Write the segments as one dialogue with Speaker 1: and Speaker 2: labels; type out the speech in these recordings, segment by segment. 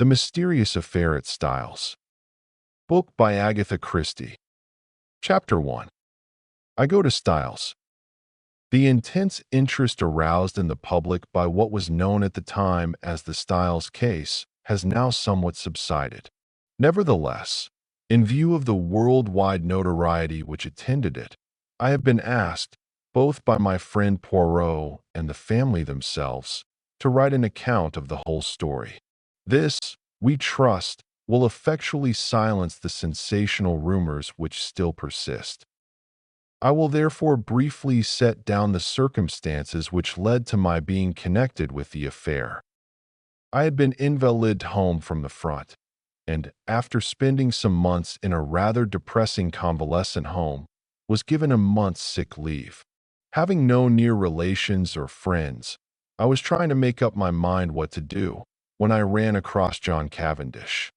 Speaker 1: The Mysterious Affair at Styles. Book by Agatha Christie. Chapter 1. I go to Styles. The intense interest aroused in the public by what was known at the time as the Styles case has now somewhat subsided. Nevertheless, in view of the worldwide notoriety which attended it, I have been asked, both by my friend Poirot and the family themselves, to write an account of the whole story. This, we trust, will effectually silence the sensational rumors which still persist. I will therefore briefly set down the circumstances which led to my being connected with the affair. I had been invalided home from the front, and, after spending some months in a rather depressing convalescent home, was given a month's sick leave. Having no near relations or friends, I was trying to make up my mind what to do when I ran across John Cavendish.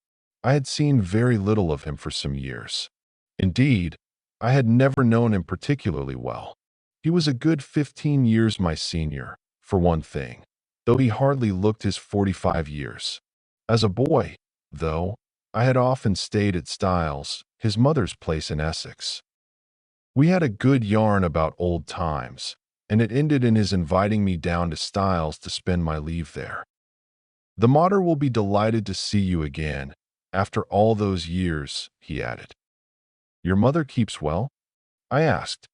Speaker 1: I had seen very little of him for some years. Indeed, I had never known him particularly well. He was a good 15 years my senior, for one thing, though he hardly looked his 45 years. As a boy, though, I had often stayed at Styles, his mother's place in Essex. We had a good yarn about old times, and it ended in his inviting me down to Styles to spend my leave there. "The mater will be delighted to see you again, after all those years," he added. "Your mother keeps well?" I asked.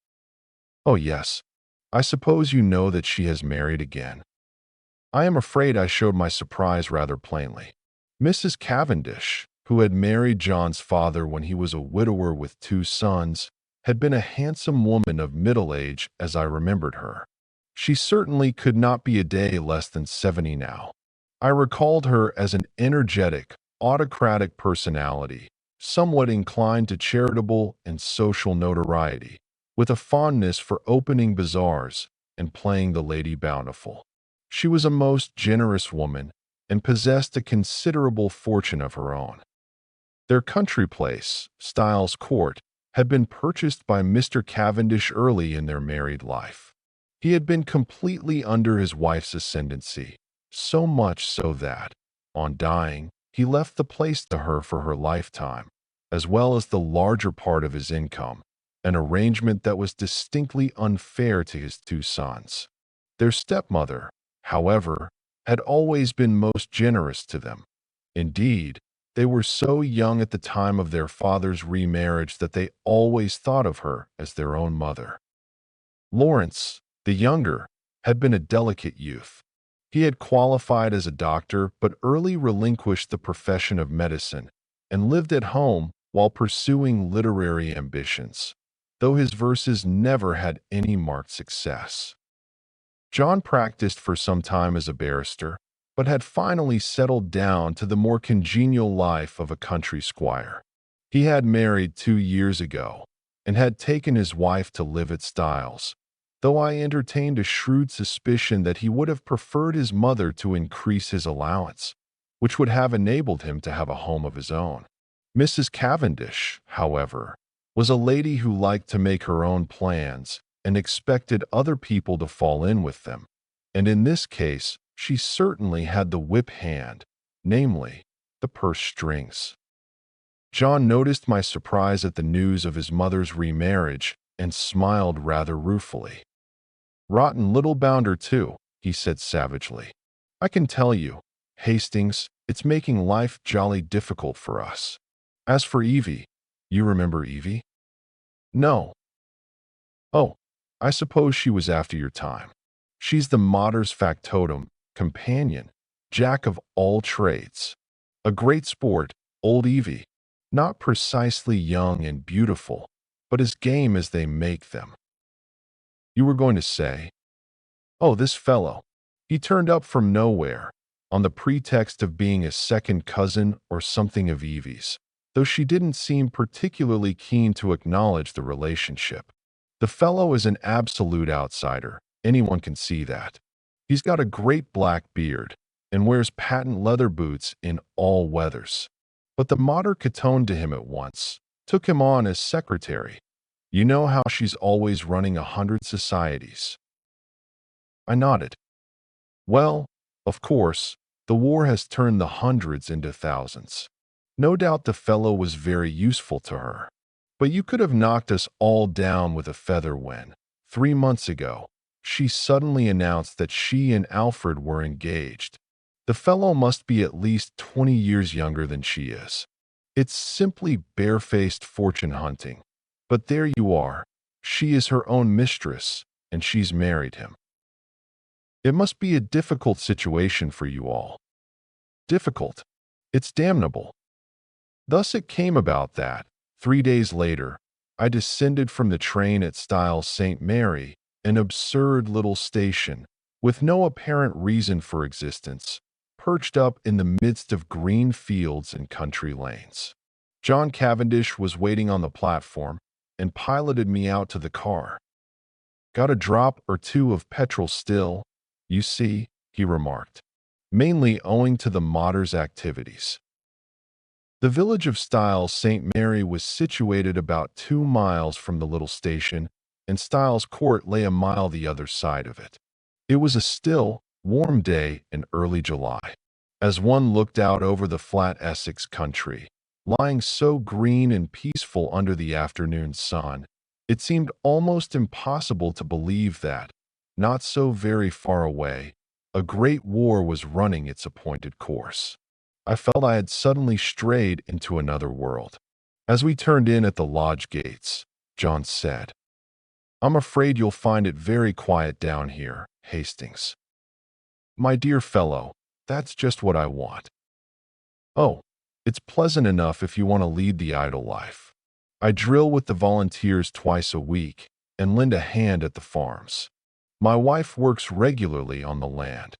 Speaker 1: "Oh, yes. I suppose you know that she has married again." I am afraid I showed my surprise rather plainly. Mrs. Cavendish, who had married John's father when he was a widower with 2 sons, had been a handsome woman of middle age as I remembered her. She certainly could not be a day less than 70 now. I recalled her as an energetic, autocratic personality, somewhat inclined to charitable and social notoriety, with a fondness for opening bazaars and playing the Lady Bountiful. She was a most generous woman and possessed a considerable fortune of her own. Their country place, Styles Court, had been purchased by Mr. Cavendish early in their married life. He had been completely under his wife's ascendancy, so much so that, on dying, he left the place to her for her lifetime, as well as the larger part of his income, an arrangement that was distinctly unfair to his 2 sons. Their stepmother, however, had always been most generous to them. Indeed, they were so young at the time of their father's remarriage that they always thought of her as their own mother. Lawrence, the younger, had been a delicate youth. He had qualified as a doctor but early relinquished the profession of medicine and lived at home while pursuing literary ambitions, though his verses never had any marked success. John practiced for some time as a barrister, but had finally settled down to the more congenial life of a country squire. He had married 2 years ago and had taken his wife to live at Styles, though I entertained a shrewd suspicion that he would have preferred his mother to increase his allowance, which would have enabled him to have a home of his own. Mrs. Cavendish, however, was a lady who liked to make her own plans and expected other people to fall in with them, and in this case, she certainly had the whip hand, namely, the purse strings. John noticed my surprise at the news of his mother's remarriage and smiled rather ruefully. "Rotten little bounder, too," he said savagely. "I can tell you, Hastings, it's making life jolly difficult for us. As for Evie, you remember Evie?" "No." "Oh, I suppose she was after your time. She's the mater's factotum, companion, jack of all trades. A great sport, old Evie. Not precisely young and beautiful, but as game as they make them." "You were going to say?" "Oh, this fellow. He turned up from nowhere, on the pretext of being a second cousin or something of Evie's, though she didn't seem particularly keen to acknowledge the relationship. The fellow is an absolute outsider, anyone can see that. He's got a great black beard and wears patent leather boots in all weathers. But the mater catoned to him at once, took him on as secretary. You know how she's always running 100 societies." I nodded. "Well, of course, The war has turned the hundreds into thousands. No doubt the fellow was very useful to her. But you could have knocked us all down with a feather when, 3 months ago, she suddenly announced that she and Alfred were engaged. The fellow must be at least 20 years younger than she is. It's simply barefaced fortune hunting. But there you are. She is her own mistress, and she's married him. It must be a difficult situation for you all. Difficult. It's damnable. Thus it came about that, 3 days later, I descended from the train at Styles St. Mary, an absurd little station, with no apparent reason for existence, perched up in the midst of green fields and country lanes. John Cavendish was waiting on the platform and piloted me out to the car. "Got a drop or two of petrol still, you see," he remarked, mainly owing to the mater's activities. The village of Styles St. Mary was situated about 2 miles from the little station, and Styles Court lay a mile the other side of it. It was a still, warm day in early July. As one looked out over the flat Essex country, lying so green and peaceful under the afternoon sun, it seemed almost impossible to believe that, not so very far away, a great war was running its appointed course. I felt I had suddenly strayed into another world. As we turned in at the lodge gates, John said, "I'm afraid you'll find it very quiet down here, Hastings." "My dear fellow, that's just what I want." "Oh, it's pleasant enough if you want to lead the idle life. I drill with the volunteers twice a week and lend a hand at the farms. My wife works regularly on the land.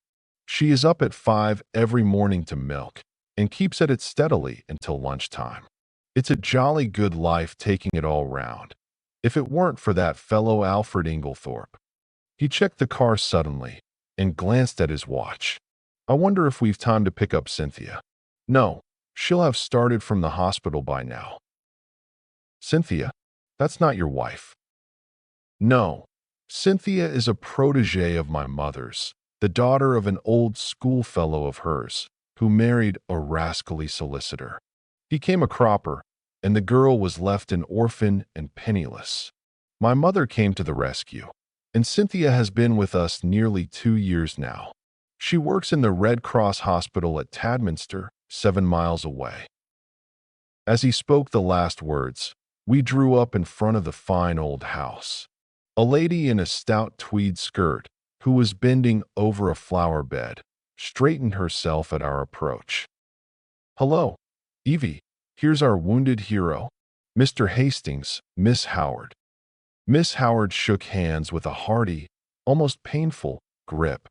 Speaker 1: She is up at 5 every morning to milk and keeps at it steadily until lunchtime. It's a jolly good life taking it all round. If it weren't for that fellow Alfred Inglethorp." He checked the car suddenly and glanced at his watch. "I wonder if we've time to pick up Cynthia." "No, she'll have started from the hospital by now." "Cynthia? That's not your wife." "No, Cynthia is a protégée of my mother's, the daughter of an old schoolfellow of hers, who married a rascally solicitor. He came a cropper, and the girl was left an orphan and penniless. My mother came to the rescue, and Cynthia has been with us nearly 2 years now. She works in the Red Cross Hospital at Tadminster, 7 miles away." As he spoke the last words, we drew up in front of the fine old house. A lady in a stout tweed skirt, who was bending over a flower bed, straightened herself at our approach. "Hello, Evie, here's our wounded hero, Mr. Hastings, Miss Howard." Miss Howard shook hands with a hearty, almost painful, grip.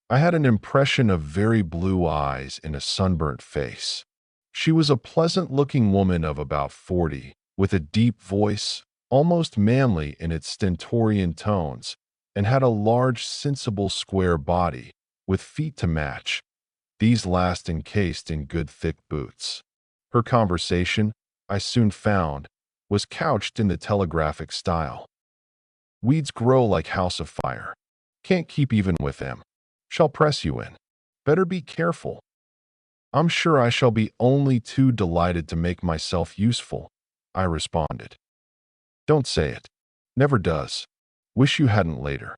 Speaker 1: I had an impression of very blue eyes in a sunburnt face. She was a pleasant-looking woman of about 40, with a deep voice, almost manly in its stentorian tones, and had a large, sensible square body, with feet to match, these last encased in good thick boots. Her conversation, I soon found, was couched in the telegraphic style. "Weeds grow like house of fire. Can't keep even with them. Shall press you in. Better be careful." "I'm sure I shall be only too delighted to make myself useful," I responded. "Don't say it. Never does. Wish you hadn't later."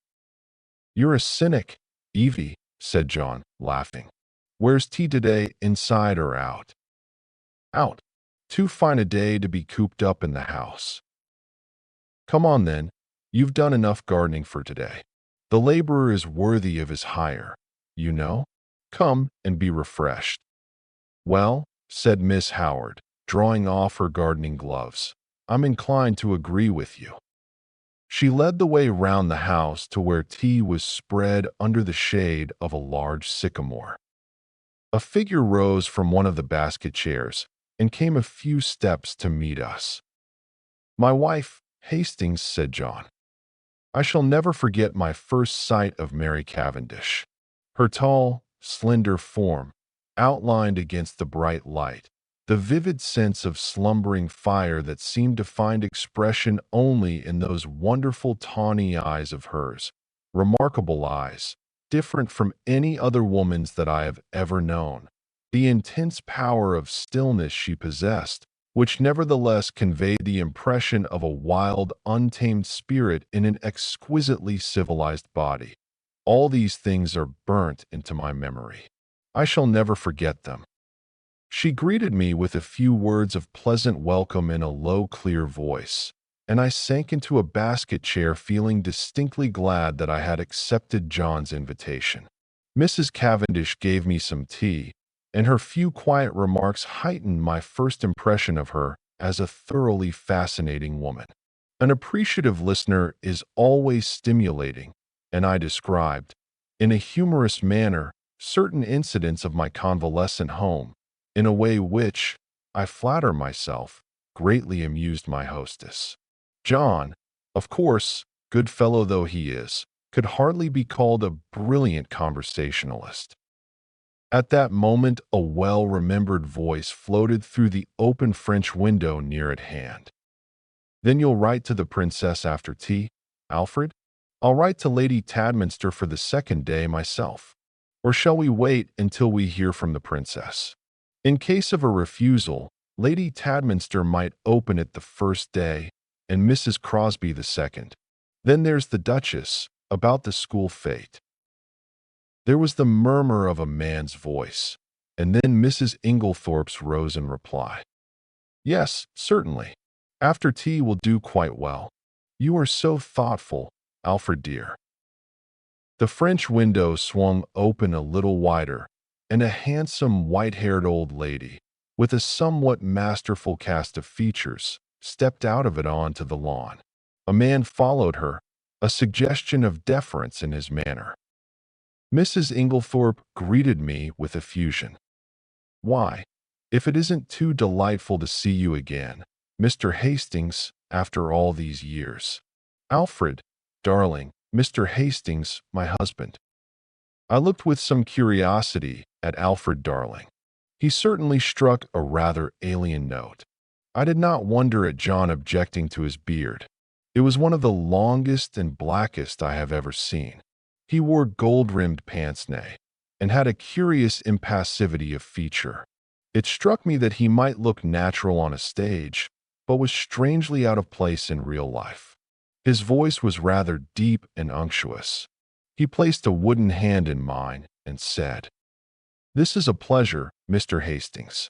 Speaker 1: "You're a cynic, Evie," said John, laughing. "Where's tea today, inside or out?" "Out. Too fine a day to be cooped up in the house." "Come on then. You've done enough gardening for today. The laborer is worthy of his hire, you know. Come and be refreshed." "Well," said Miss Howard, drawing off her gardening gloves, "I'm inclined to agree with you." She led the way round the house to where tea was spread under the shade of a large sycamore. A figure rose from one of the basket chairs and came a few steps to meet us. "My wife, Hastings," said John. I shall never forget my first sight of Mary Cavendish. Her tall, slender form, outlined against the bright light, the vivid sense of slumbering fire that seemed to find expression only in those wonderful tawny eyes of hers, remarkable eyes, different from any other woman's that I have ever known. The intense power of stillness she possessed, which nevertheless conveyed the impression of a wild, untamed spirit in an exquisitely civilized body. All these things are burnt into my memory. I shall never forget them. She greeted me with a few words of pleasant welcome in a low, clear voice, and I sank into a basket chair feeling distinctly glad that I had accepted John's invitation. Mrs. Cavendish gave me some tea, and her few quiet remarks heightened my first impression of her as a thoroughly fascinating woman. An appreciative listener is always stimulating, and I described, in a humorous manner, certain incidents of my convalescent home, in a way which, I flatter myself, greatly amused my hostess. John, of course, good fellow though he is, could hardly be called a brilliant conversationalist. At that moment, a well-remembered voice floated through the open French window near at hand. "Then you'll write to the princess after tea, Alfred? I'll write to Lady Tadminster for the second day myself. Or shall we wait until we hear from the princess? In case of a refusal, Lady Tadminster might open it the first day, and Mrs. Crosby the second. Then there's the Duchess, about the school fete." There was the murmur of a man's voice, and then Mrs. Inglethorpe's rose in reply. "Yes, certainly. After tea will do quite well. You are so thoughtful, Alfred dear." The French window swung open a little wider, and a handsome, white-haired old lady, with a somewhat masterful cast of features, stepped out of it onto the lawn. A man followed her, a suggestion of deference in his manner. Mrs. Inglethorpe greeted me with effusion. "Why, if it isn't too delightful to see you again, Mr. Hastings, after all these years. Alfred, darling, Mr. Hastings, my husband." I looked with some curiosity at Alfred Darling. He certainly struck a rather alien note. I did not wonder at John objecting to his beard. It was one of the longest and blackest I have ever seen. He wore gold-rimmed pince-nez and had a curious impassivity of feature. It struck me that he might look natural on a stage, but was strangely out of place in real life. His voice was rather deep and unctuous. He placed a wooden hand in mine and said, "This is a pleasure, Mr. Hastings."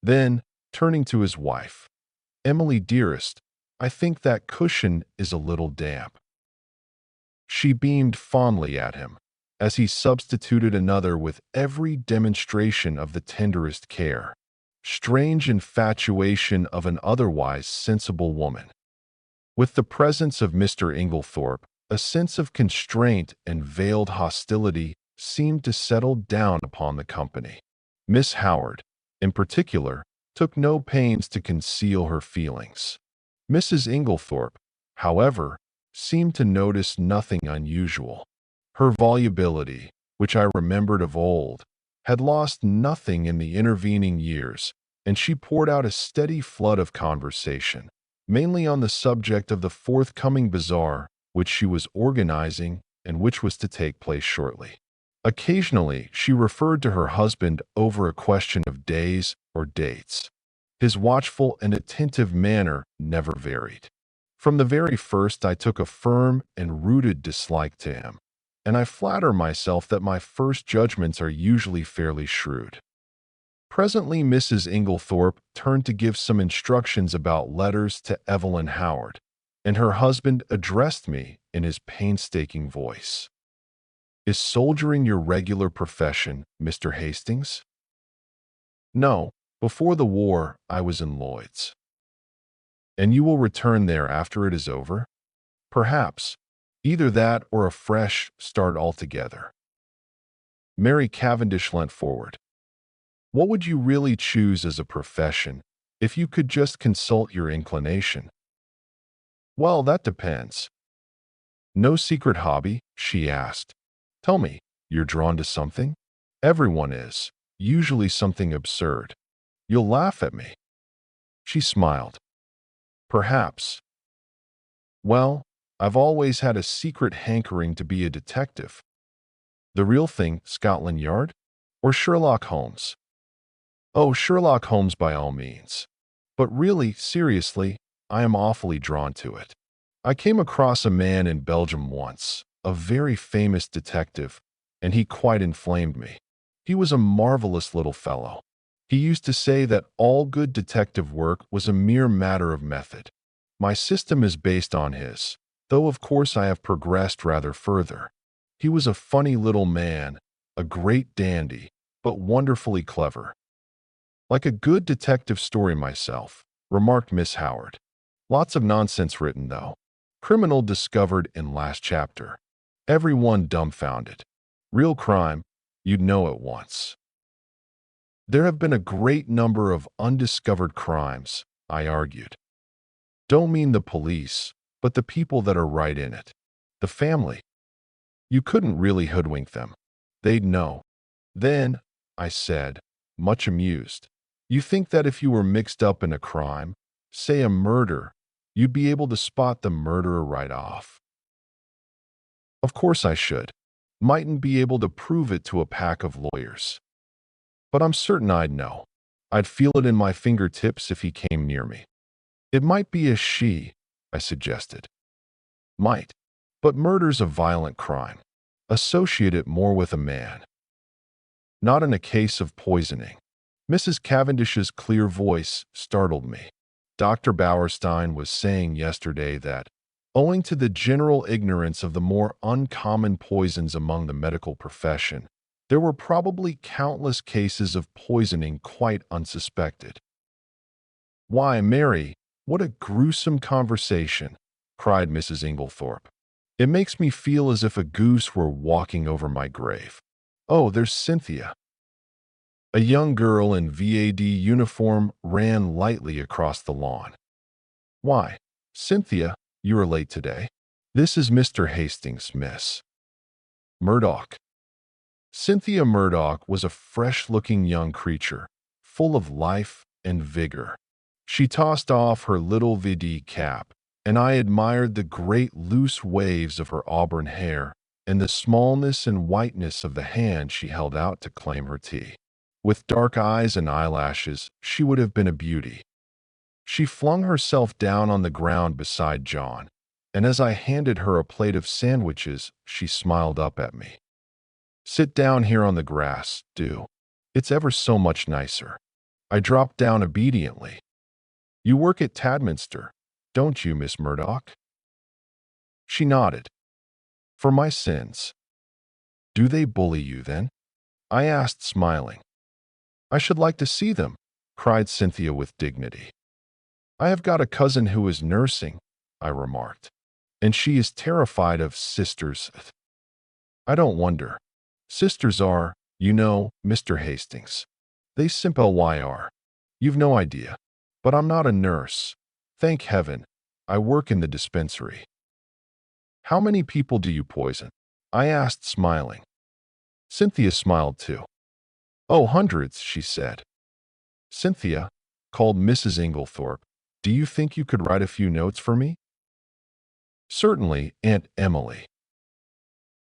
Speaker 1: Then, turning to his wife, "Emily, dearest, I think that cushion is a little damp." She beamed fondly at him, as he substituted another with every demonstration of the tenderest care. Strange infatuation of an otherwise sensible woman. With the presence of Mr. Inglethorpe, a sense of constraint and veiled hostility seemed to settle down upon the company. Miss Howard, in particular, took no pains to conceal her feelings. Mrs. Inglethorpe, however, seemed to notice nothing unusual. Her volubility, which I remembered of old, had lost nothing in the intervening years, and she poured out a steady flood of conversation, mainly on the subject of the forthcoming bazaar which she was organizing and which was to take place shortly. Occasionally, she referred to her husband over a question of days or dates. His watchful and attentive manner never varied. From the very first, I took a firm and rooted dislike to him, and I flatter myself that my first judgments are usually fairly shrewd. Presently, Mrs. Inglethorpe turned to give some instructions about letters to Evelyn Howard, and her husband addressed me in his painstaking voice. "Is soldiering your regular profession, Mr. Hastings?" "No. Before the war, I was in Lloyd's." "And you will return there after it is over?" "Perhaps. Either that or a fresh start altogether." Mary Cavendish leant forward. "What would you really choose as a profession, if you could just consult your inclination?" "Well, that depends." "No secret hobby?" she asked. "Tell me, you're drawn to something?" "Everyone is. Usually something absurd. You'll laugh at me." She smiled. "Perhaps." "Well, I've always had a secret hankering to be a detective." The real thing, Scotland Yard? Or Sherlock Holmes? Oh, Sherlock Holmes by all means. But really, seriously, I am awfully drawn to it. I came across a man in Belgium once, a very famous detective, and he quite inflamed me. He was a marvelous little fellow. He used to say that all good detective work was a mere matter of method. My system is based on his, though of course I have progressed rather further. He was a funny little man, a great dandy, but wonderfully clever. Like a good detective story myself, remarked Miss Howard. Lots of nonsense written, though. Criminal discovered in last chapter. Everyone dumbfounded. Real crime, you'd know at once. There have been a great number of undiscovered crimes, I argued. Don't mean the police, but the people that are right in it. The family. You couldn't really hoodwink them. They'd know. Then, I said, much amused, you think that if you were mixed up in a crime, say a murder, you'd be able to spot the murderer right off? Of course I should. Mightn't be able to prove it to a pack of lawyers. But I'm certain I'd know. I'd feel it in my fingertips if he came near me. It might be a she, I suggested. Might. But murder's a violent crime. Associate it more with a man. Not in a case of poisoning. Mrs. Cavendish's clear voice startled me. Dr. Bauerstein was saying yesterday that, owing to the general ignorance of the more uncommon poisons among the medical profession, there were probably countless cases of poisoning quite unsuspected. Why, Mary, what a gruesome conversation, cried Mrs. Inglethorp. It makes me feel as if a goose were walking over my grave. Oh, there's Cynthia. A young girl in VAD uniform ran lightly across the lawn. Why, Cynthia, you are late today. This is Mr. Hastings, miss. Murdoch. Cynthia Murdoch was a fresh-looking young creature, full of life and vigor. She tossed off her little VD cap, and I admired the great loose waves of her auburn hair and the smallness and whiteness of the hand she held out to claim her tea. With dark eyes and eyelashes, she would have been a beauty. She flung herself down on the ground beside John, and as I handed her a plate of sandwiches, she smiled up at me. Sit down here on the grass, do. It's ever so much nicer. I dropped down obediently. You work at Tadminster, don't you, Miss Murdoch? She nodded. For my sins. Do they bully you, then? I asked, smiling. I should like to see them, cried Cynthia with dignity. I have got a cousin who is nursing, I remarked, and she is terrified of sisters. I don't wonder. Sisters are, you know, Mr. Hastings. They simply. You've no idea. But I'm not a nurse. Thank heaven. I work in the dispensary. How many people do you poison? I asked, smiling. Cynthia smiled too. Oh, hundreds, she said. Cynthia, called Mrs. Inglethorp, do you think you could write a few notes for me? Certainly, Aunt Emily.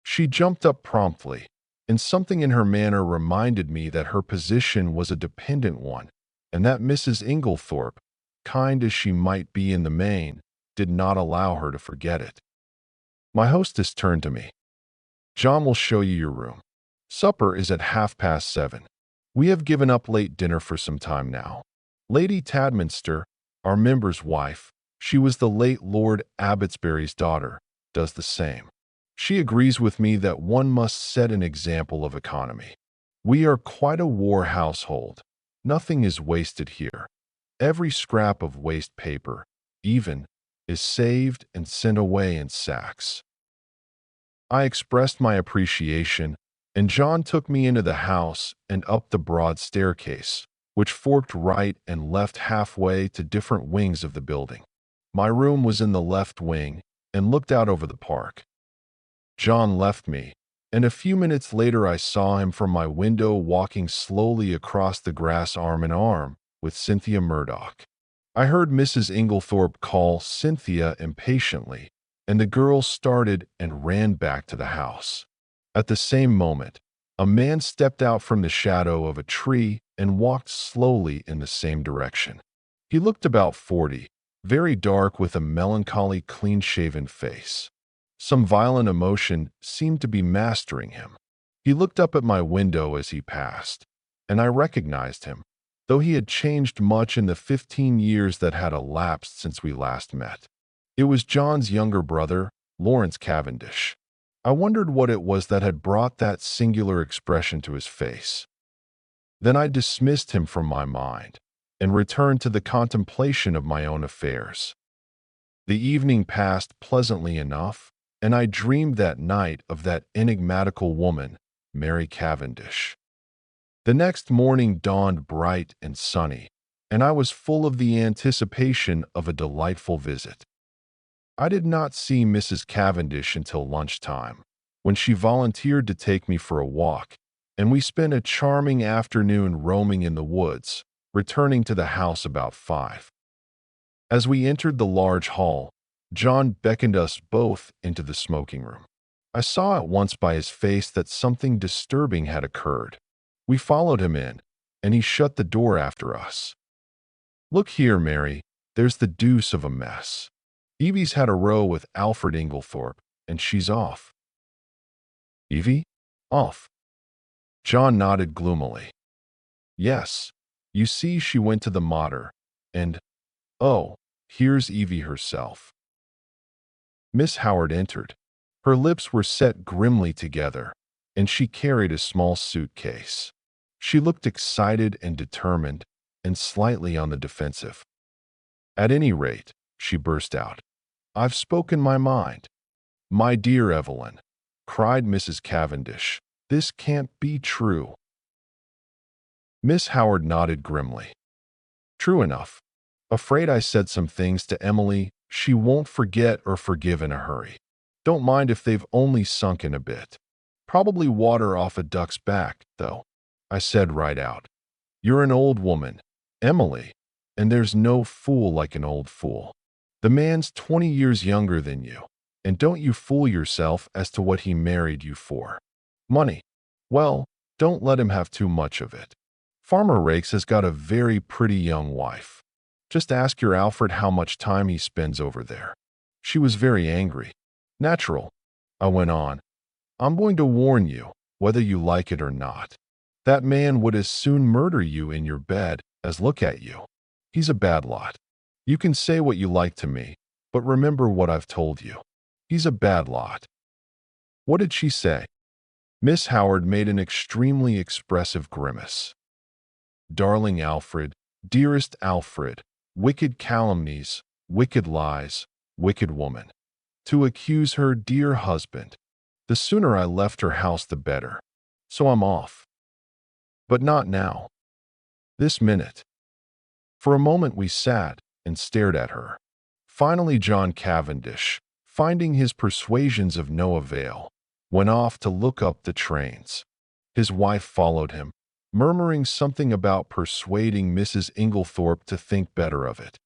Speaker 1: She jumped up promptly, and something in her manner reminded me that her position was a dependent one, and that Mrs. Inglethorp, kind as she might be in the main, did not allow her to forget it. My hostess turned to me. John will show you your room. Supper is at 7:30. We have given up late dinner for some time now. Lady Tadminster, our member's wife, she was the late Lord Abbotsbury's daughter, does the same. She agrees with me that one must set an example of economy. We are quite a war household. Nothing is wasted here. Every scrap of waste paper, even, is saved and sent away in sacks. I expressed my appreciation, and John took me into the house and up the broad staircase, which forked right and left halfway to different wings of the building. My room was in the left wing and looked out over the park. John left me, and a few minutes later I saw him from my window walking slowly across the grass arm in arm with Cynthia Murdoch. I heard Mrs. Inglethorp call Cynthia impatiently, and the girl started and ran back to the house. At the same moment, a man stepped out from the shadow of a tree and walked slowly in the same direction. He looked about 40, very dark with a melancholy, clean-shaven face. Some violent emotion seemed to be mastering him. He looked up at my window as he passed, and I recognized him, though he had changed much in the 15 years that had elapsed since we last met. It was John's younger brother, Lawrence Cavendish. I wondered what it was that had brought that singular expression to his face. Then I dismissed him from my mind and returned to the contemplation of my own affairs. The evening passed pleasantly enough, and I dreamed that night of that enigmatical woman, Mary Cavendish. The next morning dawned bright and sunny, and I was full of the anticipation of a delightful visit. I did not see Mrs. Cavendish until lunchtime, when she volunteered to take me for a walk, and we spent a charming afternoon roaming in the woods, returning to the house about 5. As we entered the large hall, John beckoned us both into the smoking room. I saw at once by his face that something disturbing had occurred. We followed him in, and he shut the door after us. "Look here, Mary, there's the deuce of a mess. Evie's had a row with Alfred Inglethorp, and she's off." "Evie? Off?" John nodded gloomily. "Yes. You see, she went to the mater, and, oh, here's Evie herself." Miss Howard entered. Her lips were set grimly together, and she carried a small suitcase. She looked excited and determined, and slightly on the defensive. "At any rate," she burst out, "I've spoken my mind." "My dear Evelyn," cried Mrs. Cavendish, "this can't be true." Miss Howard nodded grimly. "True enough. Afraid I said some things to Emily she won't forget or forgive in a hurry. Don't mind if they've only sunken a bit. Probably water off a duck's back, though." I said right out, "You're an old woman, Emily, and there's no fool like an old fool. The man's 20 years younger than you, and don't you fool yourself as to what he married you for. Money? Well, don't let him have too much of it. Farmer Rakes has got a very pretty young wife. Just ask your Alfred how much time he spends over there." She was very angry. "Natural," I went on. "I'm going to warn you, whether you like it or not. That man would as soon murder you in your bed as look at you. He's a bad lot. You can say what you like to me, but remember what I've told you. He's a bad lot." What did she say? Miss Howard made an extremely expressive grimace. "Darling Alfred, dearest Alfred, wicked calumnies, wicked lies, wicked woman. To accuse her dear husband. The sooner I left her house the better. So I'm off. But not now. This minute." For a moment we sat and stared at her. Finally John Cavendish, finding his persuasions of no avail, went off to look up the trains. His wife followed him, murmuring something about persuading Mrs. Inglethorp to think better of it.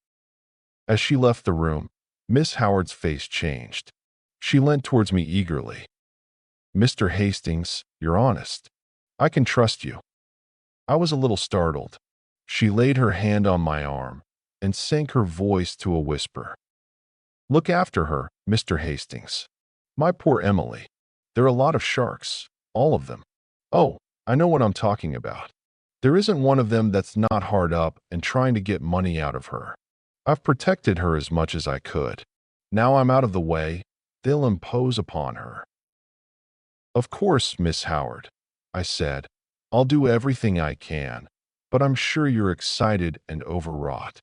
Speaker 1: As she left the room, Miss Howard's face changed. She leant towards me eagerly. "Mr. Hastings, you're honest. I can trust you." I was a little startled. She laid her hand on my arm and sank her voice to a whisper. "Look after her, Mr. Hastings. My poor Emily. They're a lot of sharks, all of them. Oh, I know what I'm talking about. There isn't one of them that's not hard up and trying to get money out of her. I've protected her as much as I could. Now I'm out of the way, they'll impose upon her." "Of course, Miss Howard," I said. "I'll do everything I can, but I'm sure you're excited and overwrought."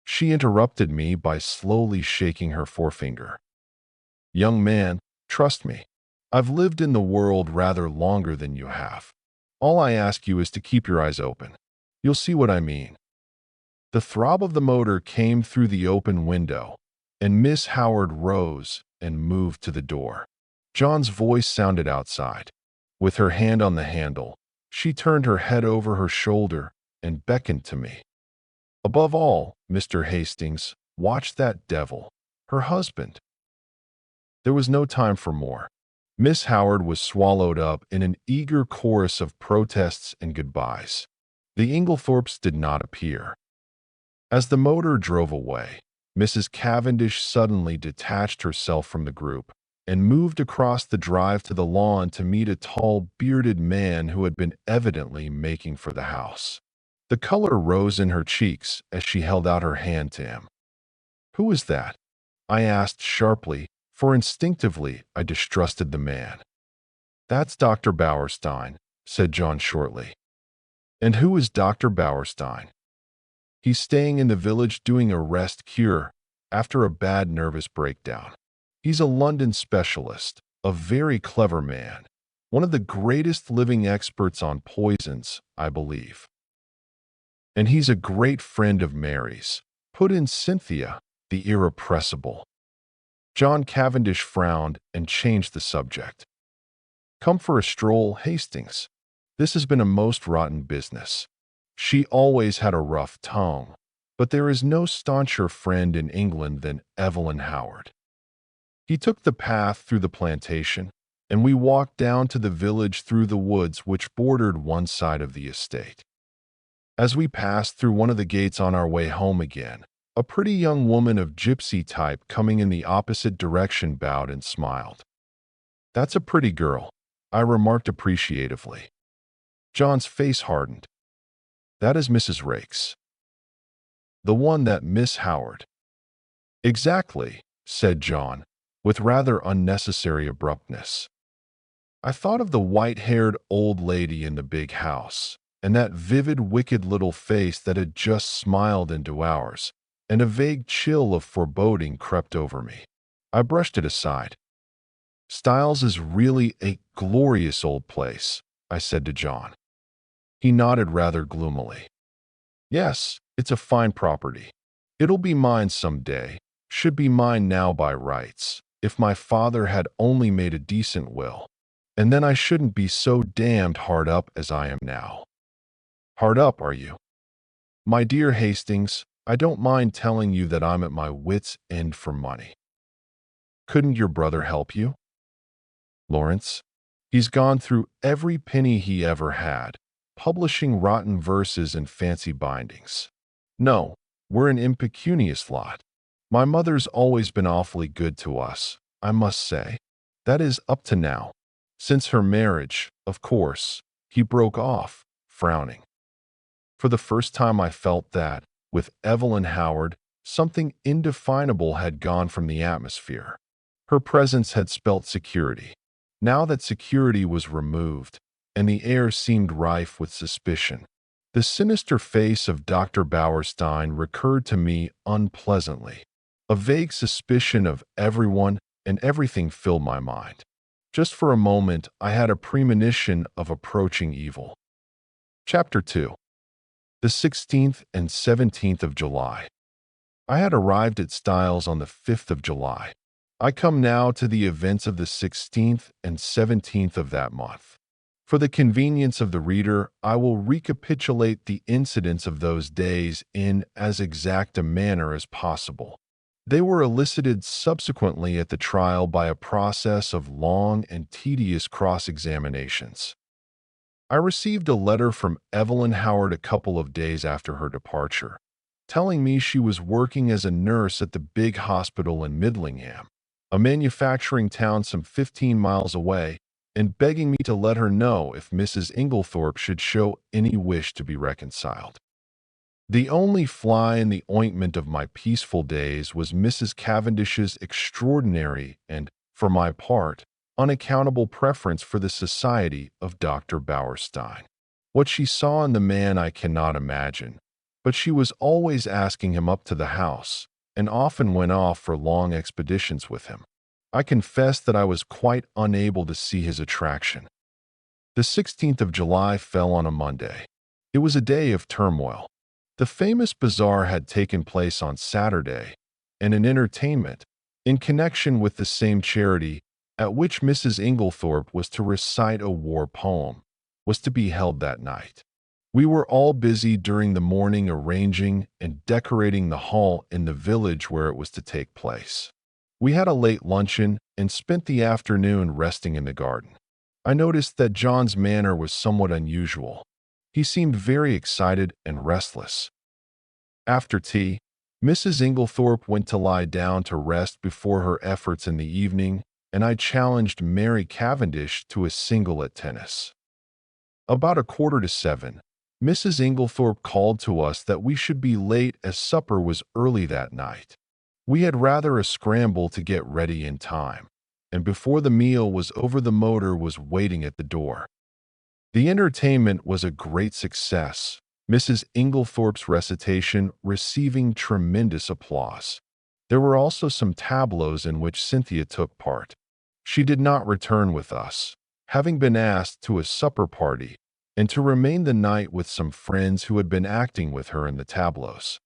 Speaker 1: She interrupted me by slowly shaking her forefinger. "Young man, trust me. I've lived in the world rather longer than you have. All I ask you is to keep your eyes open. You'll see what I mean." The throb of the motor came through the open window, and Miss Howard rose and moved to the door. John's voice sounded outside. With her hand on the handle, she turned her head over her shoulder and beckoned to me. "Above all, Mr. Hastings, watch that devil, her husband." There was no time for more. Miss Howard was swallowed up in an eager chorus of protests and goodbyes. The Inglethorpes did not appear. As the motor drove away, Mrs. Cavendish suddenly detached herself from the group and moved across the drive to the lawn to meet a tall, bearded man who had been evidently making for the house. The color rose in her cheeks as she held out her hand to him. "Who is that?" I asked sharply, for instinctively I distrusted the man. "That's Dr. Bauerstein," said John shortly. "And who is Dr. Bauerstein?" "He's staying in the village doing a rest cure after a bad nervous breakdown. He's a London specialist, a very clever man, one of the greatest living experts on poisons, I believe. And he's a great friend of Mary's," put in Cynthia, the irrepressible. John Cavendish frowned and changed the subject. "Come for a stroll, Hastings. This has been a most rotten business." She always had a rough tongue, but there is no stauncher friend in England than Evelyn Howard. He took the path through the plantation, and we walked down to the village through the woods which bordered one side of the estate. As we passed through one of the gates on our way home again, a pretty young woman of gypsy type coming in the opposite direction bowed and smiled. "That's a pretty girl," I remarked appreciatively. John's face hardened. "That is Mrs. Raikes." "The one that Miss Howard." "Exactly," said John, with rather unnecessary abruptness. I thought of the white-haired old lady in the big house, and that vivid, wicked little face that had just smiled into ours, and a vague chill of foreboding crept over me. I brushed it aside. "Styles is really a glorious old place," I said to John. He nodded rather gloomily. "Yes, it's a fine property. It'll be mine some day, should be mine now by rights, if my father had only made a decent will, and then I shouldn't be so damned hard up as I am now." "Hard up, are you?" "My dear Hastings, I don't mind telling you that I'm at my wits' end for money." "Couldn't your brother help you?" "Lawrence? He's gone through every penny he ever had, publishing rotten verses in fancy bindings. No, we're an impecunious lot. My mother's always been awfully good to us, I must say. That is, up to now. Since her marriage, of course," he broke off, frowning. For the first time I felt that, with Evelyn Howard, something indefinable had gone from the atmosphere. Her presence had spelt security. Now that security was removed, and the air seemed rife with suspicion, the sinister face of Dr. Bauerstein recurred to me unpleasantly. A vague suspicion of everyone and everything filled my mind. Just for a moment, I had a premonition of approaching evil. Chapter 2. The 16th and 17th of July. I had arrived at Styles on the 5th of July. I come now to the events of the 16th and 17th of that month. For the convenience of the reader, I will recapitulate the incidents of those days in as exact a manner as possible. They were elicited subsequently at the trial by a process of long and tedious cross-examinations. I received a letter from Evelyn Howard a couple of days after her departure, telling me she was working as a nurse at the big hospital in Midlingham, a manufacturing town some 15 miles away, and begging me to let her know if Mrs. Inglethorp should show any wish to be reconciled. The only fly in the ointment of my peaceful days was Mrs. Cavendish's extraordinary and, for my part, unaccountable preference for the society of Dr. Bauerstein. What she saw in the man I cannot imagine, but she was always asking him up to the house, and often went off for long expeditions with him. I confess that I was quite unable to see his attraction. The 16th of July fell on a Monday. It was a day of turmoil. The famous bazaar had taken place on Saturday, and an entertainment, in connection with the same charity, at which Mrs. Inglethorp was to recite a war poem, was to be held that night. We were all busy during the morning arranging and decorating the hall in the village where it was to take place. We had a late luncheon and spent the afternoon resting in the garden. I noticed that John's manner was somewhat unusual. He seemed very excited and restless. After tea, Mrs. Inglethorp went to lie down to rest before her efforts in the evening, and I challenged Mary Cavendish to a single at tennis. About 6:45, Mrs. Inglethorp called to us that we should be late as supper was early that night. We had rather a scramble to get ready in time, and before the meal was over the motor was waiting at the door. The entertainment was a great success, Mrs. Inglethorpe's recitation receiving tremendous applause. There were also some tableaux in which Cynthia took part. She did not return with us, having been asked to a supper party, and to remain the night with some friends who had been acting with her in the tableaux.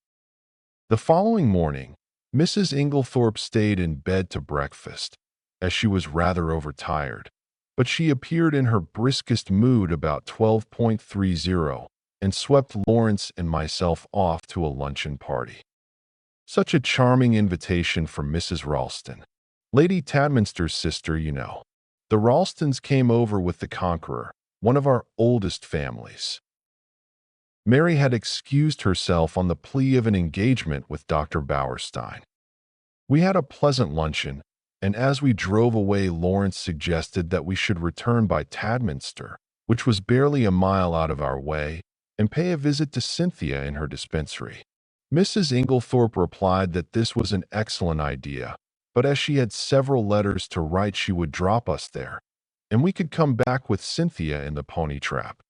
Speaker 1: The following morning, Mrs. Inglethorpe stayed in bed to breakfast, as she was rather overtired, but she appeared in her briskest mood about 12:30 and swept Lawrence and myself off to a luncheon party. Such a charming invitation from Mrs. Ralston, Lady Tadminster's sister, you know. The Ralstons came over with the Conqueror, one of our oldest families. Mary had excused herself on the plea of an engagement with Dr. Bauerstein. We had a pleasant luncheon, and as we drove away, Lawrence suggested that we should return by Tadminster, which was barely a mile out of our way, and pay a visit to Cynthia in her dispensary. Mrs. Inglethorpe replied that this was an excellent idea, but as she had several letters to write, she would drop us there, and we could come back with Cynthia in the pony trap.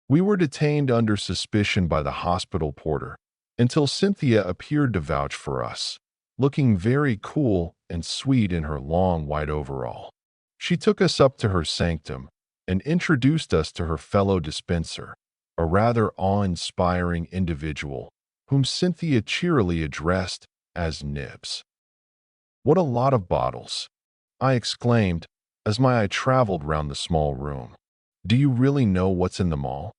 Speaker 1: We were detained under suspicion by the hospital porter until Cynthia appeared to vouch for us, looking very cool and sweet in her long white overall. She took us up to her sanctum and introduced us to her fellow dispenser, a rather awe-inspiring individual whom Cynthia cheerily addressed as Nibs. "What a lot of bottles!" I exclaimed as my eye traveled round the small room. "Do you really know what's in them all?"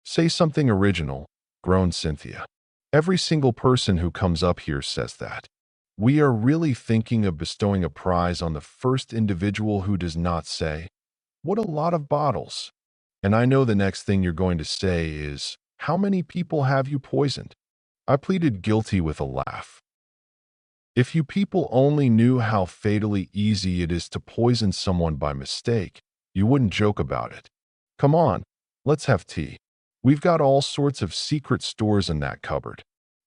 Speaker 1: "Say something original," groaned Cynthia. "Every single person who comes up here says that. We are really thinking of bestowing a prize on the first individual who does not say, 'What a lot of bottles.' And I know the next thing you're going to say is, 'How many people have you poisoned?'" I pleaded guilty with a laugh. "If you people only knew how fatally easy it is to poison someone by mistake, you wouldn't joke about it. Come on, let's have tea. We've got all sorts of secret stores in that cupboard."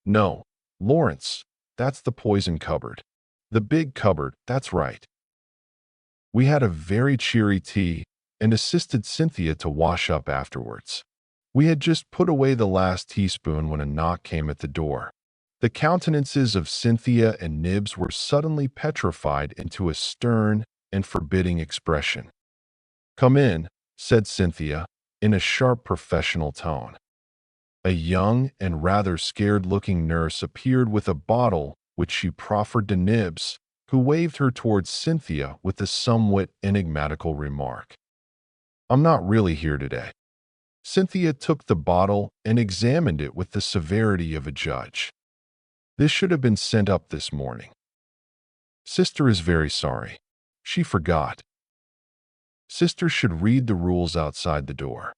Speaker 1: "No, Lawrence, that's the poison cupboard. The big cupboard, that's right." We had a very cheery tea and assisted Cynthia to wash up afterwards. We had just put away the last teaspoon when a knock came at the door. The countenances of Cynthia and Nibs were suddenly petrified into a stern and forbidding expression. "Come in," said Cynthia, in a sharp professional tone. A young and rather scared-looking nurse appeared with a bottle which she proffered to Nibs, who waved her towards Cynthia with a somewhat enigmatical remark. "I'm not really here today." Cynthia took the bottle and examined it with the severity of a judge. "This should have been sent up this morning. Sister is very sorry. She forgot. Sister should read the rules outside the door."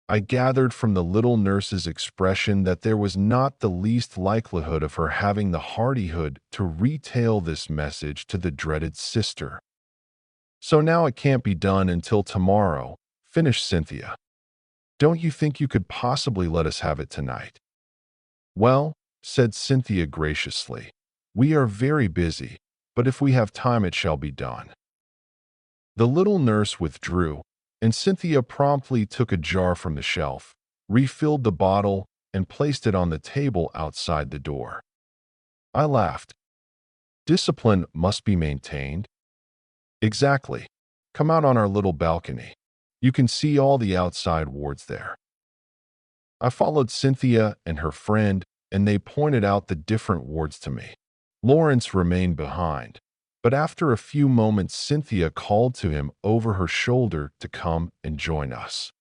Speaker 1: I gathered from the little nurse's expression that there was not the least likelihood of her having the hardihood to retail this message to the dreaded sister. "So now it can't be done until tomorrow," finished Cynthia. "Don't you think you could possibly let us have it tonight?" "Well," said Cynthia graciously, "we are very busy, but if we have time it shall be done." The little nurse withdrew, and Cynthia promptly took a jar from the shelf, refilled the bottle, and placed it on the table outside the door. I laughed. "Discipline must be maintained." "Exactly. Come out on our little balcony. You can see all the outside wards there." I followed Cynthia and her friend, and they pointed out the different wards to me. Lawrence remained behind, but after a few moments Cynthia called to him over her shoulder to come and join us.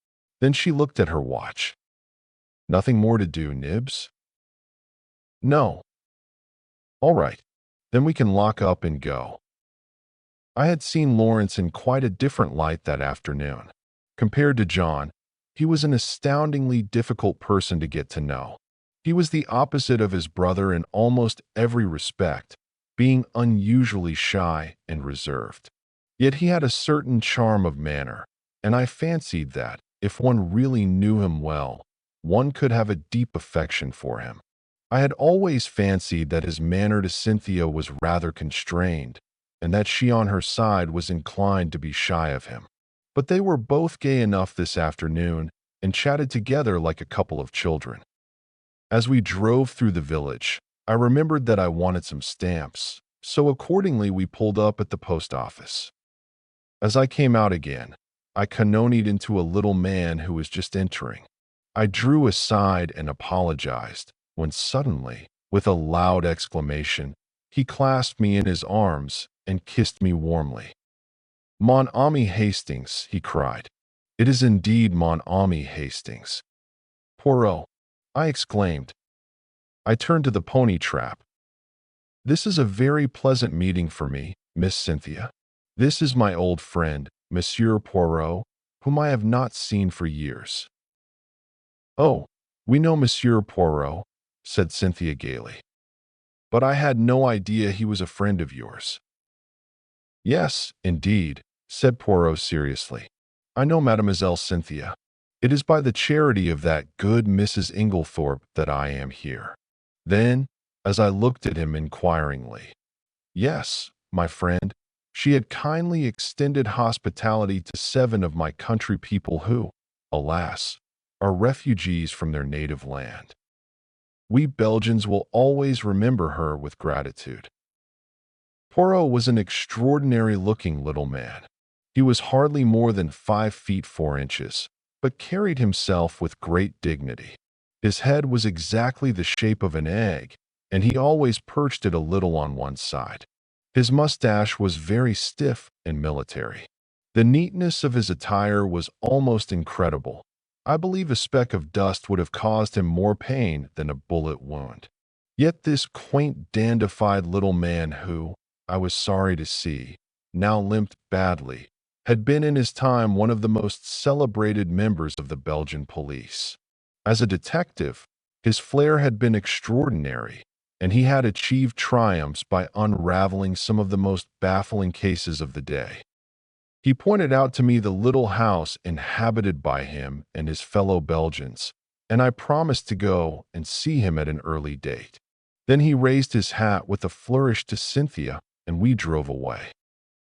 Speaker 1: Then she looked at her watch. "Nothing more to do, Nibs?" "No." "All right. Then we can lock up and go." I had seen Lawrence in quite a different light that afternoon. Compared to John, he was an astoundingly difficult person to get to know. He was the opposite of his brother in almost every respect, being unusually shy and reserved. Yet he had a certain charm of manner, and I fancied that, if one really knew him well, one could have a deep affection for him. I had always fancied that his manner to Cynthia was rather constrained, and that she on her side was inclined to be shy of him. But they were both gay enough this afternoon and chatted together like a couple of children. As we drove through the village, I remembered that I wanted some stamps, so accordingly we pulled up at the post office. As I came out again, I cannonied into a little man who was just entering. I drew aside and apologized, when suddenly, with a loud exclamation, he clasped me in his arms and kissed me warmly. "Mon ami Hastings," he cried. "It is indeed mon ami Hastings." "Poirot," I exclaimed. I turned to the pony trap. "This is a very pleasant meeting for me, Miss Cynthia. This is my old friend, Monsieur Poirot, whom I have not seen for years." "Oh, we know Monsieur Poirot," said Cynthia gaily. "But I had no idea he was a friend of yours." "Yes, indeed," said Poirot seriously. "I know Mademoiselle Cynthia. It is by the charity of that good Mrs. Inglethorp that I am here." Then, as I looked at him inquiringly, "Yes, my friend, she had kindly extended hospitality to 7 of my country people who, alas, are refugees from their native land. We Belgians will always remember her with gratitude." Poirot was an extraordinary-looking little man. He was hardly more than 5 feet 4 inches, but carried himself with great dignity. His head was exactly the shape of an egg, and he always perched it a little on one side. His mustache was very stiff and military. The neatness of his attire was almost incredible. I believe a speck of dust would have caused him more pain than a bullet wound. Yet this quaint, dandified little man who, I was sorry to see, now limped badly, had been in his time one of the most celebrated members of the Belgian police. As a detective, his flair had been extraordinary, and he had achieved triumphs by unraveling some of the most baffling cases of the day. He pointed out to me the little house inhabited by him and his fellow Belgians, and I promised to go and see him at an early date. Then he raised his hat with a flourish to Cynthia, and we drove away.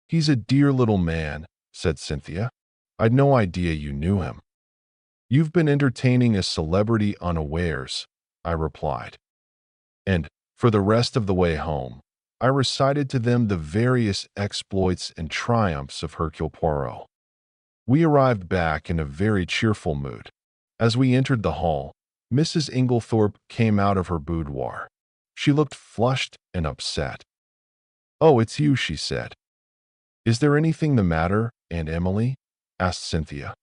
Speaker 1: "He's a dear little man," said Cynthia. "I'd no idea you knew him." "You've been entertaining a celebrity unawares," I replied. And, for the rest of the way home, I recited to them the various exploits and triumphs of Hercule Poirot. We arrived back in a very cheerful mood. As we entered the hall, Mrs. Inglethorp came out of her boudoir. She looked flushed and upset. "Oh, it's you," she said. "Is there anything the matter, Aunt Emily?" asked Cynthia.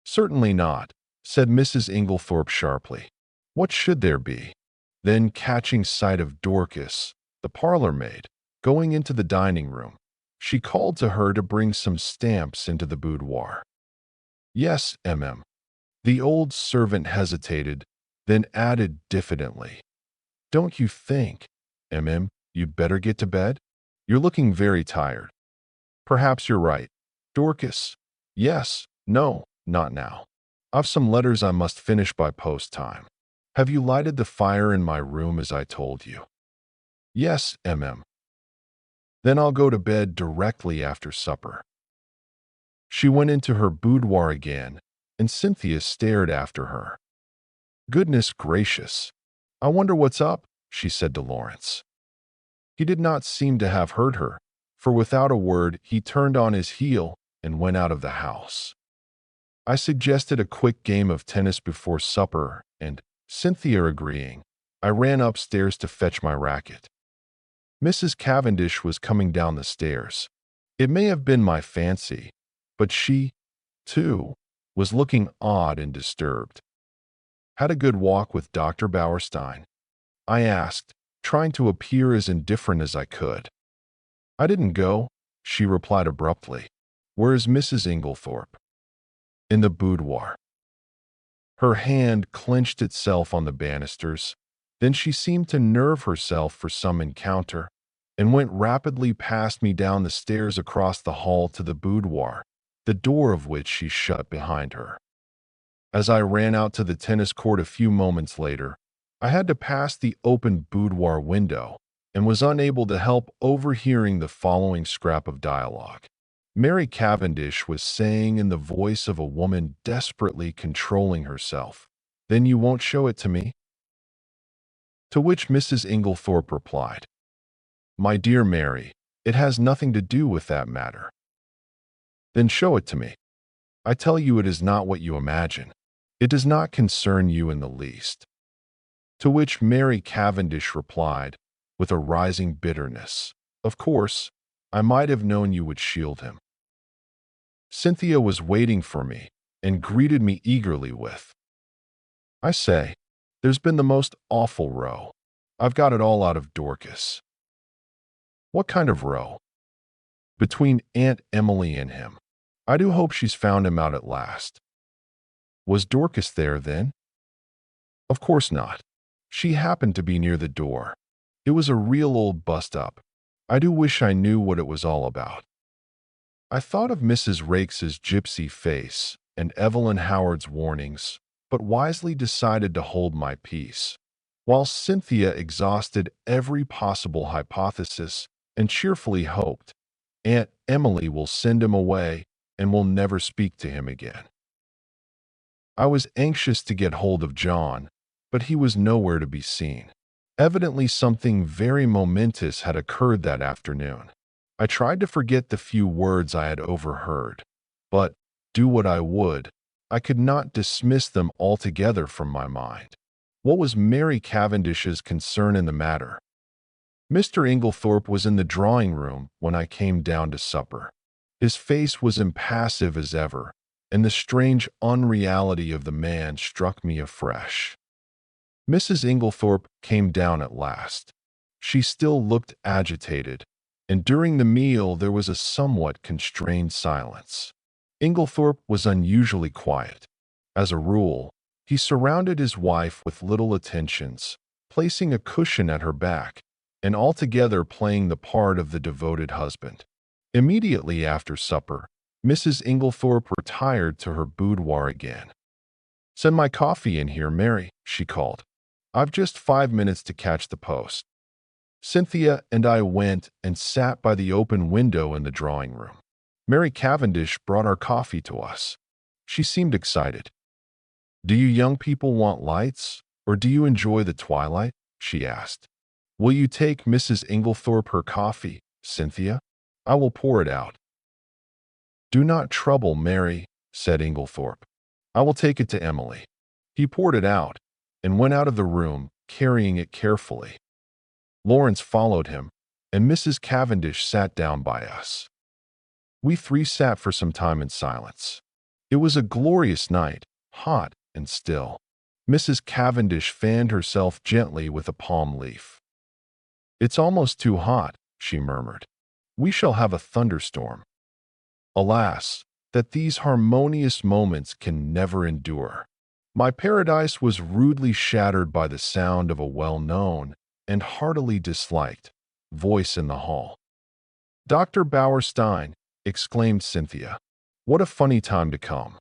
Speaker 1: "Certainly not," said Mrs. Inglethorp sharply. "What should there be?" Then, catching sight of Dorcas, the parlor maid, going into the dining room, she called to her to bring some stamps into the boudoir. "Yes, mm." The old servant hesitated, then added diffidently, "Don't you think, you'd better get to bed? You're looking very tired." "Perhaps you're right." "Dorcas." "Yes, no, not now. I've some letters I must finish by post time. Have you lighted the fire in my room as I told you?" "Yes, mm." "Then I'll go to bed directly after supper." She went into her boudoir again, and Cynthia stared after her. "Goodness gracious! I wonder what's up," she said to Lawrence. He did not seem to have heard her, for without a word he turned on his heel and went out of the house. I suggested a quick game of tennis before supper, and, Cynthia agreeing, I ran upstairs to fetch my racket. Mrs. Cavendish was coming down the stairs. It may have been my fancy, but she, too, was looking odd and disturbed. "Had a good walk with Dr. Bauerstein?" I asked, trying to appear as indifferent as I could. "I didn't go," she replied abruptly. "Where is Mrs. Inglethorp?" "In the boudoir." Her hand clenched itself on the banisters. Then she seemed to nerve herself for some encounter, and went rapidly past me down the stairs across the hall to the boudoir, the door of which she shut behind her. As I ran out to the tennis court a few moments later, I had to pass the open boudoir window and was unable to help overhearing the following scrap of dialogue. Mary Cavendish was saying in the voice of a woman desperately controlling herself, "Then you won't show it to me?" To which Mrs. Inglethorp replied, "My dear Mary, it has nothing to do with that matter." "Then show it to me. I tell you it is not what you imagine. It does not concern you in the least." To which Mary Cavendish replied, with a rising bitterness, "Of course, I might have known you would shield him." Cynthia was waiting for me and greeted me eagerly with, "I say, there's been the most awful row. I've got it all out of Dorcas." "What kind of row?" "Between Aunt Emily and him. I do hope she's found him out at last." "Was Dorcas there, then?" "Of course not. She happened to be near the door. It was a real old bust-up. I do wish I knew what it was all about." I thought of Mrs. Rakes's gypsy face and Evelyn Howard's warnings, but wisely decided to hold my peace, while Cynthia exhausted every possible hypothesis and cheerfully hoped, "Aunt Emily will send him away and will never speak to him again." I was anxious to get hold of John, but he was nowhere to be seen. Evidently something very momentous had occurred that afternoon. I tried to forget the few words I had overheard, but, do what I would, I could not dismiss them altogether from my mind. What was Mary Cavendish's concern in the matter? Mr. Inglethorp was in the drawing room when I came down to supper. His face was impassive as ever, and the strange unreality of the man struck me afresh. Mrs. Inglethorp came down at last. She still looked agitated, and during the meal there was a somewhat constrained silence. Inglethorp was unusually quiet. As a rule, he surrounded his wife with little attentions, placing a cushion at her back, and altogether playing the part of the devoted husband. Immediately after supper, Mrs. Inglethorp retired to her boudoir again. "Send my coffee in here, Mary," she called. "I've just 5 minutes to catch the post." Cynthia and I went and sat by the open window in the drawing room. Mary Cavendish brought our coffee to us. She seemed excited. "Do you young people want lights, or do you enjoy the twilight?" she asked. "Will you take Mrs. Inglethorp her coffee, Cynthia? I will pour it out." "Do not trouble, Mary," said Inglethorp. "I will take it to Emily." He poured it out and went out of the room, carrying it carefully. Lawrence followed him, and Mrs. Cavendish sat down by us. We three sat for some time in silence. It was a glorious night, hot and still. Mrs. Cavendish fanned herself gently with a palm leaf. "It's almost too hot," she murmured. "We shall have a thunderstorm." Alas, that these harmonious moments can never endure. My paradise was rudely shattered by the sound of a well-known and heartily disliked voice in the hall. "Dr. Bauerstein," exclaimed Cynthia. "What a funny time to come."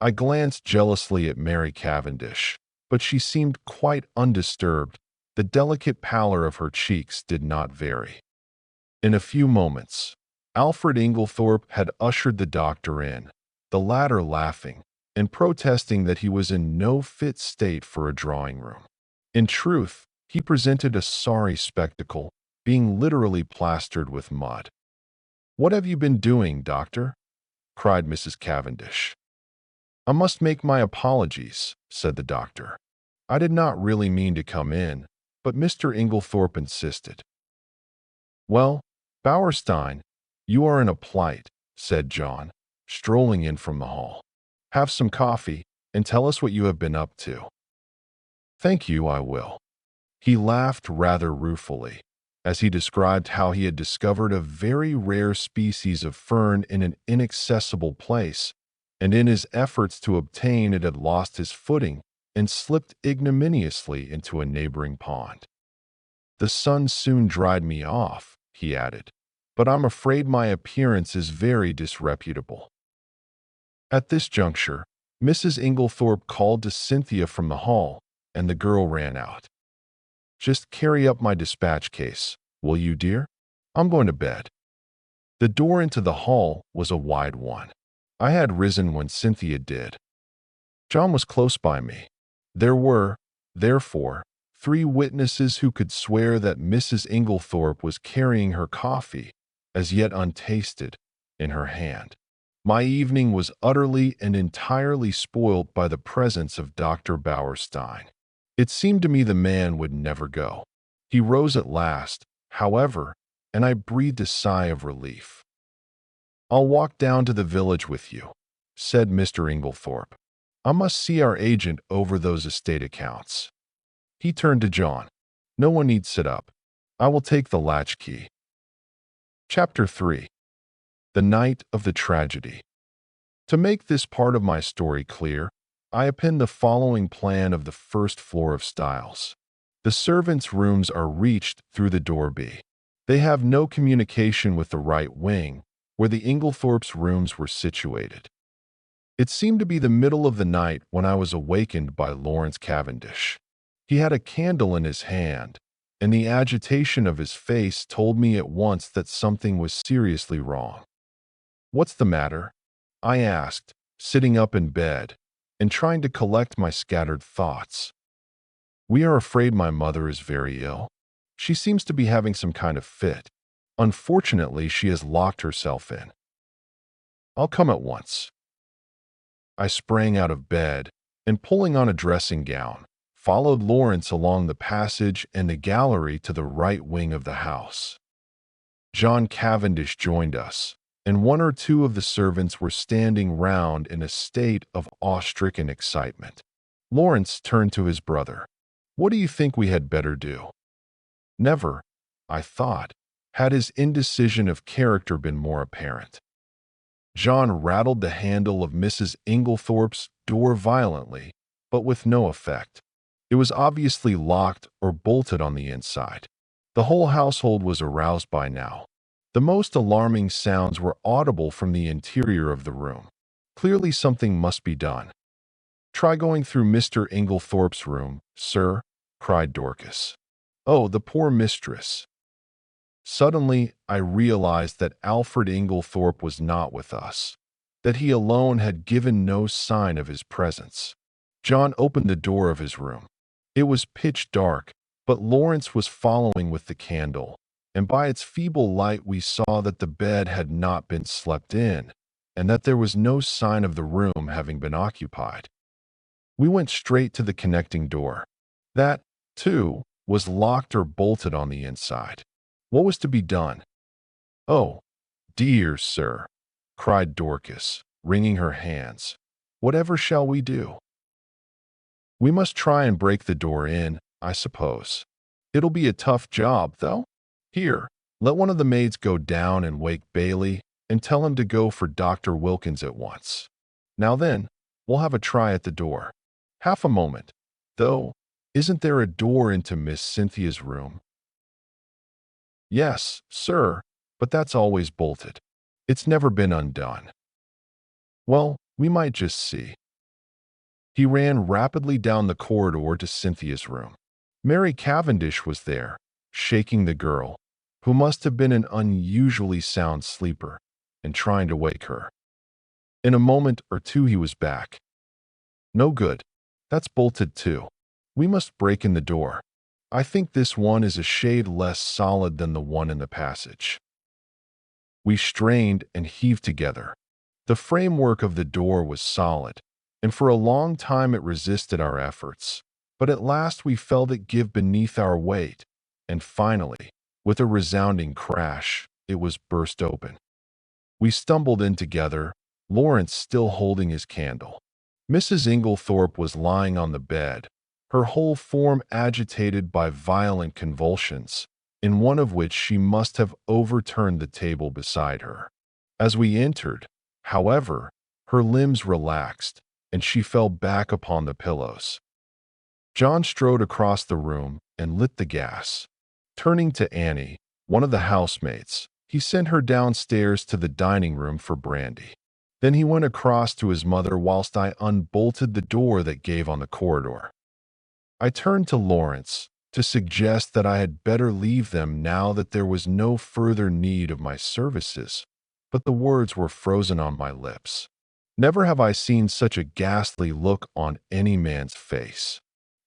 Speaker 1: I glanced jealously at Mary Cavendish, but she seemed quite undisturbed. The delicate pallor of her cheeks did not vary. In a few moments, Alfred Inglethorp had ushered the doctor in, the latter laughing and protesting that he was in no fit state for a drawing room. In truth, he presented a sorry spectacle, being literally plastered with mud. "What have you been doing, doctor?" cried Mrs. Cavendish. "I must make my apologies," said the doctor. "I did not really mean to come in, but Mr. Inglethorp insisted." "Well, Bauerstein, you are in a plight," said John, strolling in from the hall. "Have some coffee, and tell us what you have been up to." "Thank you, I will." He laughed rather ruefully, as he described how he had discovered a very rare species of fern in an inaccessible place, and in his efforts to obtain it had lost his footing and slipped ignominiously into a neighboring pond. "The sun soon dried me off," he added, "but I'm afraid my appearance is very disreputable." At this juncture, Mrs. Inglethorp called to Cynthia from the hall, and the girl ran out. "Just carry up my dispatch case, will you, dear? I'm going to bed." The door into the hall was a wide one. I had risen when Cynthia did. John was close by me. There were, therefore, 3 witnesses who could swear that Mrs. Inglethorp was carrying her coffee, as yet untasted, in her hand. My evening was utterly and entirely spoilt by the presence of Dr. Bauerstein. It seemed to me the man would never go. He rose at last, however, and I breathed a sigh of relief. "I'll walk down to the village with you," said Mr. Inglethorp. "I must see our agent over those estate accounts." He turned to John. "No one need sit up. I will take the latchkey." Chapter 3. The Night of the Tragedy. To make this part of my story clear, I append the following plan of the first floor of Styles. The servants' rooms are reached through the door B. They have no communication with the right wing, where the Inglethorpes' rooms were situated. It seemed to be the middle of the night when I was awakened by Lawrence Cavendish. He had a candle in his hand, and the agitation of his face told me at once that something was seriously wrong. "What's the matter?" I asked, sitting up in bed and trying to collect my scattered thoughts. "We are afraid my mother is very ill. She seems to be having some kind of fit. Unfortunately, she has locked herself in." "I'll come at once." I sprang out of bed and, pulling on a dressing gown, followed Lawrence along the passage and the gallery to the right wing of the house. John Cavendish joined us, and 1 or 2 of the servants were standing round in a state of awe-stricken excitement. Lawrence turned to his brother. "What do you think we had better do?" Never, I thought, had his indecision of character been more apparent. John rattled the handle of Mrs. Inglethorpe's door violently, but with no effect. It was obviously locked or bolted on the inside. The whole household was aroused by now. The most alarming sounds were audible from the interior of the room. Clearly something must be done. "Try going through Mr. Inglethorpe's room, sir," cried Dorcas. "Oh, the poor mistress." Suddenly, I realized that Alfred Inglethorpe was not with us, that he alone had given no sign of his presence. John opened the door of his room. It was pitch dark, but Lawrence was following with the candle, and by its feeble light we saw that the bed had not been slept in, and that there was no sign of the room having been occupied. We went straight to the connecting door. That, too, was locked or bolted on the inside. What was to be done? "Oh, dear sir," cried Dorcas, wringing her hands. "Whatever shall we do?" "We must try and break the door in, I suppose. It'll be a tough job, though. Here, let one of the maids go down and wake Bailey and tell him to go for Dr. Wilkins at once. Now then, we'll have a try at the door. Half a moment, though. Isn't there a door into Miss Cynthia's room?" "Yes, sir, but that's always bolted. It's never been undone." "Well, we might just see." He ran rapidly down the corridor to Cynthia's room. Mary Cavendish was there, shaking the girl, who must have been an unusually sound sleeper, and trying to wake her. In a moment or 2 he was back. "No good. That's bolted too. We must break in the door. I think this one is a shade less solid than the one in the passage." We strained and heaved together. The framework of the door was solid, and for a long time it resisted our efforts. But at last we felt it give beneath our weight, and finally, with a resounding crash, it was burst open. We stumbled in together, Lawrence still holding his candle. Mrs. Inglethorpe was lying on the bed, her whole form agitated by violent convulsions, in one of which she must have overturned the table beside her. As we entered, however, her limbs relaxed, and she fell back upon the pillows. John strode across the room and lit the gas. Turning to Annie, one of the housemates, he sent her downstairs to the dining room for brandy. Then he went across to his mother whilst I unbolted the door that gave on the corridor. I turned to Lawrence to suggest that I had better leave them now that there was no further need of my services, but the words were frozen on my lips. Never have I seen such a ghastly look on any man's face.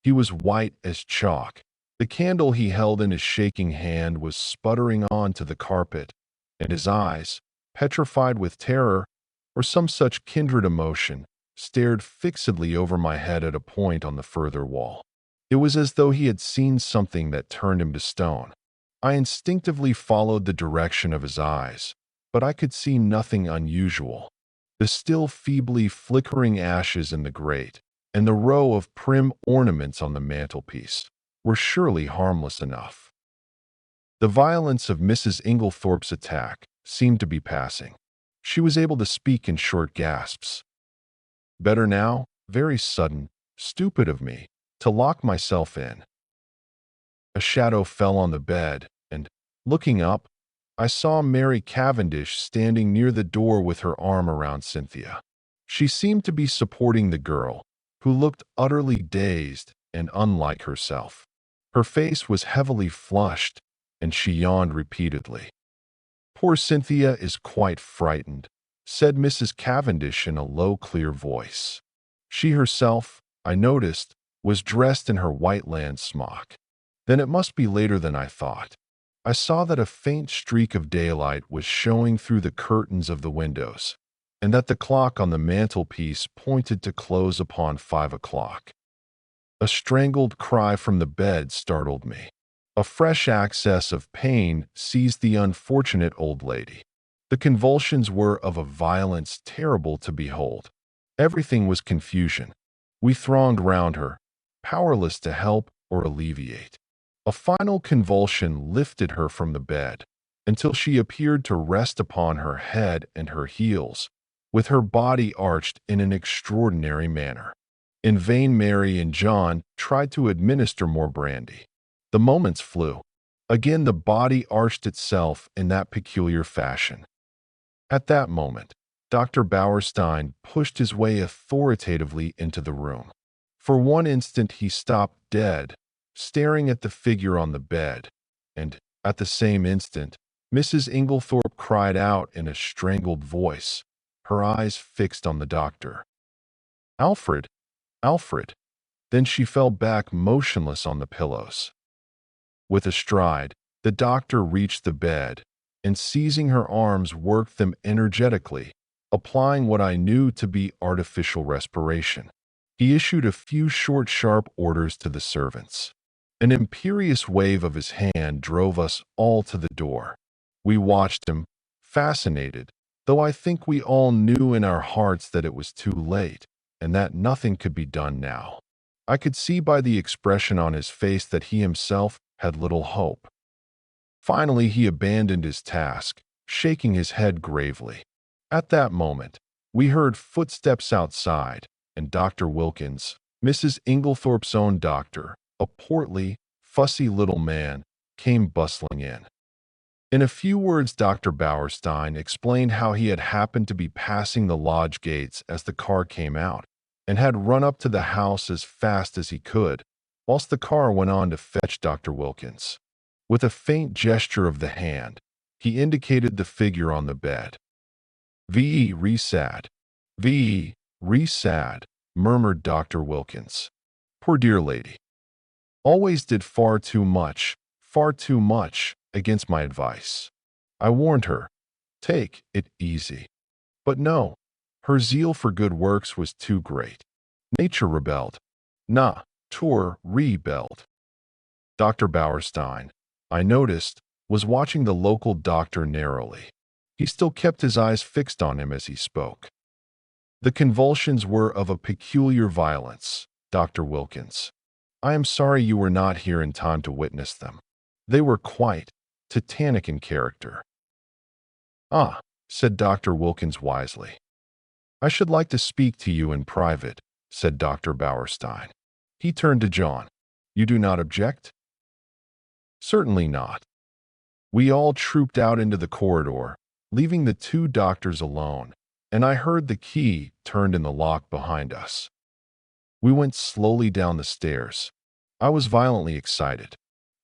Speaker 1: He was white as chalk. The candle he held in his shaking hand was sputtering onto the carpet, and his eyes, petrified with terror or some such kindred emotion, stared fixedly over my head at a point on the further wall. It was as though he had seen something that turned him to stone. I instinctively followed the direction of his eyes, but I could see nothing unusual. The still feebly flickering ashes in the grate and the row of prim ornaments on the mantelpiece were surely harmless enough. The violence of Mrs. Inglethorpe's attack seemed to be passing. She was able to speak in short gasps. Better now? Very sudden, stupid of me, to lock myself in. A shadow fell on the bed, and, looking up, I saw Mary Cavendish standing near the door with her arm around Cynthia. She seemed to be supporting the girl, who looked utterly dazed and unlike herself. Her face was heavily flushed, and she yawned repeatedly. "Poor Cynthia is quite frightened," said Mrs. Cavendish in a low, clear voice. She herself, I noticed, was dressed in her white lawn smock. Then it must be later than I thought. I saw that a faint streak of daylight was showing through the curtains of the windows, and that the clock on the mantelpiece pointed to close upon 5 o'clock. A strangled cry from the bed startled me. A fresh access of pain seized the unfortunate old lady. The convulsions were of a violence terrible to behold. Everything was confusion. We thronged round her, powerless to help or alleviate. A final convulsion lifted her from the bed, until she appeared to rest upon her head and her heels, with her body arched in an extraordinary manner. In vain Mary and John tried to administer more brandy. The moments flew. Again the body arched itself in that peculiar fashion. At that moment, Dr. Bauerstein pushed his way authoritatively into the room. For one instant he stopped dead, staring at the figure on the bed, and, at the same instant, Mrs. Inglethorpe cried out in a strangled voice, her eyes fixed on the doctor. "Alfred! Alfred!" Then she fell back motionless on the pillows. With a stride, the doctor reached the bed, and seizing her arms worked them energetically, applying what I knew to be artificial respiration. He issued a few short, sharp orders to the servants. An imperious wave of his hand drove us all to the door. We watched him, fascinated, though I think we all knew in our hearts that it was too late, and that nothing could be done now. I could see by the expression on his face that he himself had little hope. Finally, he abandoned his task, shaking his head gravely. At that moment, we heard footsteps outside, and Dr. Wilkins, Mrs. Inglethorpe's own doctor, a portly, fussy little man, came bustling in. In a few words, Dr. Bauerstein explained how he had happened to be passing the lodge gates as the car came out, and had run up to the house as fast as he could, whilst the car went on to fetch Dr. Wilkins. With a faint gesture of the hand, he indicated the figure on the bed. "V.E. Resad. V.E. Resad," murmured Dr. Wilkins. "Poor dear lady. Always did far too much against my advice. I warned her, take it easy. But no, her zeal for good works was too great. Nature rebelled. Natur rebelled." Dr. Bauerstein, I noticed, was watching the local doctor narrowly. He still kept his eyes fixed on him as he spoke. "The convulsions were of a peculiar violence, Dr. Wilkins. I am sorry you were not here in time to witness them. They were quite titanic in character." "Ah," said Dr. Wilkins wisely. "I should like to speak to you in private," said Dr. Bauerstein. He turned to John. "You do not object?" "Certainly not." We all trooped out into the corridor, leaving the two doctors alone, and I heard the key turned in the lock behind us. We went slowly down the stairs. I was violently excited.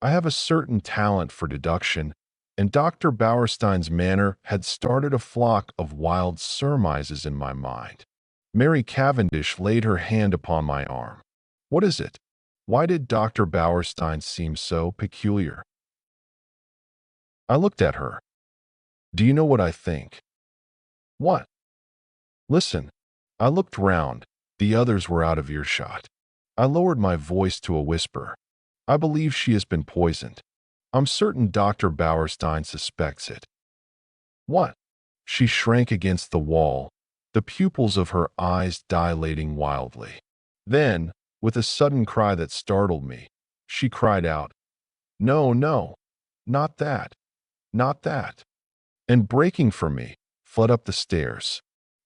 Speaker 1: I have a certain talent for deduction, and Dr. Bauerstein's manner had started a flock of wild surmises in my mind. Mary Cavendish laid her hand upon my arm. "What is it? Why did Dr. Bauerstein seem so peculiar?" I looked at her. "Do you know what I think?" "What?" "Listen." I looked round. The others were out of earshot. I lowered my voice to a whisper. "I believe she has been poisoned. I'm certain Dr. Bauerstein suspects it." "What?" She shrank against the wall, the pupils of her eyes dilating wildly. Then, with a sudden cry that startled me, she cried out, "No, no, not that, not that," and breaking from me, fled up the stairs.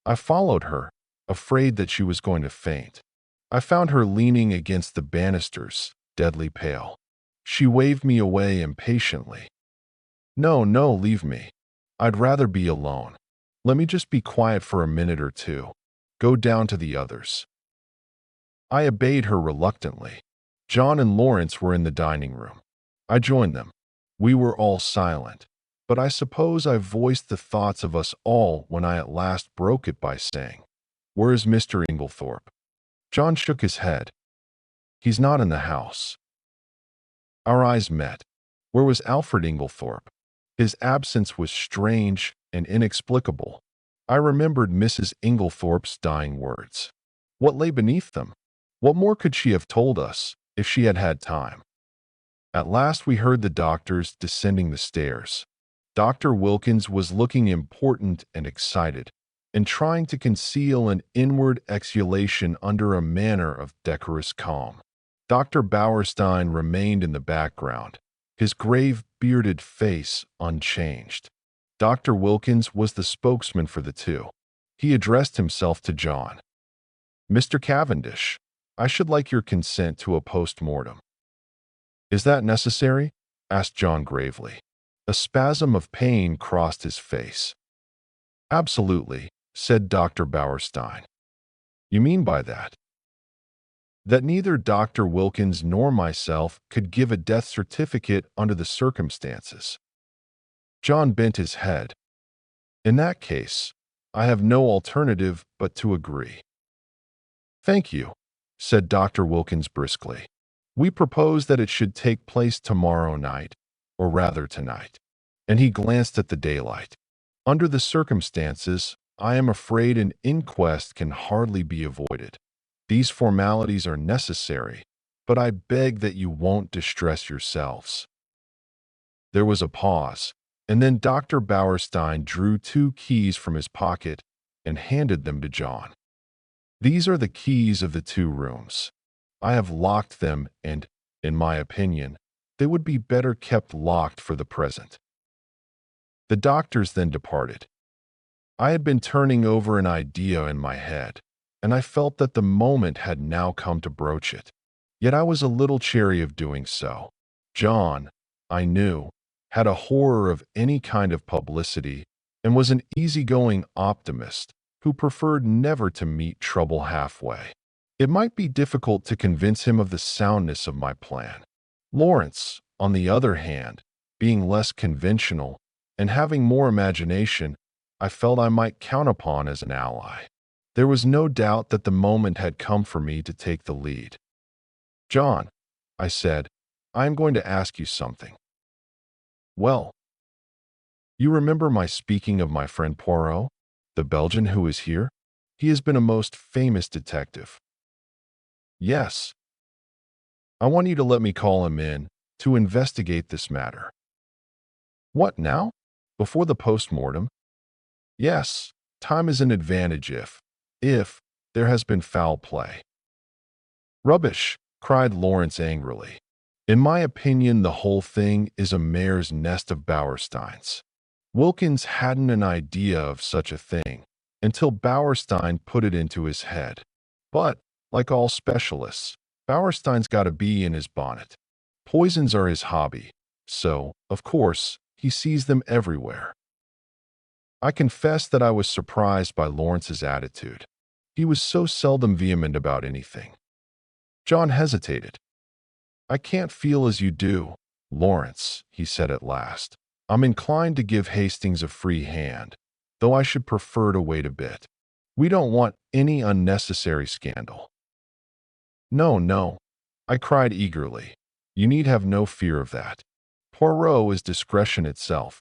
Speaker 1: I followed her, afraid that she was going to faint. I found her leaning against the banisters, deadly pale. She waved me away impatiently. "No, no, leave me. I'd rather be alone. Let me just be quiet for a minute or two. Go down to the others." I obeyed her reluctantly. John and Lawrence were in the dining room. I joined them. We were all silent, but I suppose I voiced the thoughts of us all when I at last broke it by saying, "Where is Mr. Inglethorp?" John shook his head. "He's not in the house." Our eyes met. Where was Alfred Inglethorp? His absence was strange and inexplicable. I remembered Mrs. Inglethorpe's dying words. What lay beneath them? What more could she have told us if she had had time? At last we heard the doctors descending the stairs. Dr. Wilkins was looking important and excited, and trying to conceal an inward exultation under a manner of decorous calm. Dr. Bauerstein remained in the background, his grave, bearded face unchanged. Dr. Wilkins was the spokesman for the two. He addressed himself to John. "Mr. Cavendish, I should like your consent to a post-mortem." "Is that necessary?" asked John gravely. A spasm of pain crossed his face. "Absolutely," said Dr. Bauerstein. "You mean by that?" "That neither Dr. Wilkins nor myself could give a death certificate under the circumstances." John bent his head. "In that case, I have no alternative but to agree." "Thank you," said Dr. Wilkins briskly. "We propose that it should take place tomorrow night, or rather tonight." And he glanced at the daylight. "Under the circumstances, I am afraid an inquest can hardly be avoided. These formalities are necessary, but I beg that you won't distress yourselves." There was a pause, and then Dr. Bauerstein drew 2 keys from his pocket and handed them to John. "These are the keys of the 2 rooms. I have locked them and, in my opinion, they would be better kept locked for the present." The doctors then departed. I had been turning over an idea in my head, and I felt that the moment had now come to broach it. Yet I was a little chary of doing so. John, I knew, had a horror of any kind of publicity and was an easygoing optimist who preferred never to meet trouble halfway. It might be difficult to convince him of the soundness of my plan. Lawrence, on the other hand, being less conventional and having more imagination, I felt I might count upon as an ally. There was no doubt that the moment had come for me to take the lead. "John," I said, "I am going to ask you something." "Well?" "You remember my speaking of my friend Poirot, the Belgian who is here? He has been a most famous detective." "Yes." "I want you to let me call him in to investigate this matter." "What now? Before the post-mortem?" "Yes. Time is an advantage if there has been foul play." "Rubbish!" cried Lawrence angrily. In my opinion, the whole thing is a mare's nest of Bauersteins. Wilkins hadn't an idea of such a thing until Bauerstein put it into his head. But, like all specialists, Bauerstein's got a bee in his bonnet. Poisons are his hobby, so, of course, he sees them everywhere. I confess that I was surprised by Lawrence's attitude. He was so seldom vehement about anything. John hesitated. "I can't feel as you do, Lawrence," he said at last. "I'm inclined to give Hastings a free hand, though I should prefer to wait a bit. We don't want any unnecessary scandal." "No, no," I cried eagerly. "You need have no fear of that. Poirot is discretion itself."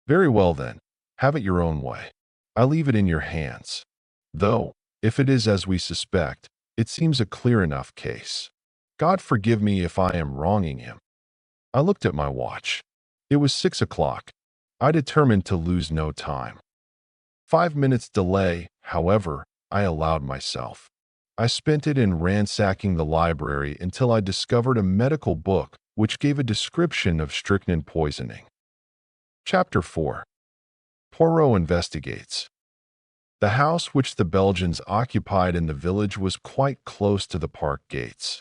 Speaker 1: "Very well then, have it your own way. I leave it in your hands. Though, if it is as we suspect, it seems a clear enough case. God forgive me if I am wronging him." I looked at my watch. It was 6 o'clock. I determined to lose no time. 5 minutes delay, however, I allowed myself. I spent it in ransacking the library until I discovered a medical book which gave a description of strychnine poisoning. Chapter 4. Poirot Investigates. The house which the Belgians occupied in the village was quite close to the park gates.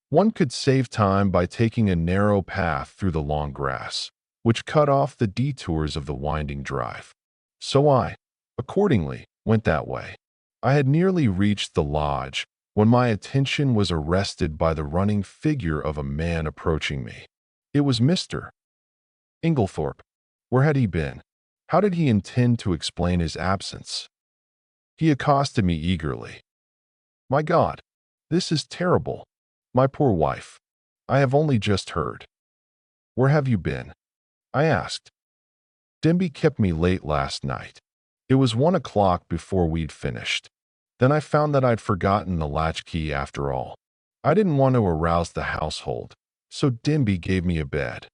Speaker 1: One could save time by taking a narrow path through the long grass, which cut off the detours of the winding drive. So I, accordingly, went that way. I had nearly reached the lodge when my attention was arrested by the running figure of a man approaching me. It was Mr. Inglethorp. Where had he been? How did he intend to explain his absence? He accosted me eagerly. "My God, this is terrible. My poor wife. I have only just heard." "Where have you been?" I asked. "Denby kept me late last night. It was 1 o'clock before we'd finished. Then I found that I'd forgotten the latchkey after all. I didn't want to arouse the household, so Denby gave me a bed."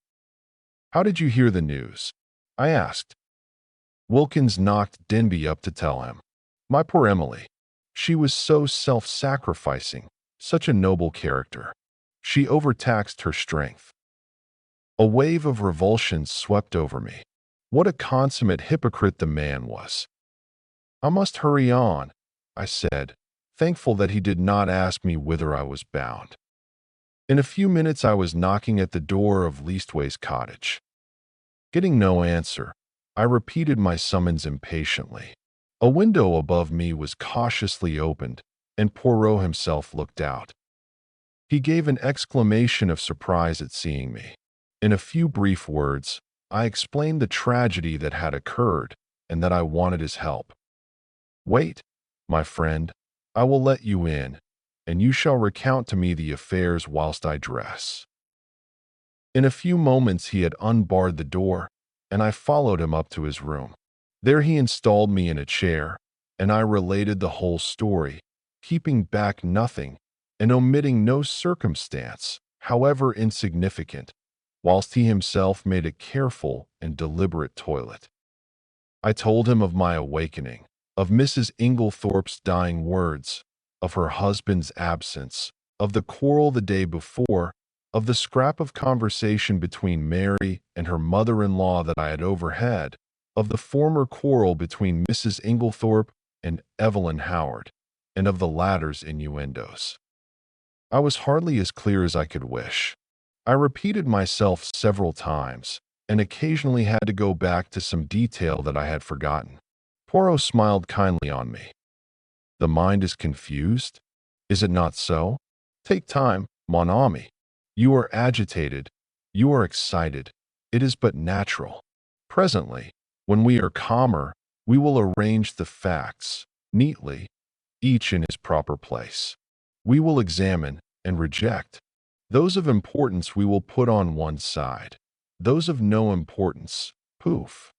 Speaker 1: "How did you hear the news?" I asked. Wilkins knocked Denby up to tell him. My poor Emily. She was so self-sacrificing, such a noble character. She overtaxed her strength. A wave of revulsion swept over me. What a consummate hypocrite the man was. "I must hurry on," I said, thankful that he did not ask me whither I was bound. In a few minutes I was knocking at the door of Leastway's cottage. Getting no answer, I repeated my summons impatiently. A window above me was cautiously opened, and Poirot himself looked out. He gave an exclamation of surprise at seeing me. In a few brief words, I explained the tragedy that had occurred and that I wanted his help. "Wait, my friend, I will let you in, and you shall recount to me the affairs whilst I dress." In a few moments he had unbarred the door, and I followed him up to his room. There he installed me in a chair, and I related the whole story, keeping back nothing and omitting no circumstance, however insignificant, whilst he himself made a careful and deliberate toilet. I told him of my awakening, of Mrs. Inglethorpe's dying words, of her husband's absence, of the quarrel the day before, of the scrap of conversation between Mary and her mother-in-law that I had overheard, of the former quarrel between Mrs. Inglethorpe and Evelyn Howard, and of the latter's innuendos. I was hardly as clear as I could wish. I repeated myself several times, and occasionally had to go back to some detail that I had forgotten. Poirot smiled kindly on me. "The mind is confused? Is it not so? Take time, mon ami. You are agitated. You are excited. It is but natural. Presently, when we are calmer, we will arrange the facts, neatly, each in his proper place. We will examine and reject. Those of importance we will put on one side. Those of no importance, poof."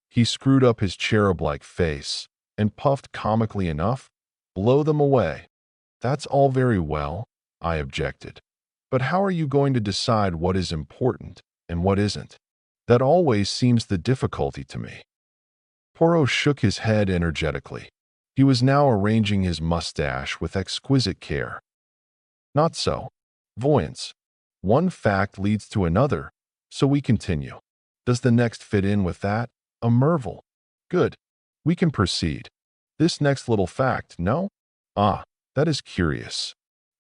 Speaker 1: He screwed up his cherub-like face and puffed comically enough. "Blow them away." "That's all very well," I objected. "But how are you going to decide what is important and what isn't? That always seems the difficulty to me." Poirot shook his head energetically. He was now arranging his mustache with exquisite care. "Not so. Voyance. One fact leads to another, so we continue. Does the next fit in with that? A marvel. Good. We can proceed. This next little fact, no? Ah, that is curious.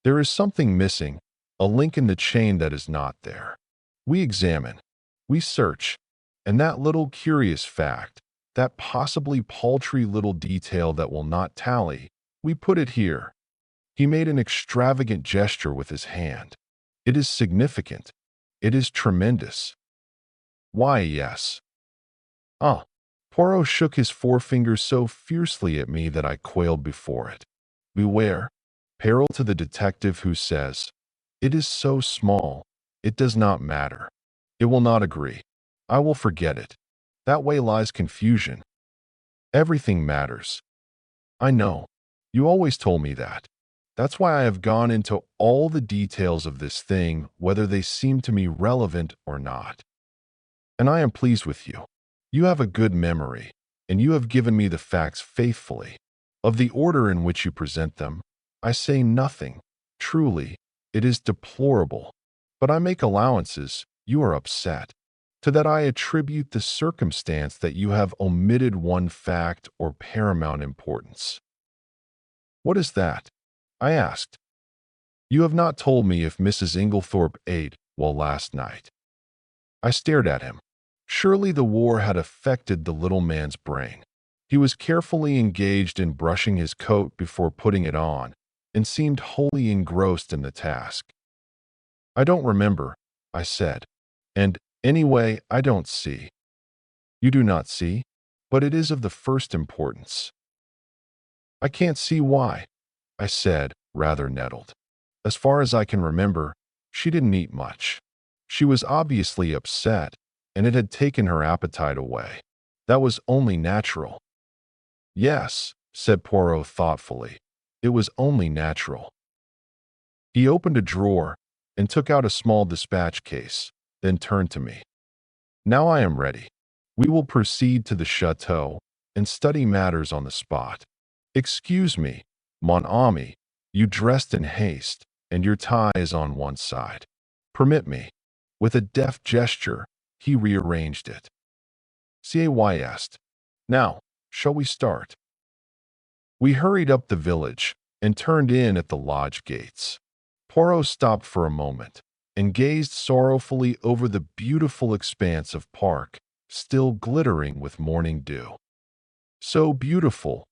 Speaker 1: There is something missing, a link in the chain that is not there. We examine. We search. And that little curious fact, that possibly paltry little detail that will not tally, we put it here. He made an extravagant gesture with his hand. It is significant. It is tremendous. Why, yes. Ah. Poirot shook his forefinger so fiercely at me that I quailed before it. Beware. Peril to the detective who says, "It is so small. It does not matter. It will not agree. I will forget it." That way lies confusion. Everything matters. I know. You always told me that. That's why I have gone into all the details of this thing, whether they seem to me relevant or not. And I am pleased with you. You have a good memory, and you have given me the facts faithfully. Of the order in which you present them, I say nothing. Truly, it is deplorable. But I make allowances. You are upset. To that I attribute the circumstance that you have omitted one fact or paramount importance. What is that? I asked. You have not told me if Mrs. Inglethorp ate well last night. I stared at him. Surely the war had affected the little man's brain. He was carefully engaged in brushing his coat before putting it on, and seemed wholly engrossed in the task. I don't remember, I said. And, anyway, I don't see. You do not see? But it is of the first importance. I can't see why, I said, rather nettled. As far as I can remember, she didn't eat much. She was obviously upset, and it had taken her appetite away. That was only natural. Yes, said Poirot thoughtfully. It was only natural. He opened a drawer and took out a small dispatch case, then turned to me. Now I am ready. We will proceed to the chateau and study matters on the spot. Excuse me, mon ami, you dressed in haste, and your tie is on one side. Permit me. With a deft gesture, he rearranged it. Cays. Now, shall we start? We hurried up the village and turned in at the lodge gates. Poirot stopped for a moment and gazed sorrowfully over the beautiful expanse of park, still glittering with morning dew. So beautiful,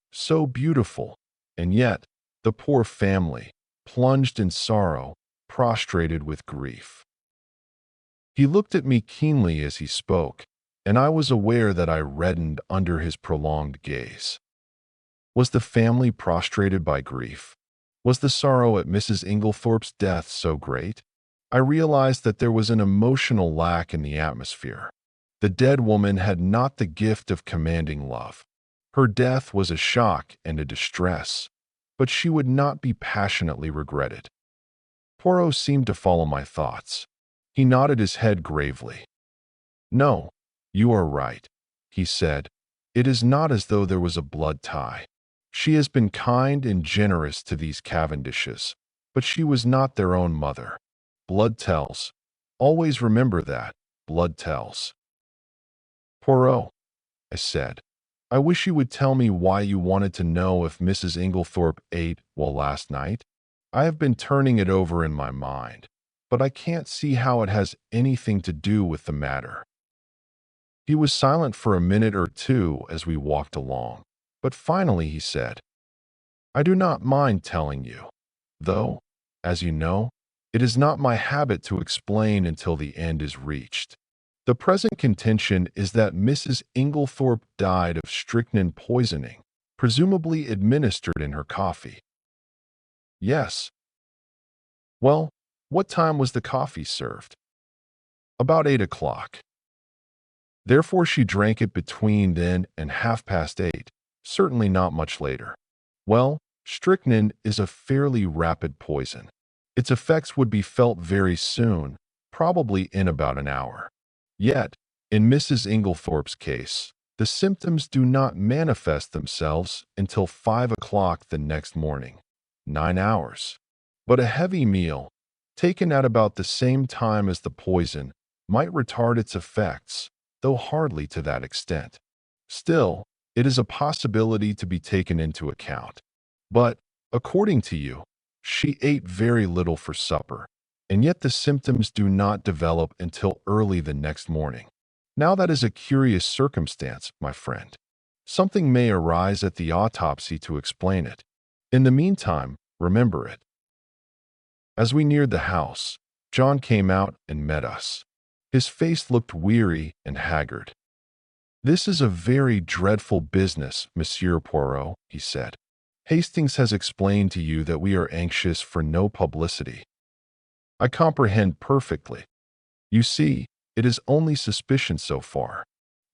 Speaker 1: and yet the poor family, plunged in sorrow, prostrated with grief. He looked at me keenly as he spoke, and I was aware that I reddened under his prolonged gaze. Was the family prostrated by grief? Was the sorrow at Mrs. Inglethorpe's death so great? I realized that there was an emotional lack in the atmosphere. The dead woman had not the gift of commanding love. Her death was a shock and a distress, but she would not be passionately regretted. Poirot seemed to follow my thoughts. He nodded his head gravely. No, you are right, he said. It is not as though there was a blood tie. She has been kind and generous to these Cavendishes, but she was not their own mother. Blood tells. Always remember that. Blood tells. Poirot, I said, I wish you would tell me why you wanted to know if Mrs. Inglethorpe ate well last night. I have been turning it over in my mind, but I can't see how it has anything to do with the matter. He was silent for a minute or two as we walked along, but finally he said, I do not mind telling you, though, as you know, it is not my habit to explain until the end is reached. The present contention is that Mrs. Inglethorpe died of strychnine poisoning, presumably administered in her coffee. Yes. Well, what time was the coffee served? About 8 o'clock. Therefore she drank it between then and 8:30, certainly not much later. Well, strychnine is a fairly rapid poison. Its effects would be felt very soon, probably in about an hour. Yet, in Mrs. Inglethorpe's case, the symptoms do not manifest themselves until 5 o'clock the next morning. 9 hours. But a heavy meal, taken at about the same time as the poison, might retard its effects, though hardly to that extent. Still, it is a possibility to be taken into account. But, according to you, she ate very little for supper, and yet the symptoms do not develop until early the next morning. Now that is a curious circumstance, my friend. Something may arise at the autopsy to explain it. In the meantime, remember it. As we neared the house, John came out and met us. His face looked weary and haggard. "This is a very dreadful business, Monsieur Poirot," he said. "Hastings has explained to you that we are anxious for no publicity." "I comprehend perfectly. You see, it is only suspicion so far.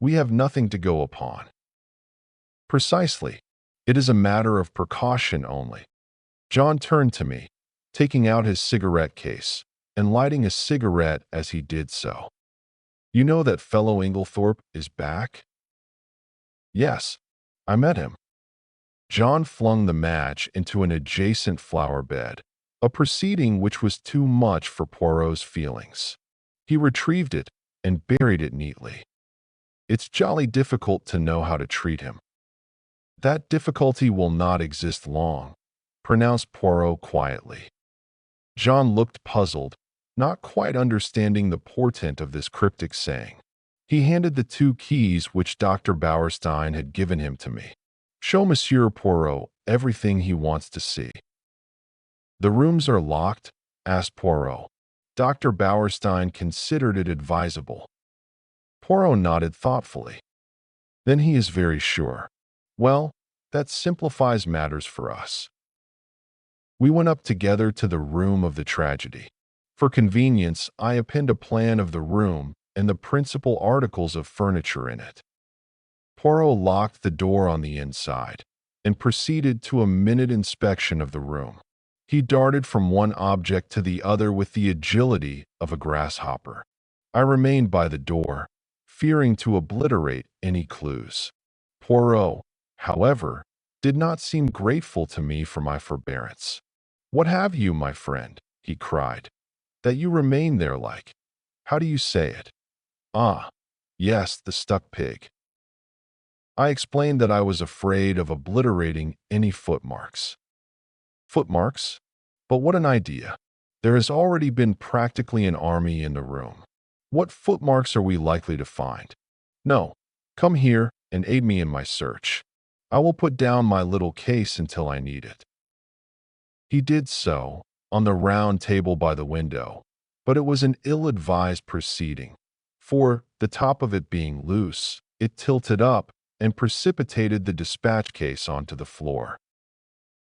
Speaker 1: We have nothing to go upon." "Precisely. It is a matter of precaution only." John turned to me, taking out his cigarette case and lighting a cigarette as he did so. "You know that fellow Inglethorp is back?" "Yes, I met him." John flung the match into an adjacent flower bed, a proceeding which was too much for Poirot's feelings. He retrieved it and buried it neatly. "It's jolly difficult to know how to treat him." "That difficulty will not exist long," pronounced Poirot quietly. John looked puzzled, not quite understanding the portent of this cryptic saying. He handed the 2 keys which Dr. Bauerstein had given him to me. "Show Monsieur Poirot everything he wants to see." "The rooms are locked?" asked Poirot. Dr. Bauerstein considered it advisable. Poirot nodded thoughtfully. "Then he is very sure. Well, that simplifies matters for us." We went up together to the room of the tragedy. For convenience, I append a plan of the room and the principal articles of furniture in it. Poirot locked the door on the inside and proceeded to a minute inspection of the room. He darted from one object to the other with the agility of a grasshopper. I remained by the door, fearing to obliterate any clues. Poirot, however, did not seem grateful to me for my forbearance. "What have you, my friend?" he cried. "That you remain there like, how do you say it?" "Ah, yes, the stuck pig." I explained that I was afraid of obliterating any footmarks. "Footmarks? But what an idea. There has already been practically an army in the room. What footmarks are we likely to find? No, come here and aid me in my search. I will put down my little case until I need it." He did so, on the round table by the window, but it was an ill-advised proceeding, for, the top of it being loose, it tilted up and precipitated the dispatch case onto the floor.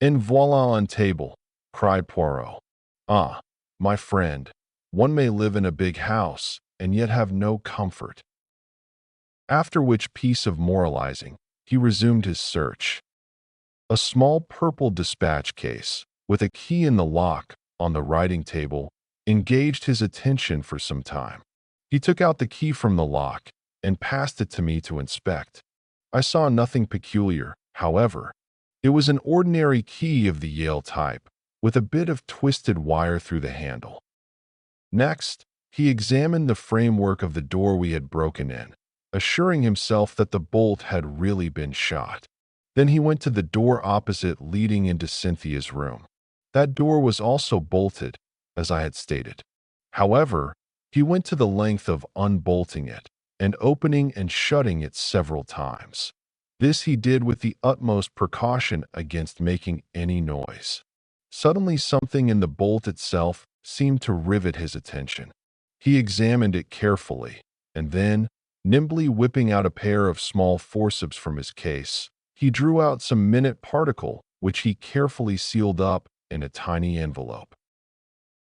Speaker 1: "En voilà un table," cried Poirot. "Ah, my friend, one may live in a big house and yet have no comfort." After which piece of moralizing, he resumed his search. A small purple dispatch case, with a key in the lock, on the writing table, engaged his attention for some time. He took out the key from the lock and passed it to me to inspect. I saw nothing peculiar, however. It was an ordinary key of the Yale type, with a bit of twisted wire through the handle. Next, he examined the framework of the door we had broken in, assuring himself that the bolt had really been shot. Then he went to the door opposite leading into Cynthia's room. That door was also bolted, as I had stated. However, he went to the length of unbolting it and opening and shutting it several times. This he did with the utmost precaution against making any noise. Suddenly something in the bolt itself seemed to rivet his attention. He examined it carefully, and then, nimbly whipping out a pair of small forceps from his case, he drew out some minute particle which he carefully sealed up in a tiny envelope.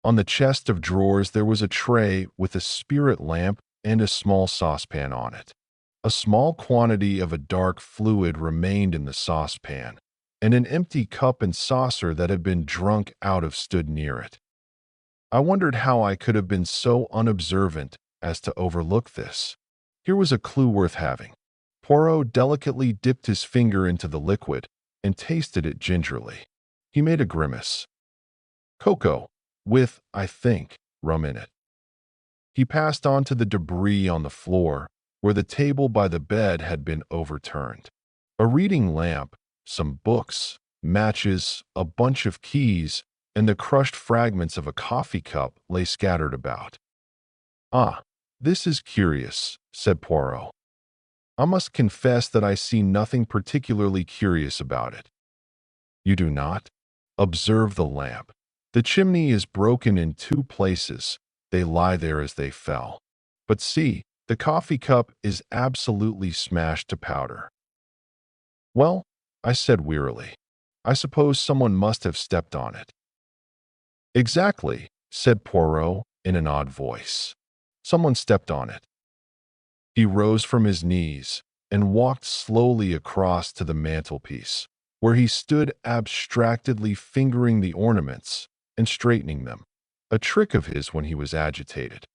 Speaker 1: On the chest of drawers there was a tray with a spirit lamp and a small saucepan on it. A small quantity of a dark fluid remained in the saucepan, and an empty cup and saucer that had been drunk out of stood near it. I wondered how I could have been so unobservant as to overlook this. Here was a clue worth having. Poirot delicately dipped his finger into the liquid and tasted it gingerly. He made a grimace. "Cocoa," with, I think, rum in it. He passed on to the debris on the floor, where the table by the bed had been overturned. A reading lamp, some books, matches, a bunch of keys, and the crushed fragments of a coffee cup lay scattered about. "Ah, this is curious," said Poirot. "I must confess that I see nothing particularly curious about it." "You do not? Observe the lamp. The chimney is broken in 2 places. They lie there as they fell. But see, the coffee cup is absolutely smashed to powder." "Well," I said wearily, "I suppose someone must have stepped on it." "Exactly," said Poirot in an odd voice. "Someone stepped on it." He rose from his knees and walked slowly across to the mantelpiece, where he stood abstractedly fingering the ornaments and straightening them, a trick of his when he was agitated.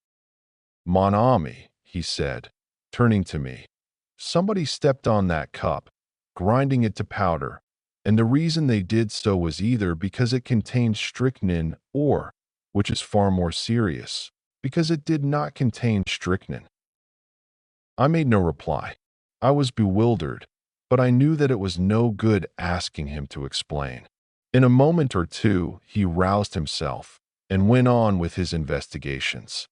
Speaker 1: "Mon ami," he said, turning to me, "somebody stepped on that cup, grinding it to powder, and the reason they did so was either because it contained strychnine or, which is far more serious, because it did not contain strychnine." I made no reply. I was bewildered, but I knew that it was no good asking him to explain. In a moment or two, he roused himself and went on with his investigations.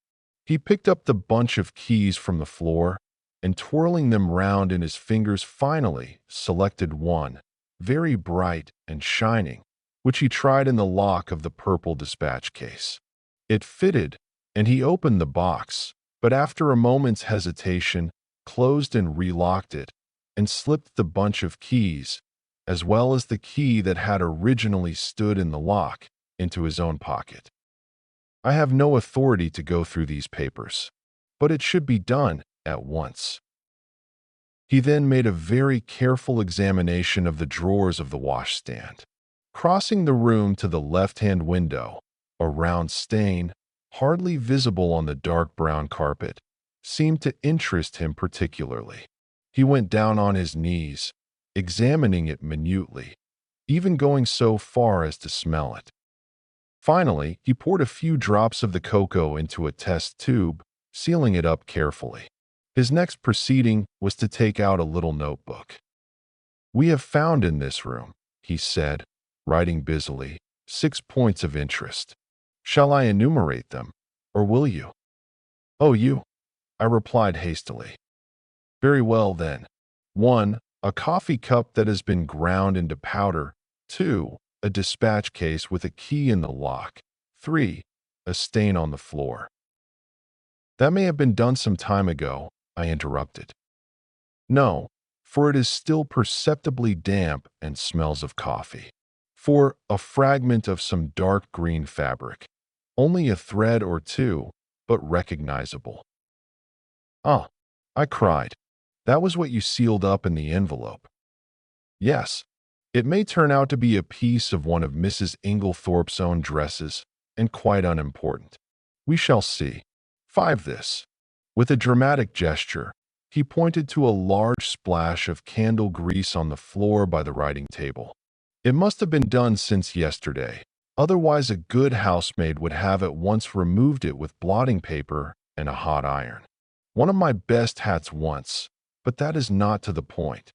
Speaker 1: He picked up the bunch of keys from the floor and, twirling them round in his fingers, finally selected one, very bright and shining, which he tried in the lock of the purple dispatch case. It fitted, and he opened the box, but after a moment's hesitation, closed and relocked it, and slipped the bunch of keys, as well as the key that had originally stood in the lock, into his own pocket. I have no authority to go through these papers, but it should be done at once. He then made a very careful examination of the drawers of the washstand. Crossing the room to the left-hand window, a round stain, hardly visible on the dark brown carpet, seemed to interest him particularly. He went down on his knees, examining it minutely, even going so far as to smell it. Finally, he poured a few drops of the cocoa into a test tube, sealing it up carefully. His next proceeding was to take out a little notebook. "We have found in this room," he said, writing busily, 6 points of interest. Shall I enumerate them, or will you?" "Oh, you," I replied hastily. "Very well, then. 1. A coffee cup that has been ground into powder. 2. A dispatch case with a key in the lock. 3. A stain on the floor." "That may have been done some time ago," I interrupted. "No, for it is still perceptibly damp and smells of coffee. 4. A fragment of some dark green fabric. Only a thread or two, but recognizable." "Ah," I cried. "That was what you sealed up in the envelope." "Yes. It may turn out to be a piece of one of Mrs. Inglethorp's own dresses, and quite unimportant. We shall see. 5. This." With a dramatic gesture, he pointed to a large splash of candle grease on the floor by the writing table. "It must have been done since yesterday. Otherwise, a good housemaid would have at once removed it with blotting paper and a hot iron. One of my best hats once, but that is not to the point.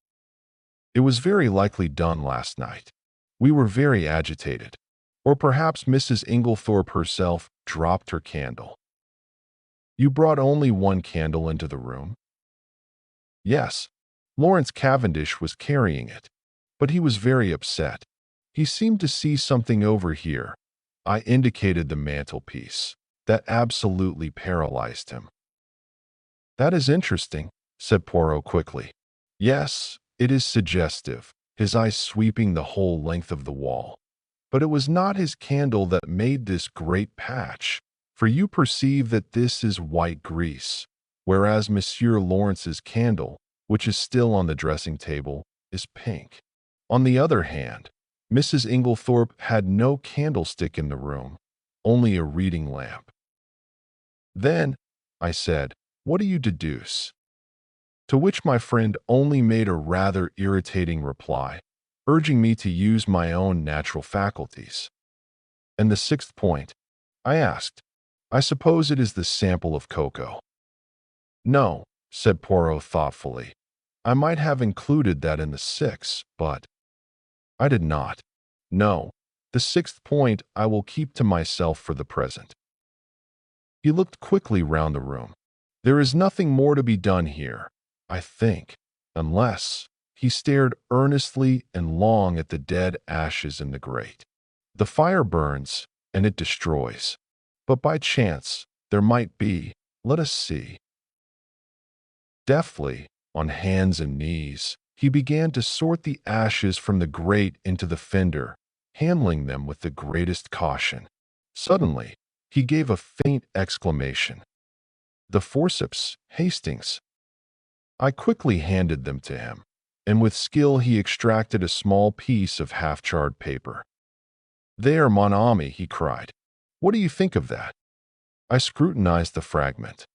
Speaker 1: It was very likely done last night. We were very agitated. Or perhaps Mrs. Inglethorp herself dropped her candle." "You brought only one candle into the room?" "Yes. Lawrence Cavendish was carrying it, but he was very upset. He seemed to see something over here." I indicated the mantelpiece. "That absolutely paralyzed him." "That is interesting," said Poirot quickly. "Yes, it is suggestive, his eyes sweeping the whole length of the wall. But it was not his candle that made this great patch, for you perceive that this is white grease, whereas Monsieur Lawrence's candle, which is still on the dressing table, is pink. On the other hand, Mrs. Inglethorp had no candlestick in the room, only a reading lamp." "Then," I said, "what do you deduce?" To which my friend only made a rather irritating reply, urging me to use my own natural faculties. "And the 6th point?" I asked. I suppose it is the sample of cocoa. No, said Poirot thoughtfully. I might have included that in the 6, but I did not. No, the 6th point I will keep to myself for the present. He looked quickly round the room. There is nothing more to be done here, I think, unless— He stared earnestly and long at the dead ashes in the grate. The fire burns, and it destroys. But by chance, there might be— let us see. Deftly, on hands and knees, he began to sort the ashes from the grate into the fender, handling them with the greatest caution. Suddenly, he gave a faint exclamation. The forceps, Hastings. I quickly handed them to him, and with skill he extracted a small piece of half-charred paper. There, mon ami, he cried. What do you think of that? I scrutinized the fragment.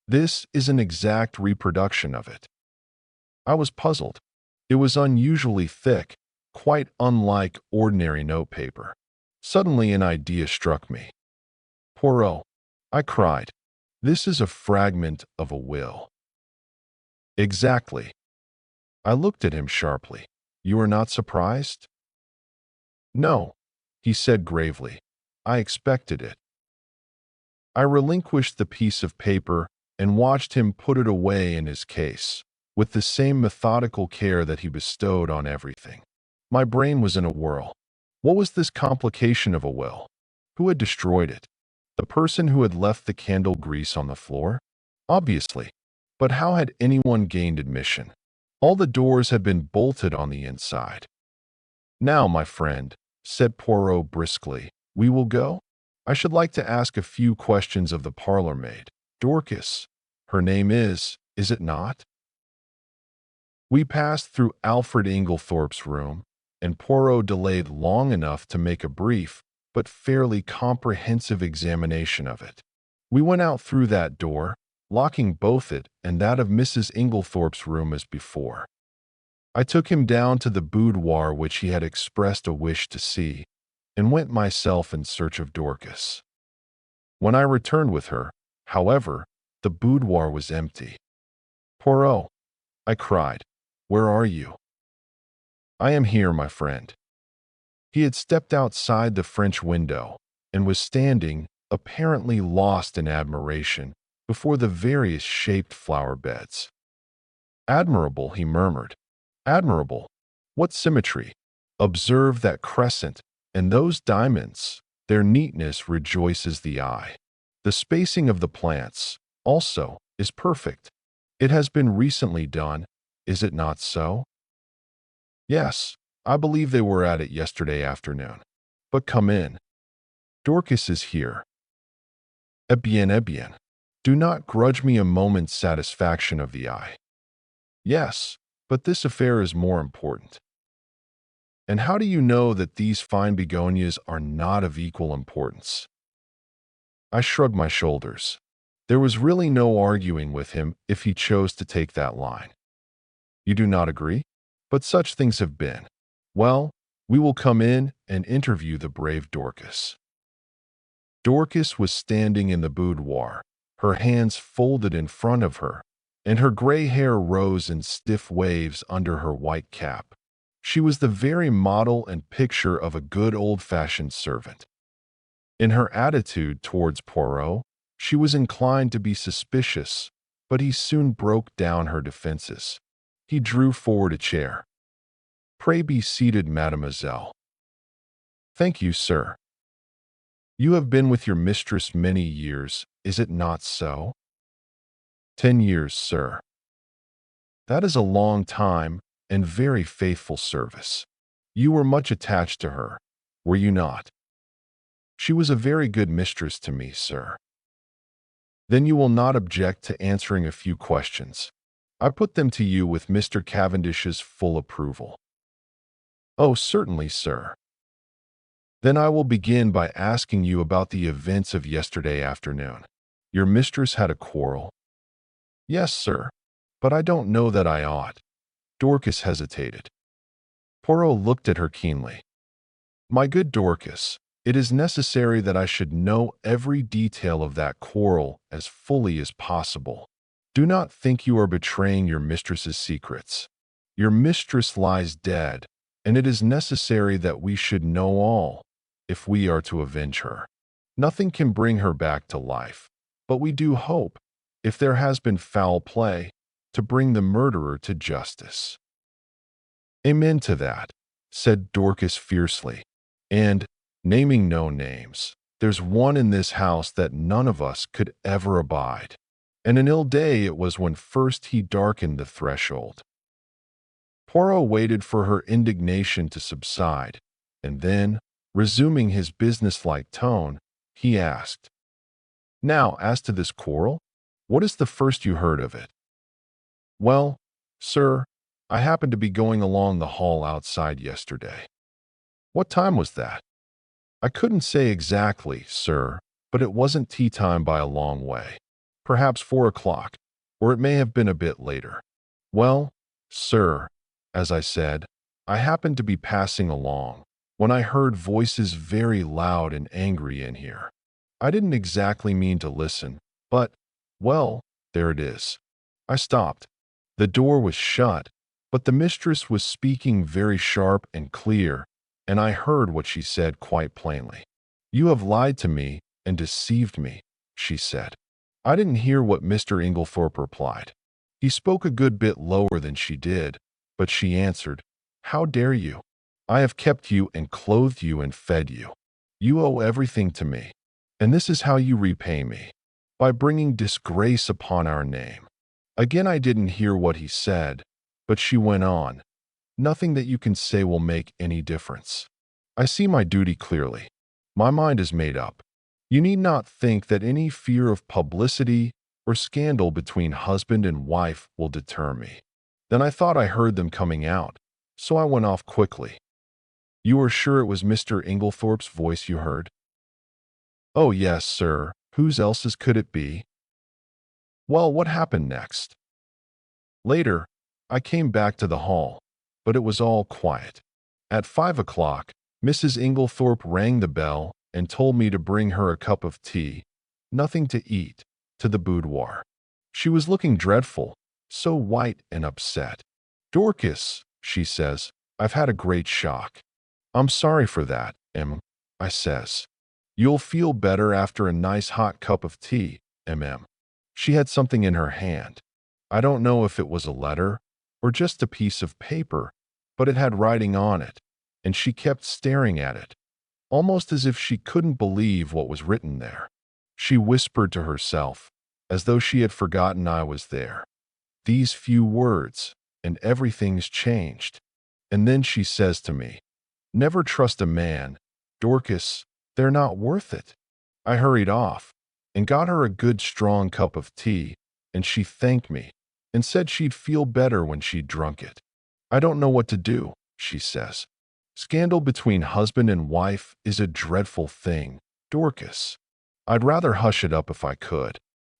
Speaker 1: This is an exact reproduction of it. I was puzzled. It was unusually thick, quite unlike ordinary notepaper. Suddenly an idea struck me. Poirot, I cried, this is a fragment of a will. Exactly. I looked at him sharply. You are not surprised? No, he said gravely. I expected it. I relinquished the piece of paper and watched him put it away in his case, with the same methodical care that he bestowed on everything. My brain was in a whirl. What was this complication of a will? Who had destroyed it? The person who had left the candle grease on the floor? Obviously. But how had anyone gained admission? All the doors had been bolted on the inside. Now, my friend, said Poirot briskly, we will go? I should like to ask a few questions of the parlor maid. Dorcas. Her name is it not? We passed through Alfred Inglethorp's room, and Poirot delayed long enough to make a brief but fairly comprehensive examination of it. We went out through that door, locking both it and that of Mrs. Inglethorp's room as before. I took him down to the boudoir which he had expressed a wish to see, and went myself in search of Dorcas. When I returned with her, however, the boudoir was empty. Poirot, I cried, where are you? I am here, my friend. He had stepped outside the French window and was standing, apparently lost in admiration, before the various shaped flower beds. Admirable, he murmured. Admirable. What symmetry. Observe that crescent and those diamonds. Their neatness rejoices the eye. The spacing of the plants, also, is perfect. It has been recently done, is it not so? Yes, I believe they were at it yesterday afternoon. But come in. Dorcas is here. Eh bien, eh bien. Do not grudge me a moment's satisfaction of the eye. Yes, but this affair is more important. And how do you know that these fine begonias are not of equal importance? I shrugged my shoulders. There was really no arguing with him if he chose to take that line. You do not agree? But such things have been. Well, we will come in and interview the brave Dorcas. Dorcas was standing in the boudoir, her hands folded in front of her, and her gray hair rose in stiff waves under her white cap. She was the very model and picture of a good old-fashioned servant. In her attitude towards Poirot, she was inclined to be suspicious, but he soon broke down her defenses. He drew forward a chair. Pray be seated, mademoiselle. Thank you, sir. You have been with your mistress many years, is it not so? 10 years, sir. That is a long time and very faithful service. You were much attached to her, were you not? She was a very good mistress to me, sir. Then you will not object to answering a few questions. I put them to you with Mr. Cavendish's full approval. Oh, certainly, sir. Then I will begin by asking you about the events of yesterday afternoon. Your mistress had a quarrel? Yes, sir, but I don't know that I ought. Dorcas hesitated. Poirot looked at her keenly. My good Dorcas, It is necessary that I should know every detail of that quarrel as fully as possible. Do not think you are betraying your mistress's secrets. Your mistress lies dead, and it is necessary that we should know all, if we are to avenge her. Nothing can bring her back to life, but we do hope, if there has been foul play, to bring the murderer to justice." "Amen to that," said Dorcas fiercely, "and, naming no names, there's one in this house that none of us could ever abide, and an ill day it was when first he darkened the threshold." Poirot waited for her indignation to subside, and then, resuming his businesslike tone, he asked, "Now, as to this quarrel, what is the first you heard of it?" "Well, sir, I happened to be going along the hall outside yesterday." "What time was that?" "I couldn't say exactly, sir, but it wasn't tea time by a long way. Perhaps 4 o'clock, or it may have been a bit later." "Well, sir, as I said, I happened to be passing along, when I heard voices very loud and angry in here. I didn't exactly mean to listen, but, well, there it is. I stopped. The door was shut, but the mistress was speaking very sharp and clear, and I heard what she said quite plainly. 'You have lied to me and deceived me,' she said. I didn't hear what Mr. Inglethorp replied. He spoke a good bit lower than she did, but she answered, 'How dare you? I have kept you and clothed you and fed you. You owe everything to me, and this is how you repay me, by bringing disgrace upon our name.' Again I didn't hear what he said, but she went on, 'Nothing that you can say will make any difference. I see my duty clearly. My mind is made up. You need not think that any fear of publicity or scandal between husband and wife will deter me.' Then I thought I heard them coming out, so I went off quickly." "You are sure it was Mr. Inglethorpe's voice you heard?" "Oh, yes, sir. Whose else's could it be?" "Well, what happened next?" "Later, I came back to the hall, but it was all quiet. At 5 o'clock, Mrs. Inglethorpe rang the bell and told me to bring her a cup of tea, nothing to eat, to the boudoir. She was looking dreadful, so white and upset. 'Dorcas,' she says, 'I've had a great shock.' 'I'm sorry for that, I says. 'You'll feel better after a nice hot cup of tea, She had something in her hand. I don't know if it was a letter or just a piece of paper, but it had writing on it, and she kept staring at it, almost as if she couldn't believe what was written there. She whispered to herself, as though she had forgotten I was there, these few words, and everything's changed. And then she says to me, 'Never trust a man, Dorcas, they're not worth it.' I hurried off, and got her a good strong cup of tea, and she thanked me, and said she'd feel better when she'd drunk it. 'I don't know what to do,' she says. 'Scandal between husband and wife is a dreadful thing, Dorcas. I'd rather hush it up if I could.'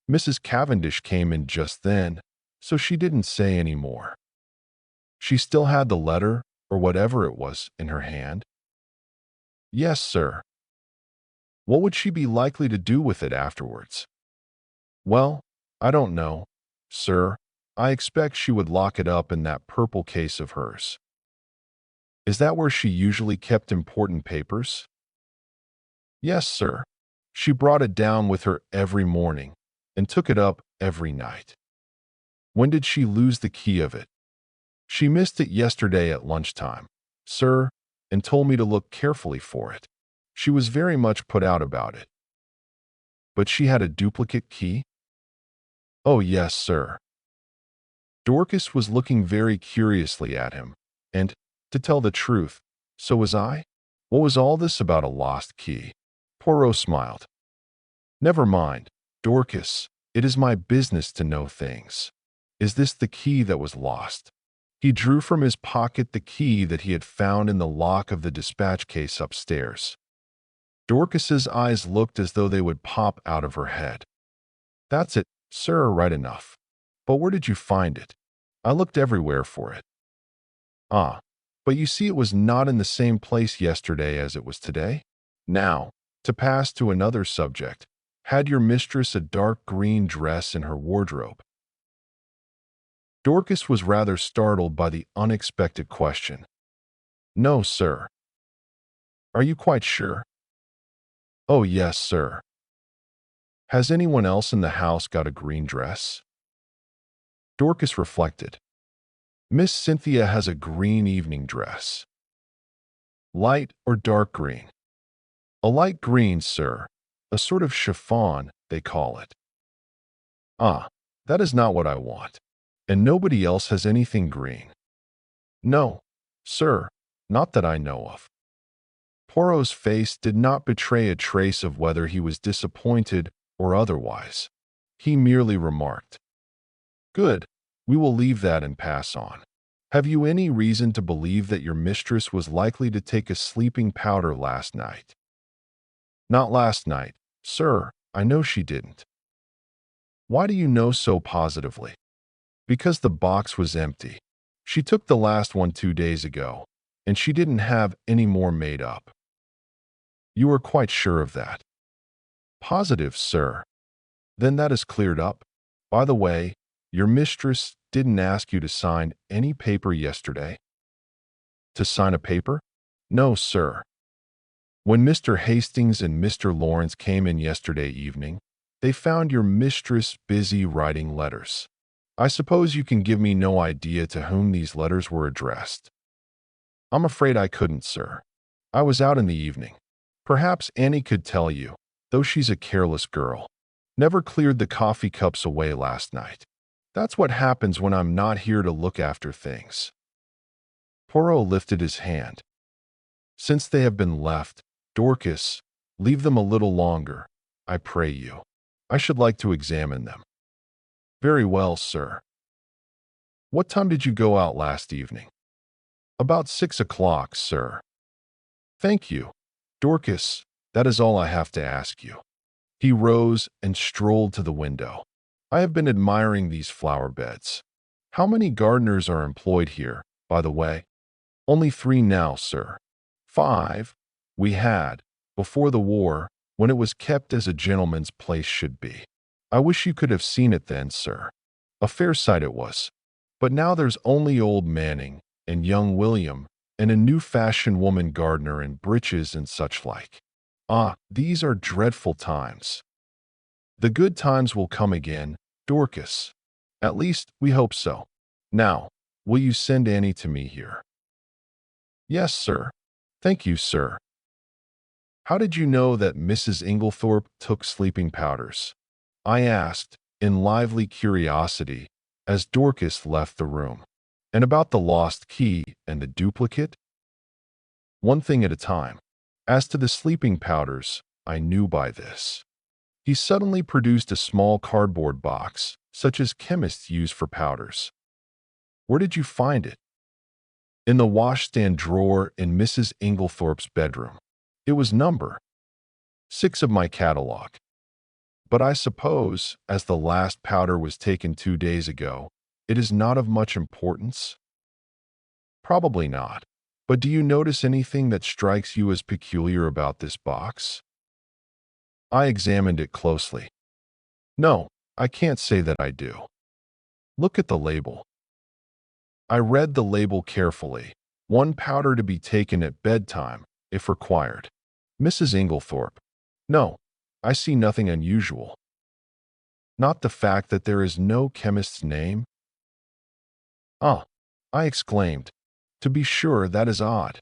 Speaker 1: Mrs. Cavendish came in just then, so she didn't say any more." "She still had the letter, or whatever it was, in her hand?" "Yes, sir." "What would she be likely to do with it afterwards?" "Well, I don't know, sir. I expect she would lock it up in that purple case of hers." "Is that where she usually kept important papers?" "Yes, sir. She brought it down with her every morning, and took it up every night." "When did she lose the key of it?" "She missed it yesterday at lunchtime, sir, and told me to look carefully for it. She was very much put out about it." "But she had a duplicate key?" "Oh, yes, sir." Dorcas was looking very curiously at him, and, to tell the truth, so was I. What was all this about a lost key? Poirot smiled. "Never mind, Dorcas, it is my business to know things. Is this the key that was lost?" He drew from his pocket the key that he had found in the lock of the dispatch case upstairs. Dorcas's eyes looked as though they would pop out of her head. "That's it, sir, right enough. But where did you find it? I looked everywhere for it." "Ah, but you see it was not in the same place yesterday as it was today?" Now, to pass to another subject, had your mistress a dark green dress in her wardrobe? Dorcas was rather startled by the unexpected question. No, sir. Are you quite sure? Oh, yes, sir. Has anyone else in the house got a green dress? Dorcas reflected. Miss Cynthia has a green evening dress. Light or dark green? A light green, sir. A sort of chiffon, they call it. Ah, that is not what I want. And nobody else has anything green. No, sir, not that I know of. Poirot's face did not betray a trace of whether he was disappointed or otherwise. He merely remarked, Good, we will leave that and pass on. Have you any reason to believe that your mistress was likely to take a sleeping powder last night? Not last night, sir, I know she didn't. Why do you know so positively? Because the box was empty. She took the last one 2 days ago, and she didn't have any more made up. You are quite sure of that? Positive, sir. Then that is cleared up. By the way, your mistress didn't ask you to sign any paper yesterday? To sign a paper? No, sir. When Mr. Hastings and Mr. Lawrence came in yesterday evening, they found your mistress busy writing letters. I suppose you can give me no idea to whom these letters were addressed. I'm afraid I couldn't, sir. I was out in the evening. Perhaps Annie could tell you, though she's a careless girl. Never cleared the coffee cups away last night. That's what happens when I'm not here to look after things. Poirot lifted his hand. Since they have been left, Dorcas, leave them a little longer, I pray you. I should like to examine them. Very well, sir. What time did you go out last evening? About 6 o'clock, sir. Thank you. Dorcas, that is all I have to ask you. He rose and strolled to the window. I have been admiring these flower beds. How many gardeners are employed here, by the way? Only 3 now, sir. 5 we had, before the war, when it was kept as a gentleman's place should be. I wish you could have seen it then, sir. A fair sight it was. But now there's only old Manning and young William and a new-fashioned woman gardener in breeches and such like. Ah, these are dreadful times. The good times will come again, Dorcas. At least, we hope so. Now, will you send Annie to me here? Yes, sir. Thank you, sir. How did you know that Mrs. Inglethorp took sleeping powders? I asked, in lively curiosity, as Dorcas left the room. And about the lost key and the duplicate? One thing at a time. As to the sleeping powders, I knew by this. He suddenly produced a small cardboard box, such as chemists use for powders. Where did you find it? In the washstand drawer in Mrs. Inglethorp's bedroom. It was number 6 of my catalog. But I suppose, as the last powder was taken 2 days ago, it is not of much importance? Probably not. But do you notice anything that strikes you as peculiar about this box? I examined it closely. No, I can't say that I do. Look at the label. I read the label carefully. 1 powder to be taken at bedtime, if required. Mrs. Inglethorp. No, I see nothing unusual. Not the fact that there is no chemist's name? Ah, I exclaimed. To be sure, that is odd.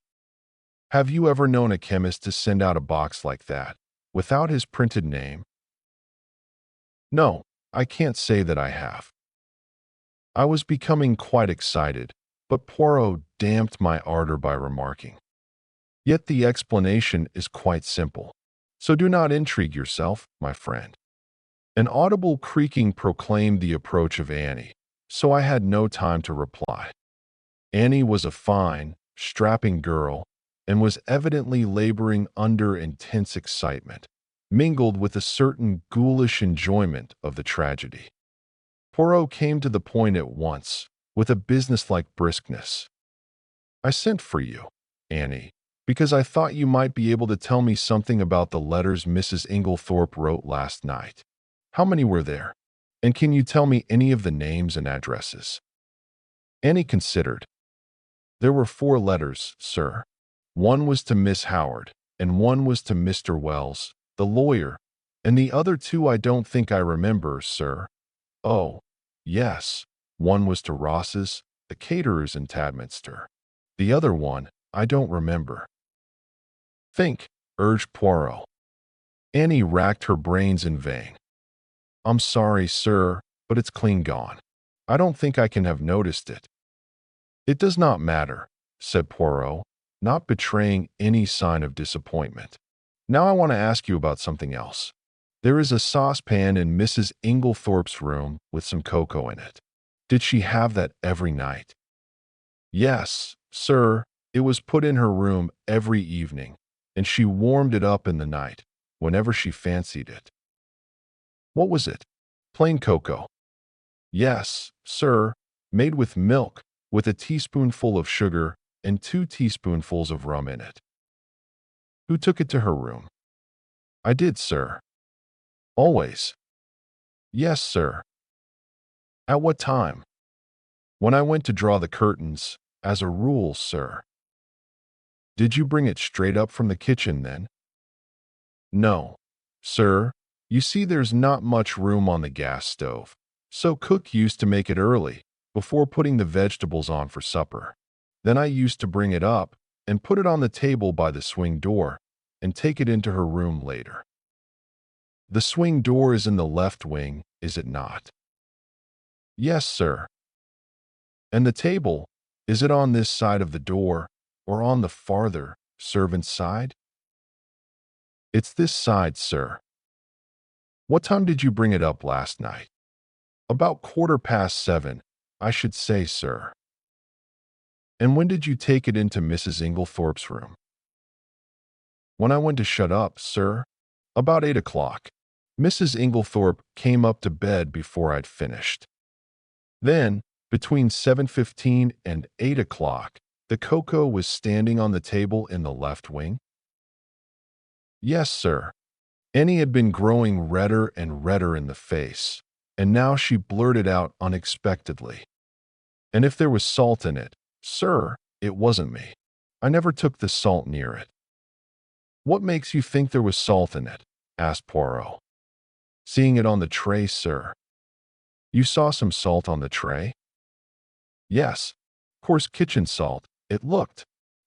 Speaker 1: Have you ever known a chemist to send out a box like that, without his printed name? No, I can't say that I have. I was becoming quite excited, but Poirot damped my ardor by remarking, Yet the explanation is quite simple. So do not intrigue yourself, my friend. An audible creaking proclaimed the approach of Annie, so I had no time to reply. Annie was a fine, strapping girl, and was evidently laboring under intense excitement, mingled with a certain ghoulish enjoyment of the tragedy. Poirot came to the point at once, with a businesslike briskness. I sent for you, Annie, Because I thought you might be able to tell me something about the letters Mrs. Inglethorp wrote last night. How many were there? And can you tell me any of the names and addresses?" Annie considered. "There were 4 letters, sir. One was to Miss Howard, and one was to Mr. Wells, the lawyer, and the other 2 I don't think I remember, sir. Oh, yes, one was to Ross's, the caterers in Tadminster. The other one, I don't remember." "Think," urged Poirot. Annie racked her brains in vain. "I'm sorry, sir, but it's clean gone. I don't think I can have noticed it." "It does not matter," said Poirot, not betraying any sign of disappointment. "Now I want to ask you about something else. There is a saucepan in Mrs. Inglethorpe's room with some cocoa in it. Did she have that every night?" "Yes, sir. It was put in her room every evening, and she warmed it up in the night, whenever she fancied it." "What was it? Plain cocoa?" "Yes, sir, made with milk, with a teaspoonful of sugar and 2 teaspoonfuls of rum in it." "Who took it to her room?" "I did, sir." "Always?" "Yes, sir." "At what time?" "When I went to draw the curtains, as a rule, sir." "Did you bring it straight up from the kitchen then?" "No, sir. You see there's not much room on the gas stove, so cook used to make it early, before putting the vegetables on for supper. Then I used to bring it up and put it on the table by the swing door and take it into her room later." "The swing door is in the left wing, is it not?" "Yes, sir." "And the table, is it on this side of the door or on the farther servant's side?" "It's this side, sir." "What time did you bring it up last night?" "About 7:15, I should say, sir." "And when did you take it into Mrs. Inglethorpe's room?" "When I went to shut up, sir. About 8 o'clock. Mrs. Inglethorpe came up to bed before I'd finished. Then, between 7:15 and 8 o'clock, the cocoa was standing on the table in the left wing?" "Yes, sir." Annie had been growing redder and redder in the face, and now she blurted out unexpectedly, "And if there was salt in it, sir, it wasn't me. I never took the salt near it." "What makes you think there was salt in it?" asked Poirot. "Seeing it on the tray, sir." "You saw some salt on the tray?" "Yes. Coarse kitchen salt, it looked.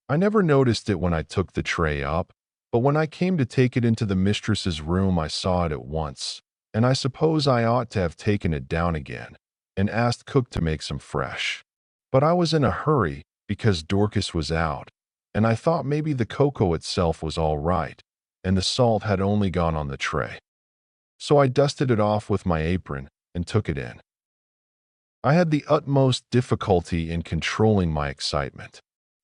Speaker 1: I never noticed it when I took the tray up, but when I came to take it into the mistress's room I saw it at once, and I suppose I ought to have taken it down again and asked cook to make some fresh. But I was in a hurry because Dorcas was out, and I thought maybe the cocoa itself was all right, and the salt had only gone on the tray. So I dusted it off with my apron and took it in." I had the utmost difficulty in controlling my excitement.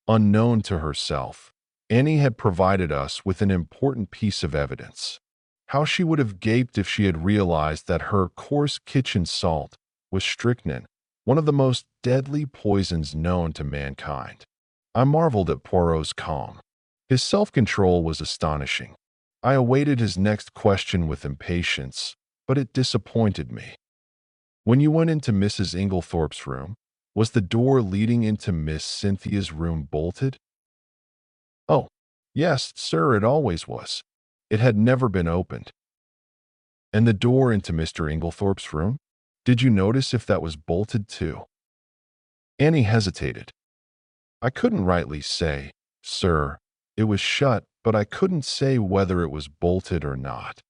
Speaker 1: Unknown to herself, Annie had provided us with an important piece of evidence. How she would have gaped if she had realized that her coarse kitchen salt was strychnine, one of the most deadly poisons known to mankind. I marveled at Poirot's calm. His self-control was astonishing. I awaited his next question with impatience, but it disappointed me. "When you went into Mrs. Inglethorpe's room, was the door leading into Miss Cynthia's room bolted?" "Oh, yes, sir, it always was. It had never been opened." "And the door into Mr. Inglethorpe's room? Did you notice if that was bolted too?" Annie hesitated. "I couldn't rightly say, sir. It was shut, but I couldn't say whether it was bolted or not."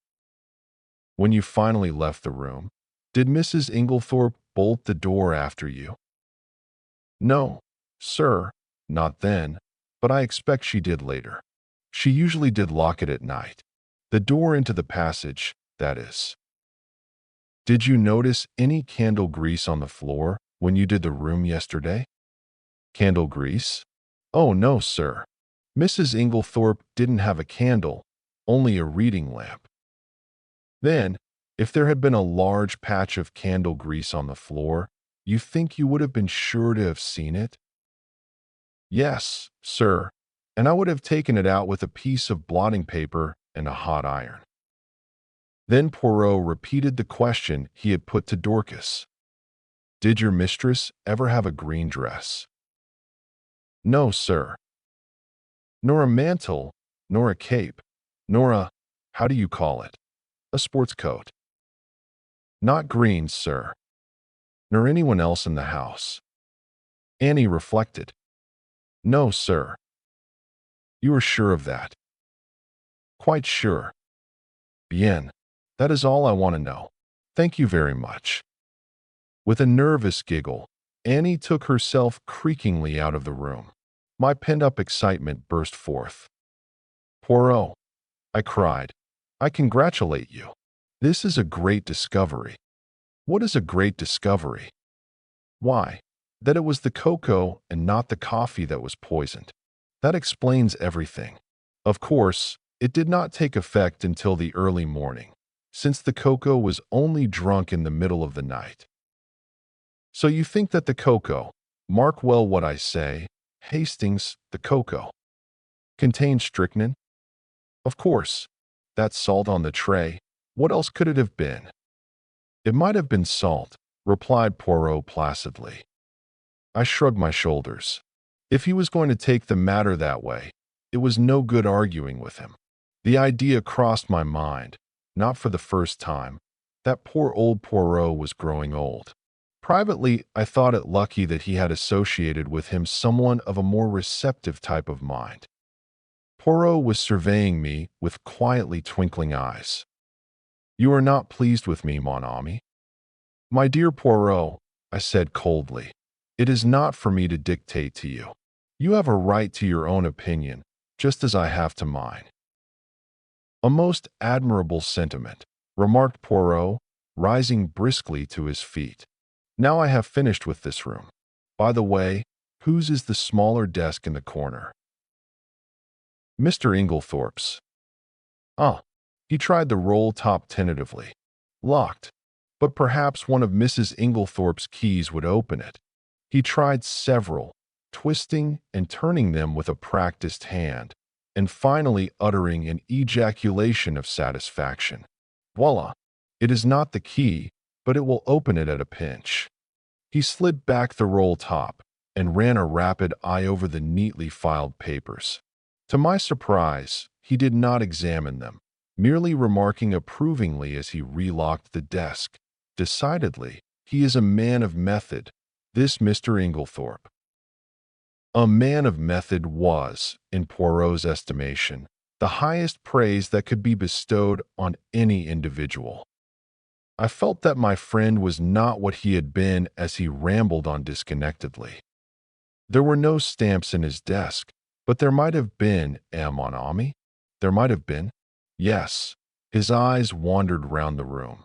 Speaker 1: "When you finally left the room, did Mrs. Inglethorpe bolt the door after you?" "No, sir, not then, but I expect she did later. She usually did lock it at night. The door into the passage, that is." "Did you notice any candle grease on the floor when you did the room yesterday?" "Candle grease? Oh, no, sir. Mrs. Inglethorpe didn't have a candle, only a reading lamp." "Then, if there had been a large patch of candle grease on the floor, you think you would have been sure to have seen it?" "Yes, sir, and I would have taken it out with a piece of blotting paper and a hot iron. Then Poirot repeated the question he had put to Dorcas. Did your mistress ever have a green dress? No, sir. Nor a mantle, nor a cape, nor a, how do you call it, a sports coat? Not green, sir. Nor anyone else in the house. Annie reflected. No, sir. You are sure of that? Quite sure. Bien. That is all I want to know. Thank you very much. With a nervous giggle, Annie took herself creakingly out of the room. My pent-up excitement burst forth. Poirot, I cried, I congratulate you. This is a great discovery. What is a great discovery? Why, that it was the cocoa and not the coffee that was poisoned. That explains everything. Of course, it did not take effect until the early morning, since the cocoa was only drunk in the middle of the night. So you think that the cocoa, mark well what I say, Hastings, the cocoa, contained strychnine? Of course. That salt on the tray, what else could it have been? It might have been salt, replied Poirot placidly. I shrugged my shoulders. If he was going to take the matter that way, it was no good arguing with him. The idea crossed my mind, not for the first time, that poor old Poirot was growing old. Privately, I thought it lucky that he had associated with him someone of a more receptive type of mind. Poirot was surveying me with quietly twinkling eyes. You are not pleased with me, mon ami? My dear Poirot, I said coldly, it is not for me to dictate to you. You have a right to your own opinion, just as I have to mine. A most admirable sentiment, remarked Poirot, rising briskly to his feet. Now I have finished with this room. By the way, whose is the smaller desk in the corner? Mr. Inglethorp's. Ah, he tried the roll top tentatively. Locked. But perhaps one of Mrs. Inglethorp's keys would open it. He tried several, twisting and turning them with a practiced hand, and finally uttering an ejaculation of satisfaction. Voila! It is not the key, but it will open it at a pinch. He slid back the roll top and ran a rapid eye over the neatly filed papers. To my surprise, he did not examine them, merely remarking approvingly as he relocked the desk. Decidedly, he is a man of method, this Mr. Inglethorp. A man of method was, in Poirot's estimation, the highest praise that could be bestowed on any individual. I felt that my friend was not what he had been as he rambled on disconnectedly. There were no stamps in his desk, but there might have been, mon ami? There might have been. Yes. His eyes wandered round the room.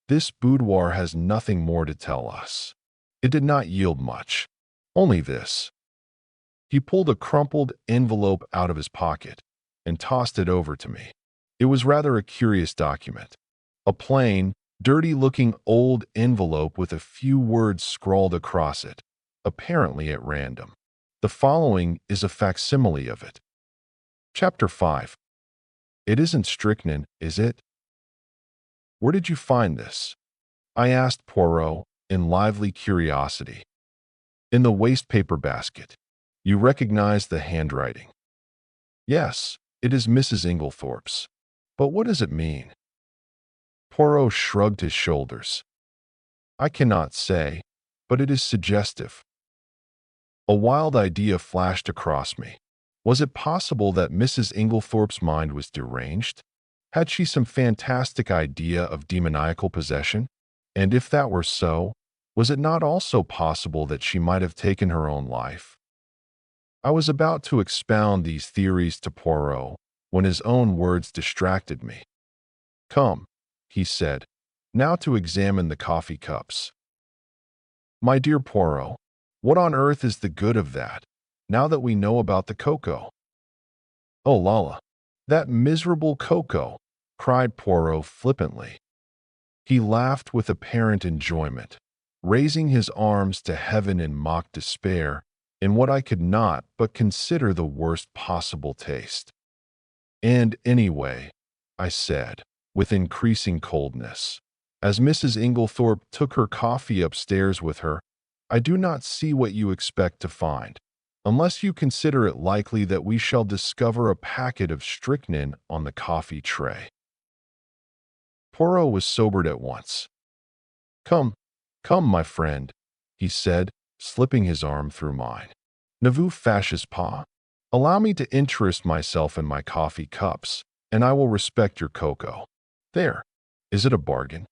Speaker 1: This boudoir has nothing more to tell us. It did not yield much. Only this. He pulled a crumpled envelope out of his pocket and tossed it over to me. It was rather a curious document. A plain, dirty-looking old envelope with a few words scrawled across it, apparently at random. The following is a facsimile of it. Chapter 5. It isn't strychnine, is it? Where did you find this? I asked Poirot in lively curiosity. In the waste-paper basket. You recognize the handwriting. Yes, it is Mrs. Inglethorp's. But what does it mean? Poirot shrugged his shoulders. I cannot say, but it is suggestive. A wild idea flashed across me. Was it possible that Mrs. Inglethorp's mind was deranged? Had she some fantastic idea of demoniacal possession? And if that were so, was it not also possible that she might have taken her own life? I was about to expound these theories to Poirot when his own words distracted me. Come, he said, now to examine the coffee cups. My dear Poirot, what on earth is the good of that, now that we know about the cocoa? Oh, Lala, that miserable cocoa, cried Poirot flippantly. He laughed with apparent enjoyment, raising his arms to heaven in mock despair in what I could not but consider the worst possible taste. And anyway, I said, with increasing coldness, as Mrs. Inglethorp took her coffee upstairs with her, I do not see what you expect to find, unless you consider it likely that we shall discover a packet of strychnine on the coffee tray. Poirot was sobered at once. Come, come, my friend, he said, slipping his arm through mine. Ne vous fâchez pas. Allow me to interest myself in my coffee cups, and I will respect your cocoa. There, is it a bargain?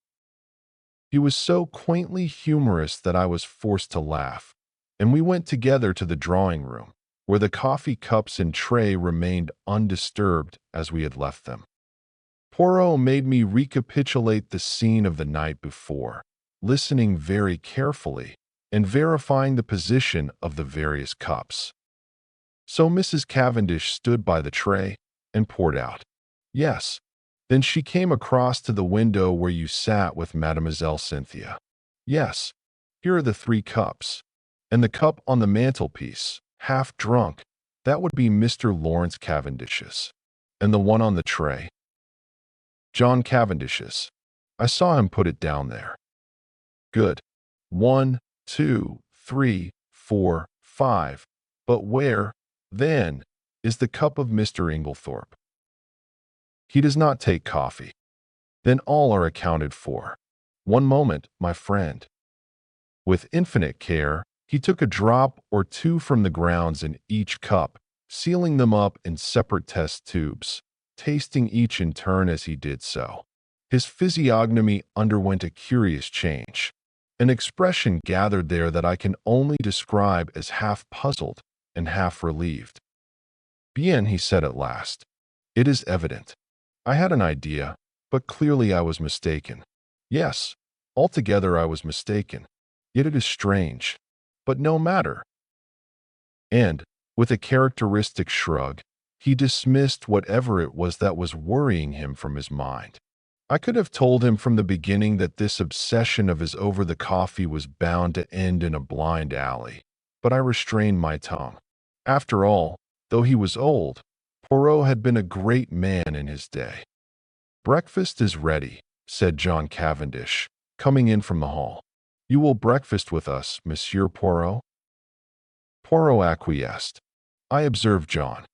Speaker 1: He was so quaintly humorous that I was forced to laugh, and we went together to the drawing room, where the coffee cups and tray remained undisturbed as we had left them. Poirot made me recapitulate the scene of the night before, listening very carefully and verifying the position of the various cups. So Mrs. Cavendish stood by the tray and poured out. Yes. Then she came across to the window where you sat with Mademoiselle Cynthia. Yes, here are the 3 cups. And the cup on the mantelpiece, half drunk, that would be Mr. Lawrence Cavendish's. And the one on the tray? John Cavendish's. I saw him put it down there. Good. 1, 2, 3, 4, 5. But where, then, is the cup of Mr. Inglethorp? He does not take coffee. Then all are accounted for. One moment, my friend. With infinite care, he took a drop or 2 from the grounds in each cup, sealing them up in separate test tubes, tasting each in turn as he did so. His physiognomy underwent a curious change. An expression gathered there that I can only describe as half puzzled and half relieved. Bien, he said at last. It is evident. I had an idea, but clearly I was mistaken. Yes, altogether I was mistaken. Yet it is strange. But no matter. And, with a characteristic shrug, he dismissed whatever it was that was worrying him from his mind. I could have told him from the beginning that this obsession of his over the coffee was bound to end in a blind alley, but I restrained my tongue. After all, though he was old, Poirot had been a great man in his day. Breakfast is ready, said John Cavendish, coming in from the hall. You will breakfast with us, Monsieur Poirot? Poirot acquiesced. I observed John.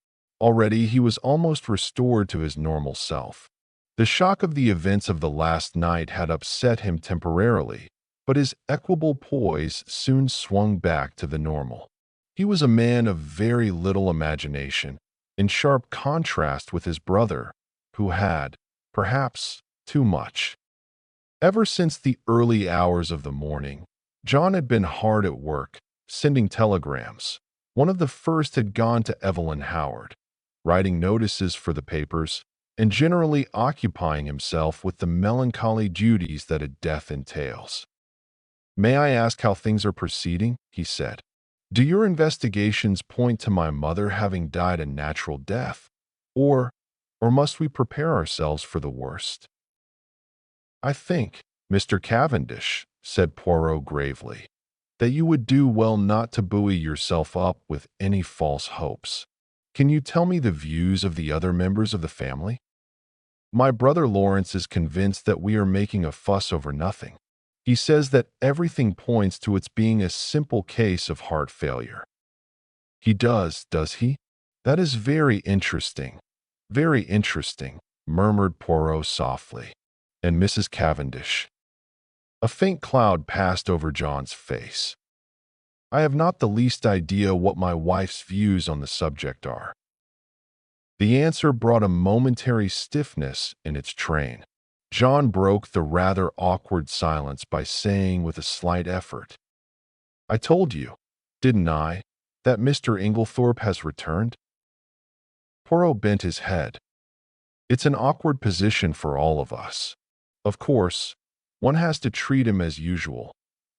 Speaker 1: Already he was almost restored to his normal self. The shock of the events of the last night had upset him temporarily, but his equable poise soon swung back to the normal. He was a man of very little imagination, in sharp contrast with his brother, who had, perhaps, too much. Ever since the early hours of the morning, John had been hard at work, sending telegrams. One of the first had gone to Evelyn Howard, writing notices for the papers, and generally occupying himself with the melancholy duties that a death entails. May I ask how things are proceeding? He said. Do your investigations point to my mother having died a natural death? Or must we prepare ourselves for the worst? I think, Mr. Cavendish, said Poirot gravely, that you would do well not to buoy yourself up with any false hopes. Can you tell me the views of the other members of the family? My brother Lawrence is convinced that we are making a fuss over nothing. He says that everything points to its being a simple case of heart failure. He does he? That is very interesting, murmured Poirot softly. And Mrs. Cavendish. A faint cloud passed over John's face. I have not the least idea what my wife's views on the subject are. The answer brought a momentary stiffness in its train. John broke the rather awkward silence by saying with a slight effort, I told you, didn't I, that Mr. Inglethorp has returned? Poirot bent his head. It's an awkward position for all of us. Of course, one has to treat him as usual,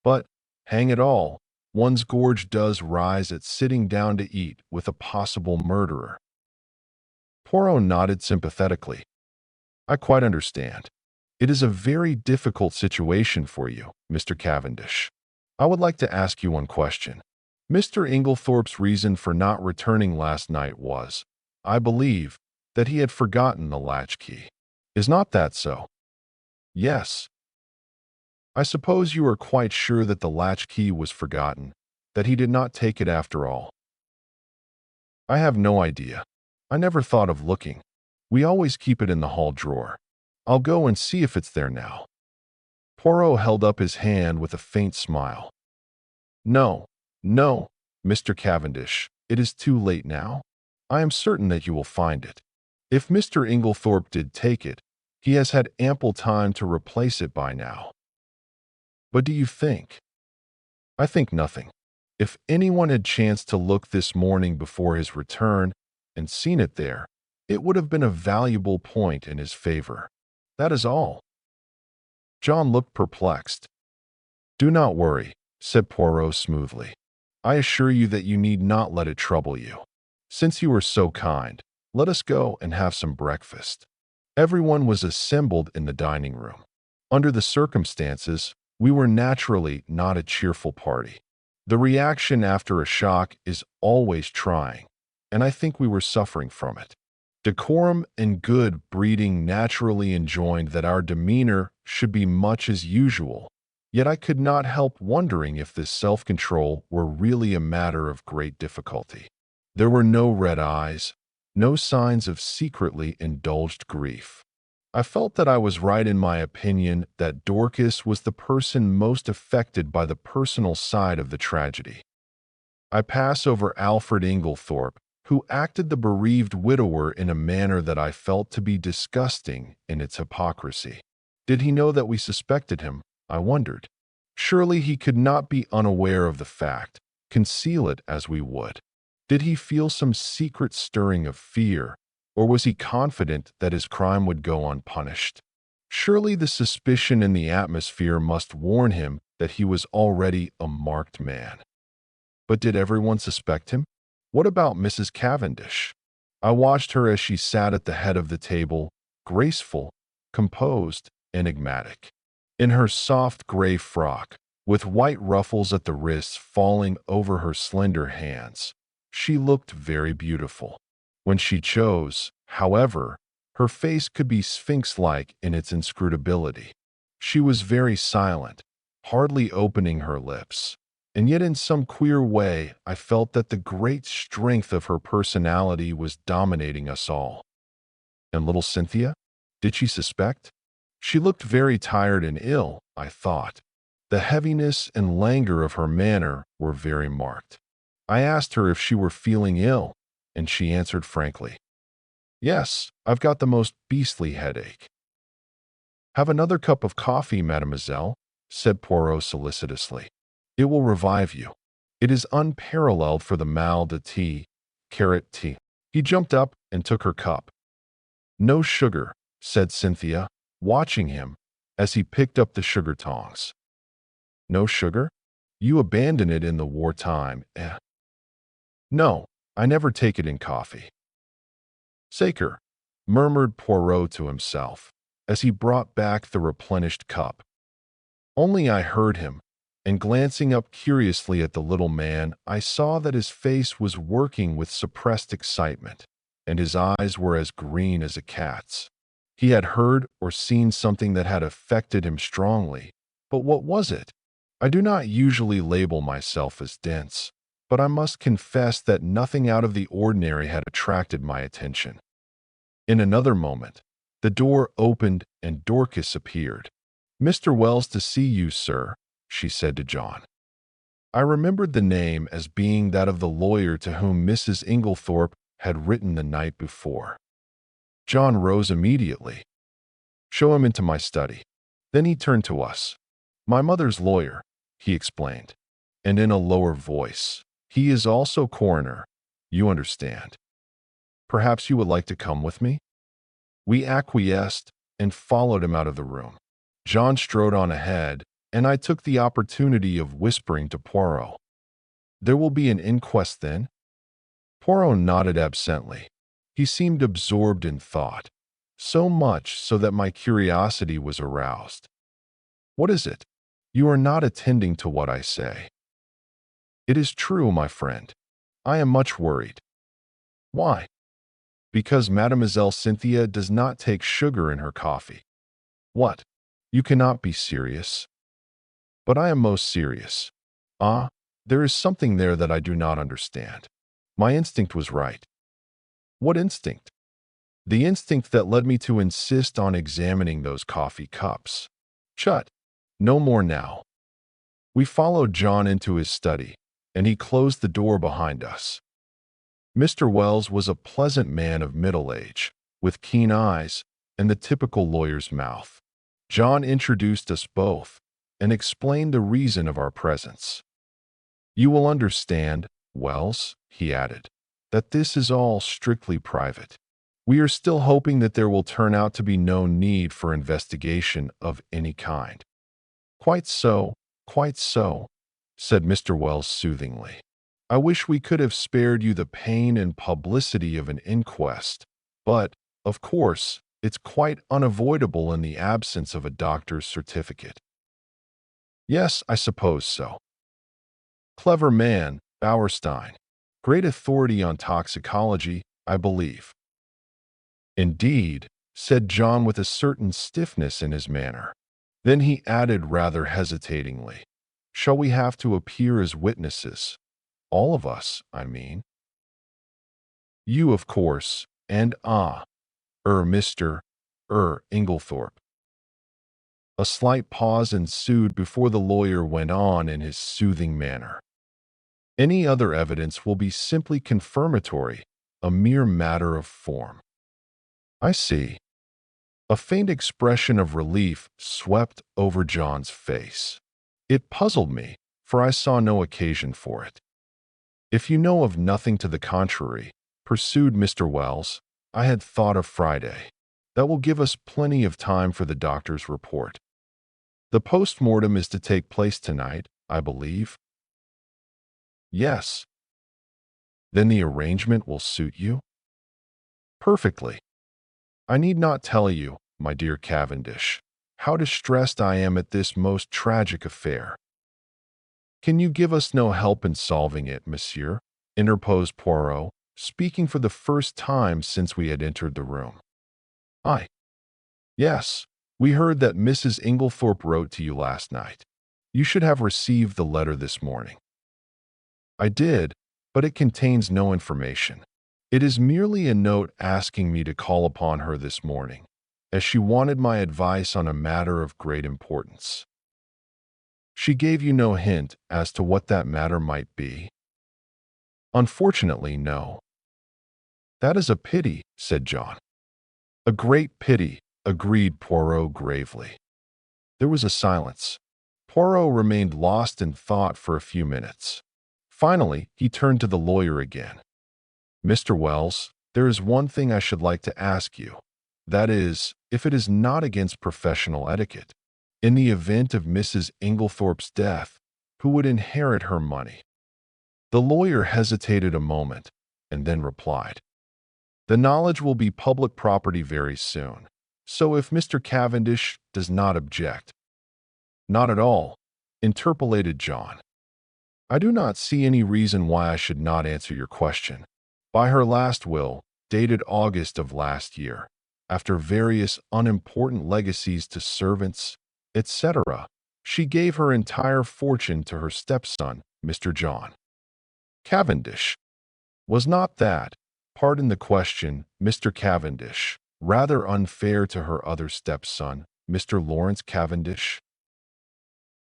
Speaker 1: but, hang it all, one's gorge does rise at sitting down to eat with a possible murderer. Poirot nodded sympathetically. I quite understand. It is a very difficult situation for you, Mr. Cavendish. I would like to ask you one question. Mr. Inglethorpe's reason for not returning last night was, I believe, that he had forgotten the latchkey. Is not that so? Yes. I suppose you are quite sure that the latchkey was forgotten, that he did not take it after all. I have no idea. I never thought of looking. We always keep it in the hall drawer. I'll go and see if it's there now. Poirot held up his hand with a faint smile. No, no, Mr. Cavendish, it is too late now. I am certain that you will find it. If Mr. Inglethorpe did take it, he has had ample time to replace it by now. But do you think? I think nothing. If anyone had chanced to look this morning before his return and seen it there, it would have been a valuable point in his favor. That is all. John looked perplexed. Do not worry, said Poirot smoothly. I assure you that you need not let it trouble you. Since you are so kind, let us go and have some breakfast. Everyone was assembled in the dining room. Under the circumstances, we were naturally not a cheerful party. The reaction after a shock is always trying, and I think we were suffering from it. Decorum and good breeding naturally enjoined that our demeanor should be much as usual, yet I could not help wondering if this self-control were really a matter of great difficulty. There were no red eyes, no signs of secretly indulged grief. I felt that I was right in my opinion that Dorcas was the person most affected by the personal side of the tragedy. I pass over Alfred Inglethorpe, who acted the bereaved widower in a manner that I felt to be disgusting in its hypocrisy. Did he know that we suspected him? I wondered. Surely he could not be unaware of the fact, conceal it as we would. Did he feel some secret stirring of fear, or was he confident that his crime would go unpunished? Surely the suspicion in the atmosphere must warn him that he was already a marked man. But did everyone suspect him? What about Mrs. Cavendish? I watched her as she sat at the head of the table, graceful, composed, enigmatic. In her soft gray frock, with white ruffles at the wrists falling over her slender hands, she looked very beautiful. When she chose, however, her face could be sphinx-like in its inscrutability. She was very silent, hardly opening her lips. And yet in some queer way, I felt that the great strength of her personality was dominating us all. And little Cynthia? Did she suspect? She looked very tired and ill, I thought. The heaviness and languor of her manner were very marked. I asked her if she were feeling ill, and she answered frankly, "Yes, I've got the most beastly headache." "Have another cup of coffee, mademoiselle," said Poirot solicitously. "It will revive you. It is unparalleled for the mal de tea, carrot tea." He jumped up and took her cup. "No sugar," said Cynthia, watching him as he picked up the sugar tongs. "No sugar? You abandon it in the wartime, eh?" "No, I never take it in coffee." "Saker," murmured Poirot to himself, as he brought back the replenished cup. Only I heard him, and glancing up curiously at the little man, I saw that his face was working with suppressed excitement, and his eyes were as green as a cat's. He had heard or seen something that had affected him strongly, but what was it? I do not usually label myself as dense, but I must confess that nothing out of the ordinary had attracted my attention. In another moment, the door opened and Dorcas appeared. "Mr. Wells to see you, sir," she said to John. I remembered the name as being that of the lawyer to whom Mrs. Inglethorpe had written the night before. John rose immediately. "Show him into my study." Then he turned to us. "My mother's lawyer," he explained, and in a lower voice, "He is also coroner, you understand. Perhaps you would like to come with me?" We acquiesced and followed him out of the room. John strode on ahead, and I took the opportunity of whispering to Poirot, "There will be an inquest then?" Poirot nodded absently. He seemed absorbed in thought, so much so that my curiosity was aroused. "What is it? You are not attending to what I say." It is true, my friend. I am much worried. Why? Because Mademoiselle Cynthia does not take sugar in her coffee. What? You cannot be serious. But I am most serious. Ah, there is something there that I do not understand. My instinct was right. What instinct? The instinct that led me to insist on examining those coffee cups. Chut. No more now. We followed John into his study, and he closed the door behind us. Mr. Wells was a pleasant man of middle age, with keen eyes and the typical lawyer's mouth. John introduced us both and explained the reason of our presence. You will understand, Wells, he added, that this is all strictly private. We are still hoping that there will turn out to be no need for investigation of any kind. Quite so, said Mr. Wells soothingly. I wish we could have spared you the pain and publicity of an inquest, but, of course, it's quite unavoidable in the absence of a doctor's certificate. Yes, I suppose so. Clever man, Bauerstein. Great authority on toxicology, I believe. Indeed, said John with a certain stiffness in his manner. Then he added rather hesitatingly, shall we have to appear as witnesses? All of us, I mean. You, of course, and Mr. Inglethorp. A slight pause ensued before the lawyer went on in his soothing manner. Any other evidence will be simply confirmatory, a mere matter of form. I see. A faint expression of relief swept over John's face. It puzzled me, for I saw no occasion for it. If you know of nothing to the contrary, pursued Mr. Wells, I had thought of Friday. That will give us plenty of time for the doctor's report. The post-mortem is to take place tonight, I believe. Yes. Then the arrangement will suit you? Perfectly. I need not tell you, my dear Cavendish, how distressed I am at this most tragic affair. Can you give us no help in solving it, monsieur? Interposed Poirot, speaking for the first time since we had entered the room. Yes, we heard that Mrs. Inglethorp wrote to you last night. You should have received the letter this morning. I did, but it contains no information. It is merely a note asking me to call upon her this morning, as she wanted my advice on a matter of great importance. She gave you no hint as to what that matter might be? Unfortunately, no. That is a pity, said John. A great pity, agreed Poirot gravely. There was a silence. Poirot remained lost in thought for a few minutes. Finally, he turned to the lawyer again. Mr. Wells, there is one thing I should like to ask you. That is, if it is not against professional etiquette. In the event of Mrs. Inglethorpe's death, who would inherit her money? The lawyer hesitated a moment, and then replied, the knowledge will be public property very soon, so if Mr. Cavendish does not object. Not at all, interpolated John. I do not see any reason why I should not answer your question. By her last will, dated August of last year, after various unimportant legacies to servants, etc., she gave her entire fortune to her stepson, Mr. John Cavendish. Was not that, pardon the question, Mr. Cavendish, rather unfair to her other stepson, Mr. Lawrence Cavendish?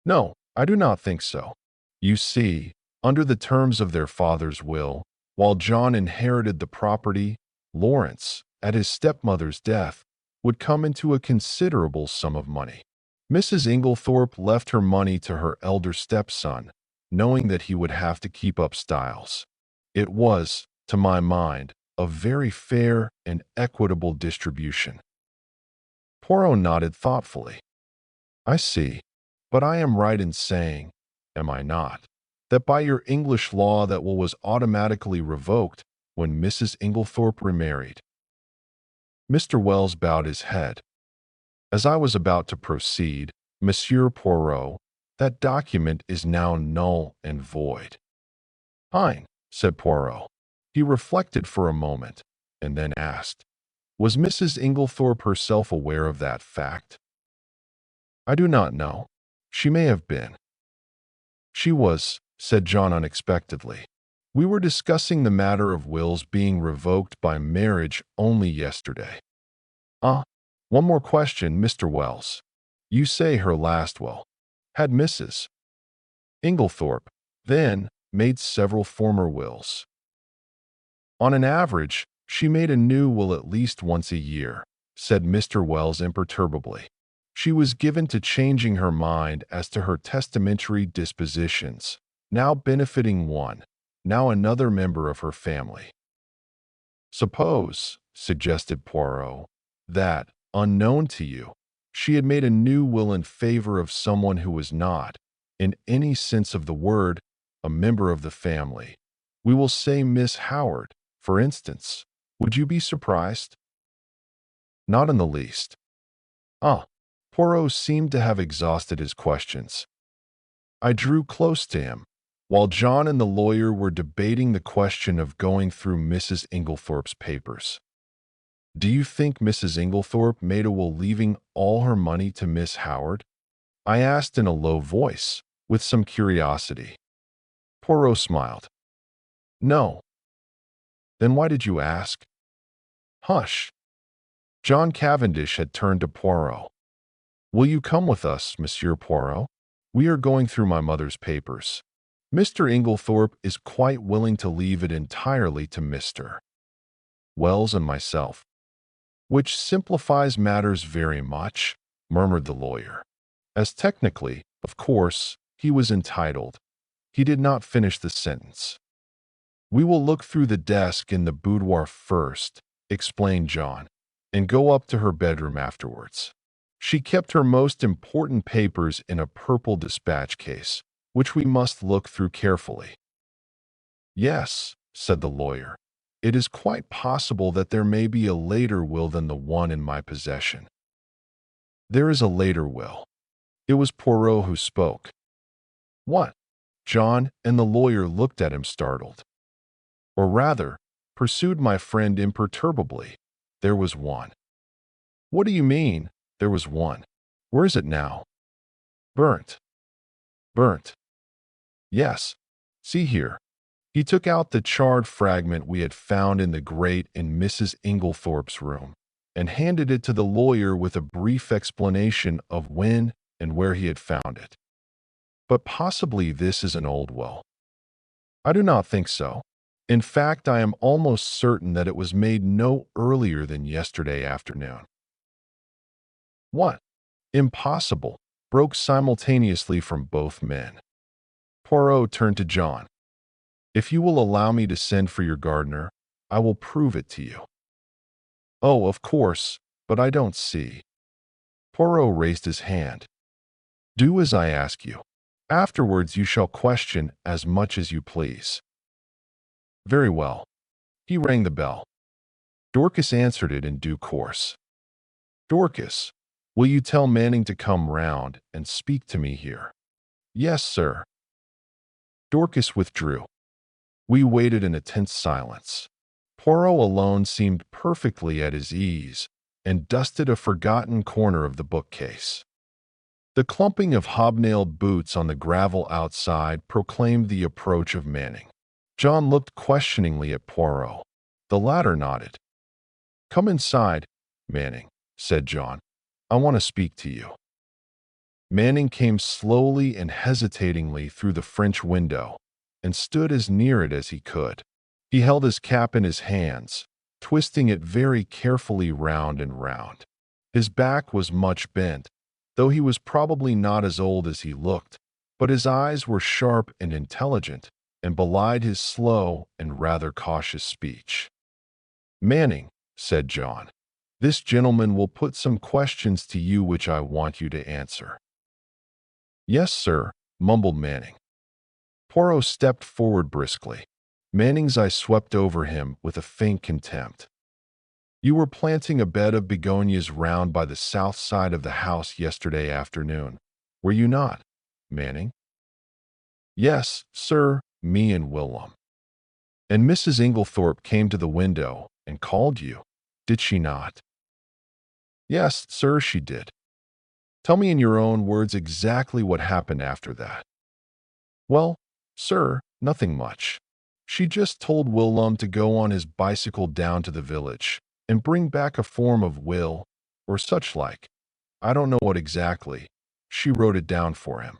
Speaker 1: No, I do not think so. You see, under the terms of their father's will, while John inherited the property, Lawrence, at his stepmother's death, would come into a considerable sum of money. Mrs. Inglethorpe left her money to her elder stepson, knowing that he would have to keep up Styles. It was, to my mind, a very fair and equitable distribution. Poirot nodded thoughtfully. I see, but I am right in saying, am I not, that by your English law that will was automatically revoked when Mrs. Inglethorpe remarried? Mr. Wells bowed his head. As I was about to proceed, Monsieur Poirot, that document is now null and void. Fine, said Poirot. He reflected for a moment, and then asked, was Mrs. Inglethorp herself aware of that fact? I do not know. She may have been. She was, said John unexpectedly. We were discussing the matter of wills being revoked by marriage only yesterday. One more question, Mr. Wells. You say her last will had Mrs. Inglethorp, then, made several former wills. On an average, she made a new will at least once a year, said Mr. Wells imperturbably. She was given to changing her mind as to her testamentary dispositions, now benefiting one, now another member of her family. Suppose, suggested Poirot, that, unknown to you, she had made a new will in favor of someone who was not, in any sense of the word, a member of the family. We will say Miss Howard, for instance. Would you be surprised? Not in the least. Poirot seemed to have exhausted his questions. I drew close to him, while John and the lawyer were debating the question of going through Mrs. Inglethorpe's papers. Do you think Mrs. Inglethorpe made a will leaving all her money to Miss Howard? I asked in a low voice, with some curiosity. Poirot smiled. No. Then why did you ask? Hush. John Cavendish had turned to Poirot. Will you come with us, Monsieur Poirot? We are going through my mother's papers. Mr. Inglethorpe is quite willing to leave it entirely to Mr. Wells and myself. Which simplifies matters very much, murmured the lawyer. As technically, of course, he was entitled. He did not finish the sentence. We will look through the desk in the boudoir first, explained John, and go up to her bedroom afterwards. She kept her most important papers in a purple dispatch case, which we must look through carefully. Yes, said the lawyer. It is quite possible that there may be a later will than the one in my possession. There is a later will. It was Poirot who spoke. What? John and the lawyer looked at him startled. Or rather, pursued my friend imperturbably, there was one. What do you mean, there was one? Where is it now? Burnt. Burnt. Yes. See here. He took out the charred fragment we had found in the grate in Mrs. Inglethorpe's room and handed it to the lawyer with a brief explanation of when and where he had found it. But possibly this is an old will. I do not think so. In fact, I am almost certain that it was made no earlier than yesterday afternoon. What? Impossible, broke simultaneously from both men. Poirot turned to John. If you will allow me to send for your gardener, I will prove it to you. Oh, of course, but I don't see. Poirot raised his hand. Do as I ask you. Afterwards you shall question as much as you please. Very well. He rang the bell. Dorcas answered it in due course. Dorcas, will you tell Manning to come round and speak to me here? Yes, sir. Dorcas withdrew. We waited in a tense silence. Poirot alone seemed perfectly at his ease and dusted a forgotten corner of the bookcase. The clumping of hobnailed boots on the gravel outside proclaimed the approach of Manning. John looked questioningly at Poirot. The latter nodded. Come inside, Manning, said John. I want to speak to you. Manning came slowly and hesitatingly through the French window and stood as near it as he could. He held his cap in his hands, twisting it very carefully round and round. His back was much bent, though he was probably not as old as he looked, but his eyes were sharp and intelligent, and belied his slow and rather cautious speech. Manning, said John, this gentleman will put some questions to you which I want you to answer. Yes, sir, mumbled Manning. Poirot stepped forward briskly. Manning's eye swept over him with a faint contempt. You were planting a bed of begonias round by the south side of the house yesterday afternoon, were you not, Manning? Yes, sir, me and Willem. And Mrs. Inglethorp came to the window and called you, did she not? Yes, sir, she did. Tell me in your own words exactly what happened after that. Well, sir, nothing much. She just told Willum to go on his bicycle down to the village and bring back a form of will or such like. I don't know what exactly. She wrote it down for him.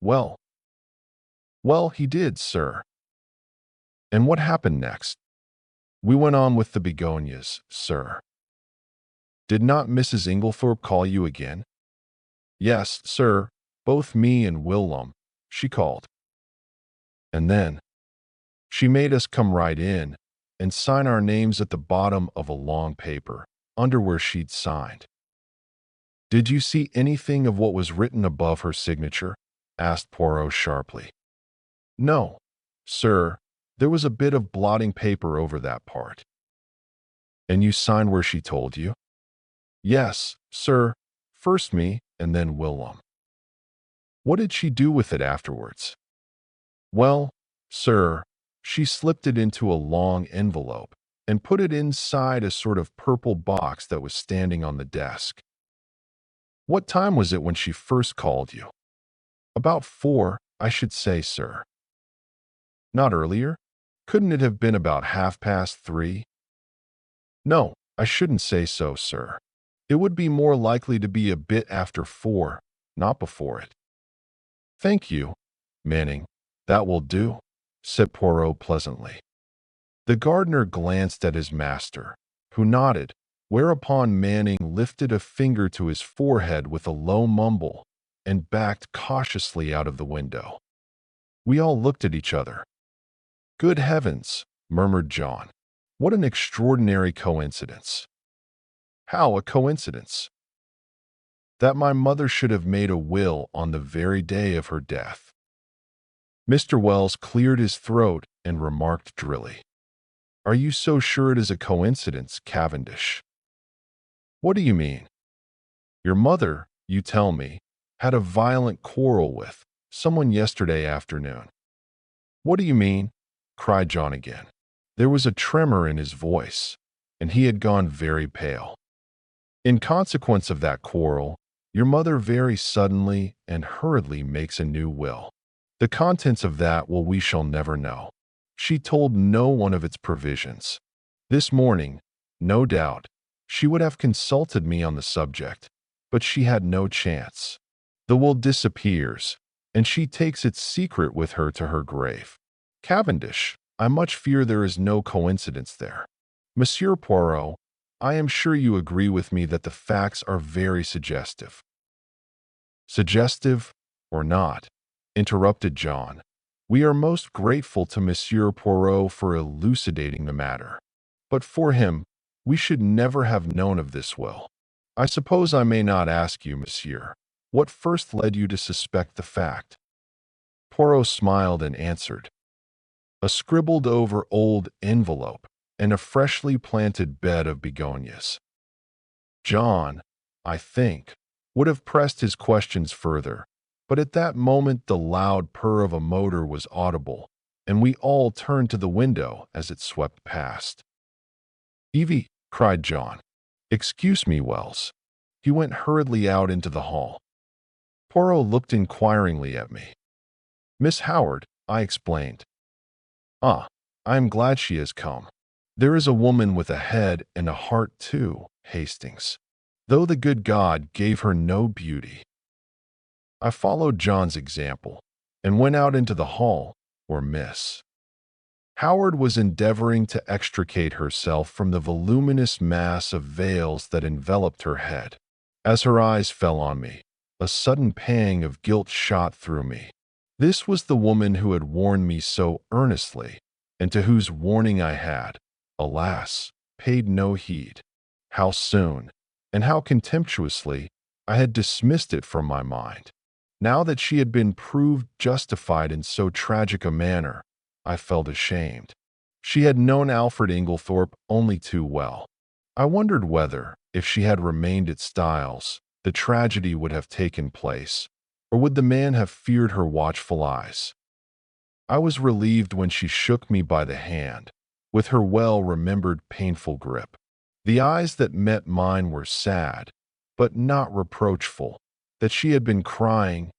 Speaker 1: Well, he did, sir. And what happened next? We went on with the begonias, sir. Did not Mrs. Inglethorp call you again? Yes, sir, both me and Willum, she called. And then she made us come right in and sign our names at the bottom of a long paper, under where she'd signed. Did you see anything of what was written above her signature? Asked Poirot sharply. No, sir, there was a bit of blotting paper over that part. And you signed where she told you? Yes, sir, first me and then Willum. What did she do with it afterwards? Well, sir, she slipped it into a long envelope and put it inside a sort of purple box that was standing on the desk. What time was it when she first called you? About 4, I should say, sir. Not earlier? Couldn't it have been about 3:30? No, I shouldn't say so, sir. It would be more likely to be a bit after 4, not before it. Thank you, Manning. That will do, said Poirot pleasantly. The gardener glanced at his master, who nodded, whereupon Manning lifted a finger to his forehead with a low mumble and backed cautiously out of the window. We all looked at each other. Good heavens, murmured John. What an extraordinary coincidence. How a coincidence? That my mother should have made a will on the very day of her death. Mr. Wells cleared his throat and remarked drily, Are you so sure it is a coincidence, Cavendish? What do you mean? Your mother, you tell me, had a violent quarrel with someone yesterday afternoon. What do you mean? Cried John again. There was a tremor in his voice, and he had gone very pale. In consequence of that quarrel, your mother very suddenly and hurriedly makes a new will. The contents of that will we shall never know. She told no one of its provisions. This morning, no doubt, she would have consulted me on the subject, but she had no chance. The will disappears, and she takes its secret with her to her grave. Cavendish, I much fear there is no coincidence there. Monsieur Poirot, I am sure you agree with me that the facts are very suggestive. Suggestive or not, interrupted John, we are most grateful to Monsieur Poirot for elucidating the matter. But for him, we should never have known of this will. I suppose I may not ask you, monsieur, what first led you to suspect the fact? Poirot smiled and answered, A scribbled-over old envelope and a freshly planted bed of begonias. John, I think, would have pressed his questions further, but at that moment the loud purr of a motor was audible, and we all turned to the window as it swept past. Evie, cried John. Excuse me, Wells. He went hurriedly out into the hall. Poirot looked inquiringly at me. Miss Howard, I explained. Ah, I am glad she has come. There is a woman with a head and a heart too, Hastings, though the good God gave her no beauty. I followed John's example and went out into the hall where Miss Howard was endeavoring to extricate herself from the voluminous mass of veils that enveloped her head. As her eyes fell on me, a sudden pang of guilt shot through me. This was the woman who had warned me so earnestly, and to whose warning I had, alas, paid no heed. How soon, and how contemptuously, I had dismissed it from my mind. Now that she had been proved justified in so tragic a manner, I felt ashamed. She had known Alfred Inglethorp only too well. I wondered whether, if she had remained at Styles, the tragedy would have taken place, or would the man have feared her watchful eyes? I was relieved when she shook me by the hand, with her well-remembered painful grip. The eyes that met mine were sad, but not reproachful, that she had been crying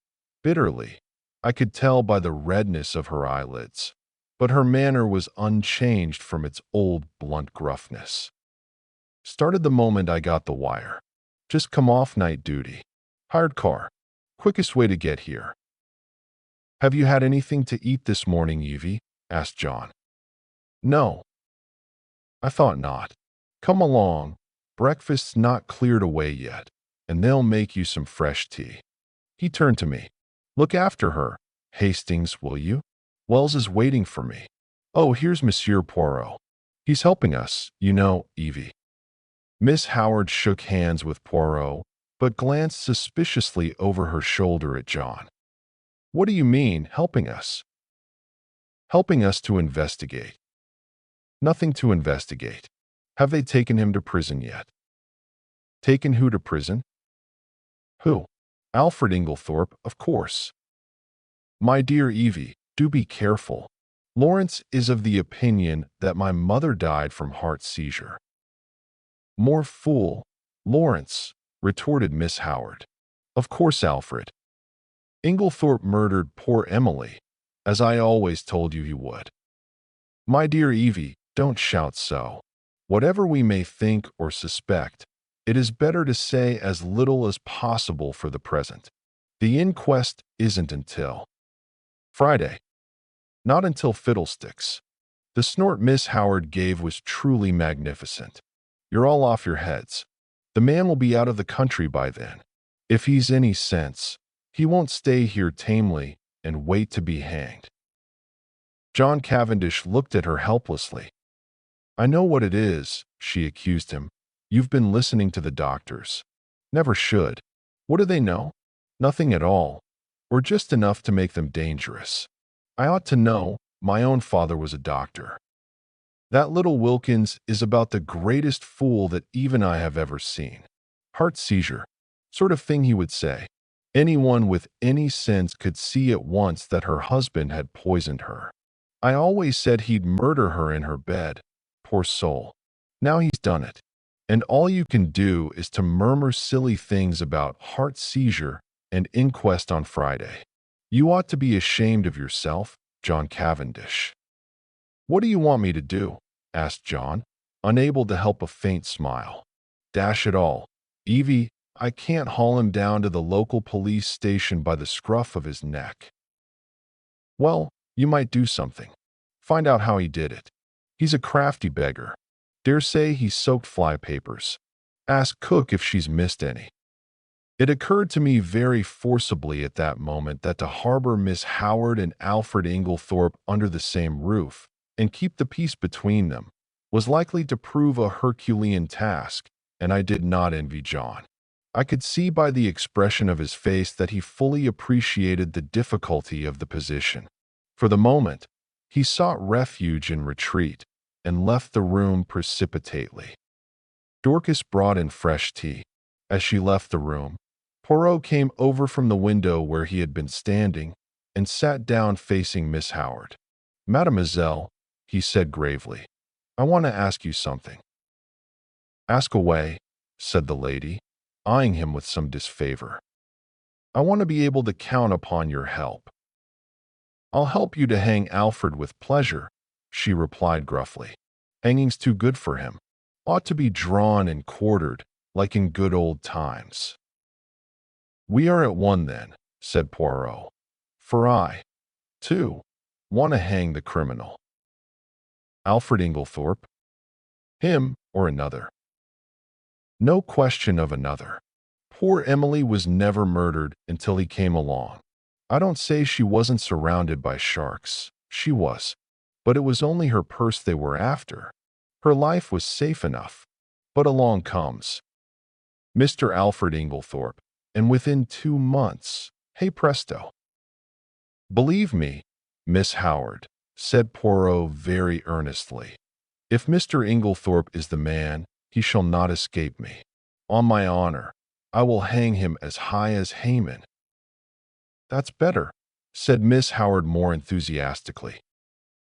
Speaker 1: bitterly. I could tell by the redness of her eyelids, but her manner was unchanged from its old blunt gruffness. Started the moment I got the wire. Just come off night duty. Hired car. Quickest way to get here. Have you had anything to eat this morning, Evie? Asked John. No. I thought not. Come along. Breakfast's not cleared away yet, and they'll make you some fresh tea. He turned to me. Look after her, Hastings, will you? Wells is waiting for me. Oh, here's Monsieur Poirot. He's helping us, you know, Evie. Miss Howard shook hands with Poirot, but glanced suspiciously over her shoulder at John. What do you mean, helping us? Helping us to investigate. Nothing to investigate. Have they taken him to prison yet? Taken who to prison? Who? Alfred Inglethorp, of course. My dear Evie, do be careful. Lawrence is of the opinion that my mother died from heart seizure. More fool, Lawrence, retorted Miss Howard. Of course, Alfred. Inglethorp murdered poor Emily, as I always told you he would. My dear Evie, don't shout so. Whatever we may think or suspect, it is better to say as little as possible for the present. The inquest isn't until Friday. Not until fiddlesticks. The snort Miss Howard gave was truly magnificent. You're all off your heads. The man will be out of the country by then. If he's any sense, he won't stay here tamely and wait to be hanged. John Cavendish looked at her helplessly. I know what it is, she accused him. You've been listening to the doctors. Never should. What do they know? Nothing at all, or just enough to make them dangerous. I ought to know. My own father was a doctor. That little Wilkins is about the greatest fool that even I have ever seen. Heart seizure, sort of thing he would say. Anyone with any sense could see at once that her husband had poisoned her. I always said he'd murder her in her bed. Poor soul. Now he's done it. And all you can do is to murmur silly things about heart seizure and inquest on Friday. You ought to be ashamed of yourself, John Cavendish. What do you want me to do? Asked John, unable to help a faint smile. Dash it all. Evie, I can't haul him down to the local police station by the scruff of his neck. Well, you might do something. Find out how he did it. He's a crafty beggar. Dare say he soaked flypapers. Ask cook if she's missed any. It occurred to me very forcibly at that moment that to harbor Miss Howard and Alfred Inglethorp under the same roof and keep the peace between them was likely to prove a Herculean task, and I did not envy John. I could see by the expression of his face that he fully appreciated the difficulty of the position. For the moment, he sought refuge in retreat and left the room precipitately. Dorcas brought in fresh tea. As she left the room, Poirot came over from the window where he had been standing and sat down facing Miss Howard. Mademoiselle, he said gravely, I want to ask you something. Ask away, said the lady, eyeing him with some disfavor. I want to be able to count upon your help. I'll help you to hang Alfred with pleasure, she replied gruffly. Hanging's too good for him. Ought to be drawn and quartered, like in good old times. We are at one then, said Poirot. For I, too, want to hang the criminal. Alfred Inglethorp? Him or another? No question of another. Poor Emily was never murdered until he came along. I don't say she wasn't surrounded by sharks. She was. But it was only her purse they were after. Her life was safe enough. But along comes Mr. Alfred Inglethorp, and within 2 months, hey presto. Believe me, Miss Howard, said Poirot very earnestly, if Mr. Inglethorp is the man, he shall not escape me. On my honor, I will hang him as high as Haman. That's better, said Miss Howard more enthusiastically.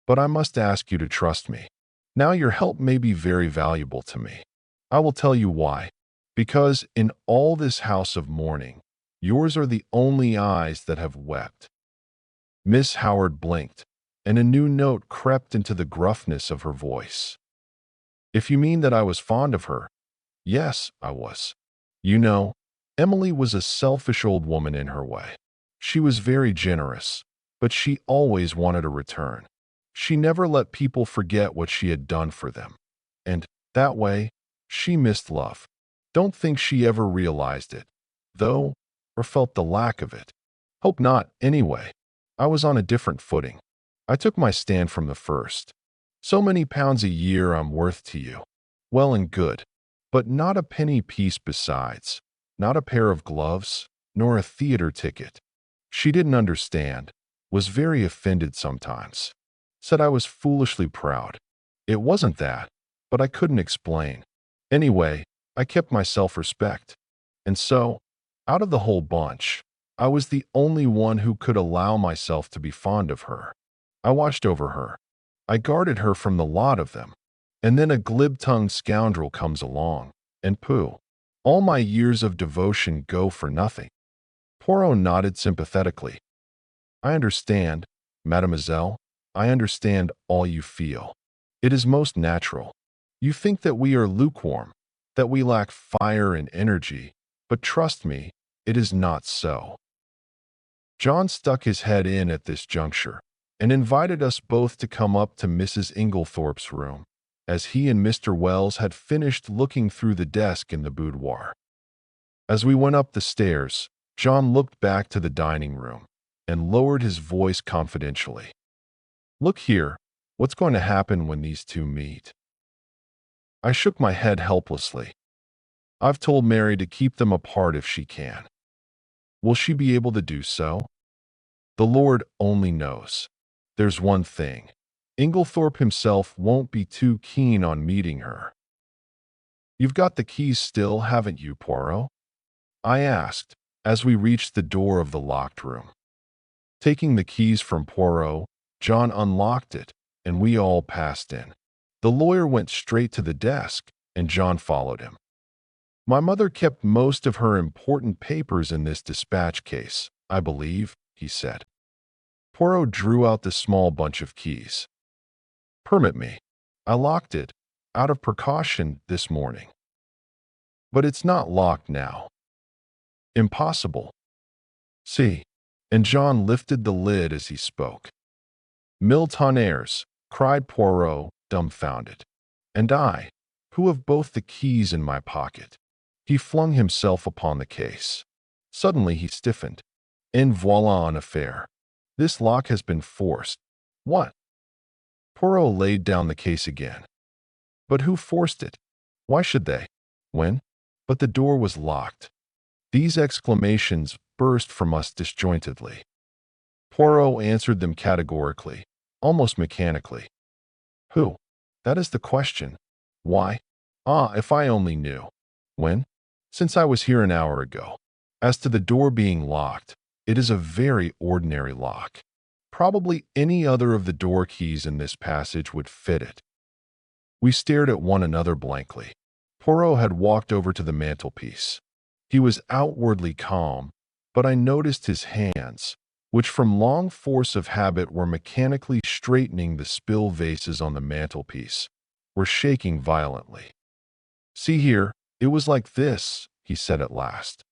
Speaker 1: "But I must ask you to trust me. Now your help may be very valuable to me. I will tell you why. Because in all this house of mourning, yours are the only eyes that have wept." Miss Howard blinked, and a new note crept into the gruffness of her voice. "If you mean that I was fond of her, yes, I was. You know, Emily was a selfish old woman in her way. She was very generous, but she always wanted a return. She never let people forget what she had done for them. And, that way, she missed love. Don't think she ever realized it, though, or felt the lack of it. Hope not, anyway. I was on a different footing. I took my stand from the first. So many pounds a year I'm worth to you. Well and good. But not a penny piece besides. Not a pair of gloves, nor a theater ticket. She didn't understand, was very offended sometimes. Said I was foolishly proud. It wasn't that, but I couldn't explain. Anyway, I kept my self-respect. And so, out of the whole bunch, I was the only one who could allow myself to be fond of her. I watched over her. I guarded her from the lot of them. And then a glib-tongued scoundrel comes along, and pooh, all my years of devotion go for nothing. Poirot nodded sympathetically. "I understand, mademoiselle. I understand all you feel. It is most natural. You think that we are lukewarm, that we lack fire and energy, but trust me, it is not so." John stuck his head in at this juncture and invited us both to come up to Mrs. Inglethorp's room, as he and Mr. Wells had finished looking through the desk in the boudoir. As we went up the stairs, John looked back to the dining room and lowered his voice confidentially. "Look here, what's going to happen when these two meet?" I shook my head helplessly. "I've told Mary to keep them apart if she can." "Will she be able to do so?" "The Lord only knows. There's one thing. Inglethorp himself won't be too keen on meeting her." "You've got the keys still, haven't you, Poirot?" I asked, as we reached the door of the locked room. Taking the keys from Poirot, John unlocked it, and we all passed in. The lawyer went straight to the desk, and John followed him. "My mother kept most of her important papers in this dispatch case, I believe," he said. Poirot drew out the small bunch of keys. "Permit me. I locked it, out of precaution, this morning. But it's not locked now." "Impossible." "See." And John lifted the lid as he spoke. "Mille tonnerres," cried Poirot, dumbfounded. "And I, who have both the keys in my pocket." He flung himself upon the case. Suddenly he stiffened. "En voilà un affaire. This lock has been forced." "What?" Poirot laid down the case again. "But who forced it? Why should they? When?" But the door was locked. These exclamations burst from us disjointedly. Poirot answered them categorically, almost mechanically. "Who? That is the question. Why? Ah, if I only knew." "When?" "Since I was here an hour ago. As to the door being locked, it is a very ordinary lock. Probably any other of the door keys in this passage would fit it." We stared at one another blankly. Poirot had walked over to the mantelpiece. He was outwardly calm, but I noticed his hands, which from long force of habit were mechanically straightening the spill vases on the mantelpiece, were shaking violently. "See here, it was like this," he said at last.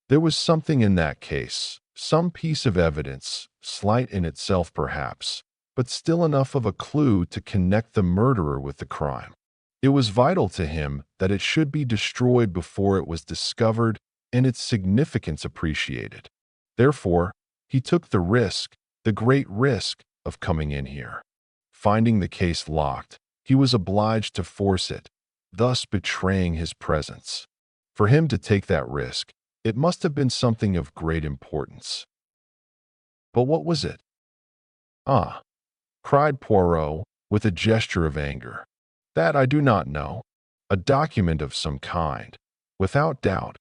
Speaker 1: "There was something in that case, some piece of evidence, slight in itself perhaps, but still enough of a clue to connect the murderer with the crime. It was vital to him that it should be destroyed before it was discovered and its significance appreciated. Therefore, he took the risk, the great risk, of coming in here. Finding the case locked, he was obliged to force it, thus betraying his presence. For him to take that risk, it must have been something of great importance." "But what was it?" "Ah," cried Poirot, with a gesture of anger. "That I do not know. A document of some kind, without doubt.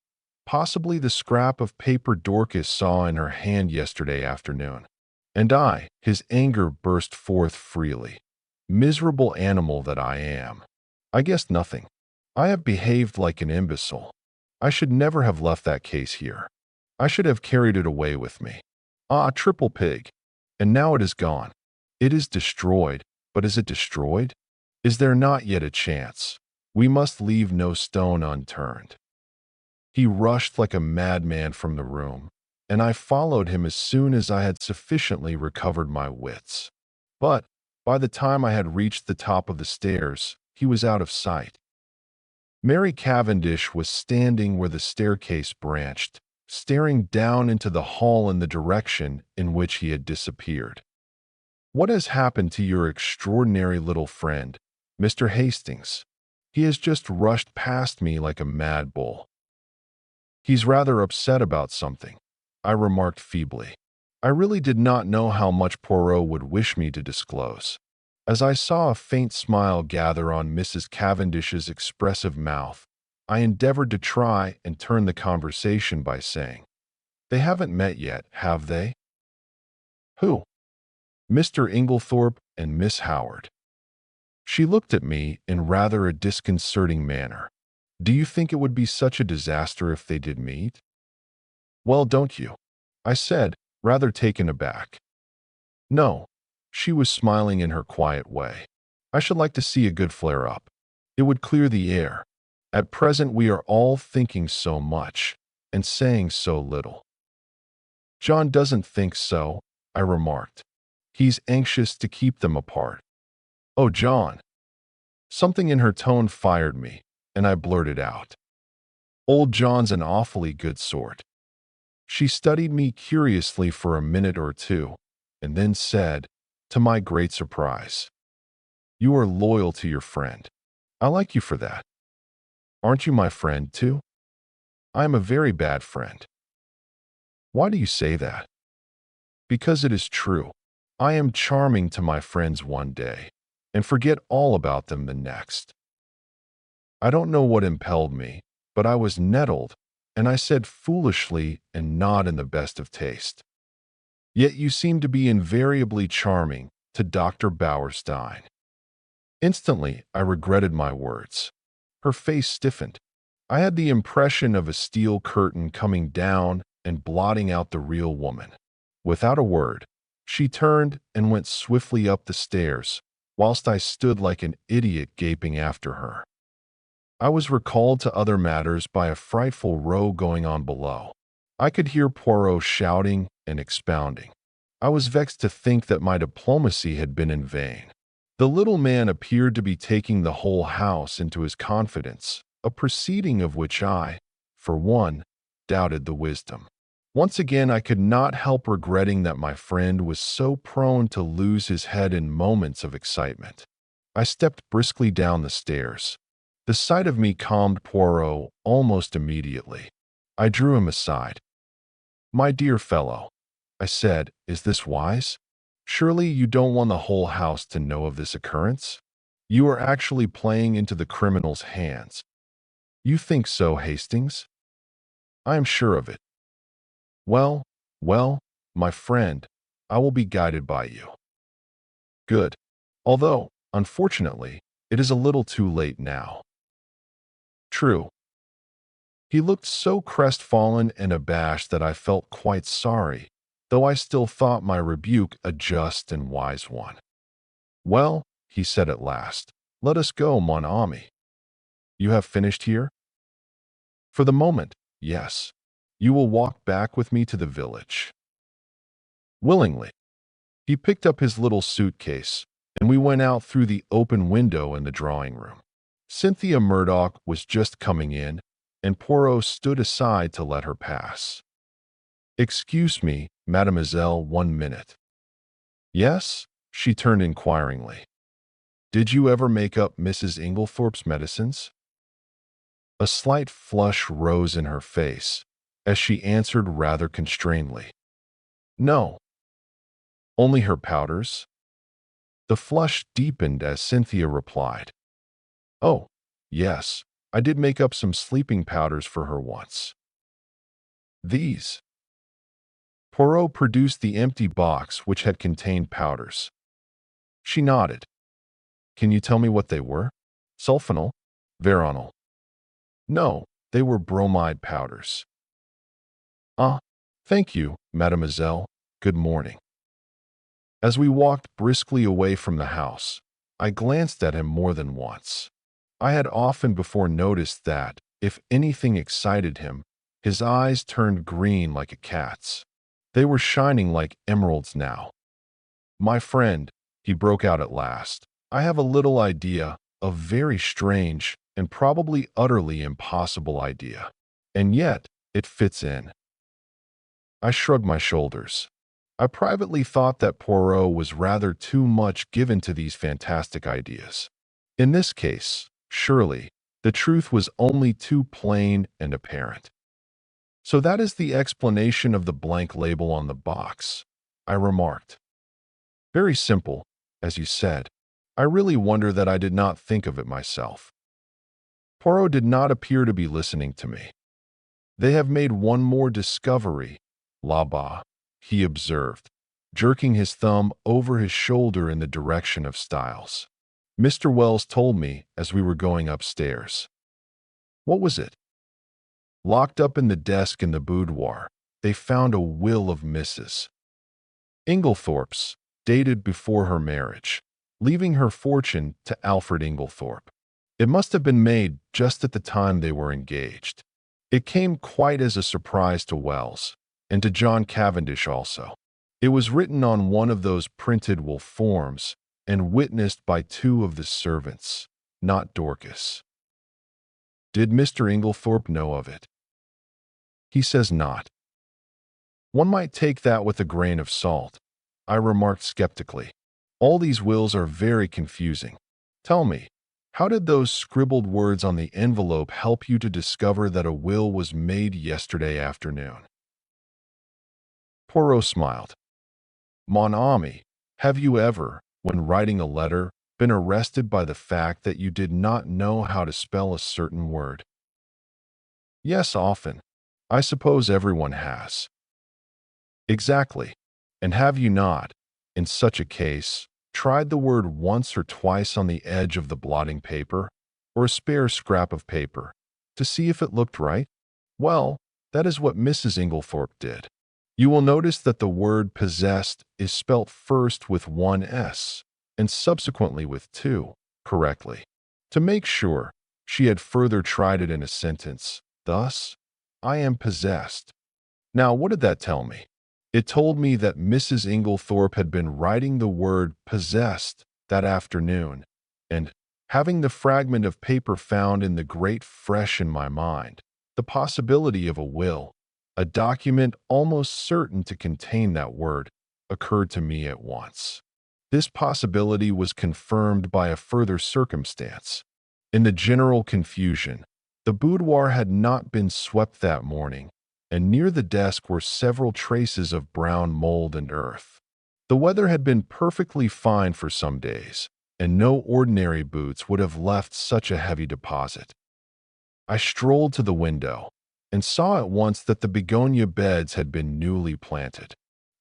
Speaker 1: Possibly the scrap of paper Dorcas saw in her hand yesterday afternoon. And I, his anger burst forth freely. Miserable animal that I am. I guessed nothing. I have behaved like an imbecile. I should never have left that case here. I should have carried it away with me. Ah, triple pig. And now it is gone. It is destroyed, but is it destroyed? Is there not yet a chance? We must leave no stone unturned. He rushed like a madman from the room, and I followed him as soon as I had sufficiently recovered my wits. But by the time I had reached the top of the stairs, he was out of sight. Mary Cavendish was standing where the staircase branched, staring down into the hall in the direction in which he had disappeared. "What has happened to your extraordinary little friend, Mr. Hastings? He has just rushed past me like a mad bull." "He's rather upset about something," I remarked feebly. I really did not know how much Poirot would wish me to disclose. As I saw a faint smile gather on Mrs. Cavendish's expressive mouth, I endeavored to try and turn the conversation by saying, "They haven't met yet, have they?" "Who?" "Mr. Inglethorp and Miss Howard." She looked at me in rather a disconcerting manner. "Do you think it would be such a disaster if they did meet?" "Well, don't you?" I said, rather taken aback. "No." She was smiling in her quiet way. "I should like to see a good flare-up. It would clear the air. At present we are all thinking so much and saying so little." "John doesn't think so," I remarked. "He's anxious to keep them apart." "Oh, John." Something in her tone fired me, and I blurted out, "Old John's an awfully good sort." She studied me curiously for a minute or two, and then said, to my great surprise, "You are loyal to your friend. I like you for that. Aren't you my friend, too?" "I am a very bad friend." "Why do you say that?" "Because it is true. I am charming to my friends one day, and forget all about them the next." I don't know what impelled me, but I was nettled, and I said foolishly and not in the best of taste, "Yet you seem to be invariably charming to Dr. Bauerstein." Instantly, I regretted my words. Her face stiffened. I had the impression of a steel curtain coming down and blotting out the real woman. Without a word, she turned and went swiftly up the stairs, whilst I stood like an idiot gaping after her. I was recalled to other matters by a frightful row going on below. I could hear Poirot shouting and expounding. I was vexed to think that my diplomacy had been in vain. The little man appeared to be taking the whole house into his confidence, a proceeding of which I, for one, doubted the wisdom. Once again, I could not help regretting that my friend was so prone to lose his head in moments of excitement. I stepped briskly down the stairs. The sight of me calmed Poirot almost immediately. I drew him aside. "My dear fellow," I said, "is this wise? Surely you don't want the whole house to know of this occurrence? You are actually playing into the criminal's hands." "You think so, Hastings?" "I am sure of it." "Well, well, my friend, I will be guided by you." "Good. Although, unfortunately, it is a little too late now." "True." He looked so crestfallen and abashed that I felt quite sorry, though I still thought my rebuke a just and wise one. "Well," he said at last, "let us go, mon ami." "You have finished here?" "For the moment, yes. You will walk back with me to the village." "Willingly." He picked up his little suitcase, and we went out through the open window in the drawing-room. Cynthia Murdoch was just coming in, and Poirot stood aside to let her pass. "Excuse me, mademoiselle, 1 minute." "Yes?" She turned inquiringly. "Did you ever make up Mrs. Inglethorpe's medicines?" A slight flush rose in her face, as she answered rather constrainedly, "No." "Only her powders?" The flush deepened as Cynthia replied, "Oh, yes, I did make up some sleeping powders for her once." "These?" Poirot produced the empty box which had contained powders. She nodded. Can you tell me what they were? Sulfonal? Veronal? No, they were bromide powders. Ah, thank you, mademoiselle. Good morning. As we walked briskly away from the house, I glanced at him more than once. I had often before noticed that, if anything excited him, his eyes turned green like a cat's. They were shining like emeralds now. My friend, he broke out at last, I have a little idea, a very strange and probably utterly impossible idea. And yet, it fits in. I shrugged my shoulders. I privately thought that Poirot was rather too much given to these fantastic ideas. In this case, surely, the truth was only too plain and apparent. So that is the explanation of the blank label on the box, I remarked. Very simple, as you said. I really wonder that I did not think of it myself. Poirot did not appear to be listening to me. They have made one more discovery, là-bas, he observed, jerking his thumb over his shoulder in the direction of Styles. Mr. Wells told me as we were going upstairs. What was it? Locked up in the desk in the boudoir, they found a will of Mrs. Inglethorpe's, dated before her marriage, leaving her fortune to Alfred Inglethorpe. It must have been made just at the time they were engaged. It came quite as a surprise to Wells, and to John Cavendish also. It was written on one of those printed will forms, and witnessed by two of the servants, not Dorcas. Did Mr. Inglethorpe know of it? He says not. One might take that with a grain of salt, I remarked skeptically. All these wills are very confusing. Tell me, how did those scribbled words on the envelope help you to discover that a will was made yesterday afternoon? Poirot smiled. Mon ami, have you ever, when writing a letter, been arrested by the fact that you did not know how to spell a certain word? Yes, often. I suppose everyone has. Exactly. And have you not, in such a case, tried the word once or twice on the edge of the blotting paper, or a spare scrap of paper, to see if it looked right? Well, that is what Mrs. Inglethorpe did. You will notice that the word possessed is spelt first with one S, and subsequently with two, correctly. To make sure, she had further tried it in a sentence, thus, I am possessed. Now, what did that tell me? It told me that Mrs. Inglethorpe had been writing the word possessed that afternoon, and, having the fragment of paper found in the grate fresh in my mind, the possibility of a will, a document almost certain to contain that word, occurred to me at once. This possibility was confirmed by a further circumstance. In the general confusion, the boudoir had not been swept that morning, and near the desk were several traces of brown mold and earth. The weather had been perfectly fine for some days, and no ordinary boots would have left such a heavy deposit. I strolled to the window, and saw at once that the begonia beds had been newly planted.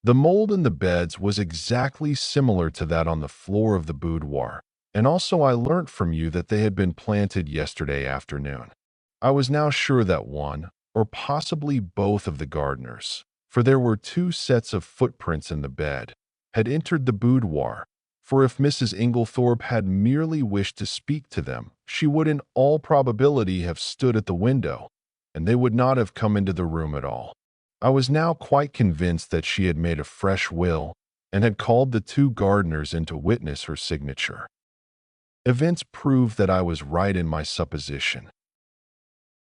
Speaker 1: The mold in the beds was exactly similar to that on the floor of the boudoir, and also I learnt from you that they had been planted yesterday afternoon. I was now sure that one, or possibly both of the gardeners, for there were two sets of footprints in the bed, had entered the boudoir, for if Mrs. Inglethorpe had merely wished to speak to them, she would in all probability have stood at the window, and they would not have come into the room at all. I was now quite convinced that she had made a fresh will, and had called the two gardeners in to witness her signature. Events proved that I was right in my supposition.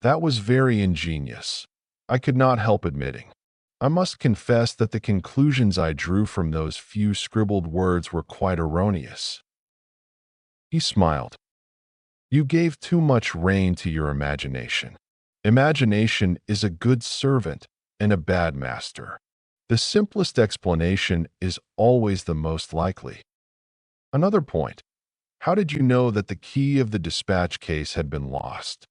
Speaker 1: That was very ingenious, I could not help admitting. I must confess that the conclusions I drew from those few scribbled words were quite erroneous. He smiled. You gave too much rein to your imagination. Imagination is a good servant and a bad master. The simplest explanation is always the most likely. Another point. How did you know that the key of the dispatch case had been lost?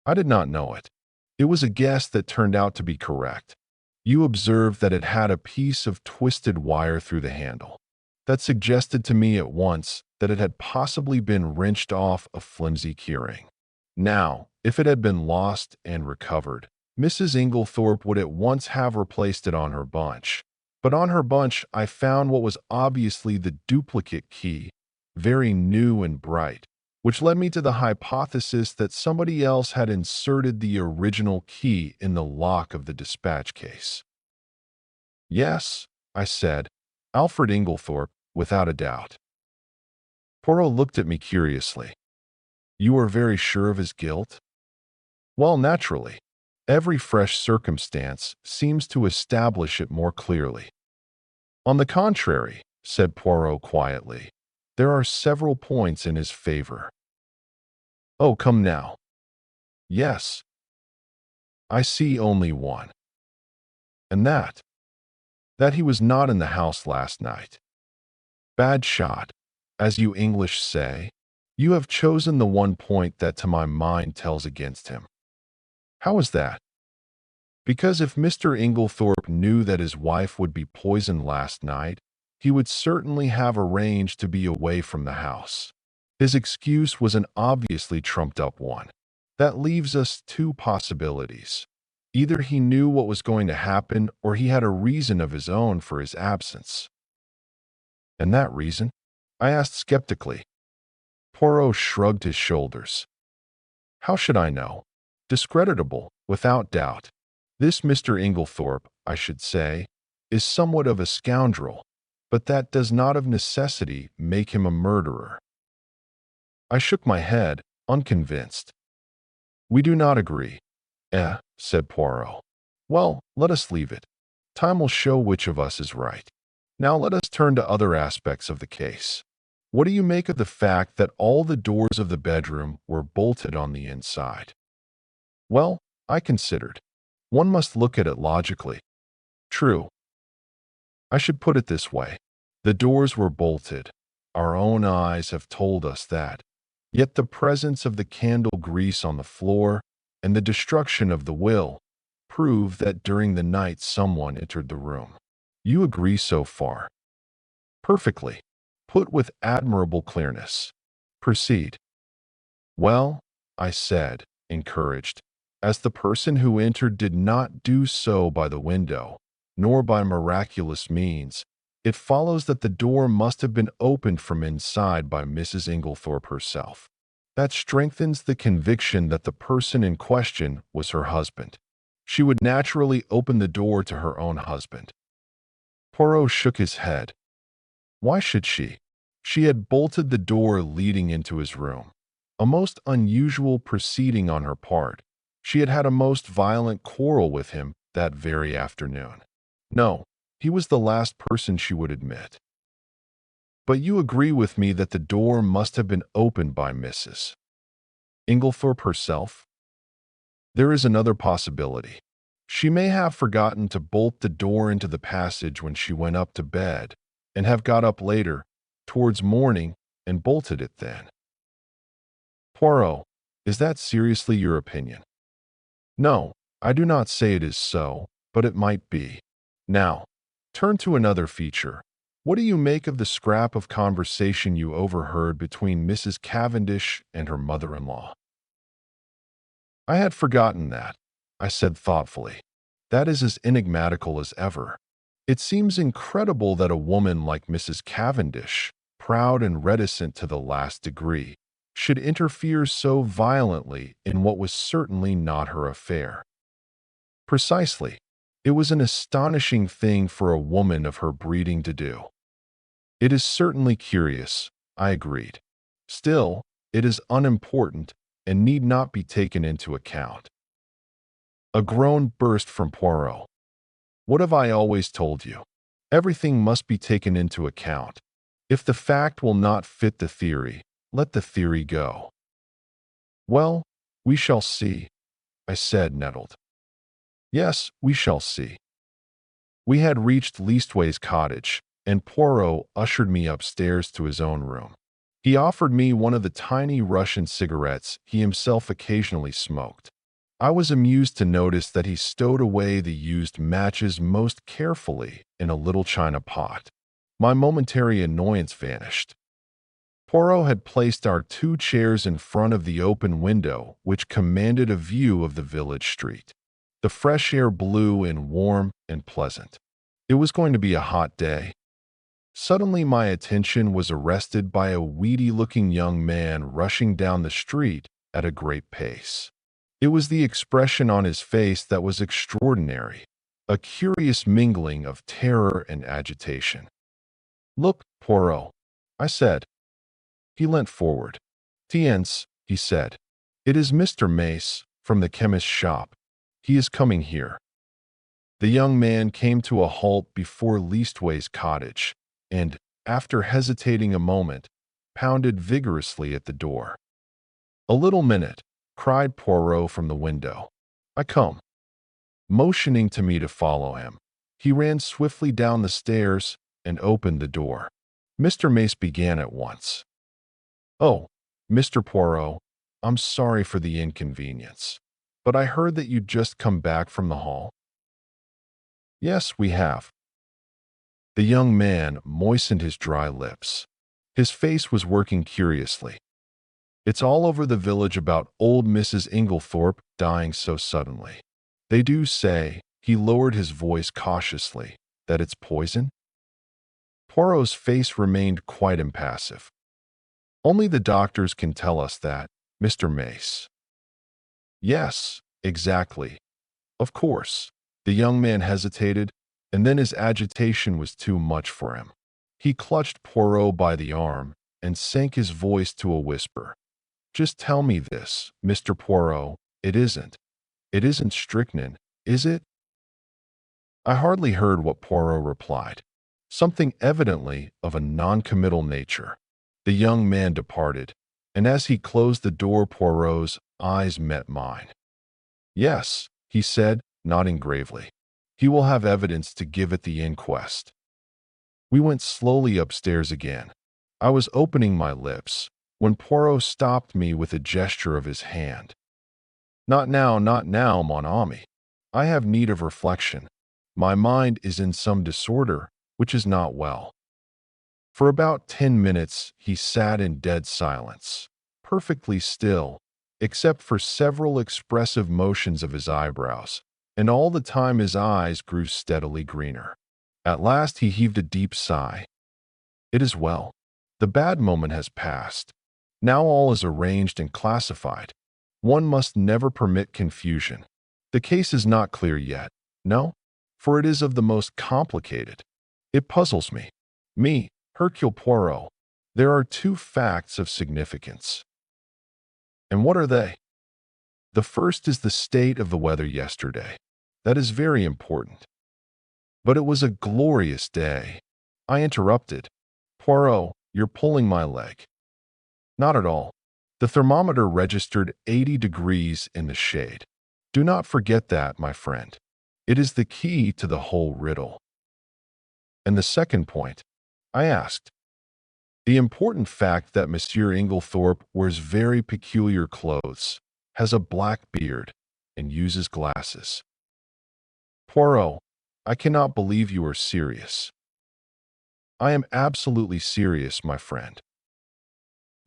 Speaker 1: I did not know it. It was a guess that turned out to be correct. You observed that it had a piece of twisted wire through the handle. That suggested to me at once that it had possibly been wrenched off a flimsy keyring. Now, if it had been lost and recovered, Mrs. Inglethorp would at once have replaced it on her bunch. But on her bunch, I found what was obviously the duplicate key, very new and bright, which led me to the hypothesis that somebody else had inserted the original key in the lock of the dispatch case. Yes, I said, Alfred Inglethorp, without a doubt. Poirot looked at me curiously. You are very sure of his guilt? Well, naturally. Every fresh circumstance seems to establish it more clearly. On the contrary, said Poirot quietly, there are several points in his favor. Oh, come now. Yes. I see only one. And that he was not in the house last night. Bad shot, as you English say. You have chosen the one point that to my mind tells against him. How is that? Because if Mr. Inglethorp knew that his wife would be poisoned last night, he would certainly have arranged to be away from the house. His excuse was an obviously trumped-up one. That leaves us two possibilities. Either he knew what was going to happen or he had a reason of his own for his absence. And that reason? I asked skeptically. Poirot shrugged his shoulders. How should I know? Discreditable, without doubt. This Mr. Inglethorp, I should say, is somewhat of a scoundrel, but that does not of necessity make him a murderer. I shook my head, unconvinced. We do not agree. Said Poirot. Well, let us leave it. Time will show which of us is right. Now let us turn to other aspects of the case. What do you make of the fact that all the doors of the bedroom were bolted on the inside? Well, I considered. One must look at it logically. True. I should put it this way. The doors were bolted. Our own eyes have told us that. Yet the presence of the candle grease on the floor and the destruction of the will prove that during the night someone entered the room. You agree so far? Perfectly. Put with admirable clearness. Proceed. Well, I said, encouraged, as the person who entered did not do so by the window, nor by miraculous means, it follows that the door must have been opened from inside by Mrs. Inglethorp herself. That strengthens the conviction that the person in question was her husband. She would naturally open the door to her own husband. Poirot shook his head. Why should she? She had bolted the door leading into his room. A most unusual proceeding on her part. She had had a most violent quarrel with him that very afternoon. No, he was the last person she would admit. But you agree with me that the door must have been opened by Mrs. Inglethorp herself? There is another possibility. She may have forgotten to bolt the door into the passage when she went up to bed, and have got up later, towards morning, and bolted it then. Poirot, is that seriously your opinion? No, I do not say it is so, but it might be. Now, turn to another feature. What do you make of the scrap of conversation you overheard between Mrs. Cavendish and her mother-in-law? I had forgotten that, I said thoughtfully. That is as enigmatical as ever. It seems incredible that a woman like Mrs. Cavendish, proud and reticent to the last degree, should interfere so violently in what was certainly not her affair. Precisely. It was an astonishing thing for a woman of her breeding to do. It is certainly curious, I agreed. Still, it is unimportant and need not be taken into account. A groan burst from Poirot. What have I always told you? Everything must be taken into account. If the fact will not fit the theory, let the theory go. Well, we shall see, I said, nettled. Yes, we shall see. We had reached Leastways Cottage, and Poirot ushered me upstairs to his own room. He offered me one of the tiny Russian cigarettes he himself occasionally smoked. I was amused to notice that he stowed away the used matches most carefully in a little china pot. My momentary annoyance vanished. Poirot had placed our 2 chairs in front of the open window, which commanded a view of the village street. The fresh air blew in warm and pleasant. It was going to be a hot day. Suddenly my attention was arrested by a weedy-looking young man rushing down the street at a great pace. It was the expression on his face that was extraordinary, a curious mingling of terror and agitation. "Look, Poirot," I said. He leant forward. "Tiens," he said. "It is Mr. Mace, from the chemist's shop. He is coming here." The young man came to a halt before Leastway's cottage, and, after hesitating a moment, pounded vigorously at the door. "A little minute," cried Poirot from the window. "I come." Motioning to me to follow him, he ran swiftly down the stairs and opened the door. Mr. Mace began at once. "Oh, Mr. Poirot, I'm sorry for the inconvenience, but I heard that you'd just come back from the hall." "Yes, we have." The young man moistened his dry lips. His face was working curiously. "It's all over the village about old Mrs. Inglethorp dying so suddenly. They do say," he lowered his voice cautiously, "that it's poison?" Poirot's face remained quite impassive. "Only the doctors can tell us that, Mr. Mace." "Yes, exactly. Of course." The young man hesitated, and then his agitation was too much for him. He clutched Poirot by the arm and sank his voice to a whisper. "Just tell me this, Mr. Poirot, it isn't strychnine, is it?" I hardly heard what Poirot replied. Something evidently of a non-committal nature. The young man departed, and as he closed the door, Poirot's eyes met mine. "Yes," he said, nodding gravely. "He will have evidence to give at the inquest." We went slowly upstairs again. I was opening my lips when Poirot stopped me with a gesture of his hand. Not now, mon ami. I have need of reflection. My mind is in some disorder, which is not well." For about 10 minutes he sat in dead silence, perfectly still, except for several expressive motions of his eyebrows, and all the time his eyes grew steadily greener. At last he heaved a deep sigh. "It is well. The bad moment has passed. Now all is arranged and classified. One must never permit confusion. The case is not clear yet, no, for it is of the most complicated. It puzzles me. Me, Hercule Poirot. There are 2 facts of significance." "And what are they?" "The first is the state of the weather yesterday. That is very important." "But it was a glorious day." I interrupted. "Poirot, you're pulling my leg." "Not at all. The thermometer registered 80 degrees in the shade. Do not forget that, my friend. It is the key to the whole riddle." "And the second point?" I asked. "The important fact that Monsieur Inglethorp wears very peculiar clothes, has a black beard, and uses glasses." "Poirot, I cannot believe you are serious." "I am absolutely serious, my friend."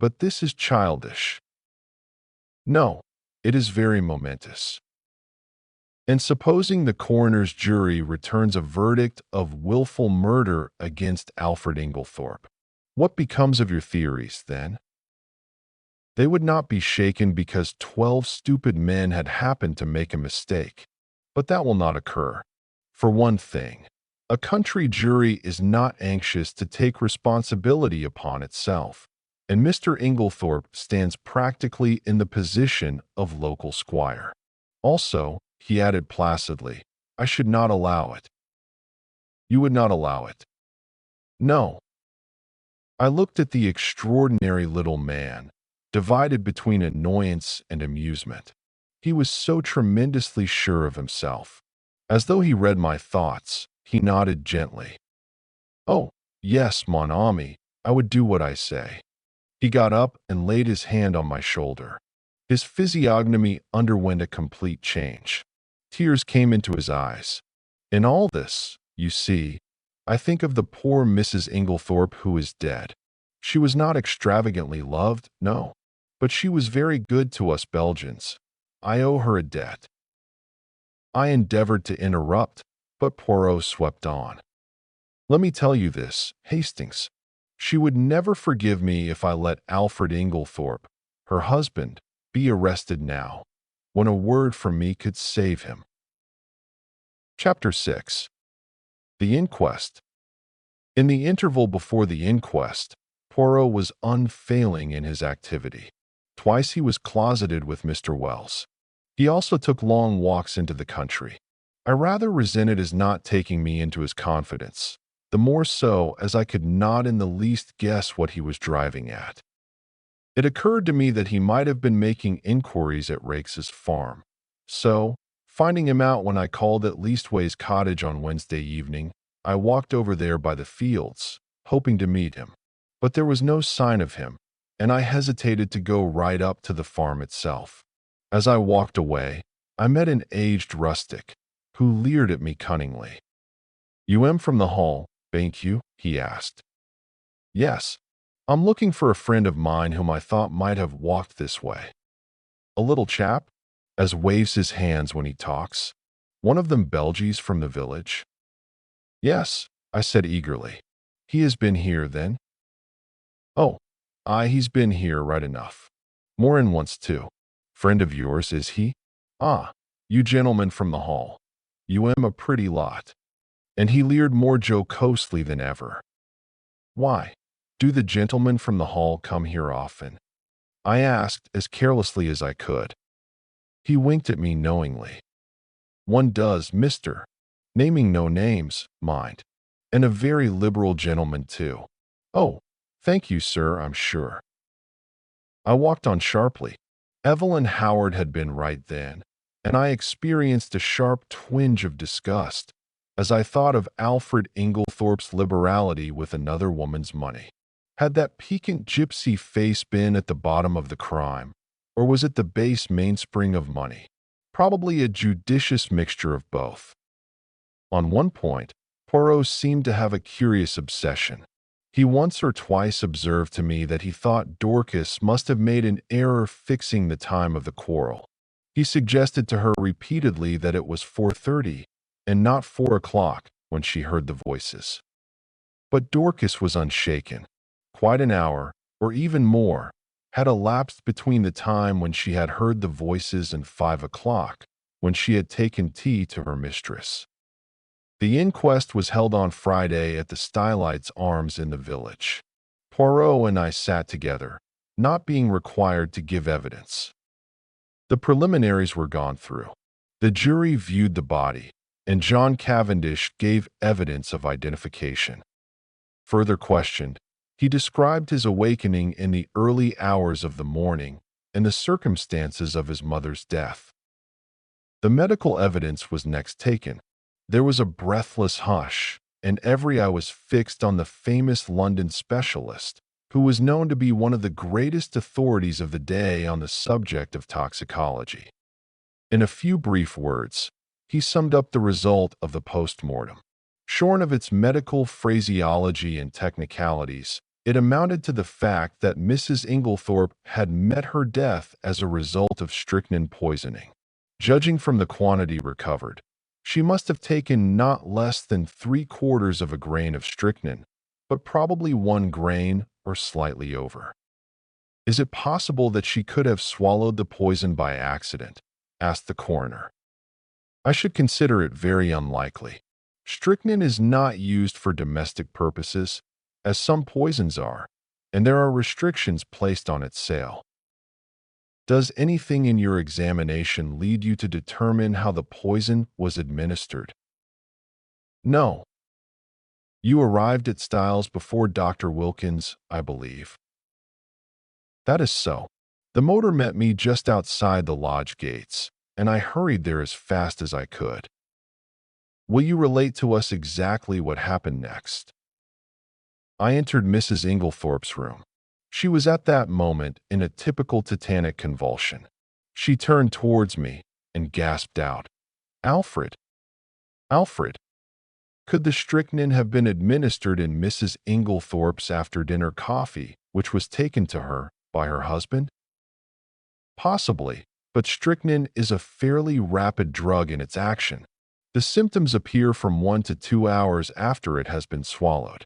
Speaker 1: "But this is childish." "No, it is very momentous." "And supposing the coroner's jury returns a verdict of willful murder against Alfred Inglethorp, what becomes of your theories, then?" "They would not be shaken because 12 stupid men had happened to make a mistake. But that will not occur. For one thing, a country jury is not anxious to take responsibility upon itself, and Mr. Inglethorp stands practically in the position of local squire. Also," he added placidly, "I should not allow it." "You would not allow it?" "No." I looked at the extraordinary little man, divided between annoyance and amusement. He was so tremendously sure of himself. As though he read my thoughts, he nodded gently. "Oh, yes, mon ami, I would do what I say." He got up and laid his hand on my shoulder. His physiognomy underwent a complete change. Tears came into his eyes. In all this, you see, I think of the poor Mrs. Inglethorp who is dead. She was not extravagantly loved, no, but she was very good to us Belgians. I owe her a debt. I endeavored to interrupt, but Poirot swept on. Let me tell you this, Hastings. She would never forgive me if I let Alfred Inglethorp, her husband, be arrested now, when a word from me could save him. Chapter 6. The Inquest. In the interval before the inquest, Poirot was unfailing in his activity. Twice he was closeted with Mr. Wells. He also took long walks into the country. I rather resented his not taking me into his confidence, the more so as I could not in the least guess what he was driving at. It occurred to me that he might have been making inquiries at Rakes's farm. So, finding him out when I called at Leastways Cottage on Wednesday evening, I walked over there by the fields, hoping to meet him. But there was no sign of him, and I hesitated to go right up to the farm itself. As I walked away, I met an aged rustic, who leered at me cunningly. "You am from the Hall, bain't you?" he asked. "Yes. I'm looking for a friend of mine whom I thought might have walked this way." "A little chap, as waves his hands when he talks. One of them Belgies from the village?" "Yes," I said eagerly. "He has been here, then?" "Oh, aye, he's been here right enough. More'n once, too. Friend of yours, is he? Ah, you gentlemen from the Hall. You am a pretty lot." And he leered more jocosely than ever. "Why, do the gentlemen from the Hall come here often?" I asked as carelessly as I could. He winked at me knowingly. "One does, mister. Naming no names, mind. And a very liberal gentleman, too." "Oh, thank you, sir, I'm sure." I walked on sharply. Evelyn Howard had been right then, and I experienced a sharp twinge of disgust as I thought of Alfred Inglethorp's liberality with another woman's money. Had that piquant gypsy face been at the bottom of the crime, or was it the base mainspring of money? Probably a judicious mixture of both. On one point, Poirot seemed to have a curious obsession. He once or twice observed to me that he thought Dorcas must have made an error fixing the time of the quarrel. He suggested to her repeatedly that it was 4:30 and not 4 o'clock when she heard the voices. But Dorcas was unshaken. Quite an hour, or even more, had elapsed between the time when she had heard the voices and 5 o'clock, when she had taken tea to her mistress. The inquest was held on Friday at the Stylites Arms in the village. Poirot and I sat together, not being required to give evidence. The preliminaries were gone through. The jury viewed the body, and John Cavendish gave evidence of identification. Further questioned, he described his awakening in the early hours of the morning and the circumstances of his mother's death. The medical evidence was next taken. There was a breathless hush, and every eye was fixed on the famous London specialist, who was known to be one of the greatest authorities of the day on the subject of toxicology. In a few brief words, he summed up the result of the post-mortem. Shorn of its medical phraseology and technicalities, it amounted to the fact that Mrs. Inglethorp had met her death as a result of strychnine poisoning. Judging from the quantity recovered, she must have taken not less than 3/4 of a grain of strychnine, but probably 1 grain or slightly over. "Is it possible that she could have swallowed the poison by accident?" asked the coroner. "I should consider it very unlikely. Strychnine is not used for domestic purposes, as some poisons are, and there are restrictions placed on its sale." "Does anything in your examination lead you to determine how the poison was administered?" "No." "You arrived at Styles before Dr. Wilkins, I believe." "That is so. The motor met me just outside the lodge gates, and I hurried there as fast as I could." "Will you relate to us exactly what happened next?" "I entered Mrs. Inglethorp's room. She was at that moment in a typical tetanic convulsion. She turned towards me and gasped out, "Alfred! Alfred! Could the strychnine have been administered in Mrs. Inglethorpe's after-dinner coffee, which was taken to her by her husband?" "Possibly, but strychnine is a fairly rapid drug in its action. The symptoms appear from 1 to 2 hours after it has been swallowed.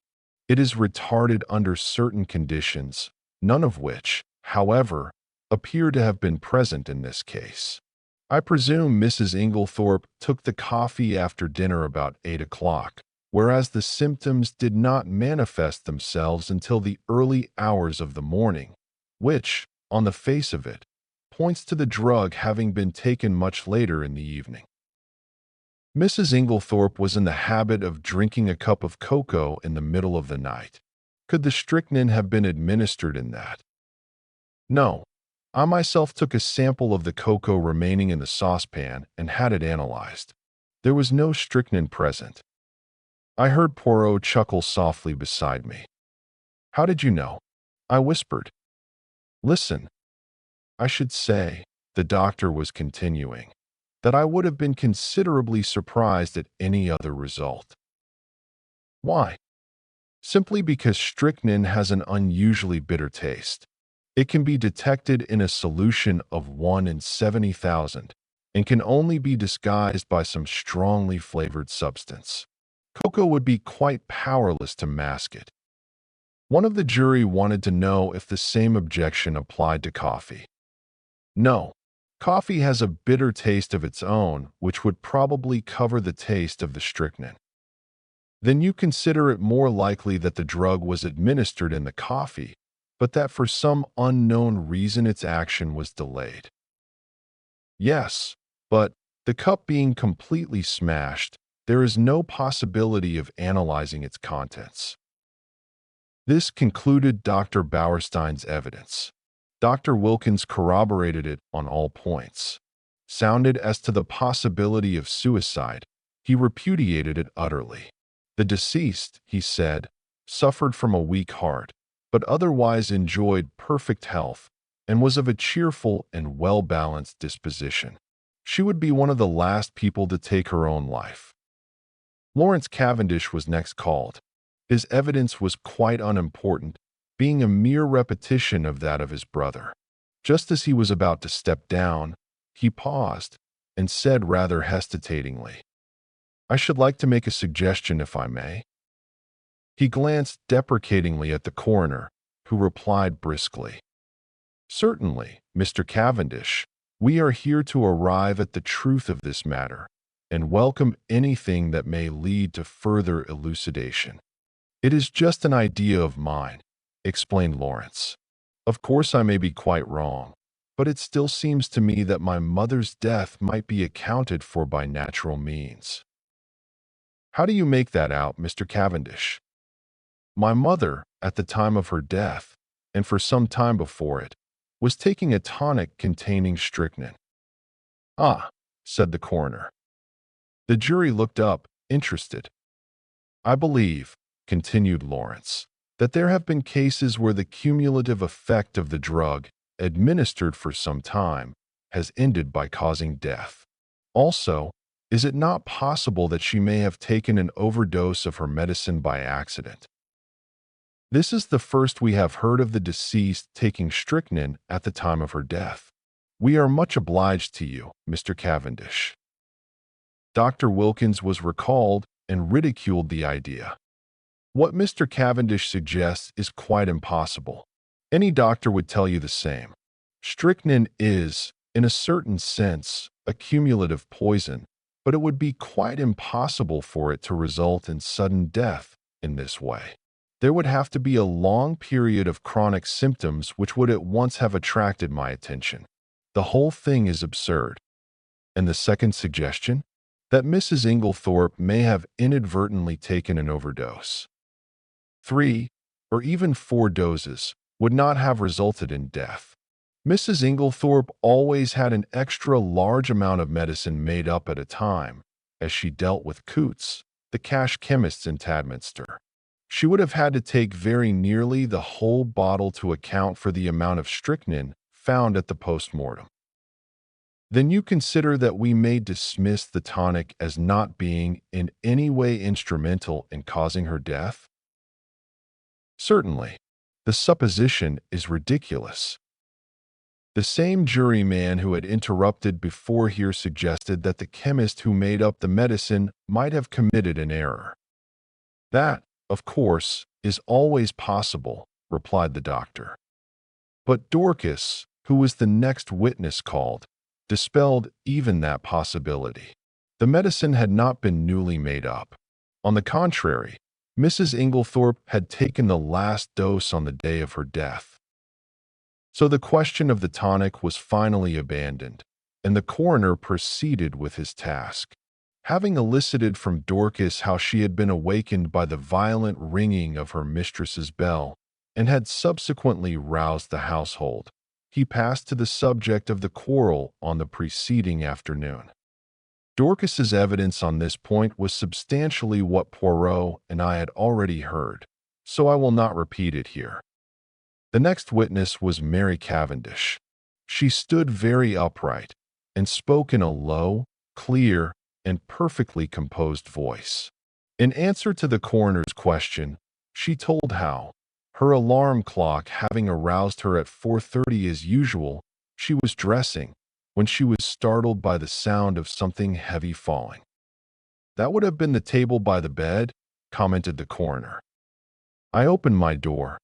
Speaker 1: It is retarded under certain conditions, none of which, however, appear to have been present in this case. I presume Mrs. Inglethorpe took the coffee after dinner about 8 o'clock, whereas the symptoms did not manifest themselves until the early hours of the morning, which, on the face of it, points to the drug having been taken much later in the evening. Mrs. Inglethorpe was in the habit of drinking a cup of cocoa in the middle of the night. Could the strychnine have been administered in that?" "No. I myself took a sample of the cocoa remaining in the saucepan and had it analyzed. There was no strychnine present." I heard Poirot chuckle softly beside me. "How did you know?" I whispered. "Listen. I should say," the doctor was continuing, "that I would have been considerably surprised at any other result." "Why?" "Simply because strychnine has an unusually bitter taste. It can be detected in a solution of 1 in 70,000 and can only be disguised by some strongly flavored substance. Cocoa would be quite powerless to mask it." One of the jury wanted to know if the same objection applied to coffee. "No. Coffee has a bitter taste of its own, which would probably cover the taste of the strychnine." "Then you consider it more likely that the drug was administered in the coffee, but that for some unknown reason its action was delayed?" "Yes, but, the cup being completely smashed, there is no possibility of analyzing its contents." This concluded Dr. Bauerstein's evidence. Dr. Wilkins corroborated it on all points. Sounded as to the possibility of suicide, he repudiated it utterly. The deceased, he said, suffered from a weak heart, but otherwise enjoyed perfect health and was of a cheerful and well-balanced disposition. She would be one of the last people to take her own life. Lawrence Cavendish was next called. His evidence was quite unimportant, being a mere repetition of that of his brother. Just as he was about to step down, he paused and said rather hesitatingly, "I should like to make a suggestion if I may." He glanced deprecatingly at the coroner, who replied briskly, "Certainly, Mr. Cavendish, we are here to arrive at the truth of this matter and welcome anything that may lead to further elucidation." "It is just an idea of mine," explained Lawrence. "Of course I may be quite wrong, but it still seems to me that my mother's death might be accounted for by natural means." "How do you make that out, Mr. Cavendish?" "My mother, at the time of her death, and for some time before it, was taking a tonic containing strychnine." "Ah," said the coroner. The jury looked up, interested. "I believe," continued Lawrence, "that there have been cases where the cumulative effect of the drug, administered for some time, has ended by causing death. Also, is it not possible that she may have taken an overdose of her medicine by accident?" "This is the first we have heard of the deceased taking strychnine at the time of her death. We are much obliged to you, Mr. Cavendish." Dr. Wilkins was recalled and ridiculed the idea. "What Mr. Cavendish suggests is quite impossible. Any doctor would tell you the same. Strychnine is, in a certain sense, a cumulative poison, but it would be quite impossible for it to result in sudden death in this way. There would have to be a long period of chronic symptoms which would at once have attracted my attention. The whole thing is absurd." "And the second suggestion?" "That Mrs. Inglethorpe may have inadvertently taken an overdose. 3, or even 4 doses would not have resulted in death. Mrs. Inglethorpe always had an extra large amount of medicine made up at a time, as she dealt with Coots, the cash chemists in Tadminster. She would have had to take very nearly the whole bottle to account for the amount of strychnine found at the post-mortem." Then you consider that we may dismiss the tonic as not being in any way instrumental in causing her death? Certainly. The supposition is ridiculous. The same juryman who had interrupted before here suggested that the chemist who made up the medicine might have committed an error. That, of course, is always possible, replied the doctor. But Dorcas, who was the next witness called, dispelled even that possibility. The medicine had not been newly made up. On the contrary, Mrs. Inglethorp had taken the last dose on the day of her death. So the question of the tonic was finally abandoned, and the coroner proceeded with his task. Having elicited from Dorcas how she had been awakened by the violent ringing of her mistress's bell, and had subsequently roused the household, he passed to the subject of the quarrel on the preceding afternoon. Dorcas's evidence on this point was substantially what Poirot and I had already heard, so I will not repeat it here. The next witness was Mary Cavendish. She stood very upright and spoke in a low, clear, and perfectly composed voice. In answer to the coroner's question, she told how, her alarm clock having aroused her at 4:30 as usual, she was dressing when she was startled by the sound of something heavy falling. "That would have been the table by the bed," commented the coroner. "I opened my door,"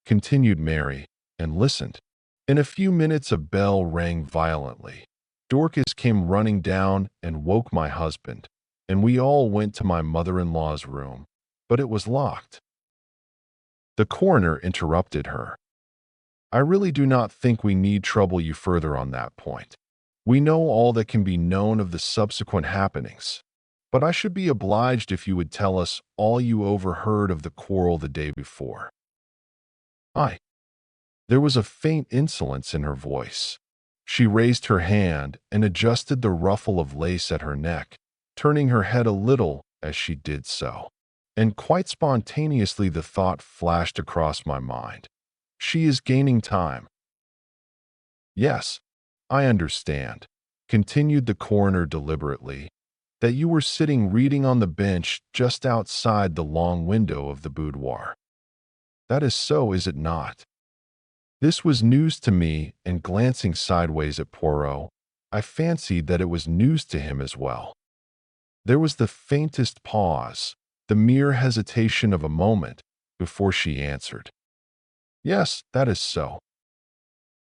Speaker 1: continued Mary, "and listened. In a few minutes a bell rang violently. Dorcas came running down and woke my husband, and we all went to my mother-in-law's room, but it was locked." The coroner interrupted her. "I really do not think we need trouble you further on that point. We know all that can be known of the subsequent happenings, but I should be obliged if you would tell us all you overheard of the quarrel the day before." There was a faint insolence in her voice. She raised her hand and adjusted the ruffle of lace at her neck, turning her head a little as she did so. And quite spontaneously the thought flashed across my mind. She is gaining time. "Yes, I understand," continued the coroner deliberately, "that you were sitting reading on the bench just outside the long window of the boudoir. That is so, is it not?" This was news to me, and glancing sideways at Poirot, I fancied that it was news to him as well. There was the faintest pause, the mere hesitation of a moment, before she answered. "Yes, that is so."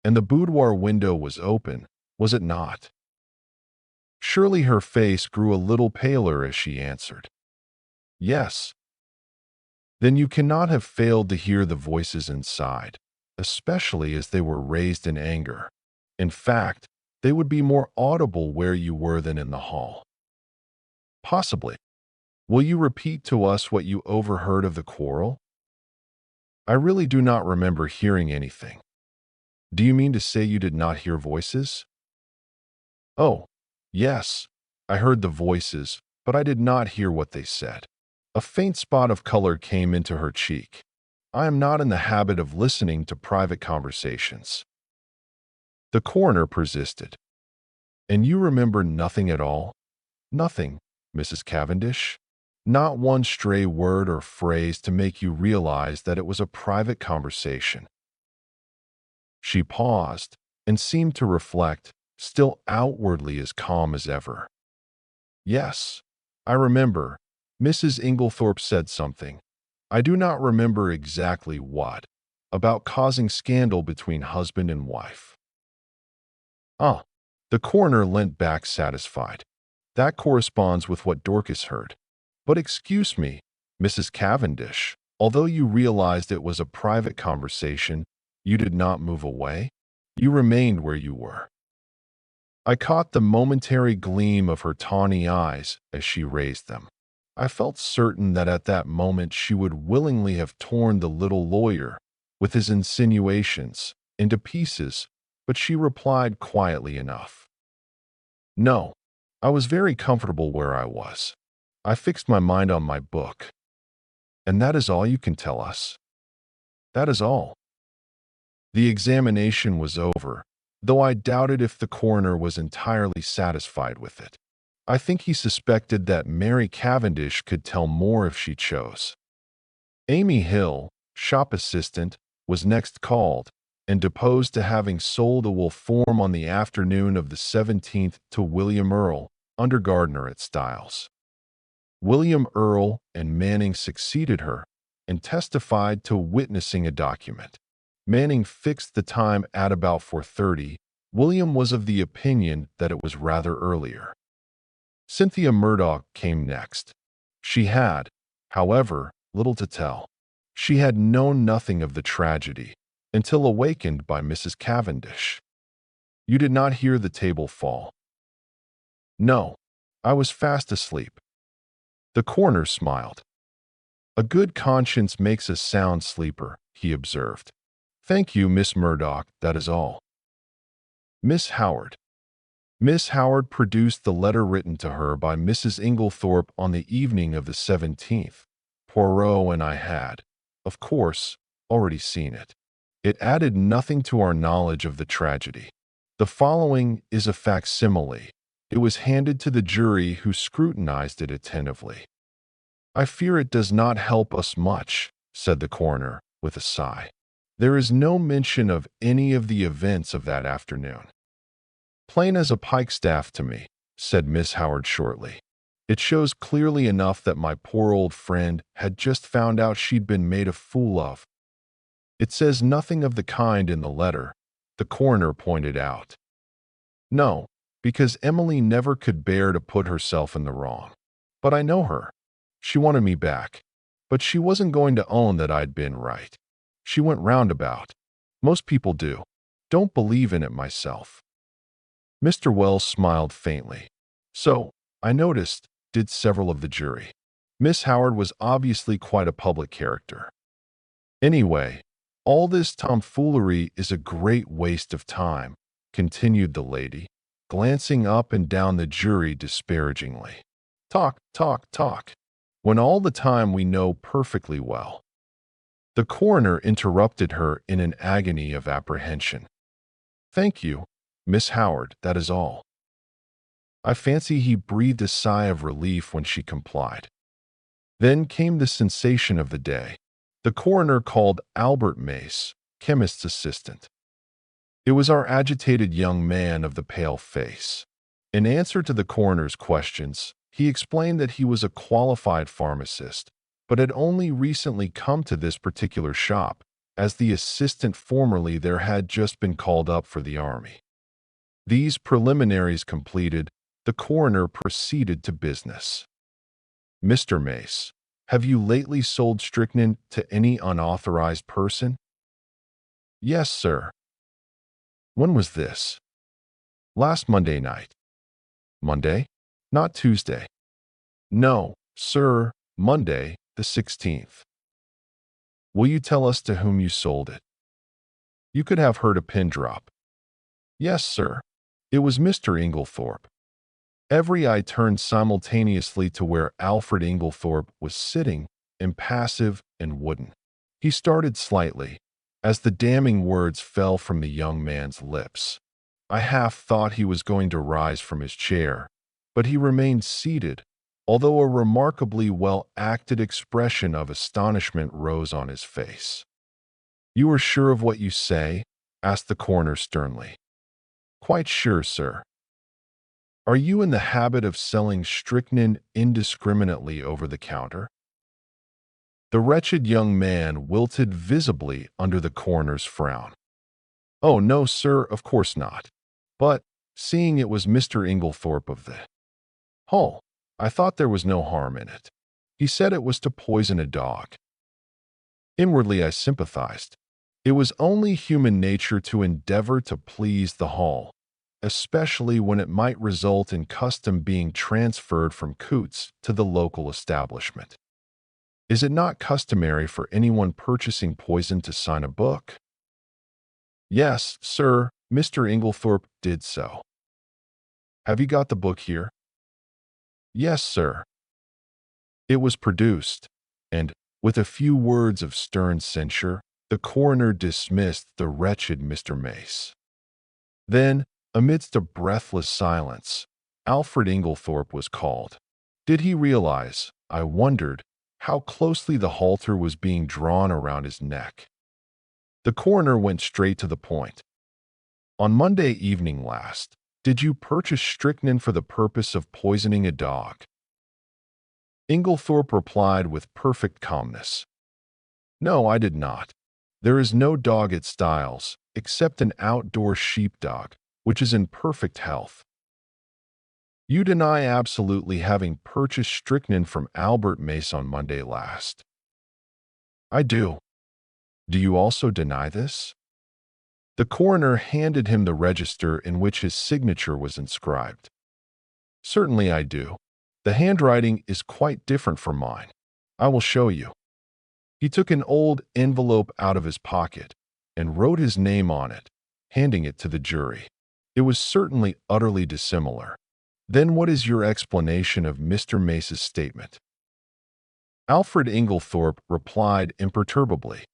Speaker 1: "And the boudoir window was open, was it not?" Surely her face grew a little paler as she answered. "Yes." "Then you cannot have failed to hear the voices inside, especially as they were raised in anger. In fact, they would be more audible where you were than in the hall." "Possibly. Will you repeat to us what you overheard of the quarrel?" "I really do not remember hearing anything." "Do you mean to say you did not hear voices?" "Oh, yes, I heard the voices, but I did not hear what they said." A faint spot of color came into her cheek. "I am not in the habit of listening to private conversations." The coroner persisted. "And you remember nothing at all?" "Nothing, Mrs. Cavendish. Not one stray word or phrase to make you realize that it was a private conversation." She paused and seemed to reflect, still outwardly as calm as ever. "Yes, I remember. Mrs. Inglethorp said something. I do not remember exactly what, about causing scandal between husband and wife." "Ah." The coroner leant back satisfied. "That corresponds with what Dorcas heard. But excuse me, Mrs. Cavendish, although you realized it was a private conversation, you did not move away? You remained where you were." I caught the momentary gleam of her tawny eyes as she raised them. I felt certain that at that moment she would willingly have torn the little lawyer, with his insinuations, into pieces, but she replied quietly enough. "No, I was very comfortable where I was. I fixed my mind on my book." "And that is all you can tell us?" "That is all." The examination was over, though I doubted if the coroner was entirely satisfied with it. I think he suspected that Mary Cavendish could tell more if she chose. Amy Hill, shop assistant, was next called and deposed to having sold a wool form on the afternoon of the 17th to William Earle, under gardener at Styles. William Earle and Manning succeeded her and testified to witnessing a document. Manning fixed the time at about 4:30. William was of the opinion that it was rather earlier. Cynthia Murdoch came next. She had, however, little to tell. She had known nothing of the tragedy until awakened by Mrs. Cavendish. "You did not hear the table fall?" "No, I was fast asleep." The coroner smiled. "A good conscience makes a sound sleeper," he observed. "Thank you, Miss Murdoch, that is all." Miss Howard. Miss Howard produced the letter written to her by Mrs. Inglethorp on the evening of the 17th. Poirot and I had, of course, already seen it. It added nothing to our knowledge of the tragedy. The following is a facsimile. It was handed to the jury, who scrutinized it attentively. "I fear it does not help us much," said the coroner, with a sigh. "There is no mention of any of the events of that afternoon." "Plain as a pikestaff to me," said Miss Howard shortly. "It shows clearly enough that my poor old friend had just found out she'd been made a fool of." "It says nothing of the kind in the letter," the coroner pointed out. "No, because Emily never could bear to put herself in the wrong. But I know her. She wanted me back, but she wasn't going to own that I'd been right. She went roundabout. Most people do. Don't believe in it myself." Mr. Wells smiled faintly. "So, I noticed, did several of the jury. Miss Howard was obviously quite a public character. Anyway, all this tomfoolery is a great waste of time," continued the lady, glancing up and down the jury disparagingly. "Talk, talk, talk, when all the time we know perfectly well." The coroner interrupted her in an agony of apprehension. "Thank you, Miss Howard, that is all." I fancy he breathed a sigh of relief when she complied. Then came the sensation of the day. The coroner called Albert Mace, chemist's assistant. It was our agitated young man of the pale face. In answer to the coroner's questions, he explained that he was a qualified pharmacist, but had only recently come to this particular shop, as the assistant formerly there had just been called up for the army. These preliminaries completed, the coroner proceeded to business. "Mr. Mace, have you lately sold strychnine to any unauthorized person?" "Yes, sir." "When was this?" "Last Monday night." "Monday? Not Tuesday?" "No, sir, Monday, the 16th. "Will you tell us to whom you sold it?" "You could have heard a pin drop." "Yes, sir. It was Mr. Inglethorp." Every eye turned simultaneously to where Alfred Inglethorp was sitting, impassive and wooden. He started slightly, as the damning words fell from the young man's lips. I half thought he was going to rise from his chair, but he remained seated, although a remarkably well-acted expression of astonishment rose on his face. "You are sure of what you say?" asked the coroner sternly. "Quite sure, sir." "Are you in the habit of selling strychnine indiscriminately over the counter?" The wretched young man wilted visibly under the coroner's frown. "Oh, no, sir, of course not. But, seeing it was Mr. Inglethorp of the Hall, I thought there was no harm in it. He said it was to poison a dog." Inwardly I sympathized. It was only human nature to endeavor to please the Hall, especially when it might result in custom being transferred from Coots to the local establishment. Is it not customary for anyone purchasing poison to sign a book? "Yes, sir, Mr. Inglethorp did so." "Have you got the book here?" "Yes, sir." It was produced, and, with a few words of stern censure, the coroner dismissed the wretched Mr. Mace. Then, amidst a breathless silence, Alfred Inglethorp was called. Did he realize, I wondered, how closely the halter was being drawn around his neck? The coroner went straight to the point. On Monday evening last, did you purchase strychnine for the purpose of poisoning a dog? Inglethorp replied with perfect calmness. No, I did not. There is no dog at Styles, except an outdoor sheepdog, which is in perfect health. You deny absolutely having purchased strychnine from Albert Mace on Monday last. I do. Do you also deny this? The coroner handed him the register in which his signature was inscribed. Certainly I do. The handwriting is quite different from mine. I will show you. He took an old envelope out of his pocket and wrote his name on it, handing it to the jury. It was certainly utterly dissimilar. Then what is your explanation of Mr. Mace's statement? Alfred Inglethorp replied imperturbably.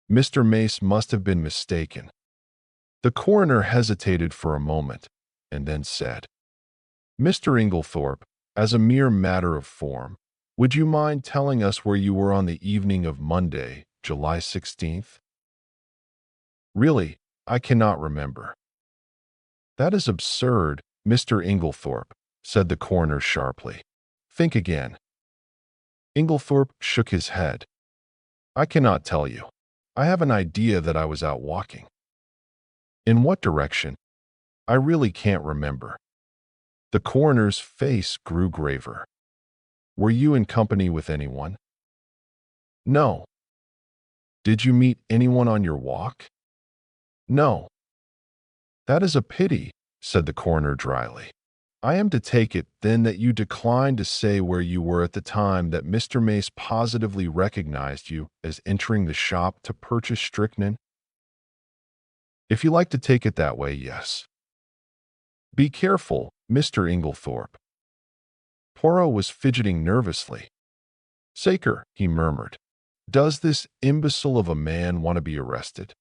Speaker 1: Mr. Mace must have been mistaken. The coroner hesitated for a moment and then said, Mr. Inglethorp, as a mere matter of form, would you mind telling us where you were on the evening of Monday, July 16th? Really, I cannot remember. That is absurd, Mr. Inglethorp, said the coroner sharply. Think again. Inglethorp shook his head. I cannot tell you. I have an idea that I was out walking. In what direction? I really can't remember. The coroner's face grew graver. Were you in company with anyone? No. Did you meet anyone on your walk? No. That is a pity, said the coroner dryly. I am to take it, then, that you declined to say where you were at the time that Mr. Mace positively recognized you as entering the shop to purchase strychnine? If you like to take it that way, yes. Be careful, Mr. Inglethorp. Poirot was fidgeting nervously. Saker, he murmured. Does this imbecile of a man want to be arrested?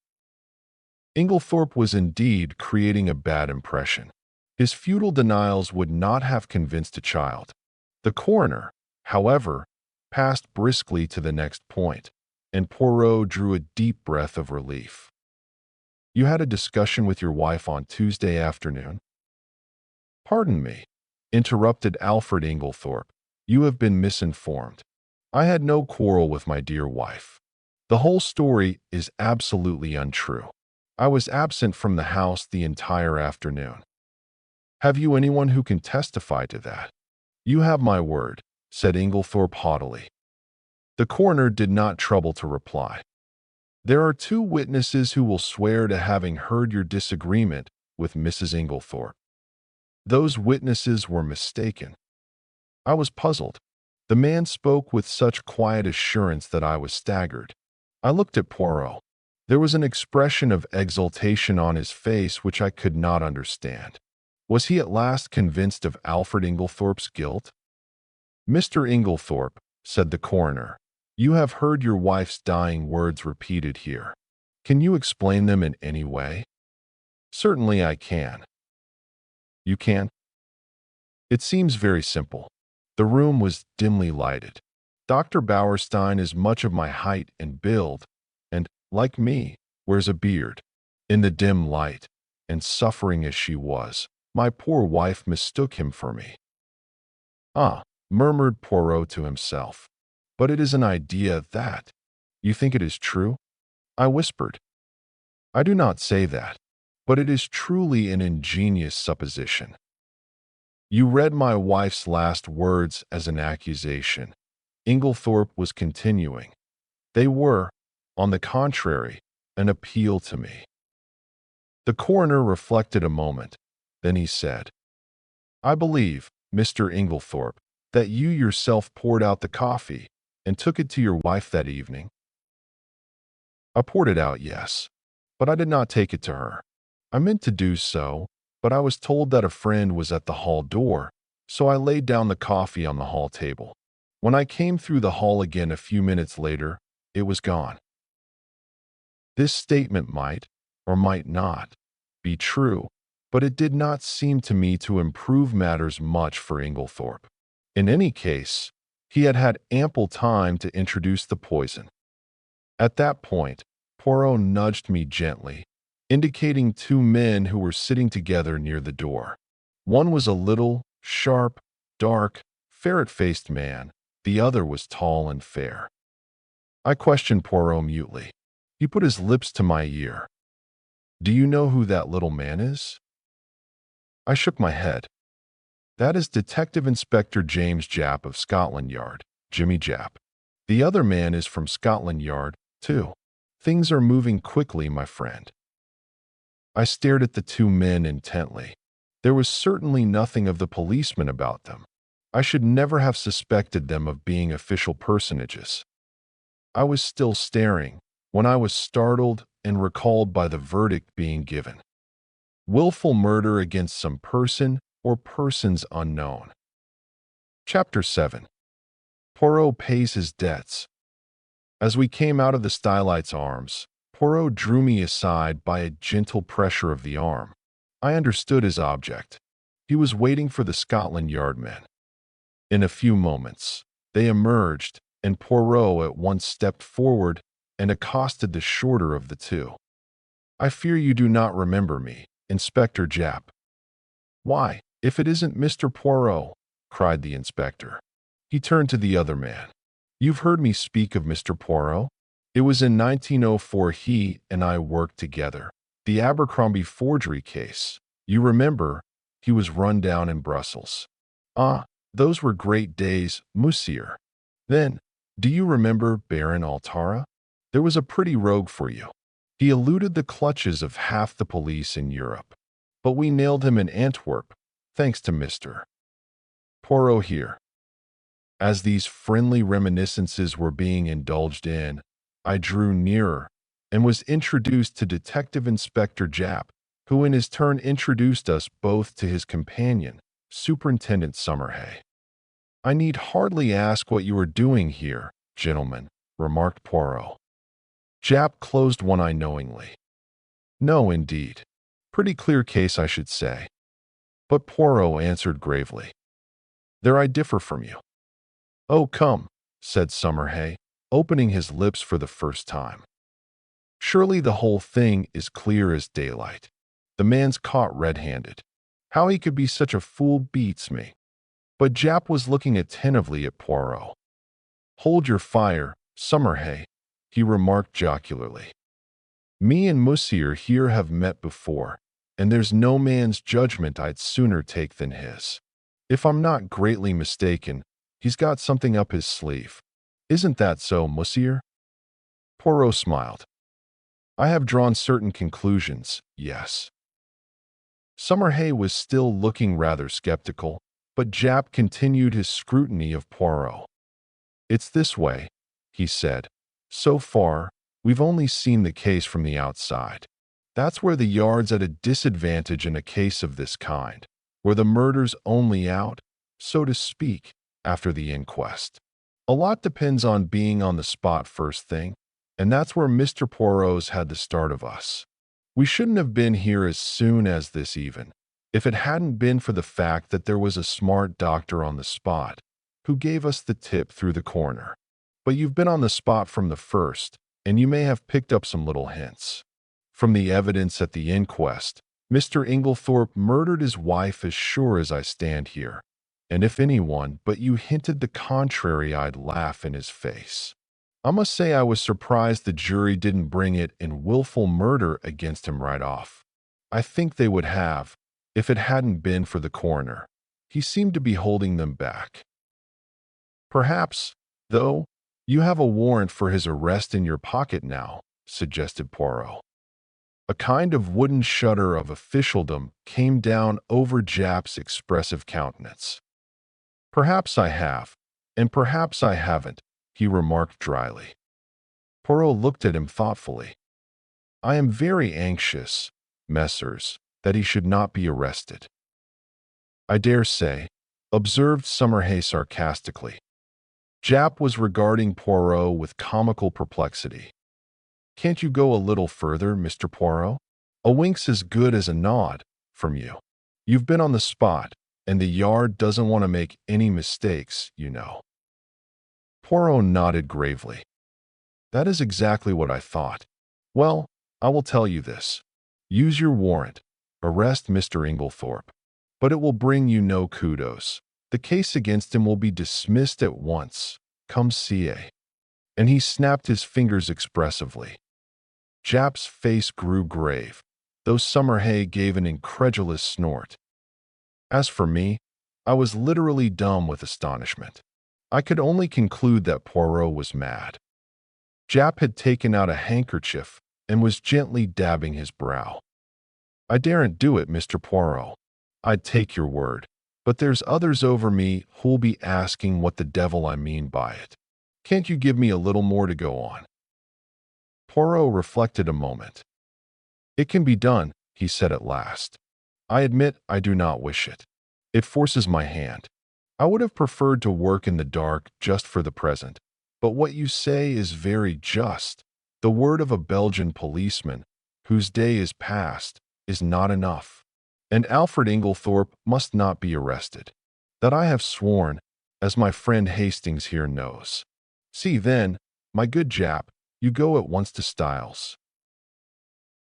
Speaker 1: Inglethorp was indeed creating a bad impression. His futile denials would not have convinced a child. The coroner, however, passed briskly to the next point, and Poirot drew a deep breath of relief. You had a discussion with your wife on Tuesday afternoon? Pardon me, interrupted Alfred Inglethorp. You have been misinformed. I had no quarrel with my dear wife. The whole story is absolutely untrue. I was absent from the house the entire afternoon. Have you anyone who can testify to that? You have my word, said Inglethorp haughtily. The coroner did not trouble to reply. There are 2 witnesses who will swear to having heard your disagreement with Mrs. Inglethorp. Those witnesses were mistaken. I was puzzled. The man spoke with such quiet assurance that I was staggered. I looked at Poirot. There was an expression of exultation on his face which I could not understand. Was he at last convinced of Alfred Inglethorp's guilt? Mr. Inglethorp, said the coroner, you have heard your wife's dying words repeated here. Can you explain them in any way? Certainly I can. You can? It seems very simple. The room was dimly lighted. Dr. Bauerstein is much of my height and build, and, like me, wears a beard. In the dim light, and suffering as she was, my poor wife mistook him for me. Ah, murmured Poirot to himself. But it is an idea that. You think it is true? I whispered. I do not say that, but it is truly an ingenious supposition. You read my wife's last words as an accusation. Inglethorp was continuing. They were, on the contrary, an appeal to me. The coroner reflected a moment. Then he said, I believe, Mr. Inglethorp, that you yourself poured out the coffee and took it to your wife that evening. I poured it out, yes, but I did not take it to her. I meant to do so, but I was told that a friend was at the hall door, so I laid down the coffee on the hall table. When I came through the hall again a few minutes later, it was gone. This statement might, or might not, be true, but it did not seem to me to improve matters much for Inglethorp. In any case, he had had ample time to introduce the poison. At that point, Poirot nudged me gently, indicating two men who were sitting together near the door. One was a little, sharp, dark, ferret-faced man. The other was tall and fair. I questioned Poirot mutely. He put his lips to my ear. "Do you know who that little man is?" I shook my head. "That is Detective Inspector James Japp of Scotland Yard, Jimmy Japp. The other man is from Scotland Yard, too. Things are moving quickly, my friend." I stared at the two men intently. There was certainly nothing of the policeman about them. I should never have suspected them of being official personages. I was still staring when I was startled and recalled by the verdict being given. Willful murder against some person or persons unknown. Chapter 7. Poirot pays his debts. As we came out of the Stylites' arms, Poirot drew me aside by a gentle pressure of the arm. I understood his object. He was waiting for the Scotland Yard men. In a few moments, they emerged, and Poirot at once stepped forward and accosted the shorter of the two. "I fear you do not remember me, Inspector Japp." "Why, if it isn't Mr. Poirot," cried the inspector. He turned to the other man. "You've heard me speak of Mr. Poirot? It was in 1904 he and I worked together. The Abercrombie forgery case. You remember, he was run down in Brussels. Ah, those were great days, monsieur. Then, do you remember Baron Altara? There was a pretty rogue for you. He eluded the clutches of half the police in Europe. But we nailed him in Antwerp, thanks to Mr. Poirot here." As these friendly reminiscences were being indulged in, I drew nearer and was introduced to Detective Inspector Japp, who in his turn introduced us both to his companion, Superintendent Summerhay. "I need hardly ask what you are doing here, gentlemen," remarked Poirot. Japp closed one eye knowingly. "No, indeed. Pretty clear case, I should say." But Poirot answered gravely, "There I differ from you." "Oh, come," said Summerhay, opening his lips for the first time. "Surely the whole thing is clear as daylight. The man's caught red-handed. How he could be such a fool beats me." But Japp was looking attentively at Poirot. "Hold your fire, Summerhay," he remarked jocularly. "Me and Monsieur here have met before, and there's no man's judgment I'd sooner take than his. If I'm not greatly mistaken, he's got something up his sleeve. Isn't that so, Monsieur?" Poirot smiled. "I have drawn certain conclusions, yes." Summerhay was still looking rather skeptical, but Japp continued his scrutiny of Poirot. "It's this way," he said. "So far, we've only seen the case from the outside. That's where the Yard's at a disadvantage in a case of this kind, where the murder's only out, so to speak, after the inquest. A lot depends on being on the spot first thing, and that's where Mr. Poirot's had the start of us. We shouldn't have been here as soon as this even, if it hadn't been for the fact that there was a smart doctor on the spot who gave us the tip through the coroner. But you've been on the spot from the first, and you may have picked up some little hints. From the evidence at the inquest, Mr. Inglethorp murdered his wife as sure as I stand here, and if anyone but you hinted the contrary, I'd laugh in his face. I must say I was surprised the jury didn't bring it in willful murder against him right off. I think they would have, if it hadn't been for the coroner. He seemed to be holding them back. Perhaps, though, you have a warrant for his arrest in your pocket now," suggested Poirot. A kind of wooden shudder of officialdom came down over Japp's expressive countenance. "Perhaps I have, and perhaps I haven't," he remarked dryly. Poirot looked at him thoughtfully. "I am very anxious, messrs, that he should not be arrested." "I dare say," observed Summerhay sarcastically. Japp was regarding Poirot with comical perplexity. "Can't you go a little further, Mr. Poirot? A wink's as good as a nod, from you. You've been on the spot, and the yard doesn't want to make any mistakes, you know." Poirot nodded gravely. "That is exactly what I thought. Well, I will tell you this. Use your warrant. Arrest Mr. Inglethorp. But it will bring you no kudos. The case against him will be dismissed at once. Come ca." And he snapped his fingers expressively. Jap's face grew grave, though Summerhay gave an incredulous snort. As for me, I was literally dumb with astonishment. I could only conclude that Poirot was mad. Jap had taken out a handkerchief and was gently dabbing his brow. "I daren't do it, Mr. Poirot. I'd take your word. But there's others over me who'll be asking what the devil I mean by it. Can't you give me a little more to go on?" Poirot reflected a moment. "It can be done," he said at last. "I admit I do not wish it. It forces my hand. I would have preferred to work in the dark just for the present. But what you say is very just. The word of a Belgian policeman, whose day is past, is not enough. And Alfred Inglethorp must not be arrested. That I have sworn, as my friend Hastings here knows. See then, my good Jap, you go at once to Styles."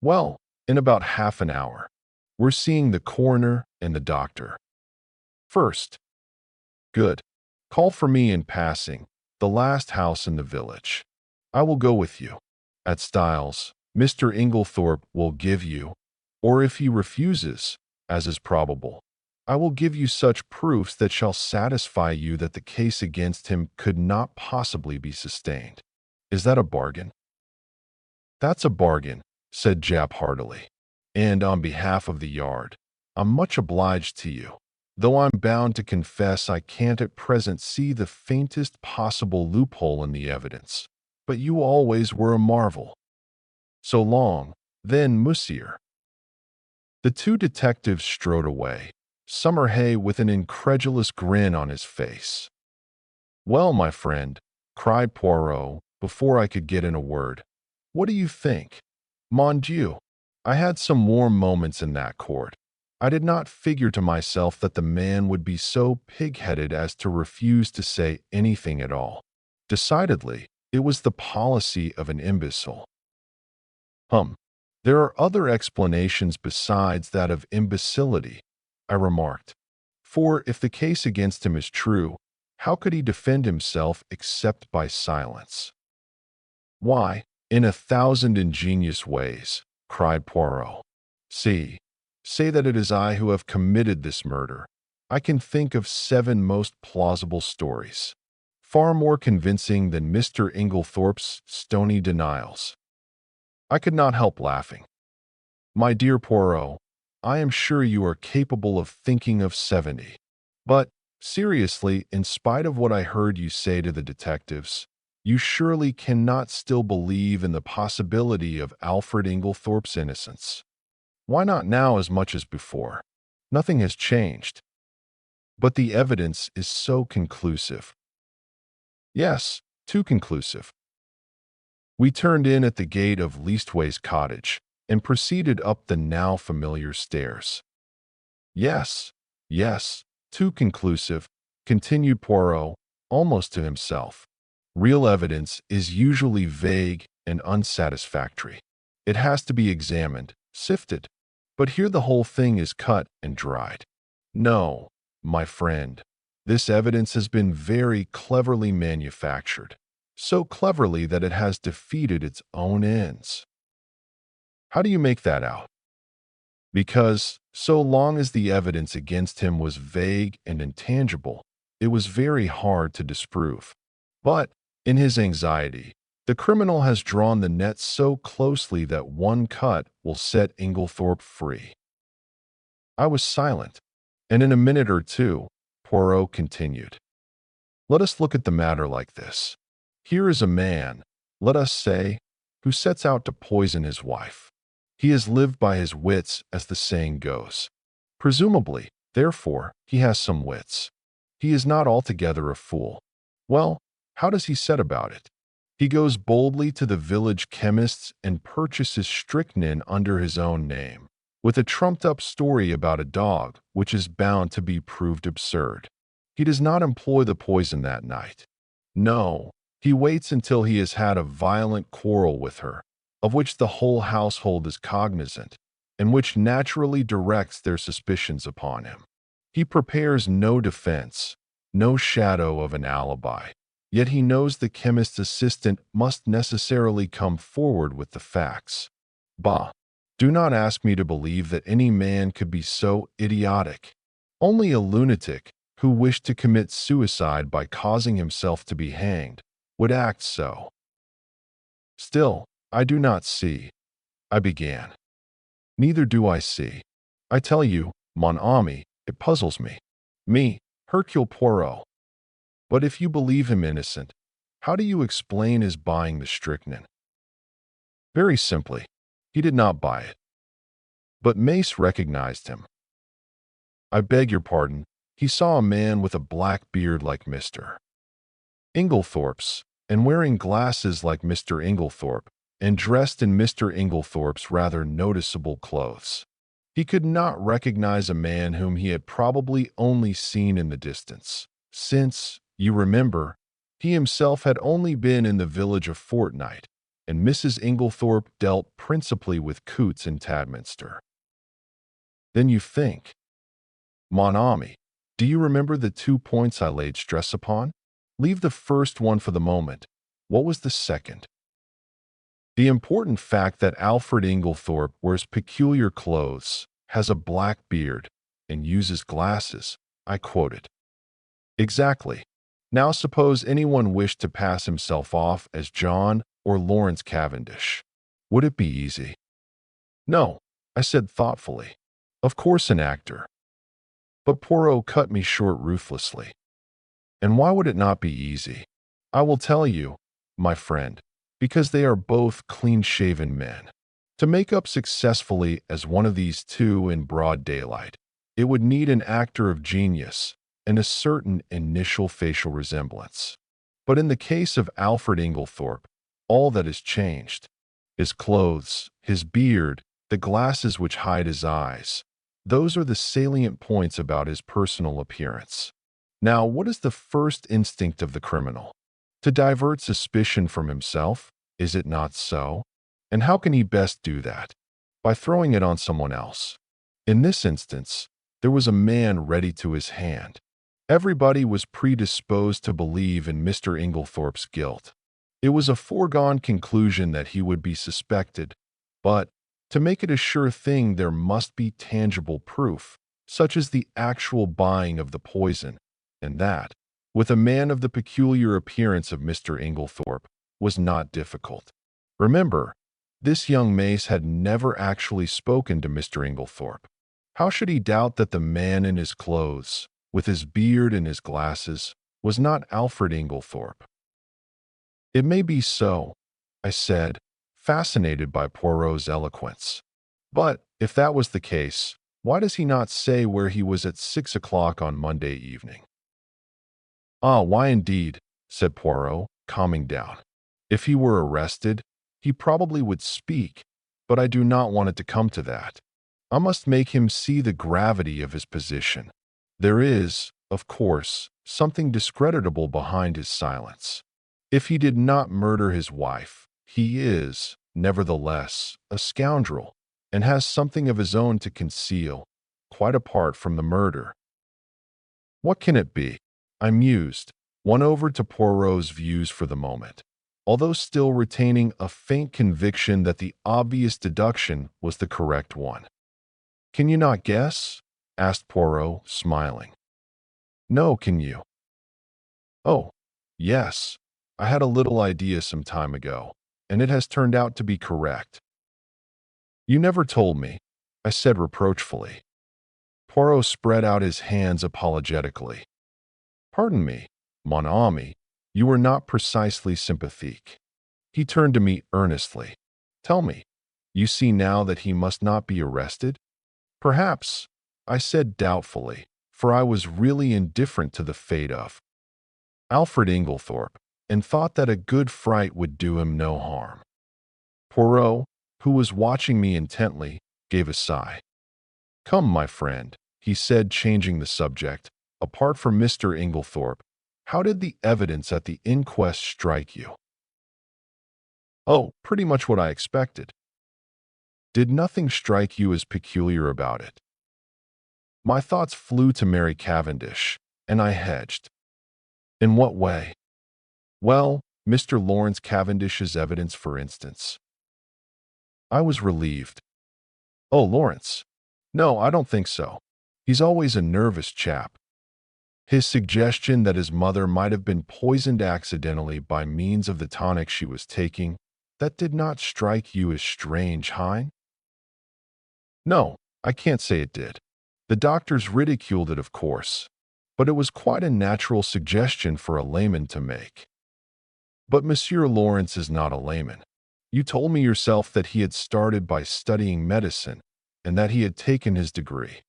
Speaker 1: "Well, in about half an hour. We're seeing the coroner and the doctor. First." "Good. Call for me in passing, the last house in the village. I will go with you. At Styles, Mr. Inglethorp will give you, or if he refuses, as is probable, I will give you such proofs that shall satisfy you that the case against him could not possibly be sustained. Is that a bargain?" "That's a bargain," said Jap heartily. "And on behalf of the yard, I'm much obliged to you, though I'm bound to confess I can't at present see the faintest possible loophole in the evidence. But you always were a marvel. So long, then, monsieur." The two detectives strode away, Summerhay with an incredulous grin on his face. "Well, my friend," cried Poirot, before I could get in a word, "what do you think? Mon Dieu, I had some warm moments in that court. I did not figure to myself that the man would be so pig-headed as to refuse to say anything at all. Decidedly, it was the policy of an imbecile." "There are other explanations besides that of imbecility," I remarked. "For if the case against him is true, how could he defend himself except by silence?" "Why, in 1,000 ingenious ways," cried Poirot. "See, say that it is I who have committed this murder. I can think of 7 most plausible stories, far more convincing than Mr. Inglethorpe's stony denials." I could not help laughing. "My dear Poirot, I am sure you are capable of thinking of 70. But, seriously, in spite of what I heard you say to the detectives, you surely cannot still believe in the possibility of Alfred Inglethorpe's innocence. Why not now as much as before? Nothing has changed. But the evidence is so conclusive." "Yes, too conclusive." We turned in at the gate of Leastways Cottage and proceeded up the now familiar stairs. Yes, too conclusive," continued Poirot, almost to himself. "Real evidence is usually vague and unsatisfactory. It has to be examined, sifted. But here the whole thing is cut and dried. No, my friend, this evidence has been very cleverly manufactured. So cleverly that it has defeated its own ends." "How do you make that out?" "Because, so long as the evidence against him was vague and intangible, it was very hard to disprove. But, in his anxiety, the criminal has drawn the net so closely that one cut will set Inglethorpe free." I was silent, and in a minute or two, Poirot continued. "Let us look at the matter like this. Here is a man, let us say, who sets out to poison his wife. He has lived by his wits, as the saying goes. Presumably, therefore, he has some wits. He is not altogether a fool. Well, how does he set about it? He goes boldly to the village chemist's and purchases strychnine under his own name. with a trumped-up story about a dog which is bound to be proved absurd. He does not employ the poison that night. No, he waits until he has had a violent quarrel with her, of which the whole household is cognizant, and which naturally directs their suspicions upon him. He prepares no defense, no shadow of an alibi, yet he knows the chemist's assistant must necessarily come forward with the facts. Bah! Do not ask me to believe that any man could be so idiotic. Only a lunatic, who wished to commit suicide by causing himself to be hanged, would act so. Still, I do not see, I began. Neither do I see. I tell you, mon ami, it puzzles me. Me, Hercule Poirot. But if you believe him innocent, how do you explain his buying the strychnine? Very simply, he did not buy it. But Mace recognized him. I beg your pardon, he saw a man with a black beard like Mr. Inglethorpe's, and wearing glasses like Mr. Inglethorpe, and dressed in Mr. Inglethorpe's rather noticeable clothes. He could not recognize a man whom he had probably only seen in the distance, since, you remember, he himself had only been in the village a fortnight, and Mrs. Inglethorpe dealt principally with Coots in Tadminster. Then you think. Mon ami, do you remember the 2 points I laid stress upon? Leave the first one for the moment. What was the second? The important fact that Alfred Inglethorpe wears peculiar clothes, has a black beard, and uses glasses, I quoted. Exactly. Now suppose anyone wished to pass himself off as John or Lawrence Cavendish. Would it be easy? No, I said thoughtfully. Of course an actor. But Poirot cut me short ruthlessly. And why would it not be easy? I will tell you, my friend, because they are both clean-shaven men. To make up successfully as one of these two in broad daylight, it would need an actor of genius and a certain initial facial resemblance. But in the case of Alfred Inglethorpe, all that is changed. His clothes, his beard, the glasses which hide his eyes. Those are the salient points about his personal appearance. Now, what is the first instinct of the criminal? To divert suspicion from himself, is it not so? And how can he best do that? By throwing it on someone else. In this instance, there was a man ready to his hand. Everybody was predisposed to believe in Mr. Inglethorpe's guilt. It was a foregone conclusion that he would be suspected, but to make it a sure thing there must be tangible proof, such as the actual buying of the poison, and that, with a man of the peculiar appearance of Mr. Inglethorpe, was not difficult. Remember, this young Mace had never actually spoken to Mr. Inglethorpe. How should he doubt that the man in his clothes, with his beard and his glasses, was not Alfred Inglethorpe? It may be so, I said, fascinated by Poirot's eloquence. But, if that was the case, why does he not say where he was at 6 o'clock on Monday evening? Ah, why indeed, said Poirot, calming down. If he were arrested, he probably would speak, but I do not want it to come to that. I must make him see the gravity of his position. There is, of course, something discreditable behind his silence. If he did not murder his wife, he is, nevertheless, a scoundrel, and has something of his own to conceal, quite apart from the murder. What can it be? I mused, won over to Poirot's views for the moment, although still retaining a faint conviction that the obvious deduction was the correct one. Can you not guess? Asked Poirot, smiling. No, can you? Oh, yes. I had a little idea some time ago, and it has turned out to be correct. You never told me, I said reproachfully. Poirot spread out his hands apologetically. Pardon me, mon ami, you were not precisely sympathetic. He turned to me earnestly. Tell me, you see now that he must not be arrested? Perhaps, I said doubtfully, for I was really indifferent to the fate of Alfred Inglethorpe, and thought that a good fright would do him no harm. Poirot, who was watching me intently, gave a sigh. Come, my friend, he said, changing the subject. Apart from Mr. Inglethorp, how did the evidence at the inquest strike you? Oh, pretty much what I expected. Did nothing strike you as peculiar about it? My thoughts flew to Mary Cavendish, and I hedged. In what way? Well, Mr. Lawrence Cavendish's evidence, for instance. I was relieved. Oh, Lawrence. No, I don't think so. He's always a nervous chap. His suggestion that his mother might have been poisoned accidentally by means of the tonic she was taking, that did not strike you as strange, Hein? No, I can't say it did. The doctors ridiculed it, of course, but it was quite a natural suggestion for a layman to make. But Monsieur Lawrence is not a layman. You told me yourself that he had started by studying medicine and that he had taken his degree.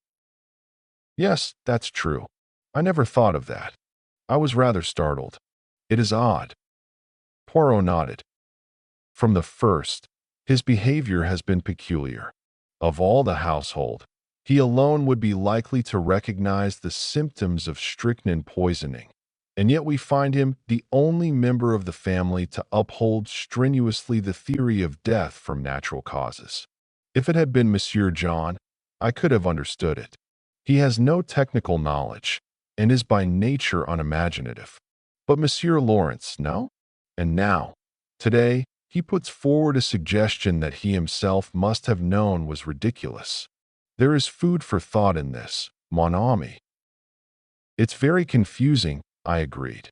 Speaker 1: Yes, that's true. I never thought of that. I was rather startled. It is odd. Poirot nodded. From the first, his behavior has been peculiar. Of all the household, he alone would be likely to recognize the symptoms of strychnine poisoning, and yet we find him the only member of the family to uphold strenuously the theory of death from natural causes. If it had been Monsieur John, I could have understood it. He has no technical knowledge and is by nature unimaginative. But Monsieur Lawrence, no? And now, today, he puts forward a suggestion that he himself must have known was ridiculous. There is food for thought in this, mon ami. It's very confusing, I agreed.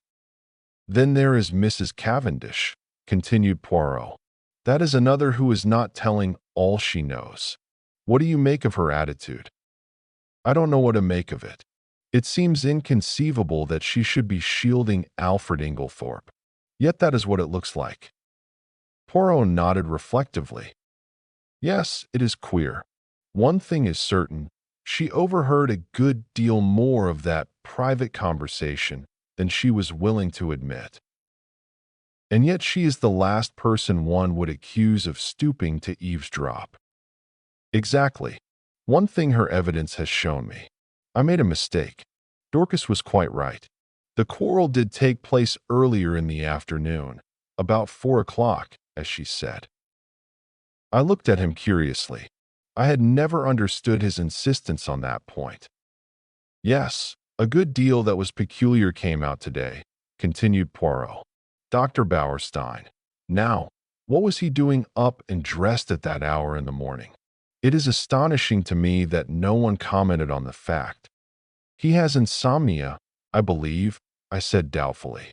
Speaker 1: Then there is Mrs. Cavendish, continued Poirot. That is another who is not telling all she knows. What do you make of her attitude? I don't know what to make of it. It seems inconceivable that she should be shielding Alfred Inglethorp. Yet that is what it looks like. Poirot nodded reflectively. Yes, it is queer. One thing is certain, she overheard a good deal more of that private conversation than she was willing to admit. And yet she is the last person one would accuse of stooping to eavesdrop. Exactly. One thing her evidence has shown me. I made a mistake. Dorcas was quite right. The quarrel did take place earlier in the afternoon, about 4 o'clock, as she said. I looked at him curiously. I had never understood his insistence on that point. Yes, a good deal that was peculiar came out today, continued Poirot. Dr. Bauerstein. Now, what was he doing up and dressed at that hour in the morning? It is astonishing to me that no one commented on the fact. He has insomnia, I believe, I said doubtfully.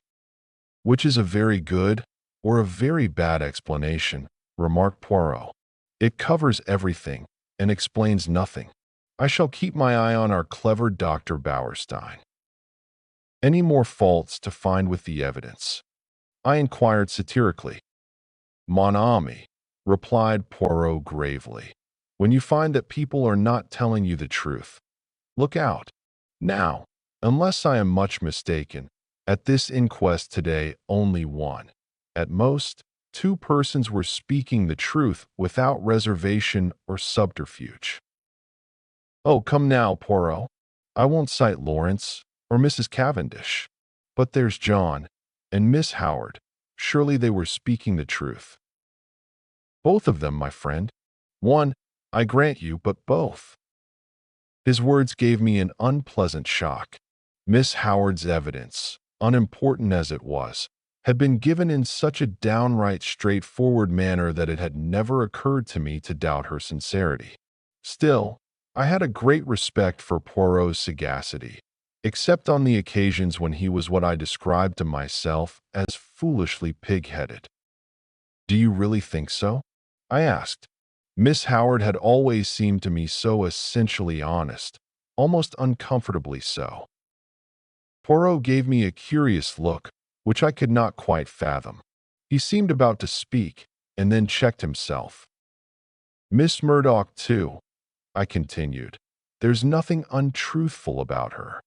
Speaker 1: Which is a very good or a very bad explanation, remarked Poirot. It covers everything and explains nothing. I shall keep my eye on our clever Dr. Bauerstein. Any more faults to find with the evidence? I inquired satirically. Mon ami, replied Poirot gravely. When you find that people are not telling you the truth, look out. Now, unless I am much mistaken, at this inquest today only one, at most, 2 persons were speaking the truth without reservation or subterfuge. Oh, come now, Poirot. I won't cite Lawrence or Mrs. Cavendish. But there's John and Miss Howard. Surely they were speaking the truth. Both of them, my friend. One, I grant you, but both. His words gave me an unpleasant shock. Miss Howard's evidence, unimportant as it was, had been given in such a downright straightforward manner that it had never occurred to me to doubt her sincerity. Still, I had a great respect for Poirot's sagacity, except on the occasions when he was what I described to myself as foolishly pig-headed. Do you really think so? I asked. Miss Howard had always seemed to me so essentially honest, almost uncomfortably so. Poirot gave me a curious look, which I could not quite fathom. He seemed about to speak, and then checked himself. Miss Murdoch, too, I continued. There's nothing untruthful about her.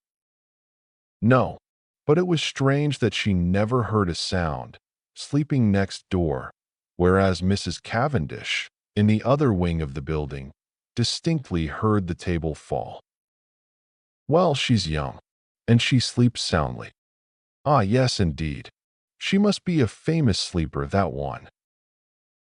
Speaker 1: No, but it was strange that she never heard a sound, sleeping next door, whereas Mrs. Cavendish, in the other wing of the building, distinctly heard the table fall. "Well, she's young, and she sleeps soundly." "Ah, yes, indeed. She must be a famous sleeper, that one."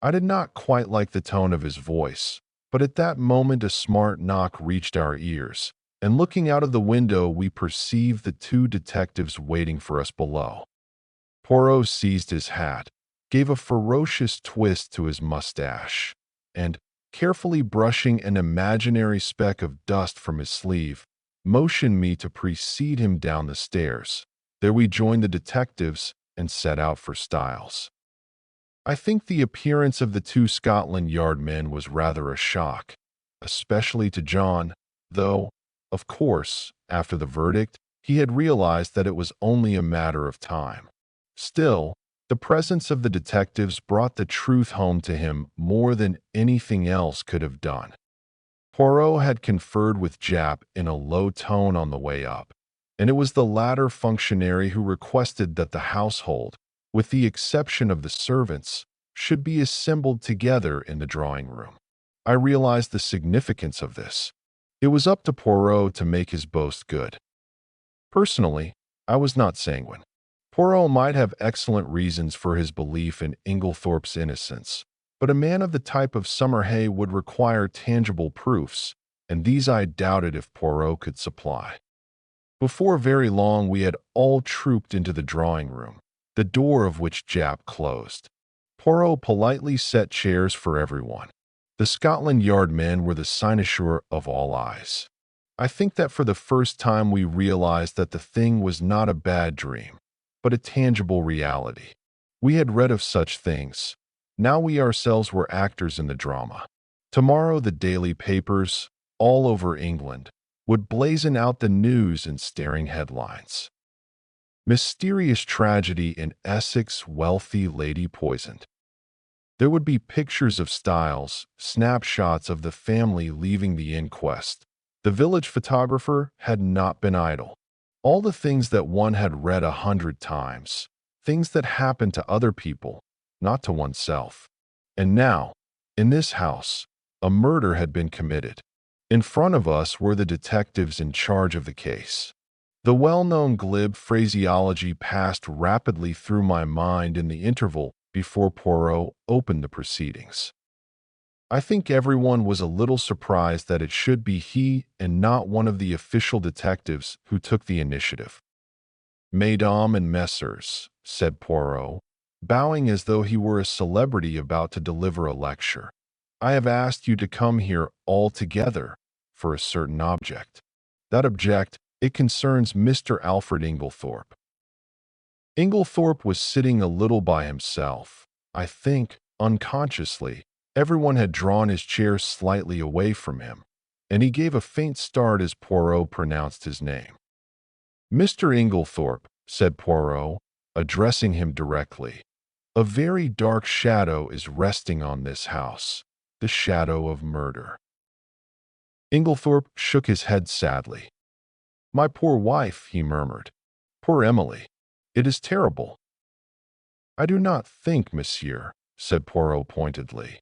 Speaker 1: I did not quite like the tone of his voice, but at that moment a smart knock reached our ears, and looking out of the window we perceived the two detectives waiting for us below. Poirot seized his hat, gave a ferocious twist to his mustache, and, carefully brushing an imaginary speck of dust from his sleeve, motioned me to precede him down the stairs. There we joined the detectives and set out for Styles. I think the appearance of the two Scotland Yard men was rather a shock, especially to John, though, of course, after the verdict, he had realized that it was only a matter of time. Still, the presence of the detectives brought the truth home to him more than anything else could have done. Poirot had conferred with Japp in a low tone on the way up, and it was the latter functionary who requested that the household, with the exception of the servants, should be assembled together in the drawing room. I realized the significance of this. It was up to Poirot to make his boast good. Personally, I was not sanguine. Poirot might have excellent reasons for his belief in Inglethorpe's innocence, but a man of the type of Summerhay would require tangible proofs, and these I doubted if Poirot could supply. Before very long we had all trooped into the drawing room, the door of which Japp closed. Poirot politely set chairs for everyone. The Scotland Yard men were the cynosure of all eyes. I think that for the first time we realized that the thing was not a bad dream, but a tangible reality. We had read of such things. Now we ourselves were actors in the drama. Tomorrow the daily papers, all over England, would blazon out the news in staring headlines. Mysterious tragedy in Essex, wealthy lady poisoned. There would be pictures of Styles, snapshots of the family leaving the inquest. The village photographer had not been idle. All the things that one had read 100 times, things that happened to other people, not to oneself. And now, in this house, a murder had been committed. In front of us were the detectives in charge of the case. The well-known glib phraseology passed rapidly through my mind in the interval before Poirot opened the proceedings. I think everyone was a little surprised that it should be he and not one of the official detectives who took the initiative. "Mesdames and messieurs," said Poirot, bowing as though he were a celebrity about to deliver a lecture, "I have asked you to come here all together for a certain object. That object, it concerns Mr. Alfred Inglethorpe." Inglethorpe was sitting a little by himself. I think, unconsciously, everyone had drawn his chair slightly away from him, and he gave a faint start as Poirot pronounced his name. "Mr. Inglethorpe," said Poirot, addressing him directly, "a very dark shadow is resting on this house, the shadow of murder." Inglethorpe shook his head sadly. "My poor wife," he murmured. "Poor Emily. It is terrible." "I do not think, monsieur," said Poirot pointedly,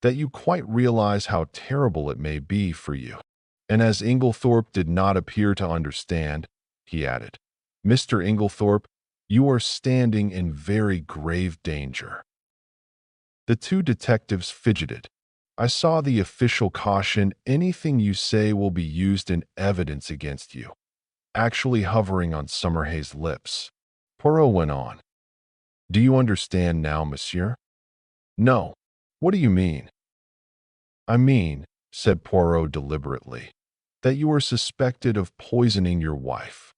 Speaker 1: "that you quite realize how terrible it may be for you." And as Inglethorpe did not appear to understand, he added, "Mr. Inglethorpe, you are standing in very grave danger." The two detectives fidgeted. I saw the official caution, "Anything you say will be used in evidence against you," actually hovering on Summerhay's lips. Poirot went on. "Do you understand now, monsieur?" "No. What do you mean?" "I mean," said Poirot deliberately, "that you are suspected of poisoning your wife."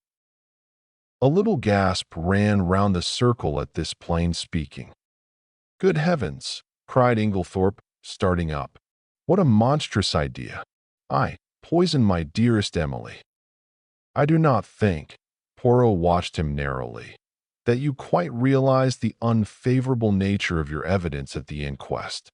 Speaker 1: A little gasp ran round the circle at this plain speaking. "Good heavens!" cried Inglethorpe, starting up. "What a monstrous idea! I poison my dearest Emily." "I do not think," Poirot watched him narrowly, "that you quite realize the unfavorable nature of your evidence at the inquest.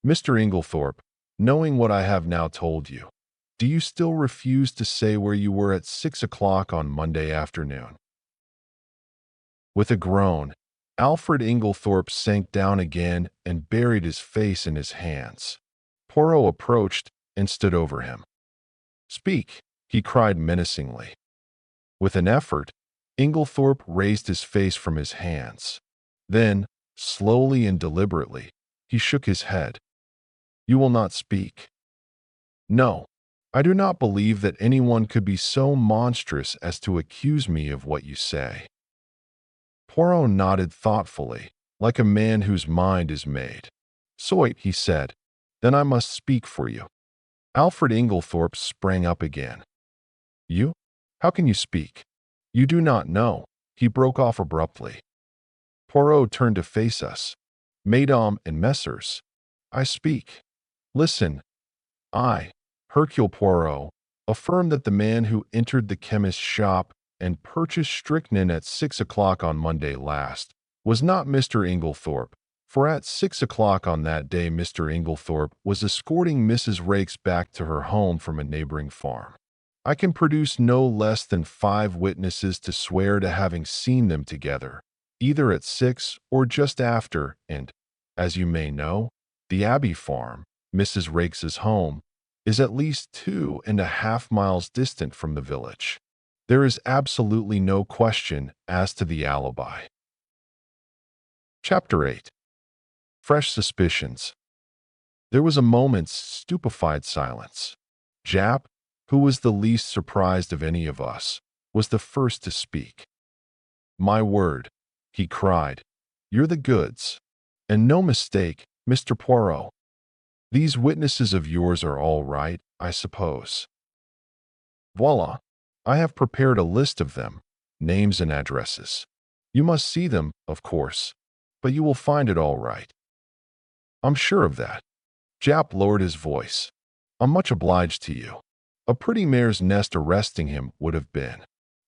Speaker 1: Mr. Inglethorpe, knowing what I have now told you, do you still refuse to say where you were at 6 o'clock on Monday afternoon?" With a groan, Alfred Inglethorpe sank down again and buried his face in his hands. Poirot approached and stood over him. "Speak," he cried menacingly. With an effort, Inglethorp raised his face from his hands. Then, slowly and deliberately, he shook his head. "You will not speak." "No, I do not believe that anyone could be so monstrous as to accuse me of what you say." Poirot nodded thoughtfully, like a man whose mind is made. "Soit," he said, "then I must speak for you." Alfred Inglethorp sprang up again. "You? How can you speak? You do not know," he broke off abruptly. Poirot turned to face us. "Mesdames and messieurs, I speak. Listen. I, Hercule Poirot, affirm that the man who entered the chemist's shop and purchased strychnine at 6 o'clock on Monday last was not Mr. Inglethorp, for at 6 o'clock on that day Mr. Inglethorp was escorting Mrs. Raikes back to her home from a neighboring farm. I can produce no less than 5 witnesses to swear to having seen them together, either at 6 or just after, and, as you may know, the Abbey farm, Mrs. Raikes's home, is at least 2.5 miles distant from the village. There is absolutely no question as to the alibi." Chapter 8. Fresh suspicions. There was a moment's stupefied silence. Jap, who was the least surprised of any of us, was the first to speak. "My word," he cried, "you're the goods. And no mistake, Mr. Poirot. These witnesses of yours are all right, I suppose." "Voila. I have prepared a list of them, names and addresses. You must see them, of course, but you will find it all right." "I'm sure of that." Jap lowered his voice. "I'm much obliged to you. A pretty mare's nest arresting him would have been."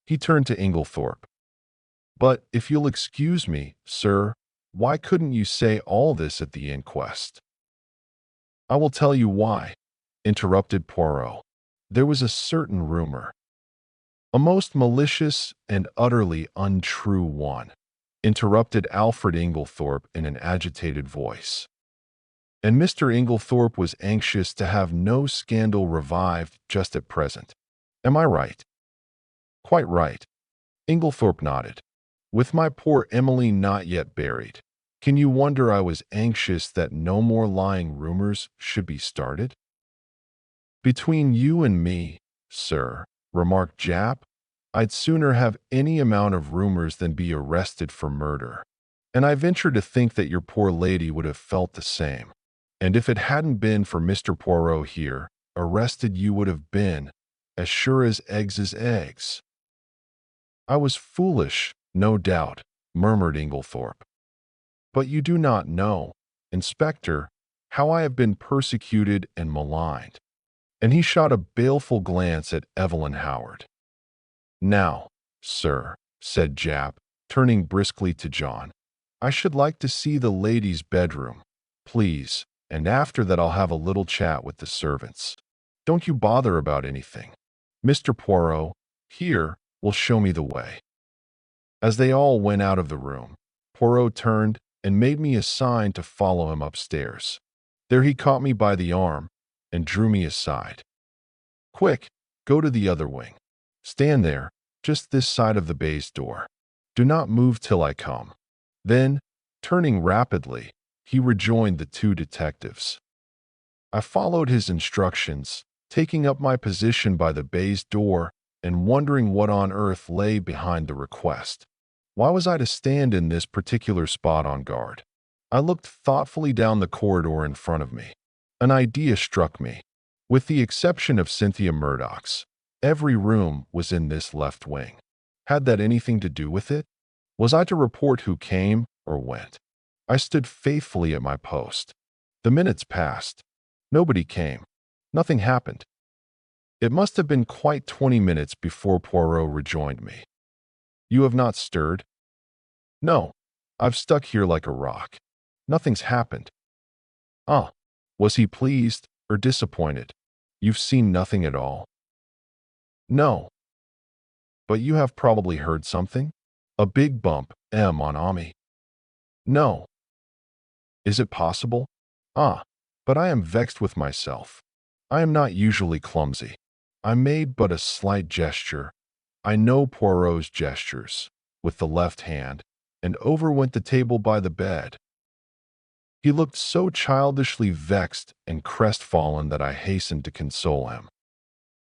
Speaker 1: He turned to Inglethorp. "But if you'll excuse me, sir, why couldn't you say all this at the inquest?" "I will tell you why," interrupted Poirot. "There was a certain rumor." "A most malicious and utterly untrue one," interrupted Alfred Inglethorp in an agitated voice. "And Mr. Inglethorp was anxious to have no scandal revived just at present. Am I right?" "Quite right." Inglethorp nodded. "With my poor Emily not yet buried, can you wonder I was anxious that no more lying rumors should be started?" "Between you and me, sir," remarked Jap, "I'd sooner have any amount of rumors than be arrested for murder. And I venture to think that your poor lady would have felt the same. And if it hadn't been for Mr. Poirot here, arrested you would have been, as sure as eggs is eggs." "I was foolish, no doubt," murmured Inglethorp. "But you do not know, Inspector, how I have been persecuted and maligned." And he shot a baleful glance at Evelyn Howard. "Now, sir," said Jap, turning briskly to John, "I should like to see the ladies' bedroom, please, and after that I'll have a little chat with the servants. Don't you bother about anything. Mr. Poirot, here, will show me the way." As they all went out of the room, Poirot turned and made me a sign to follow him upstairs. There he caught me by the arm and drew me aside. "Quick, go to the other wing. Stand there, just this side of the baize door. Do not move till I come." Then, turning rapidly, he rejoined the 2 detectives. I followed his instructions, taking up my position by the baize door and wondering what on earth lay behind the request. Why was I to stand in this particular spot on guard? I looked thoughtfully down the corridor in front of me. An idea struck me. With the exception of Cynthia Murdoch's, every room was in this left wing. Had that anything to do with it? Was I to report who came or went? I stood faithfully at my post. The minutes passed. Nobody came. Nothing happened. It must have been quite 20 minutes before Poirot rejoined me. "You have not stirred?" "No. I've stuck here like a rock. Nothing's happened." "Ah. Was he pleased or disappointed? You've seen nothing at all?" "No." "But you have probably heard something? A big bump, mon ami." "No." "Is it possible? Ah, but I am vexed with myself. I am not usually clumsy. I made but a slight gesture. I know Poirot's gestures, with the left hand, and over went the table by the bed. He looked so childishly vexed and crestfallen that I hastened to console him.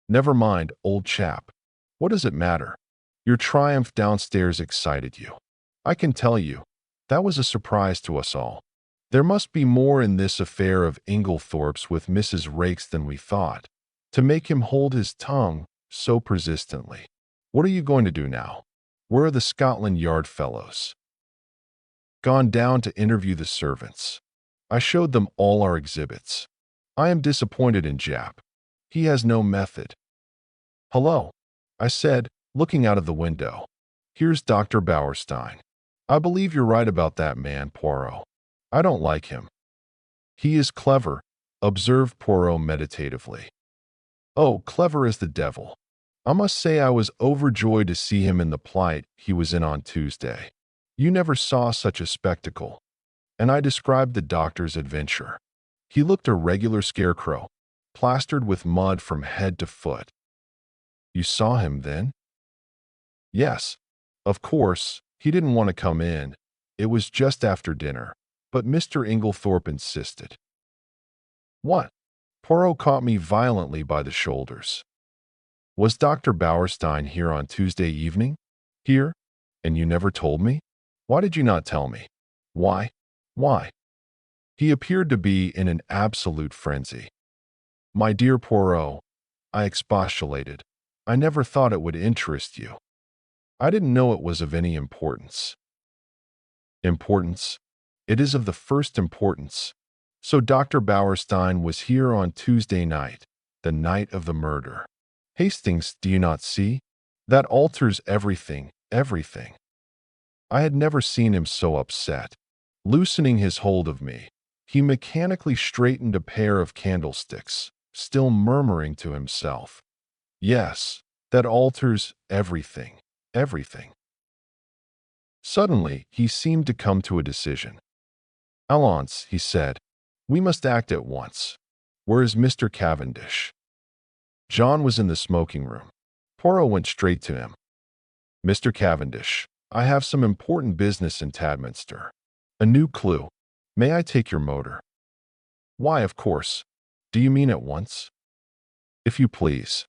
Speaker 1: Never mind, old chap. What does it matter? Your triumph downstairs excited you. I can tell you, that was a surprise to us all. There must be more in this affair of Inglethorpe's with Mrs. Raikes than we thought, to make him hold his tongue so persistently. What are you going to do now? Where are the Scotland Yard fellows? Gone down to interview the servants. I showed them all our exhibits. I am disappointed in Jap. He has no method. Hello, I said, looking out of the window. Here's Dr. Bauerstein. I believe you're right about that man, Poirot. I don't like him. He is clever, observed Poirot meditatively. Oh, clever as the devil. I must say I was overjoyed to see him in the plight he was in on Tuesday. You never saw such a spectacle. And I described the doctor's adventure. He looked a regular scarecrow, plastered with mud from head to foot. You saw him then? Yes. Of course, he didn't want to come in. It was just after dinner, but Mr. Inglethorpe insisted. What? Poirot caught me violently by the shoulders. Was Dr. Bauerstein here on Tuesday evening? Here? And you never told me? Why did you not tell me? Why? Why? He appeared to be in an absolute frenzy. My dear Poirot, I expostulated. I never thought it would interest you. I didn't know it was of any importance. Importance? It is of the first importance. So Dr. Bauerstein was here on Tuesday night, the night of the murder. Hastings, do you not see? That alters everything, everything. I had never seen him so upset. Loosening his hold of me, he mechanically straightened a pair of candlesticks, still murmuring to himself, Yes, that alters everything, everything. Suddenly, he seemed to come to a decision. Allons, he said, we must act at once. Where is Mr. Cavendish? John was in the smoking room. Poirot went straight to him. Mr. Cavendish, I have some important business in Tadminster. A new clue. May I take your motor? Why, of course. Do you mean at once? If you please.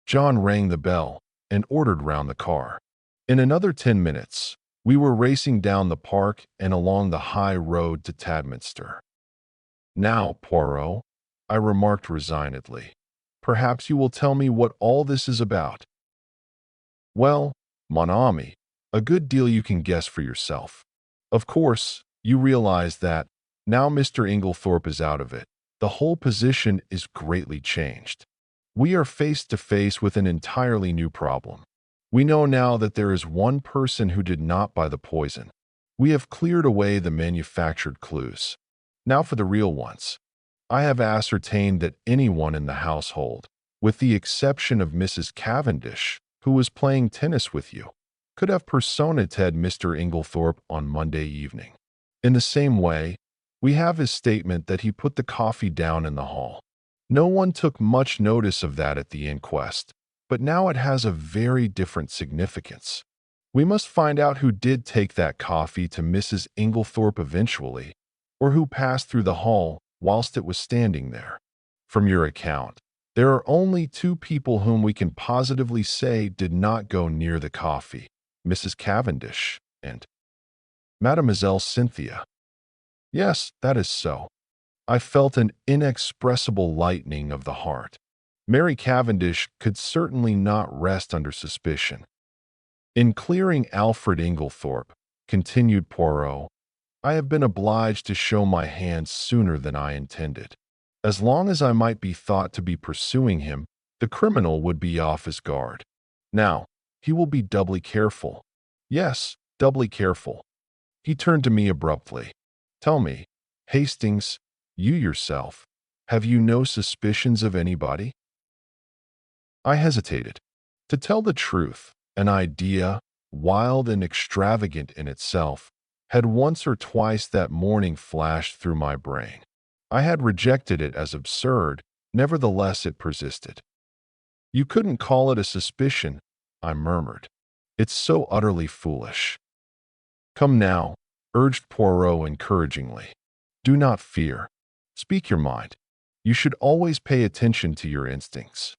Speaker 1: John rang the bell and ordered round the car. In another 10 minutes, we were racing down the park and along the high road to Tadminster. Now, Poirot, I remarked resignedly, perhaps you will tell me what all this is about. Well, mon ami, a good deal you can guess for yourself. Of course, you realize that, now Mr. Inglethorpe is out of it, the whole position is greatly changed. We are face to face with an entirely new problem. We know now that there is one person who did not buy the poison. We have cleared away the manufactured clues. Now for the real ones. I have ascertained that anyone in the household, with the exception of Mrs. Cavendish, who was playing tennis with you, could have personated Mr. Inglethorpe on Monday evening. In the same way, we have his statement that he put the coffee down in the hall. No one took much notice of that at the inquest, but now it has a very different significance. We must find out who did take that coffee to Mrs. Inglethorpe eventually, or who passed through the hall whilst it was standing there. From your account, there are only two people whom we can positively say did not go near the coffee, Mrs. Cavendish and Mademoiselle Cynthia. Yes, that is so. I felt an inexpressible lightening of the heart. Mary Cavendish could certainly not rest under suspicion. In clearing Alfred Inglethorpe, continued Poirot, I have been obliged to show my hand sooner than I intended. As long as I might be thought to be pursuing him, the criminal would be off his guard. Now, he will be doubly careful. Yes, doubly careful. He turned to me abruptly. Tell me, Hastings, you yourself, have you no suspicions of anybody? I hesitated. To tell the truth, an idea, wild and extravagant in itself, had once or twice that morning flashed through my brain. I had rejected it as absurd, Nevertheless, it persisted. You couldn't call it a suspicion, I murmured. It's so utterly foolish. Come now, urged Poirot encouragingly. Do not fear. Speak your mind. You should always pay attention to your instincts.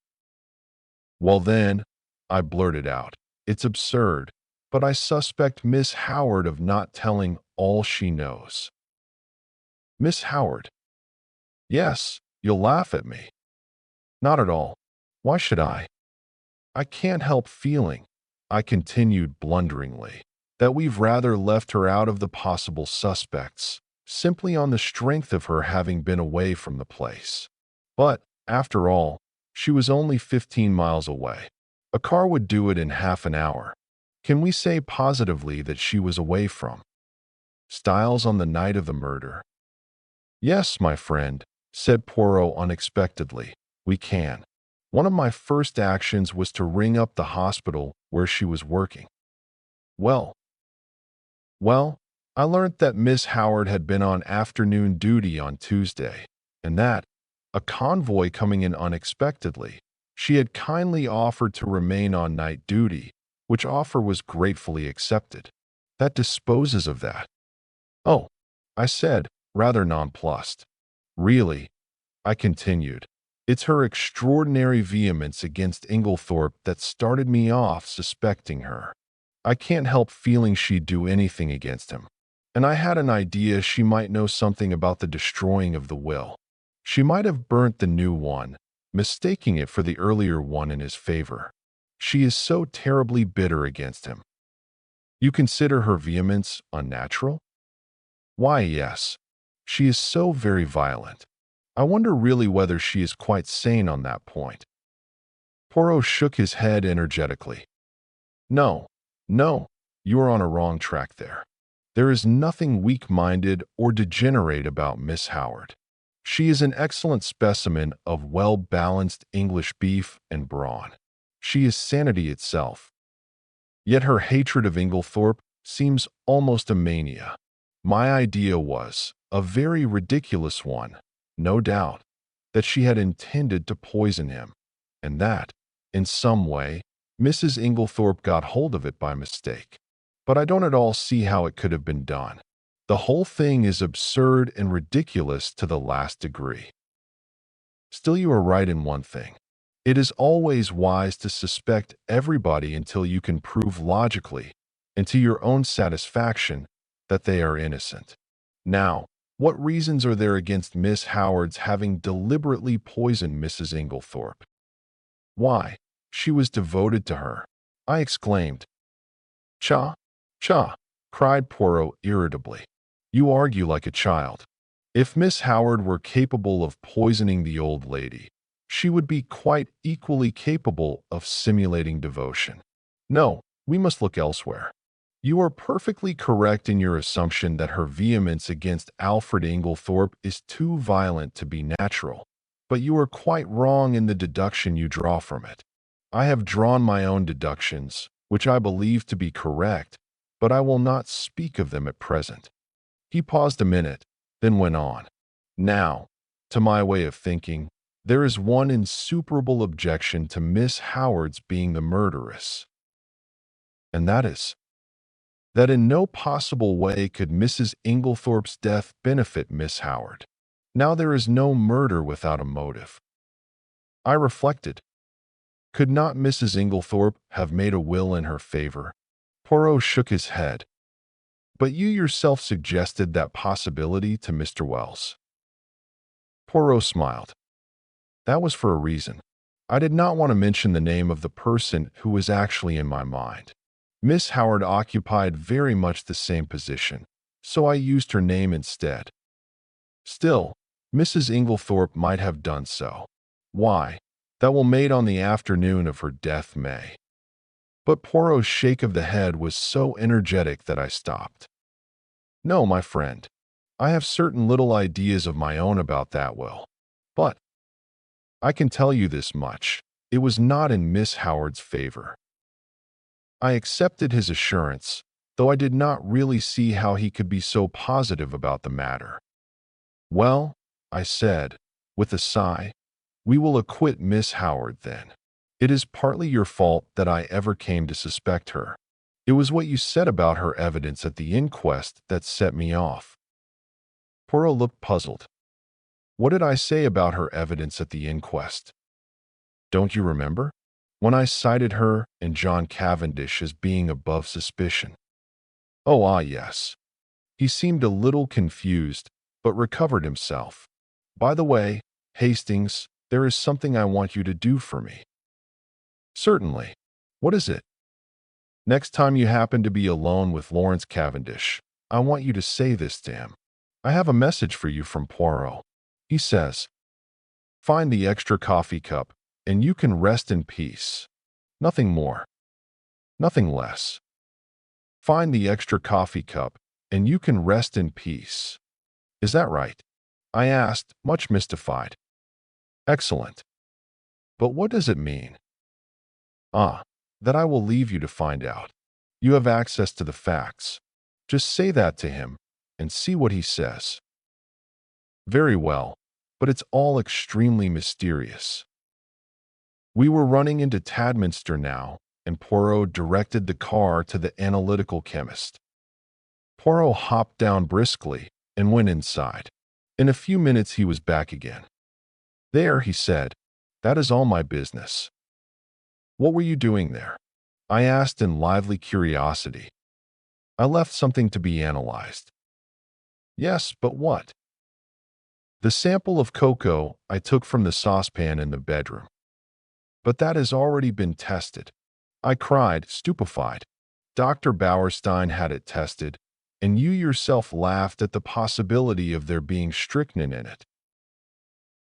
Speaker 1: Well then, I blurted out, it's absurd, but I suspect Miss Howard of not telling all she knows. Miss Howard? Yes, you'll laugh at me. Not at all. Why should I? I can't help feeling, I continued blunderingly, that we've rather left her out of the possible suspects, simply on the strength of her having been away from the place. But, after all, she was only 15 miles away. A car would do it in half an hour. Can we say positively that she was away from Styles on the night of the murder? Yes, my friend, said Poirot unexpectedly. We can. One of my first actions was to ring up the hospital where she was working. Well, I learnt that Miss Howard had been on afternoon duty on Tuesday, and that, a convoy coming in unexpectedly, she had kindly offered to remain on night duty, which offer was gratefully accepted. That disposes of that. Oh, I said, rather nonplussed. Really, I continued, it's her extraordinary vehemence against Inglethorp that started me off suspecting her. I can't help feeling she'd do anything against him. And I had an idea she might know something about the destroying of the will. She might have burnt the new one, mistaking it for the earlier one in his favor. She is so terribly bitter against him. You consider her vehemence unnatural? Why, yes. She is so very violent. I wonder really whether she is quite sane on that point. Poirot shook his head energetically. No, you are on a wrong track there. There is nothing weak-minded or degenerate about Miss Howard. She is an excellent specimen of well-balanced English beef and brawn. She is sanity itself. Yet her hatred of Inglethorp seems almost a mania. My idea was a very ridiculous one, no doubt, that she had intended to poison him, and that, in some way, Mrs. Inglethorp got hold of it by mistake. But I don't at all see how it could have been done. The whole thing is absurd and ridiculous to the last degree. Still, you are right in one thing. It is always wise to suspect everybody until you can prove logically, and to your own satisfaction, that they are innocent. Now, what reasons are there against Miss Howard's having deliberately poisoned Mrs. Inglethorp? Why, she was devoted to her, I exclaimed. Cha, cried Poirot irritably. You argue like a child. If Miss Howard were capable of poisoning the old lady, she would be quite equally capable of simulating devotion. No, we must look elsewhere. You are perfectly correct in your assumption that her vehemence against Alfred Inglethorp is too violent to be natural, but you are quite wrong in the deduction you draw from it. I have drawn my own deductions, which I believe to be correct, but I will not speak of them at present. He paused a minute, then went on. Now, to my way of thinking, there is one insuperable objection to Miss Howard's being the murderess, and that is, that in no possible way could Mrs. Inglethorp's death benefit Miss Howard. Now there is no murder without a motive. I reflected. Could not Mrs. Inglethorp have made a will in her favor? Poirot shook his head. But you yourself suggested that possibility to Mr. Wells. Poirot smiled. That was for a reason. I did not want to mention the name of the person who was actually in my mind. Miss Howard occupied very much the same position, so I used her name instead. Still, Mrs. Inglethorp might have done so. Why, that will mate on the afternoon of her death may. But Poirot's shake of the head was so energetic that I stopped. No, my friend, I have certain little ideas of my own about that will. But I can tell you this much, it was not in Miss Howard's favor. I accepted his assurance, though I did not really see how he could be so positive about the matter. Well, I said, with a sigh, We will acquit Miss Howard then. It is partly your fault that I ever came to suspect her. It was what you said about her evidence at the inquest that set me off." Poirot looked puzzled. "What did I say about her evidence at the inquest? Don't you remember? When I cited her and John Cavendish as being above suspicion." "Oh, yes." He seemed a little confused, but recovered himself. "By the way, Hastings, there is something I want you to do for me." "Certainly. What is it?" "Next time you happen to be alone with Lawrence Cavendish, I want you to say this to him. I have a message for you from Poirot. He says, 'Find the extra coffee cup, and you can rest in peace.' Nothing more. Nothing less. Find the extra coffee cup, and you can rest in peace. Is that right?" I asked, much mystified. "Excellent. But what does it mean?" That I will leave you to find out. You have access to the facts. Just say that to him, and see what he says." "Very well, but it's all extremely mysterious." We were running into Tadminster now, and Poirot directed the car to the analytical chemist. Poirot hopped down briskly and went inside. In a few minutes he was back again. "There," he said, "that is all my business." "What were you doing there?" I asked in lively curiosity. "I left something to be analyzed." "Yes, but what?" "The sample of cocoa I took from the saucepan in the bedroom." "But that has already been tested," I cried, stupefied. "Dr. Bauerstein had it tested, and you yourself laughed at the possibility of there being strychnine in it."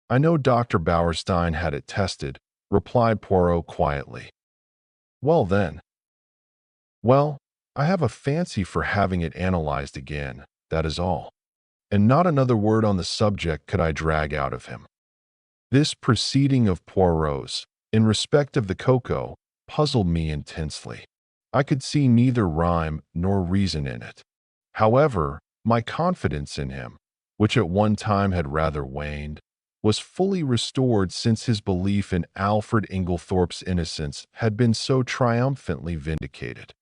Speaker 1: "I know Dr. Bauerstein had it tested," replied Poirot quietly. "Well then." "Well, I have a fancy for having it analyzed again, that is all." And not another word on the subject could I drag out of him. This proceeding of Poirot's, in respect of the cocoa, puzzled me intensely. I could see neither rhyme nor reason in it. However, my confidence in him, which at one time had rather waned, was fully restored since his belief in Alfred Inglethorp's innocence had been so triumphantly vindicated.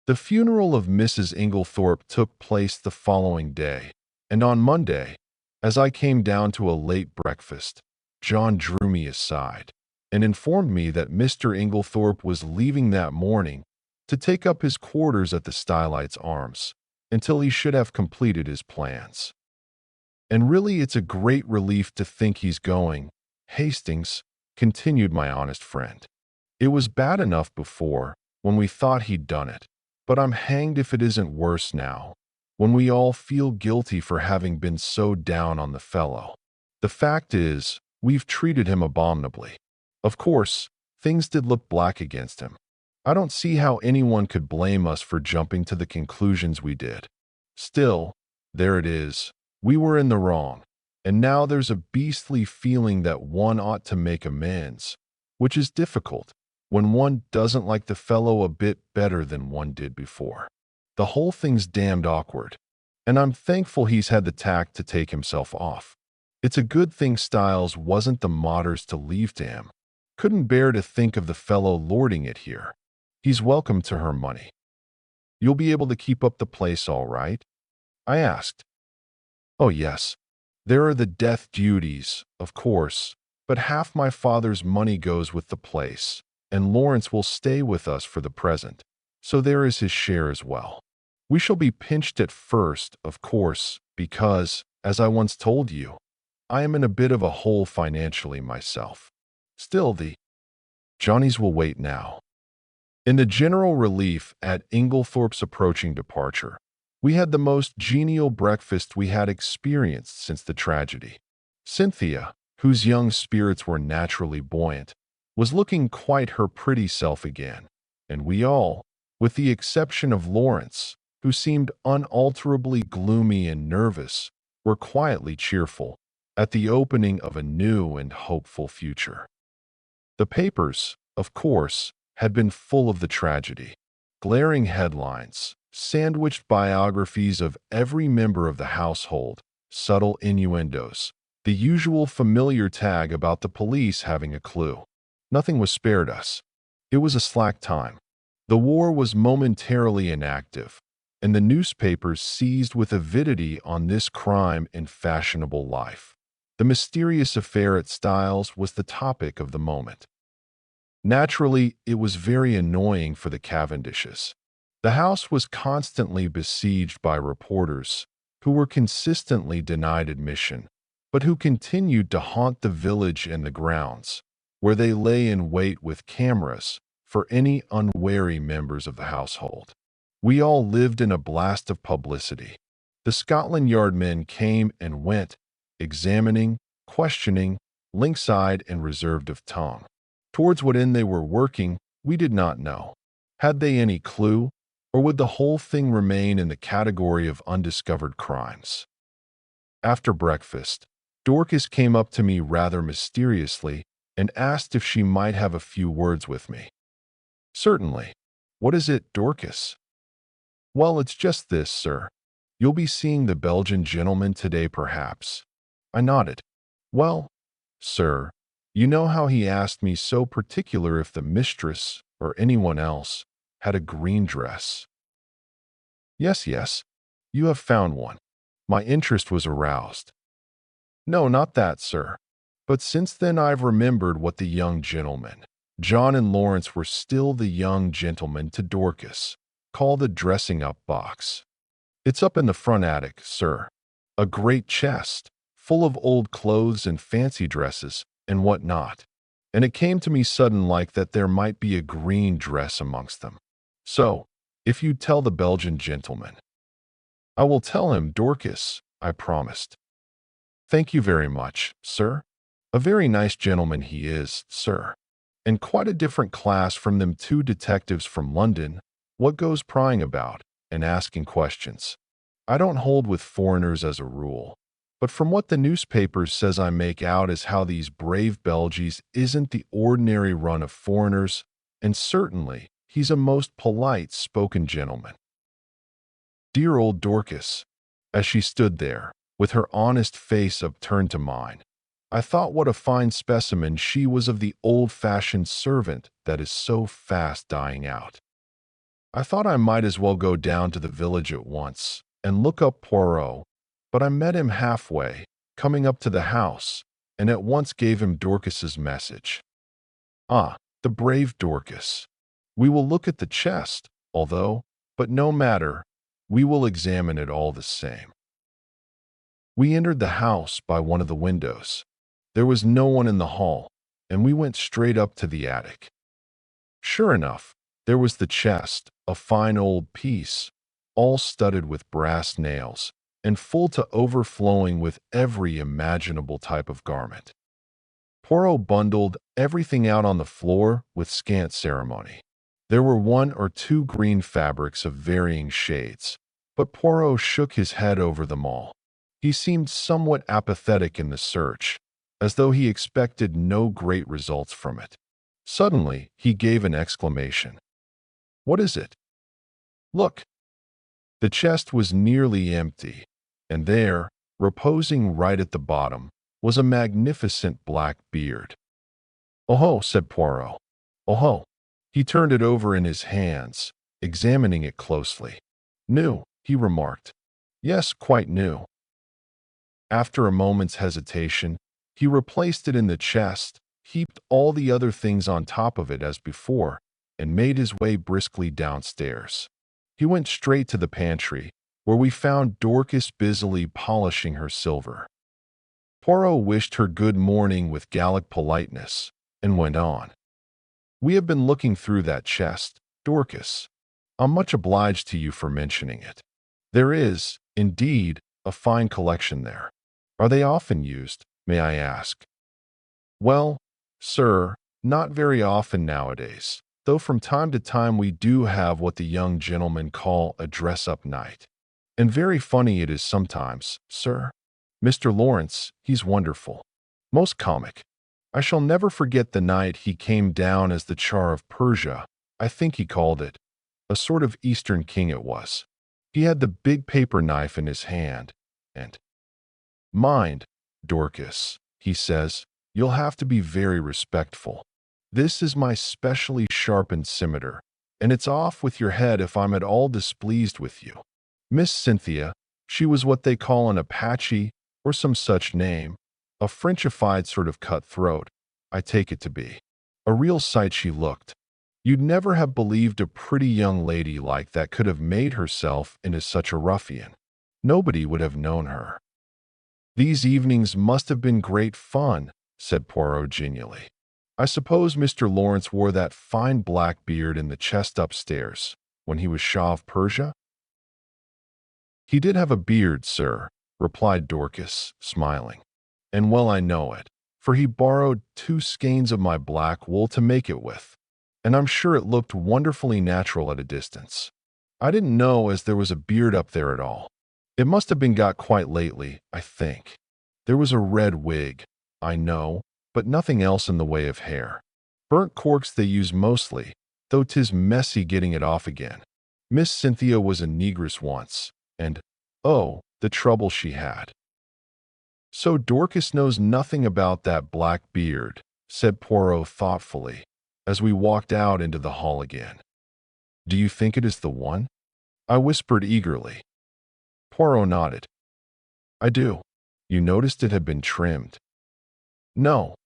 Speaker 1: The funeral of Mrs. Inglethorp took place the following day, and on Monday, as I came down to a late breakfast, John drew me aside and informed me that Mr. Inglethorp was leaving that morning to take up his quarters at the Stylites Arms until he should have completed his plans. "And really it's a great relief to think he's going, Hastings," continued my honest friend. "It was bad enough before, when we thought he'd done it, but I'm hanged if it isn't worse now, when we all feel guilty for having been so down on the fellow. The fact is, we've treated him abominably. Of course, things did look black against him. I don't see how anyone could blame us for jumping to the conclusions we did. Still, there it is. We were in the wrong, and now there's a beastly feeling that one ought to make amends, which is difficult when one doesn't like the fellow a bit better than one did before. The whole thing's damned awkward, and I'm thankful he's had the tact to take himself off. It's a good thing Styles wasn't the mauders to leave to him. Couldn't bear to think of the fellow lording it here. He's welcome to her money." "You'll be able to keep up the place all right?" I asked. "Oh yes. There are the death duties, of course, but half my father's money goes with the place, and Lawrence will stay with us for the present, so there is his share as well. We shall be pinched at first, of course, because, as I once told you, I am in a bit of a hole financially myself. Still, the Johnnies will wait now." In the general relief at Inglethorp's approaching departure, we had the most genial breakfast we had experienced since the tragedy. Cynthia, whose young spirits were naturally buoyant, was looking quite her pretty self again, and we all, with the exception of Lawrence, who seemed unalterably gloomy and nervous, were quietly cheerful at the opening of a new and hopeful future. The papers, of course, had been full of the tragedy. Glaring headlines, sandwiched biographies of every member of the household, subtle innuendos, The usual familiar tag about the police having a clue. Nothing was spared us. It was a slack time. The war was momentarily inactive, and the newspapers seized with avidity on this crime in fashionable life. The mysterious affair at Styles was the topic of the moment. Naturally, it was very annoying for the Cavendishes. The house was constantly besieged by reporters who were consistently denied admission, but who continued to haunt the village and the grounds, where they lay in wait with cameras for any unwary members of the household. We all lived in a blast of publicity. The Scotland Yard men came and went, examining, questioning, lynx-eyed and reserved of tongue. Towards what end they were working, we did not know. Had they any clue, or would the whole thing remain in the category of undiscovered crimes? After breakfast, Dorcas came up to me rather mysteriously and asked if she might have a few words with me. Certainly. What is it, Dorcas? Well, it's just this, sir. You'll be seeing the Belgian gentleman today, perhaps. I nodded. Well, sir, you know how he asked me so particular if the mistress, or anyone else, had a green dress. Yes, you have found one. My interest was aroused. No, not that, sir. But since then I've remembered what the young gentleman, John and Lawrence were still the young gentleman to Dorcas, called the dressing-up box. It's up in the front attic, sir. A great chest, full of old clothes and fancy dresses and what not. And it came to me sudden like that there might be a green dress amongst them. So, if you'd tell the Belgian gentleman. I will tell him, Dorcas, I promised. Thank you very much, sir. A very nice gentleman he is, sir. And quite a different class from them two detectives from London. What goes prying about and asking questions? I don't hold with foreigners as a rule, but from what the newspapers says I make out is how these brave Belgies isn't the ordinary run of foreigners, and certainly he's a most polite-spoken gentleman. Dear old Dorcas, as she stood there, with her honest face upturned to mine, I thought what a fine specimen she was of the old-fashioned servant that is so fast dying out. I thought I might as well go down to the village at once and look up Poirot, but I met him halfway, coming up to the house, and at once gave him Dorcas's message. Ah, the brave Dorcas. We will look at the chest, but no matter, we will examine it all the same. We entered the house by one of the windows. There was no one in the hall, and we went straight up to the attic. Sure enough, there was the chest, a fine old piece, all studded with brass nails, and full to overflowing with every imaginable type of garment. Poirot bundled everything out on the floor with scant ceremony. There were 1 or 2 green fabrics of varying shades, but Poirot shook his head over them all. He seemed somewhat apathetic in the search, as though he expected no great results from it. Suddenly, he gave an exclamation. What is it? Look! The chest was nearly empty, and there, reposing right at the bottom, was a magnificent black beard. Oh-ho, said Poirot. Oh-ho. He turned it over in his hands, examining it closely. New, he remarked. Yes, quite new. After a moment's hesitation, he replaced it in the chest, heaped all the other things on top of it as before, and made his way briskly downstairs. He went straight to the pantry, where we found Dorcas busily polishing her silver. Poirot wished her good morning with Gallic politeness, and went on. We have been looking through that chest, Dorcas. I'm much obliged to you for mentioning it. There is, indeed, a fine collection there. Are they often used, may I ask? Well, sir, not very often nowadays, though from time to time we do have what the young gentlemen call a dress-up night. And very funny it is sometimes, sir. Mr. Lawrence, he's wonderful. Most comic. I shall never forget the night he came down as the Tsar of Persia, I think he called it. A sort of Eastern king it was. He had the big paper knife in his hand, and, mind, Dorcas, he says, you'll have to be very respectful. This is my specially sharpened scimitar, and it's off with your head if I'm at all displeased with you. Miss Cynthia, she was what they call an Apache or some such name, a Frenchified sort of cutthroat, I take it to be. A real sight she looked. You'd never have believed a pretty young lady like that could have made herself into such a ruffian. Nobody would have known her. These evenings must have been great fun, said Poirot genially. I suppose Mr. Lawrence wore that fine black beard in the chest upstairs when he was Shah of Persia? He did have a beard, sir, replied Dorcas, smiling. And well I know it, for he borrowed 2 skeins of my black wool to make it with, and I'm sure it looked wonderfully natural at a distance. I didn't know as there was a beard up there at all. It must have been got quite lately, I think. There was a red wig, I know, but nothing else in the way of hair. Burnt corks they use mostly, though 'tis messy getting it off again. Miss Cynthia was a negress once, and, oh, the trouble she had. So Dorcas knows nothing about that black beard, said Poirot thoughtfully, as we walked out into the hall again. Do you think it is the one? I whispered eagerly. Poirot nodded. I do. You noticed it had been trimmed? No.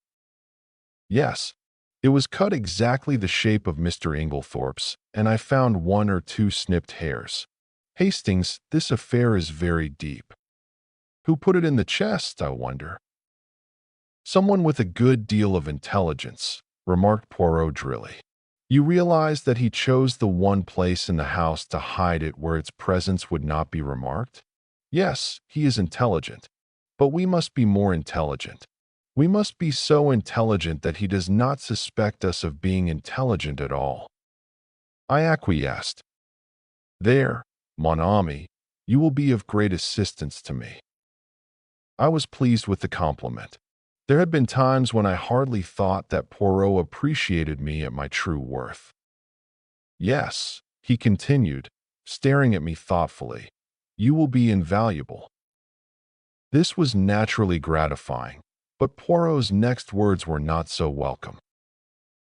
Speaker 1: Yes. It was cut exactly the shape of Mr. Inglethorpe's, and I found 1 or 2 snipped hairs. Hastings, this affair is very deep. Who put it in the chest, I wonder? Someone with a good deal of intelligence, remarked Poirot drily. You realize that he chose the one place in the house to hide it where its presence would not be remarked? Yes, he is intelligent. But we must be more intelligent. We must be so intelligent that he does not suspect us of being intelligent at all. I acquiesced. There, mon ami, you will be of great assistance to me. I was pleased with the compliment. There had been times when I hardly thought that Poirot appreciated me at my true worth. Yes, he continued, staring at me thoughtfully, you will be invaluable. This was naturally gratifying, but Poirot's next words were not so welcome.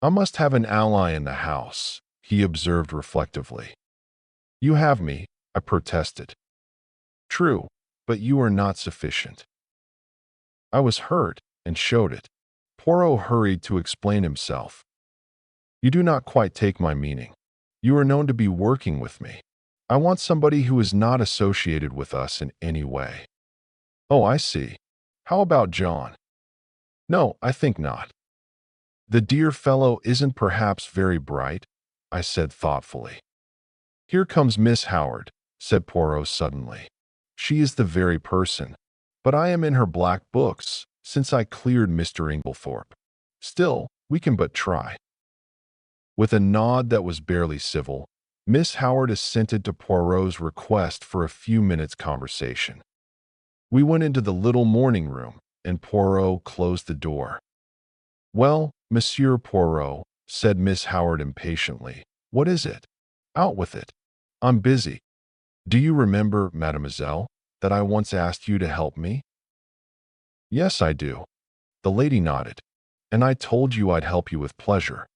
Speaker 1: I must have an ally in the house, he observed reflectively. You have me, I protested. True, but you are not sufficient. I was hurt and showed it. Poirot hurried to explain himself. You do not quite take my meaning. You are known to be working with me. I want somebody who is not associated with us in any way. Oh, I see. How about John? No, I think not. The dear fellow isn't perhaps very bright, I said thoughtfully. Here comes Miss Howard, said Poirot suddenly. She is the very person. But I am in her black books, since I cleared Mr. Inglethorpe. Still, we can but try. With a nod that was barely civil, Miss Howard assented to Poirot's request for a few minutes' conversation. We went into the little morning room, and Poirot closed the door. Well, Monsieur Poirot, said Miss Howard impatiently, what is it? Out with it. I'm busy. Do you remember, mademoiselle, that I once asked you to help me? Yes, I do. The lady nodded. And I told you I'd help you with pleasure.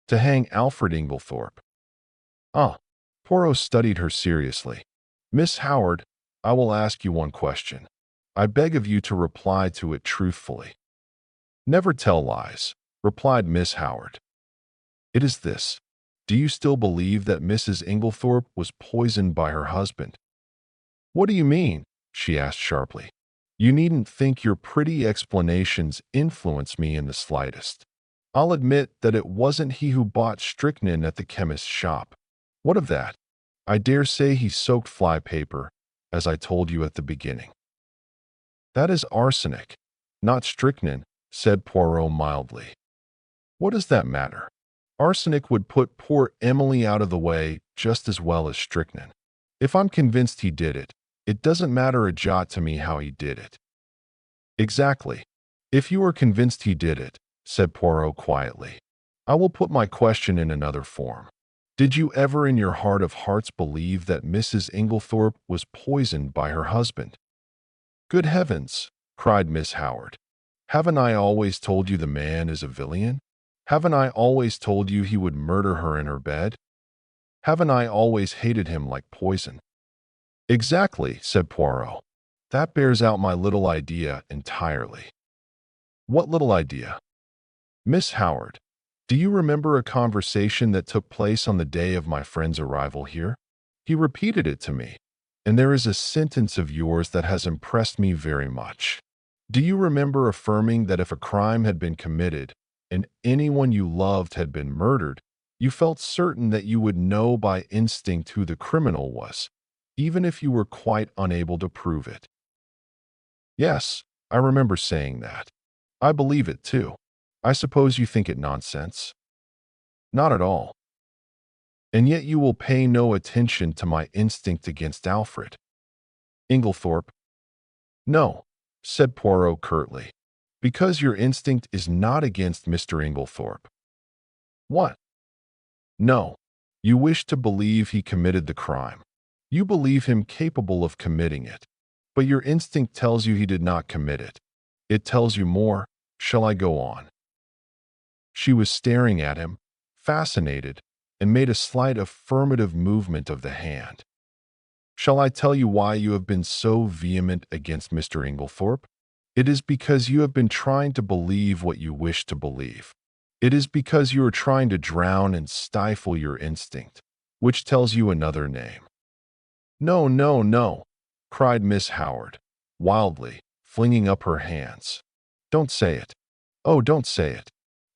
Speaker 1: To hang Alfred Inglethorpe. Ah, Poirot studied her seriously. Miss Howard, I will ask you one question. I beg of you to reply to it truthfully. Never tell lies, replied Miss Howard. It is this. Do you still believe that Mrs. Inglethorpe was poisoned by her husband? What do you mean? She asked sharply. You needn't think your pretty explanations influence me in the slightest. I'll admit that it wasn't he who bought strychnine at the chemist's shop. What of that? I dare say he soaked fly paper, as I told you at the beginning. That is arsenic, not strychnine, said Poirot mildly. What does that matter? Arsenic would put poor Emily out of the way just as well as strychnine. If I'm convinced he did it, it doesn't matter a jot to me how he did it. Exactly. If you are convinced he did it, said Poirot quietly, I will put my question in another form. Did you ever in your heart of hearts believe that Mrs. Inglethorpe was poisoned by her husband? Good heavens, cried Miss Howard. Haven't I always told you the man is a villain? Haven't I always told you he would murder her in her bed? Haven't I always hated him like poison? Exactly, said Poirot. That bears out my little idea entirely. What little idea? Miss Howard, do you remember a conversation that took place on the day of my friend's arrival here? He repeated it to me, and there is a sentence of yours that has impressed me very much. Do you remember affirming that if a crime had been committed and anyone you loved had been murdered, you felt certain that you would know by instinct who the criminal was, even if you were quite unable to prove it? Yes, I remember saying that. I believe it too. I suppose you think it nonsense? Not at all. And yet you will pay no attention to my instinct against Alfred. Inglethorp? No, said Poirot curtly, because your instinct is not against Mr. Inglethorp. What? No, you wish to believe he committed the crime. You believe him capable of committing it, but your instinct tells you he did not commit it. It tells you more. Shall I go on? She was staring at him, fascinated, and made a slight affirmative movement of the hand. Shall I tell you why you have been so vehement against Mr. Inglethorp? It is because you have been trying to believe what you wish to believe. It is because you are trying to drown and stifle your instinct, which tells you another name. No, no, no, cried Miss Howard, wildly, flinging up her hands. Don't say it. Oh, don't say it.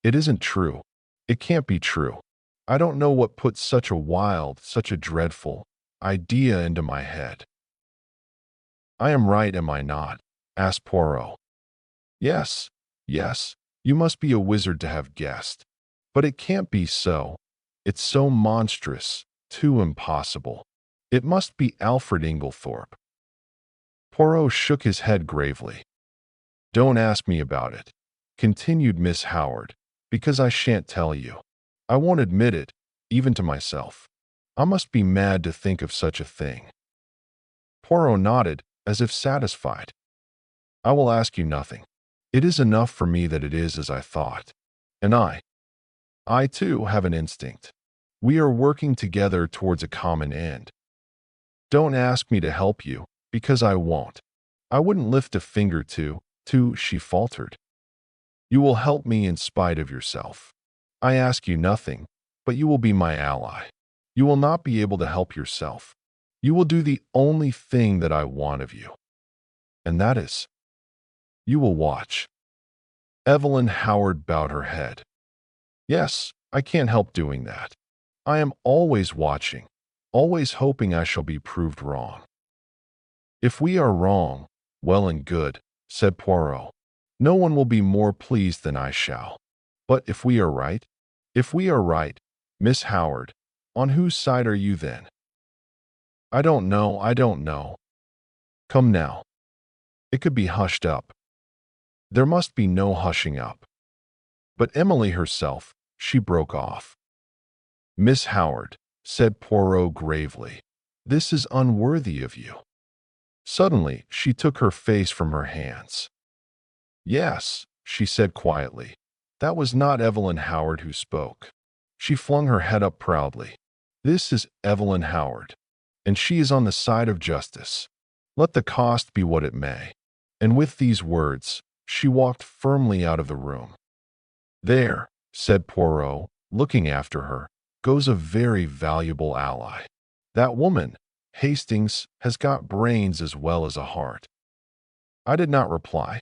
Speaker 1: It isn't true. It can't be true. I don't know what put such a wild, such a dreadful idea into my head. I am right, am I not? Asked Poirot. Yes, yes, you must be a wizard to have guessed. But it can't be so. It's so monstrous, too impossible. It must be Alfred Inglethorp. Poirot shook his head gravely. Don't ask me about it, continued Miss Howard, because I shan't tell you. I won't admit it, even to myself. I must be mad to think of such a thing. Poirot nodded, as if satisfied. I will ask you nothing. It is enough for me that it is as I thought. And I too have an instinct. We are working together towards a common end. Don't ask me to help you, because I won't. I wouldn't lift a finger to, she faltered. You will help me in spite of yourself. I ask you nothing, but you will be my ally. You will not be able to help yourself. You will do the only thing that I want of you. And that is, you will watch. Evelyn Howard bowed her head. Yes, I can't help doing that. I am always watching, always hoping I shall be proved wrong. If we are wrong, well and good, said Poirot. No one will be more pleased than I shall. But if we are right, Miss Howard, on whose side are you then? I don't know. Come now. It could be hushed up. There must be no hushing up. But Emily herself, she broke off. Miss Howard, said Poirot gravely, this is unworthy of you. Suddenly, she took her face from her hands. Yes, she said quietly. That was not Evelyn Howard who spoke. She flung her head up proudly. This is Evelyn Howard, and she is on the side of justice. Let the cost be what it may. And with these words, she walked firmly out of the room. There, said Poirot, looking after her, goes a very valuable ally. That woman, Hastings, has got brains as well as a heart. I did not reply.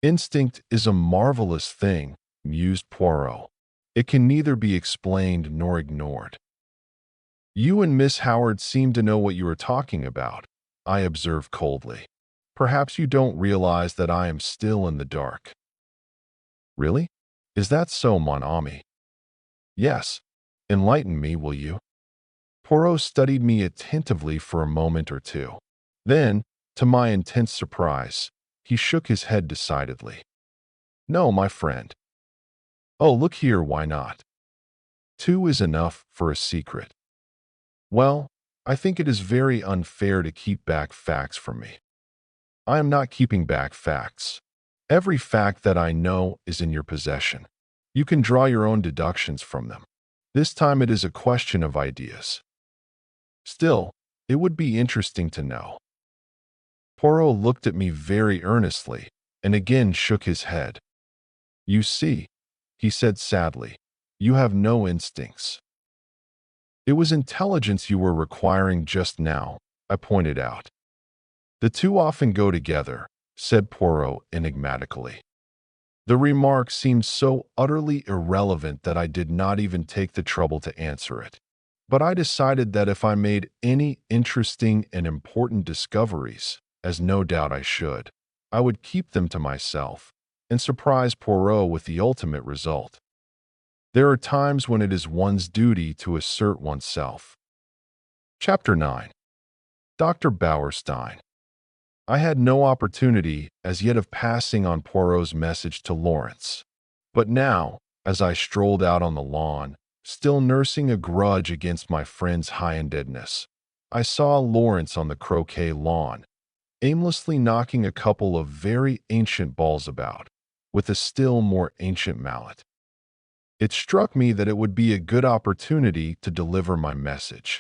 Speaker 1: Instinct is a marvelous thing, mused Poirot. It can neither be explained nor ignored. You and Miss Howard seem to know what you are talking about, I observed coldly. Perhaps you don't realize that I am still in the dark. Really? Is that so, mon ami? Yes. Enlighten me, will you? Poirot studied me attentively for a moment or two. Then, to my intense surprise, he shook his head decidedly. No, my friend. Oh, look here, why not? 2 is enough for a secret. Well, I think it is very unfair to keep back facts from me. I am not keeping back facts. Every fact that I know is in your possession. You can draw your own deductions from them. This time it is a question of ideas. Still, it would be interesting to know. Poirot looked at me very earnestly and again shook his head. You see, he said sadly, you have no instincts. It was intelligence you were requiring just now, I pointed out. The two often go together, said Poirot enigmatically. The remark seemed so utterly irrelevant that I did not even take the trouble to answer it. But I decided that if I made any interesting and important discoveries, as no doubt I should, I would keep them to myself and surprise Poirot with the ultimate result. There are times when it is one's duty to assert oneself. Chapter 9. Dr. Bauerstein. I had no opportunity as yet of passing on Poirot's message to Lawrence. But now, as I strolled out on the lawn, still nursing a grudge against my friend's high-handedness, I saw Lawrence on the croquet lawn, aimlessly knocking a couple of very ancient balls about, with a still more ancient mallet. It struck me that it would be a good opportunity to deliver my message.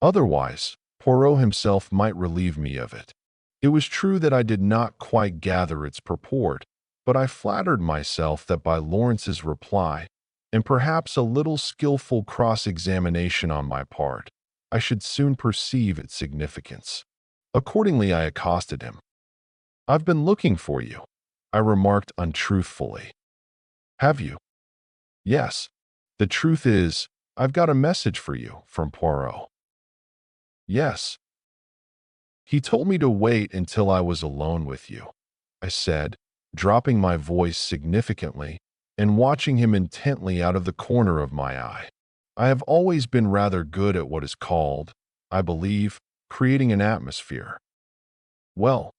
Speaker 1: Otherwise, Poirot himself might relieve me of it. It was true that I did not quite gather its purport, but I flattered myself that by Lawrence's reply, and perhaps a little skillful cross-examination on my part, I should soon perceive its significance. Accordingly, I accosted him. "I've been looking for you," I remarked untruthfully. "Have you?" "Yes. The truth is, I've got a message for you from Poirot." "Yes." "He told me to wait until I was alone with you," I said, dropping my voice significantly and watching him intently out of the corner of my eye. I have always been rather good at what is called, I believe, creating an atmosphere. Well,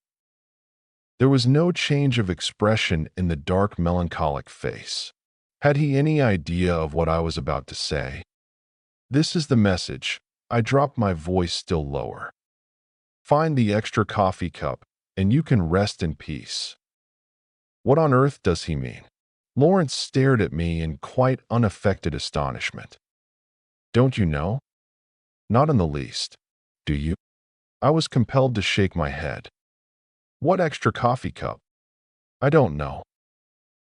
Speaker 1: there was no change of expression in the dark, melancholic face. Had he any idea of what I was about to say? "This is the message." I dropped my voice still lower. "Find the extra coffee cup, and you can rest in peace." What on earth does he mean? Lawrence stared at me in quite unaffected astonishment. "Don't you know?" "Not in the least. Do you?" I was compelled to shake my head. "What extra coffee cup?" "I don't know."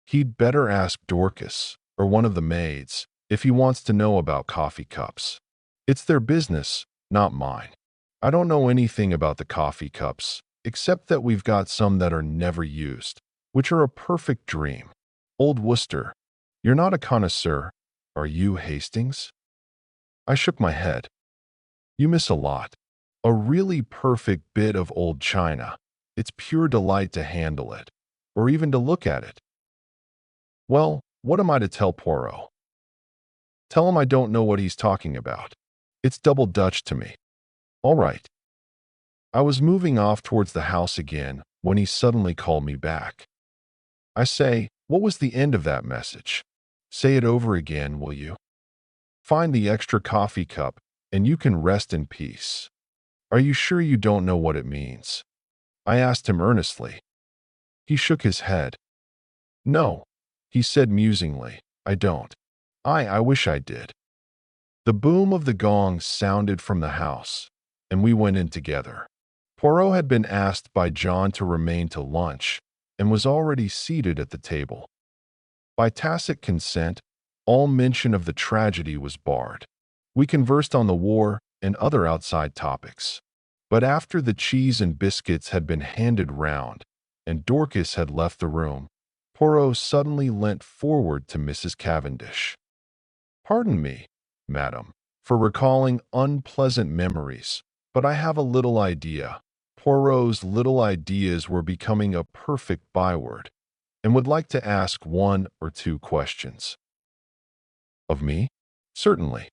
Speaker 1: "He'd better ask Dorcas, or one of the maids, if he wants to know about coffee cups. It's their business, not mine. I don't know anything about the coffee cups, except that we've got some that are never used, which are a perfect dream. Old Worcester. You're not a connoisseur, are you, Hastings?" I shook my head. "You miss a lot. A really perfect bit of old china. It's pure delight to handle it, or even to look at it." "Well, what am I to tell Poirot?" "Tell him I don't know what he's talking about. It's double Dutch to me." "All right." I was moving off towards the house again when he suddenly called me back. "I say, what was the end of that message? Say it over again, will you?" "Find the extra coffee cup, and you can rest in peace." "Are you sure you don't know what it means?" I asked him earnestly. He shook his head. "No," he said musingly, "I don't. I wish I did." The boom of the gong sounded from the house, and we went in together. Poirot had been asked by John to remain to lunch and was already seated at the table. By tacit consent, all mention of the tragedy was barred. We conversed on the war and other outside topics. But after the cheese and biscuits had been handed round and Dorcas had left the room, Poirot suddenly leant forward to Mrs. Cavendish. "Pardon me, madam, for recalling unpleasant memories, but I have a little idea." Poirot's little ideas were becoming a perfect byword, and would like to ask one or two questions. "Of me?" "Certainly."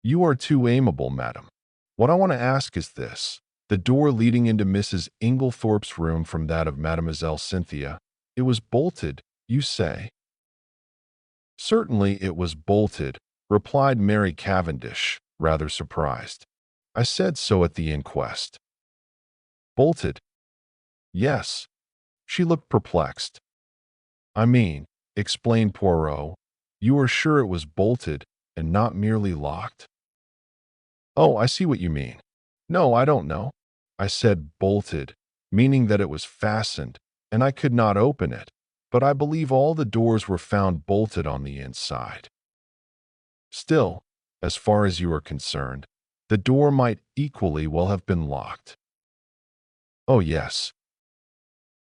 Speaker 1: "You are too amiable, madam. What I want to ask is this. The door leading into Mrs. Inglethorp's room from that of Mademoiselle Cynthia, it was bolted, you say?" "Certainly it was bolted," replied Mary Cavendish, rather surprised. "I said so at the inquest." "Bolted?" Yes. She looked perplexed. I mean, explained Poirot, you are sure it was bolted and not merely locked? Oh, I see what you mean. No, I don't know. I said bolted, meaning that it was fastened, and I could not open it, but I believe all the doors were found bolted on the inside. Still, as far as you are concerned, the door might equally well have been locked. Oh, yes.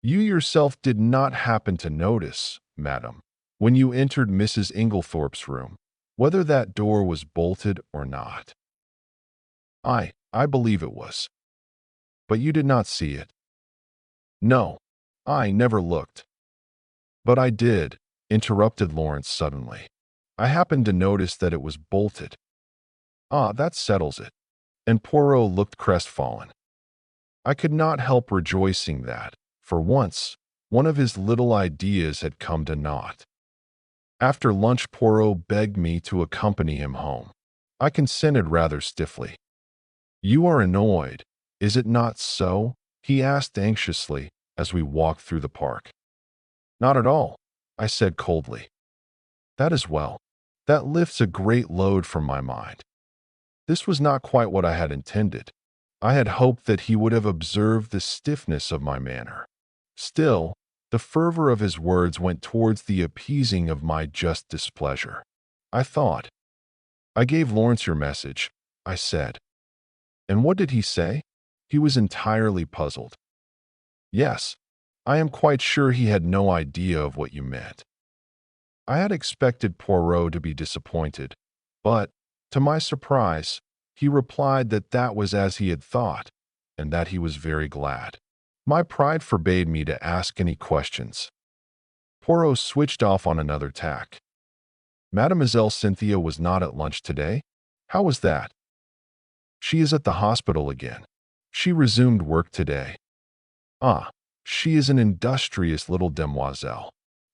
Speaker 1: You yourself did not happen to notice, madam, when you entered Mrs. Inglethorpe's room, whether that door was bolted or not. I believe it was. But you did not see it. No, I never looked. But I did, interrupted Lawrence suddenly. I happened to notice that it was bolted. Ah, that settles it. And Poirot looked crestfallen. I could not help rejoicing that, for once, one of his little ideas had come to naught. After lunch, Poirot begged me to accompany him home. I consented rather stiffly. You are annoyed, is it not so? He asked anxiously as we walked through the park. Not at all, I said coldly. That is well. That lifts a great load from my mind. This was not quite what I had intended. I had hoped that he would have observed the stiffness of my manner. Still, the fervor of his words went towards the appeasing of my just displeasure. I thought. I gave Lawrence your message, I said. And what did he say? He was entirely puzzled. Yes, I am quite sure he had no idea of what you meant. I had expected Poirot to be disappointed, but, to my surprise, he replied that that was as he had thought, and that he was very glad. My pride forbade me to ask any questions. Poirot switched off on another tack. Mademoiselle Cynthia was not at lunch today? How was that? She is at the hospital again. She resumed work today. Ah, she is an industrious little demoiselle.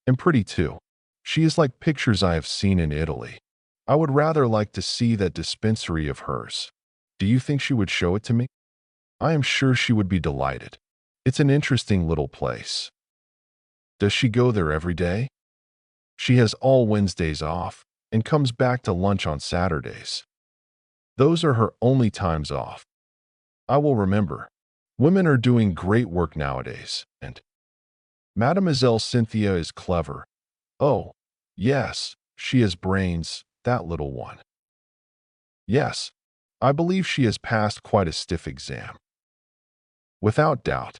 Speaker 1: And pretty too. She is like pictures I have seen in Italy. I would rather like to see that dispensary of hers. Do you think she would show it to me? I am sure she would be delighted. It's an interesting little place. Does she go there every day? She has all Wednesdays off and comes back to lunch on Saturdays. Those are her only times off. I will remember. Women are doing great work nowadays, and Mademoiselle Cynthia is clever. Oh, yes, she has brains, that little one. Yes, I believe she has passed quite a stiff exam. Without doubt.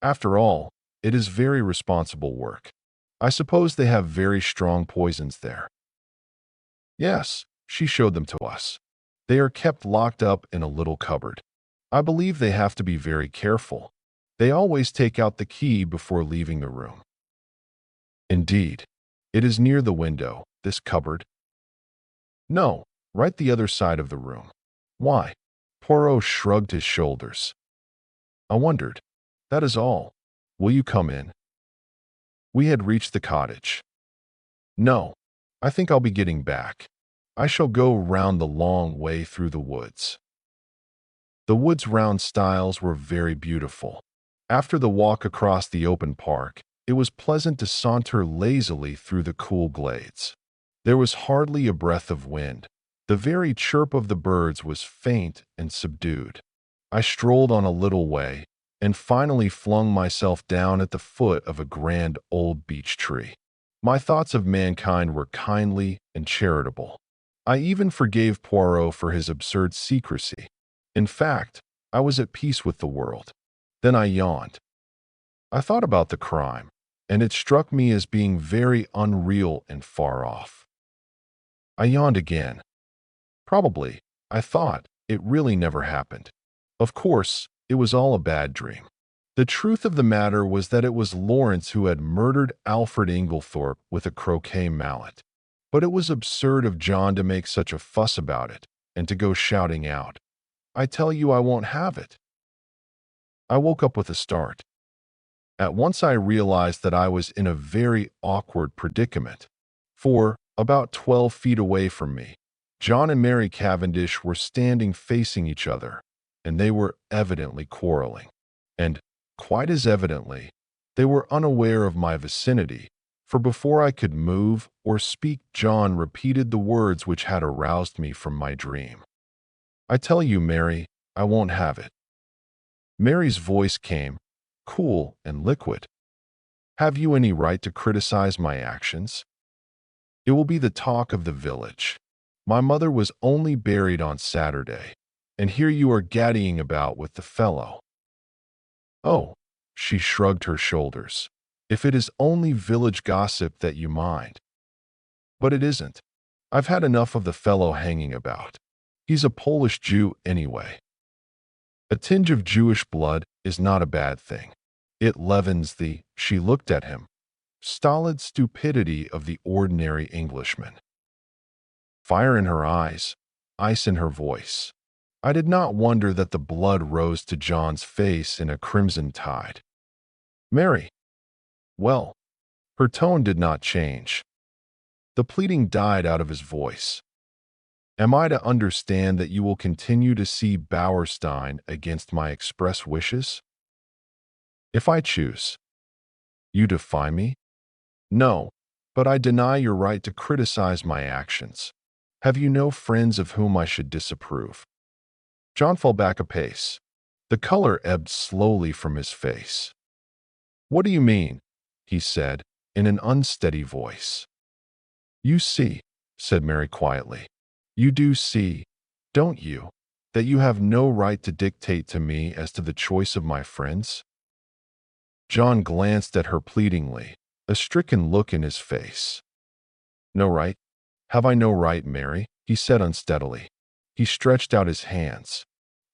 Speaker 1: After all, it is very responsible work. I suppose they have very strong poisons there. Yes, she showed them to us. They are kept locked up in a little cupboard. I believe they have to be very careful. They always take out the key before leaving the room. Indeed. It is near the window, this cupboard. No, right the other side of the room. Why? Poirot shrugged his shoulders. I wondered. That is all. Will you come in? We had reached the cottage. No, I think I'll be getting back. I shall go round the long way through the woods. The woods round Styles were very beautiful. After the walk across the open park, it was pleasant to saunter lazily through the cool glades. There was hardly a breath of wind. The very chirp of the birds was faint and subdued. I strolled on a little way, and finally flung myself down at the foot of a grand old beech tree. My thoughts of mankind were kindly and charitable. I even forgave Poirot for his absurd secrecy. In fact, I was at peace with the world. Then I yawned. I thought about the crime, and it struck me as being very unreal and far off. I yawned again. Probably, I thought, it really never happened. Of course, it was all a bad dream. The truth of the matter was that it was Lawrence who had murdered Alfred Inglethorpe with a croquet mallet. But it was absurd of John to make such a fuss about it, and to go shouting out, "I tell you I won't have it." I woke up with a start. At once I realized that I was in a very awkward predicament. For, about 12 feet away from me, John and Mary Cavendish were standing facing each other, and they were evidently quarreling. And, quite as evidently, they were unaware of my vicinity, for before I could move or speak, John repeated the words which had aroused me from my dream. "I tell you, Mary, I won't have it." Mary's voice came, cool and liquid. "Have you any right to criticize my actions? It will be the talk of the village. My mother was only buried on Saturday, and here you are gaddying about with the fellow." "Oh," she shrugged her shoulders, "if it is only village gossip that you mind." "But it isn't. I've had enough of the fellow hanging about. He's a Polish Jew anyway. A tinge of Jewish blood is not a bad thing. It leavens the," she looked at him, "stolid stupidity of the ordinary Englishman." Fire in her eyes, ice in her voice. I did not wonder that the blood rose to John's face in a crimson tide. "Mary." "Well." Her tone did not change. The pleading died out of his voice. "Am I to understand that you will continue to see Bauerstein against my express wishes?" "If I choose." "You defy me?" "No, but I deny your right to criticize my actions. Have you no friends of whom I should disapprove?" John fell back a pace. The color ebbed slowly from his face. "What do you mean?" he said, in an unsteady voice. "You see," said Mary quietly. "You do see, don't you, that you have no right to dictate to me as to the choice of my friends?" John glanced at her pleadingly, a stricken look in his face. "No right? Have I no right, Mary?" he said unsteadily. He stretched out his hands.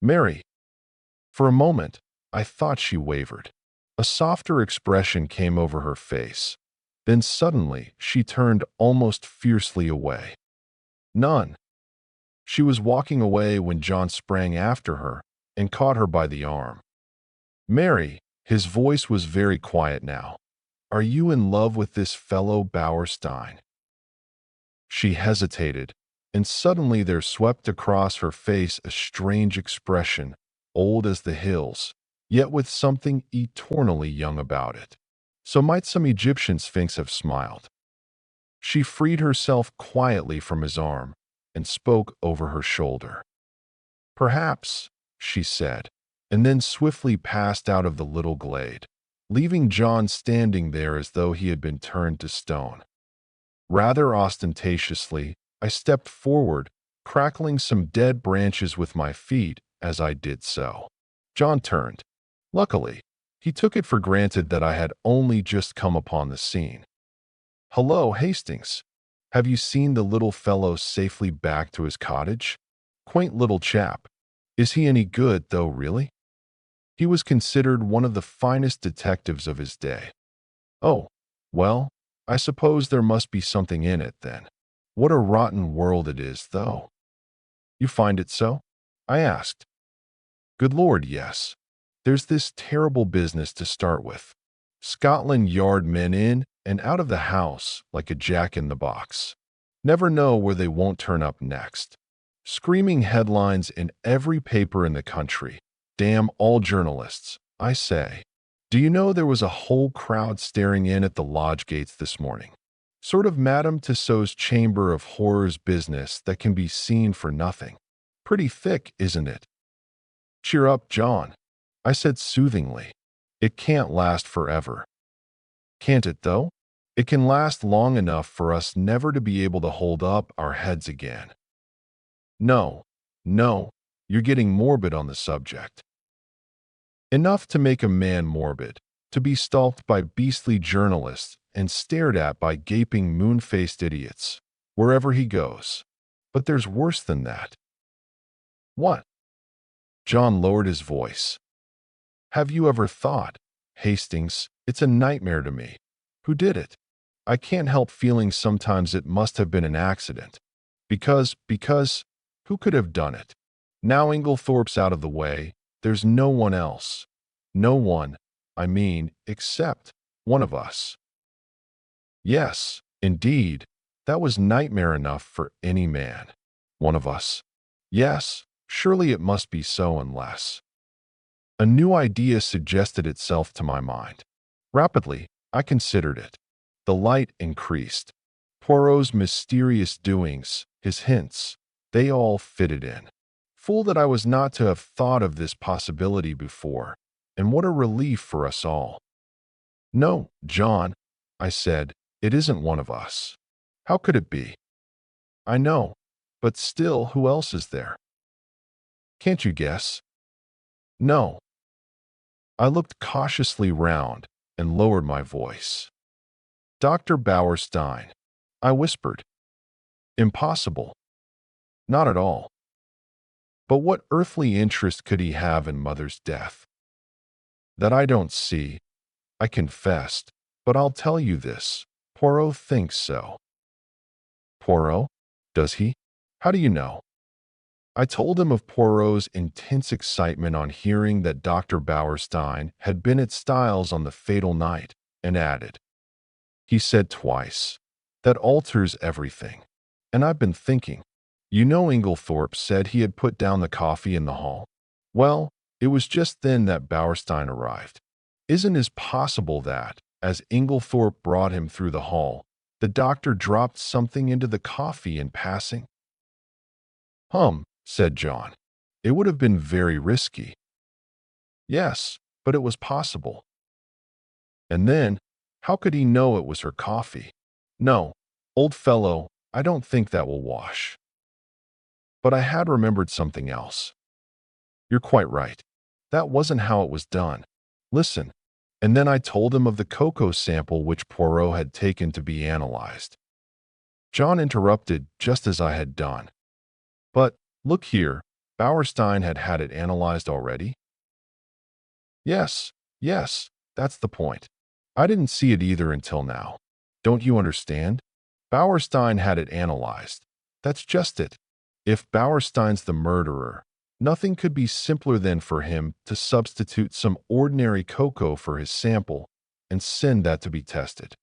Speaker 1: "Mary." For a moment, I thought she wavered. A softer expression came over her face. Then suddenly, she turned almost fiercely away. "None." She was walking away when John sprang after her and caught her by the arm. "Mary," his voice was very quiet now, "are you in love with this fellow Bauerstein?" She hesitated, and suddenly there swept across her face a strange expression, old as the hills, yet with something eternally young about it. So might some Egyptian sphinx have smiled. She freed herself quietly from his arm and spoke over her shoulder. "Perhaps," she said, and then swiftly passed out of the little glade, leaving John standing there as though he had been turned to stone. Rather ostentatiously, I stepped forward, crackling some dead branches with my feet as I did so. John turned. Luckily, he took it for granted that I had only just come upon the scene. "Hello, Hastings. Have you seen the little fellow safely back to his cottage? Quaint little chap. Is he any good, though, really? He was considered one of the finest detectives of his day." "Oh, well, I suppose there must be something in it, then. What a rotten world it is, though." "You find it so?" I asked. "Good Lord, yes. There's this terrible business to start with. Scotland Yard men in and out of the house like a jack-in-the-box. Never know where they won't turn up next. Screaming headlines in every paper in the country. Damn all journalists, I say. Do you know there was a whole crowd staring in at the lodge gates this morning? Sort of Madame Tussauds Chamber of Horrors business that can be seen for nothing. Pretty thick, isn't it?" "Cheer up, John," I said soothingly. "It can't last forever." "Can't it, though? It can last long enough for us never to be able to hold up our heads again." "No, no, you're getting morbid on the subject." "Enough to make a man morbid, to be stalked by beastly journalists and stared at by gaping moon-faced idiots, wherever he goes. But there's worse than that." "What?" John lowered his voice. "Have you ever thought, Hastings, it's a nightmare to me. Who did it? I can't help feeling sometimes it must have been an accident. Because, who could have done it? Now Inglethorp's out of the way, there's no one else. No one, I mean, except one of us." Yes, indeed, that was nightmare enough for any man. One of us. Yes, surely it must be so unless. A new idea suggested itself to my mind. Rapidly, I considered it. The light increased. Poirot's mysterious doings, his hints, they all fitted in. Fool that I was not to have thought of this possibility before, and what a relief for us all. "No, John," I said, "it isn't one of us. How could it be?" "I know, but still, who else is there?" "Can't you guess?" "No." I looked cautiously round and lowered my voice. "Dr. Bauerstein," I whispered. "Impossible." "Not at all." "But what earthly interest could he have in Mother's death?" "That I don't see," I confessed, "but I'll tell you this. Poirot thinks so." "Poirot? Does he? How do you know?" I told him of Poirot's intense excitement on hearing that Dr. Bauerstein had been at Styles on the fatal night, and added, "He said twice. That alters everything. And I've been thinking. You know Inglethorp said he had put down the coffee in the hall? Well, it was just then that Bauerstein arrived. Isn't it possible that, as Inglethorp brought him through the hall, the doctor dropped something into the coffee in passing?" Said John. "It would have been very risky." "Yes, but it was possible." "And then, how could he know it was her coffee?" "No, old fellow, I don't think that will wash." But I had remembered something else. "You're quite right. That wasn't how it was done. Listen." And then I told him of the cocoa sample which Poirot had taken to be analyzed. John interrupted just as I had done. "But, look here, Bauerstein had had it analyzed already?" Yes, that's the point. I didn't see it either until now. Don't you understand? Bauerstein had it analyzed. That's just it. If Bauerstein's the murderer, nothing could be simpler than for him to substitute some ordinary cocoa for his sample and send that to be tested.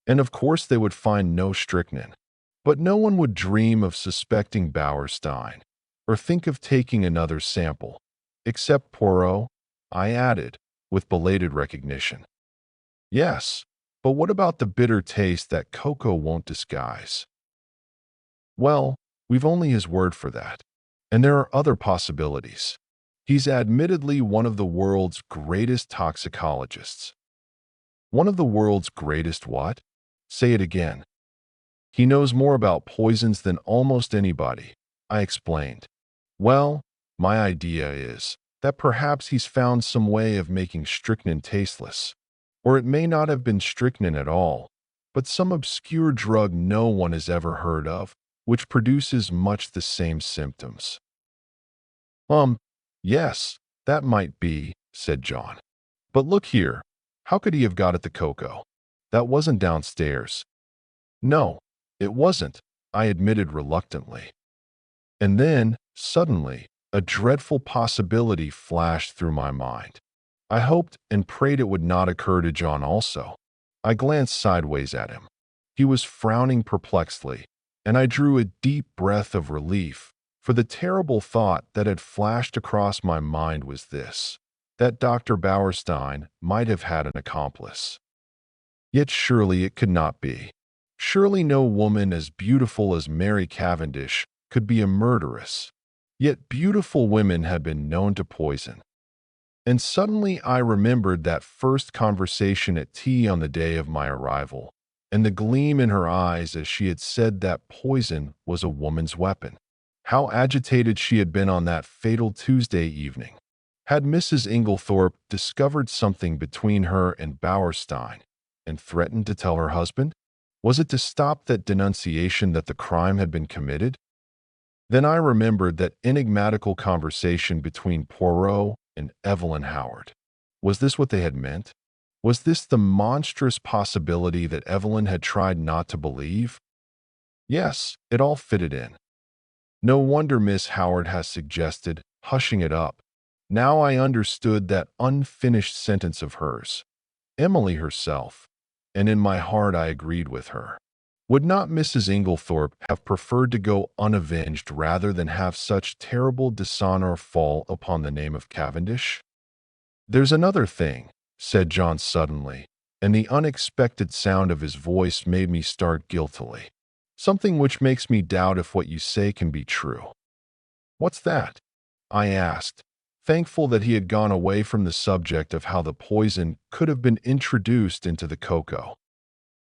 Speaker 1: And of course they would find no strychnine. But no one would dream of suspecting Bauerstein or think of taking another sample, except Poirot, I added, with belated recognition. Yes, but what about the bitter taste that cocoa won't disguise? Well, we've only his word for that. And there are other possibilities. He's admittedly one of the world's greatest toxicologists. One of the world's greatest what? Say it again. He knows more about poisons than almost anybody, I explained. Well, my idea is that perhaps he's found some way of making strychnine tasteless. Or it may not have been strychnine at all, but some obscure drug no one has ever heard of, which produces much the same symptoms. Yes, that might be, said John. But look here, how could he have got at the cocoa? That wasn't downstairs. No, it wasn't, I admitted reluctantly. And then, suddenly, a dreadful possibility flashed through my mind. I hoped and prayed it would not occur to John also. I glanced sideways at him. He was frowning perplexedly, and I drew a deep breath of relief, for the terrible thought that had flashed across my mind was this, that Dr. Bauerstein might have had an accomplice. Yet surely it could not be. Surely no woman as beautiful as Mary Cavendish could be a murderess. Yet beautiful women had been known to poison. And suddenly I remembered that first conversation at tea on the day of my arrival, and the gleam in her eyes as she had said that poison was a woman's weapon. How agitated she had been on that fatal Tuesday evening. Had Mrs. Inglethorp discovered something between her and Bauerstein and threatened to tell her husband? Was it to stop that denunciation that the crime had been committed? Then I remembered that enigmatical conversation between Poirot and Evelyn Howard. Was this what they had meant? Was this the monstrous possibility that Evelyn had tried not to believe? Yes, it all fitted in. No wonder Miss Howard has suggested hushing it up. Now I understood that unfinished sentence of hers. Emily herself, and in my heart I agreed with her. Would not Mrs. Inglethorp have preferred to go unavenged rather than have such terrible dishonor fall upon the name of Cavendish? "There's another thing," said John suddenly, and the unexpected sound of his voice made me start guiltily. "Something which makes me doubt if what you say can be true." "What's that?" I asked, thankful that he had gone away from the subject of how the poison could have been introduced into the cocoa.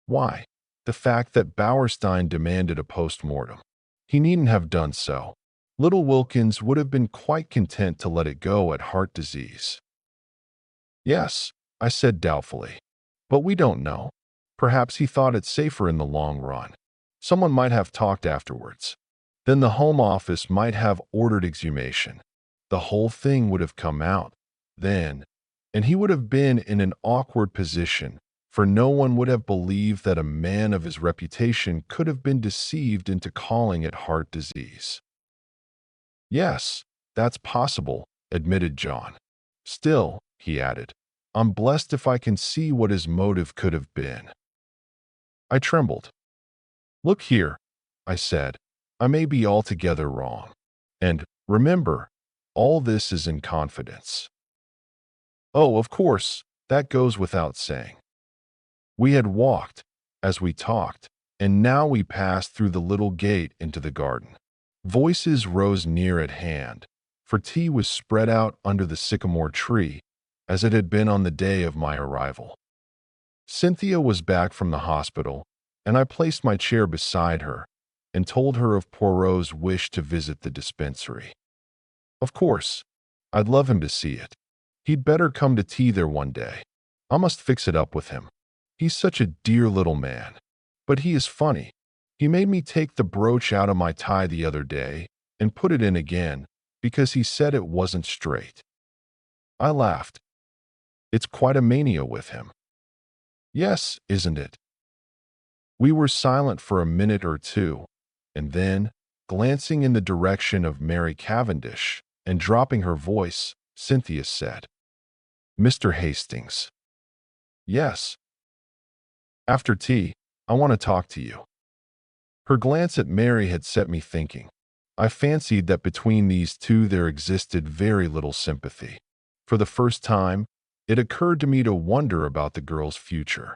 Speaker 1: "Why, the fact that Bauerstein demanded a post-mortem. He needn't have done so. Little Wilkins would have been quite content to let it go at heart disease." "Yes," I said doubtfully, "but we don't know. Perhaps he thought it safer in the long run. Someone might have talked afterwards. Then the Home Office might have ordered exhumation. The whole thing would have come out then, and he would have been in an awkward position, for no one would have believed that a man of his reputation could have been deceived into calling it heart disease." "Yes, that's possible," admitted John. "Still," he added, "I'm blessed if I can see what his motive could have been." I trembled. "Look here," I said, "I may be altogether wrong. And, remember, all this is in confidence." "Oh, of course, that goes without saying." We had walked, as we talked, and now we passed through the little gate into the garden. Voices rose near at hand, for tea was spread out under the sycamore tree, as it had been on the day of my arrival. Cynthia was back from the hospital, and I placed my chair beside her and told her of Poirot's wish to visit the dispensary. "Of course, I'd love him to see it. He'd better come to tea there one day. I must fix it up with him. He's such a dear little man. But he is funny. He made me take the brooch out of my tie the other day and put it in again because he said it wasn't straight." I laughed. "It's quite a mania with him." "Yes, isn't it?" We were silent for a minute or two, and then, glancing in the direction of Mary Cavendish and dropping her voice, Cynthia said, "Mr. Hastings." "Yes." "After tea, I want to talk to you." Her glance at Mary had set me thinking. I fancied that between these two there existed very little sympathy. For the first time, it occurred to me to wonder about the girl's future.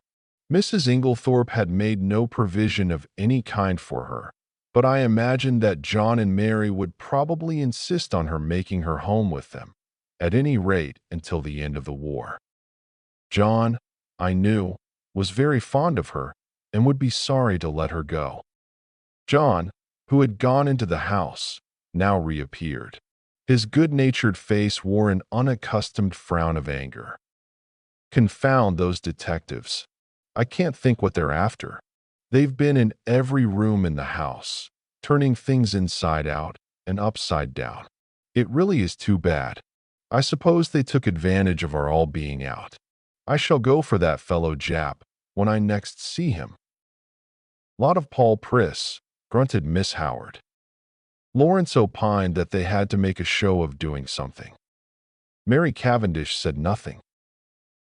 Speaker 1: Mrs. Inglethorp had made no provision of any kind for her, but I imagined that John and Mary would probably insist on her making her home with them, at any rate until the end of the war. John, I knew, was very fond of her and would be sorry to let her go. John, who had gone into the house, now reappeared. His good-natured face wore an unaccustomed frown of anger. "Confound those detectives. I can't think what they're after. They've been in every room in the house, turning things inside out and upside down. It really is too bad. I suppose they took advantage of our all being out. I shall go for that fellow Jap when I next see him." "Lot of Paul Priss," grunted Miss Howard. Lawrence opined that they had to make a show of doing something. Mary Cavendish said nothing.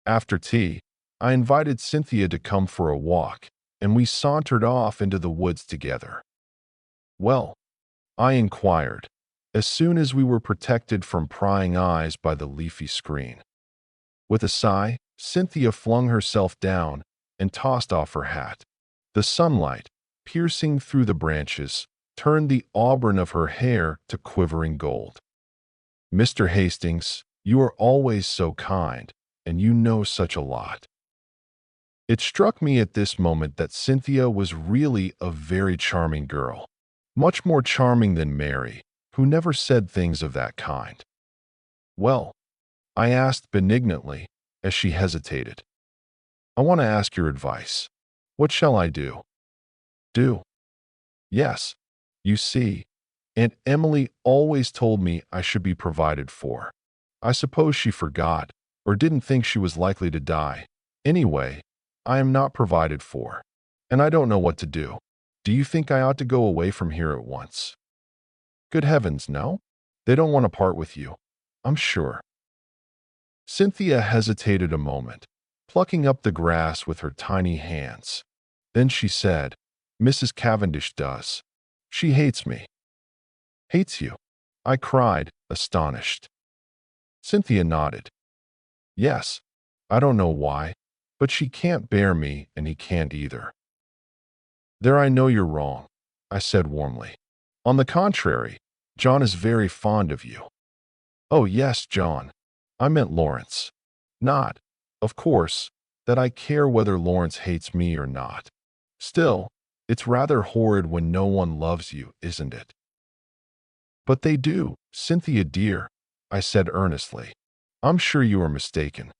Speaker 1: After tea, I invited Cynthia to come for a walk, and we sauntered off into the woods together. "Well," I inquired, as soon as we were protected from prying eyes by the leafy screen. With a sigh, Cynthia flung herself down and tossed off her hat. The sunlight, piercing through the branches, turned the auburn of her hair to quivering gold. "Mr. Hastings, you are always so kind, and you know such a lot." It struck me at this moment that Cynthia was really a very charming girl, much more charming than Mary, who never said things of that kind. "Well," I asked benignantly, as she hesitated, "I want to ask your advice. What shall I do?" "Do?" "Yes. You see, Aunt Emily always told me I should be provided for. I suppose she forgot, or didn't think she was likely to die. Anyway, I am not provided for, and I don't know what to do. Do you think I ought to go away from here at once?" "Good heavens, no. They don't want to part with you, I'm sure." Cynthia hesitated a moment, plucking up the grass with her tiny hands. Then she said, "Mrs. Cavendish does. She hates me." "Hates you?" I cried, astonished. Cynthia nodded. Yes, I don't know why, but she can't bear me and he can't either. There, I know you're wrong, I said warmly. On the contrary, John is very fond of you. Oh yes, John. I meant Lawrence. Not, of course, that I care whether Lawrence hates me or not. Still, it's rather horrid when no one loves you, isn't it? But they do, Cynthia dear, I said earnestly. I'm sure you are mistaken.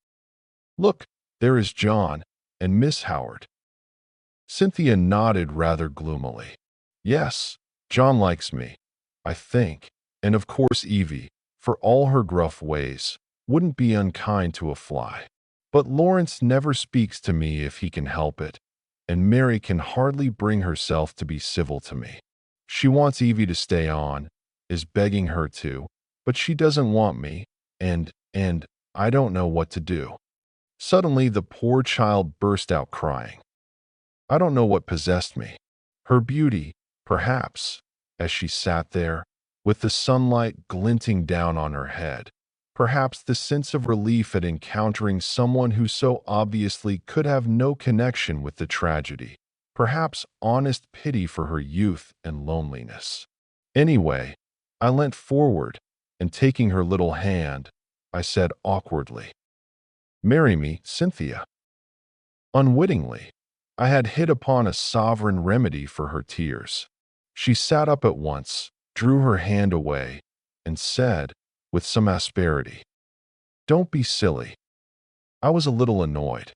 Speaker 1: Look, there is John and Miss Howard. Cynthia nodded rather gloomily. Yes, John likes me, I think, and of course Evie, for all her gruff ways, wouldn't be unkind to a fly. But Lawrence never speaks to me if he can help it, and Mary can hardly bring herself to be civil to me. She wants Evie to stay on, is begging her to, but she doesn't want me, and I don't know what to do. Suddenly the poor child burst out crying. I don't know what possessed me. Her beauty, perhaps, as she sat there, with the sunlight glinting down on her head. Perhaps the sense of relief at encountering someone who so obviously could have no connection with the tragedy. Perhaps honest pity for her youth and loneliness. Anyway, I leant forward, and taking her little hand, I said awkwardly, "Marry me, Cynthia." Unwittingly, I had hit upon a sovereign remedy for her tears. She sat up at once, drew her hand away, and said, with some asperity, "Don't be silly." I was a little annoyed.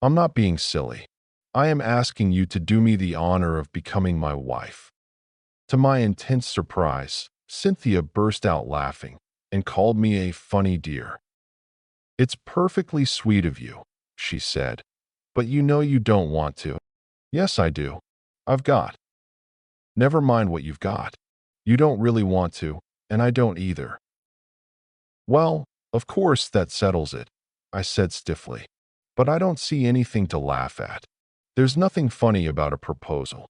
Speaker 1: "I'm not being silly. I am asking you to do me the honor of becoming my wife." To my intense surprise, Cynthia burst out laughing and called me a funny dear. "It's perfectly sweet of you," she said, "but you know you don't want to." "Yes, I do. I've got." "Never mind what you've got. You don't really want to, and I don't either." "Well, of course that settles it," I said stiffly. "But I don't see anything to laugh at. There's nothing funny about a proposal."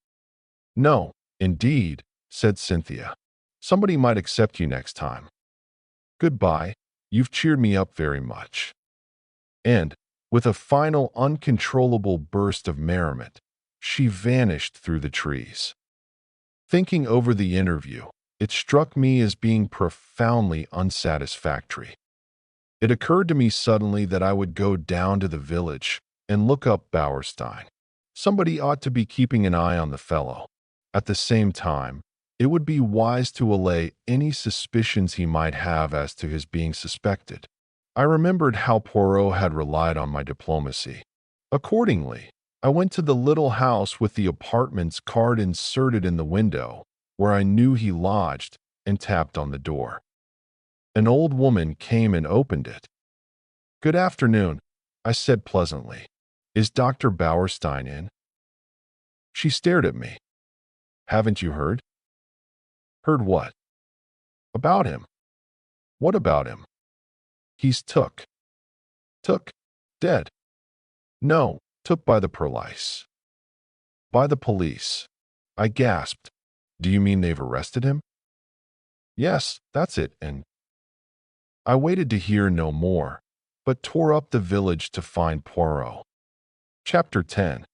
Speaker 1: "No, indeed," said Cynthia. "Somebody might accept you next time. Goodbye, you've cheered me up very much." And, with a final uncontrollable burst of merriment, she vanished through the trees. Thinking over the interview, it struck me as being profoundly unsatisfactory. It occurred to me suddenly that I would go down to the village and look up Bauerstein. Somebody ought to be keeping an eye on the fellow. At the same time, it would be wise to allay any suspicions he might have as to his being suspected. I remembered how Poirot had relied on my diplomacy. Accordingly, I went to the little house with the apartments card inserted in the window, where I knew he lodged, and tapped on the door. An old woman came and opened it. "Good afternoon," I said pleasantly. "Is Dr. Bauerstein in?" She stared at me. "Haven't you heard?" "Heard what?" "About him." "What about him?" "He's took." "Took? Dead?" "No, took by the police." "By the police?" I gasped. "Do you mean they've arrested him?" "Yes, that's it, and—" I waited to hear no more, but tore up the village to find Poirot. Chapter 10.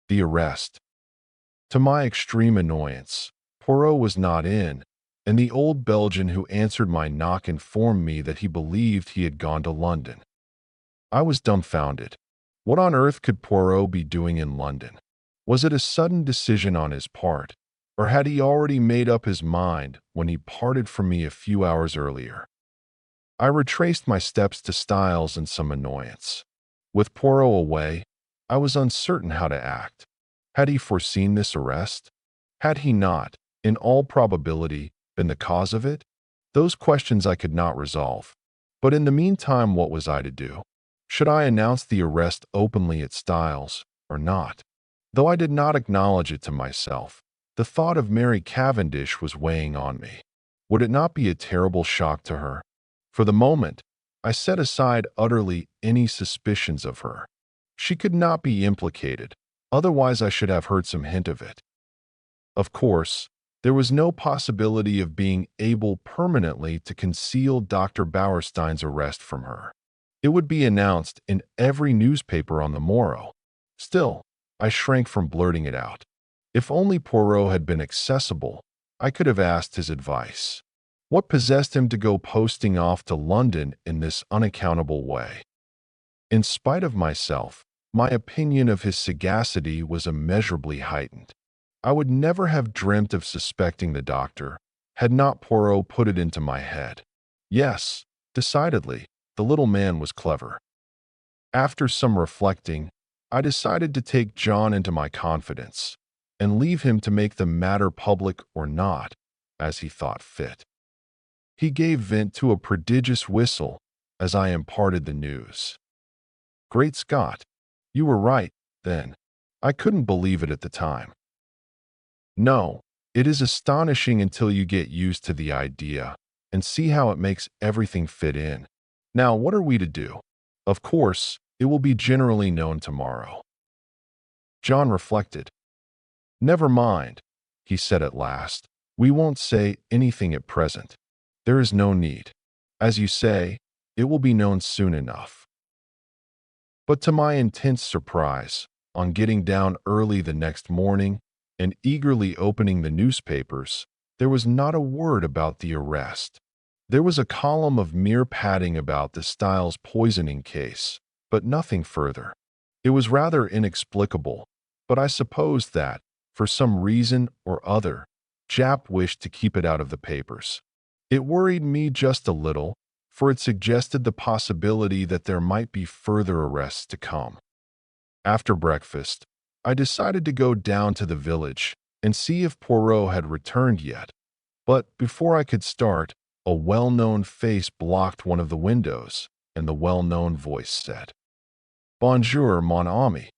Speaker 1: The Arrest. To my extreme annoyance, Poirot was not in, and the old Belgian who answered my knock informed me that he believed he had gone to London. I was dumbfounded. What on earth could Poirot be doing in London? Was it a sudden decision on his part, or had he already made up his mind when he parted from me a few hours earlier? I retraced my steps to Styles in some annoyance. With Poirot away, I was uncertain how to act. Had he foreseen this arrest? Had he not, in all probability, been the cause of it? Those questions I could not resolve. But in the meantime, what was I to do? Should I announce the arrest openly at Styles, or not? Though I did not acknowledge it to myself, the thought of Mary Cavendish was weighing on me. Would it not be a terrible shock to her? For the moment, I set aside utterly any suspicions of her. She could not be implicated, otherwise I should have heard some hint of it. Of course, there was no possibility of being able permanently to conceal Dr. Bauerstein's arrest from her. It would be announced in every newspaper on the morrow. Still, I shrank from blurting it out. If only Poirot had been accessible, I could have asked his advice. What possessed him to go posting off to London in this unaccountable way? In spite of myself, my opinion of his sagacity was immeasurably heightened. I would never have dreamt of suspecting the doctor, had not Poirot put it into my head. Yes, decidedly, the little man was clever. After some reflecting, I decided to take John into my confidence and leave him to make the matter public or not, as he thought fit. He gave vent to a prodigious whistle as I imparted the news. Great Scott! You were right, then. I couldn't believe it at the time. No, it is astonishing until you get used to the idea and see how it makes everything fit in. Now, what are we to do? Of course, it will be generally known tomorrow. John reflected. Never mind, he said at last. We won't say anything at present. There is no need. As you say, it will be known soon enough. But to my intense surprise, on getting down early the next morning and eagerly opening the newspapers, there was not a word about the arrest. There was a column of mere padding about the Styles poisoning case, but nothing further. It was rather inexplicable, but I supposed that, for some reason or other, Japp wished to keep it out of the papers. It worried me just a little, for it suggested the possibility that there might be further arrests to come. After breakfast, I decided to go down to the village and see if Poirot had returned yet, but before I could start, a well-known face blocked one of the windows, and the well-known voice said, "Bonjour, mon ami."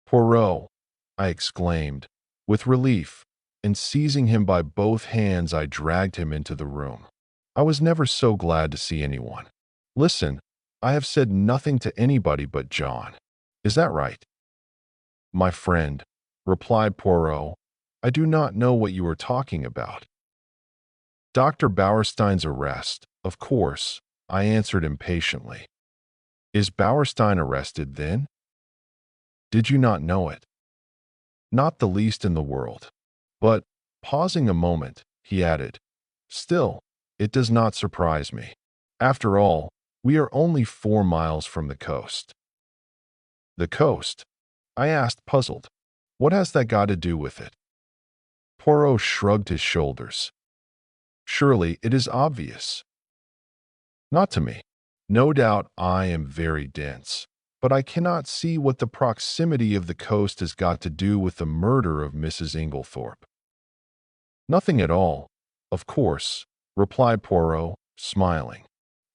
Speaker 1: "Poirot," I exclaimed, with relief, and seizing him by both hands I dragged him into the room. I was never so glad to see anyone. "Listen, I have said nothing to anybody but John. Is that right?" "My friend," replied Poirot, "I do not know what you are talking about." "Dr. Bauerstein's arrest, of course," I answered impatiently. "Is Bauerstein arrested, then?" "Did you not know it?" "Not the least in the world. But," pausing a moment, he added, "still, it does not surprise me. After all, we are only 4 miles from the coast." "The coast?" I asked, puzzled. "What has that got to do with it?" Poirot shrugged his shoulders. "Surely it is obvious." "Not to me. No doubt I am very dense, but I cannot see what the proximity of the coast has got to do with the murder of Mrs. Inglethorp." "Nothing at all, of course," replied Poirot, smiling.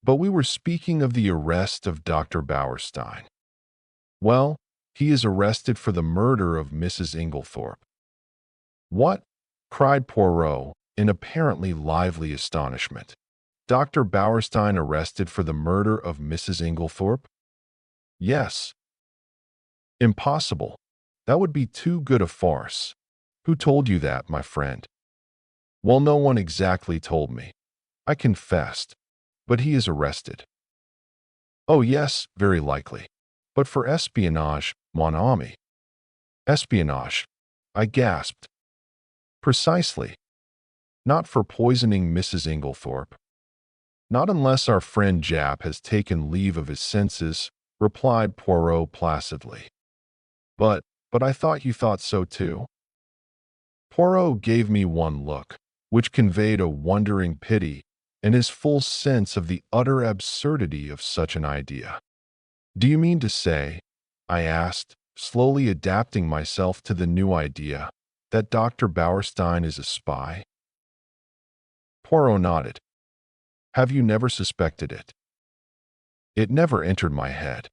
Speaker 1: "But we were speaking of the arrest of Dr. Bauerstein." "Well, he is arrested for the murder of Mrs. Inglethorp." "What?" cried Poirot, in apparently lively astonishment. "Dr. Bauerstein arrested for the murder of Mrs. Inglethorp?" "Yes." "Impossible. That would be too good a farce. Who told you that, my friend?" "Well, no one exactly told me. I confessed. But he is arrested." "Oh, yes, very likely. But for espionage, mon ami." "Espionage?" I gasped. "Precisely. Not for poisoning Mrs. Inglethorp." "Not unless our friend Japp has taken leave of his senses," replied Poirot placidly. But I thought you thought so too." Poirot gave me one look, which conveyed a wondering pity and his full sense of the utter absurdity of such an idea. "Do you mean to say," I asked, slowly adapting myself to the new idea, "that Dr. Bauerstein is a spy?" Poirot nodded. "Have you never suspected it?" "It never entered my head."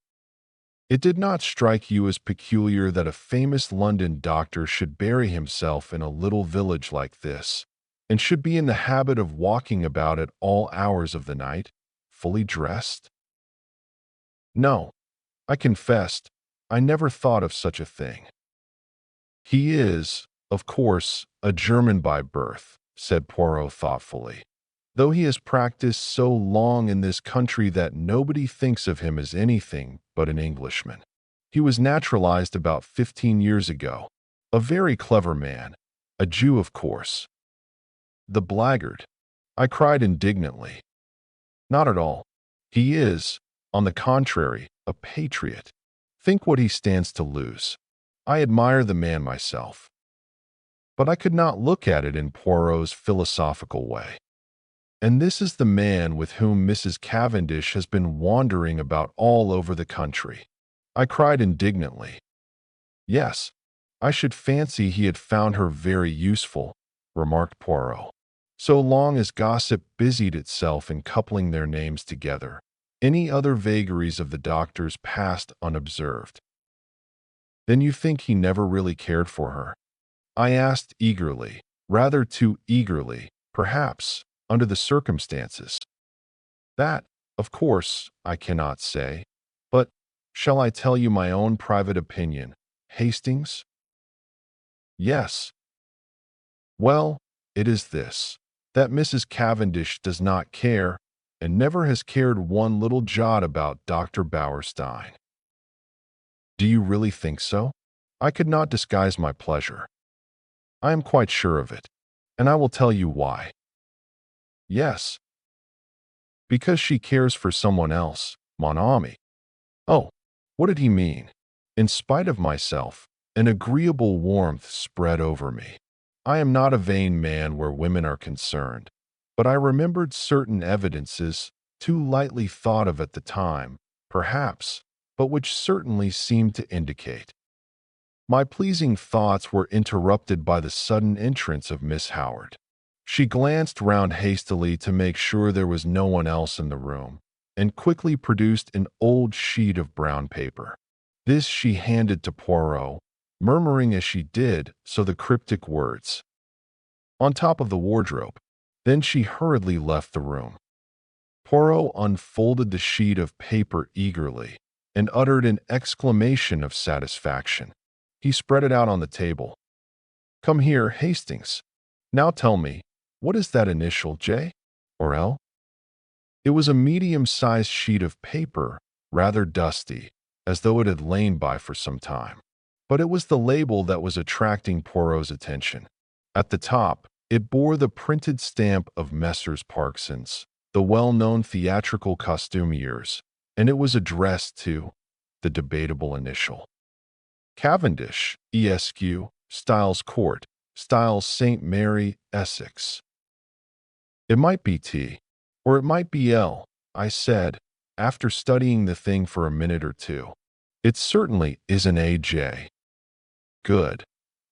Speaker 1: "It did not strike you as peculiar that a famous London doctor should bury himself in a little village like this, and should be in the habit of walking about at all hours of the night, fully dressed?" "No," I confessed, "I never thought of such a thing." "He is, of course, a German by birth," said Poirot thoughtfully. though he has practiced so long in this country that nobody thinks of him as anything but an Englishman. He was naturalized about 15 years ago. A very clever man. A Jew, of course. The blackguard. I cried indignantly. Not at all. He is, on the contrary, a patriot. Think what he stands to lose. I admire the man myself. But I could not look at it in Poirot's philosophical way. And this is the man with whom Mrs. Cavendish has been wandering about all over the country. I cried indignantly. Yes, I should fancy he had found her very useful, remarked Poirot. So long as gossip busied itself in coupling their names together, any other vagaries of the doctor's passed unobserved. Then you think he never really cared for her? I asked eagerly, rather too eagerly, perhaps, under the circumstances. That, of course, I cannot say. But shall I tell you my own private opinion, Hastings? Yes. Well, it is this, that Mrs. Cavendish does not care, and never has cared one little jot about Dr. Bauerstein. Do you really think so? I could not disguise my pleasure. I am quite sure of it, and I will tell you why. Yes. Because she cares for someone else, mon ami. Oh, what did he mean? In spite of myself, an agreeable warmth spread over me. I am not a vain man where women are concerned, but I remembered certain evidences, too lightly thought of at the time, perhaps, but which certainly seemed to indicate. My pleasing thoughts were interrupted by the sudden entrance of Miss Howard. She glanced round hastily to make sure there was no one else in the room, and quickly produced an old sheet of brown paper. This she handed to Poirot, murmuring as she did so the cryptic words, "On top of the wardrobe." Then she hurriedly left the room. Poirot unfolded the sheet of paper eagerly and uttered an exclamation of satisfaction. He spread it out on the table. "Come here, Hastings. Now tell me, what is that initial, J or L?" It was a medium-sized sheet of paper, rather dusty, as though it had lain by for some time. But it was the label that was attracting Poirot's attention. At the top, it bore the printed stamp of Messrs. Parksons, the well-known theatrical costumiers, and it was addressed to the debatable initial. Cavendish, Esq., Styles Court, Styles St. Mary, Essex. It might be T, or it might be L, I said, after studying the thing for a minute or two. It certainly isn't AJ. Good,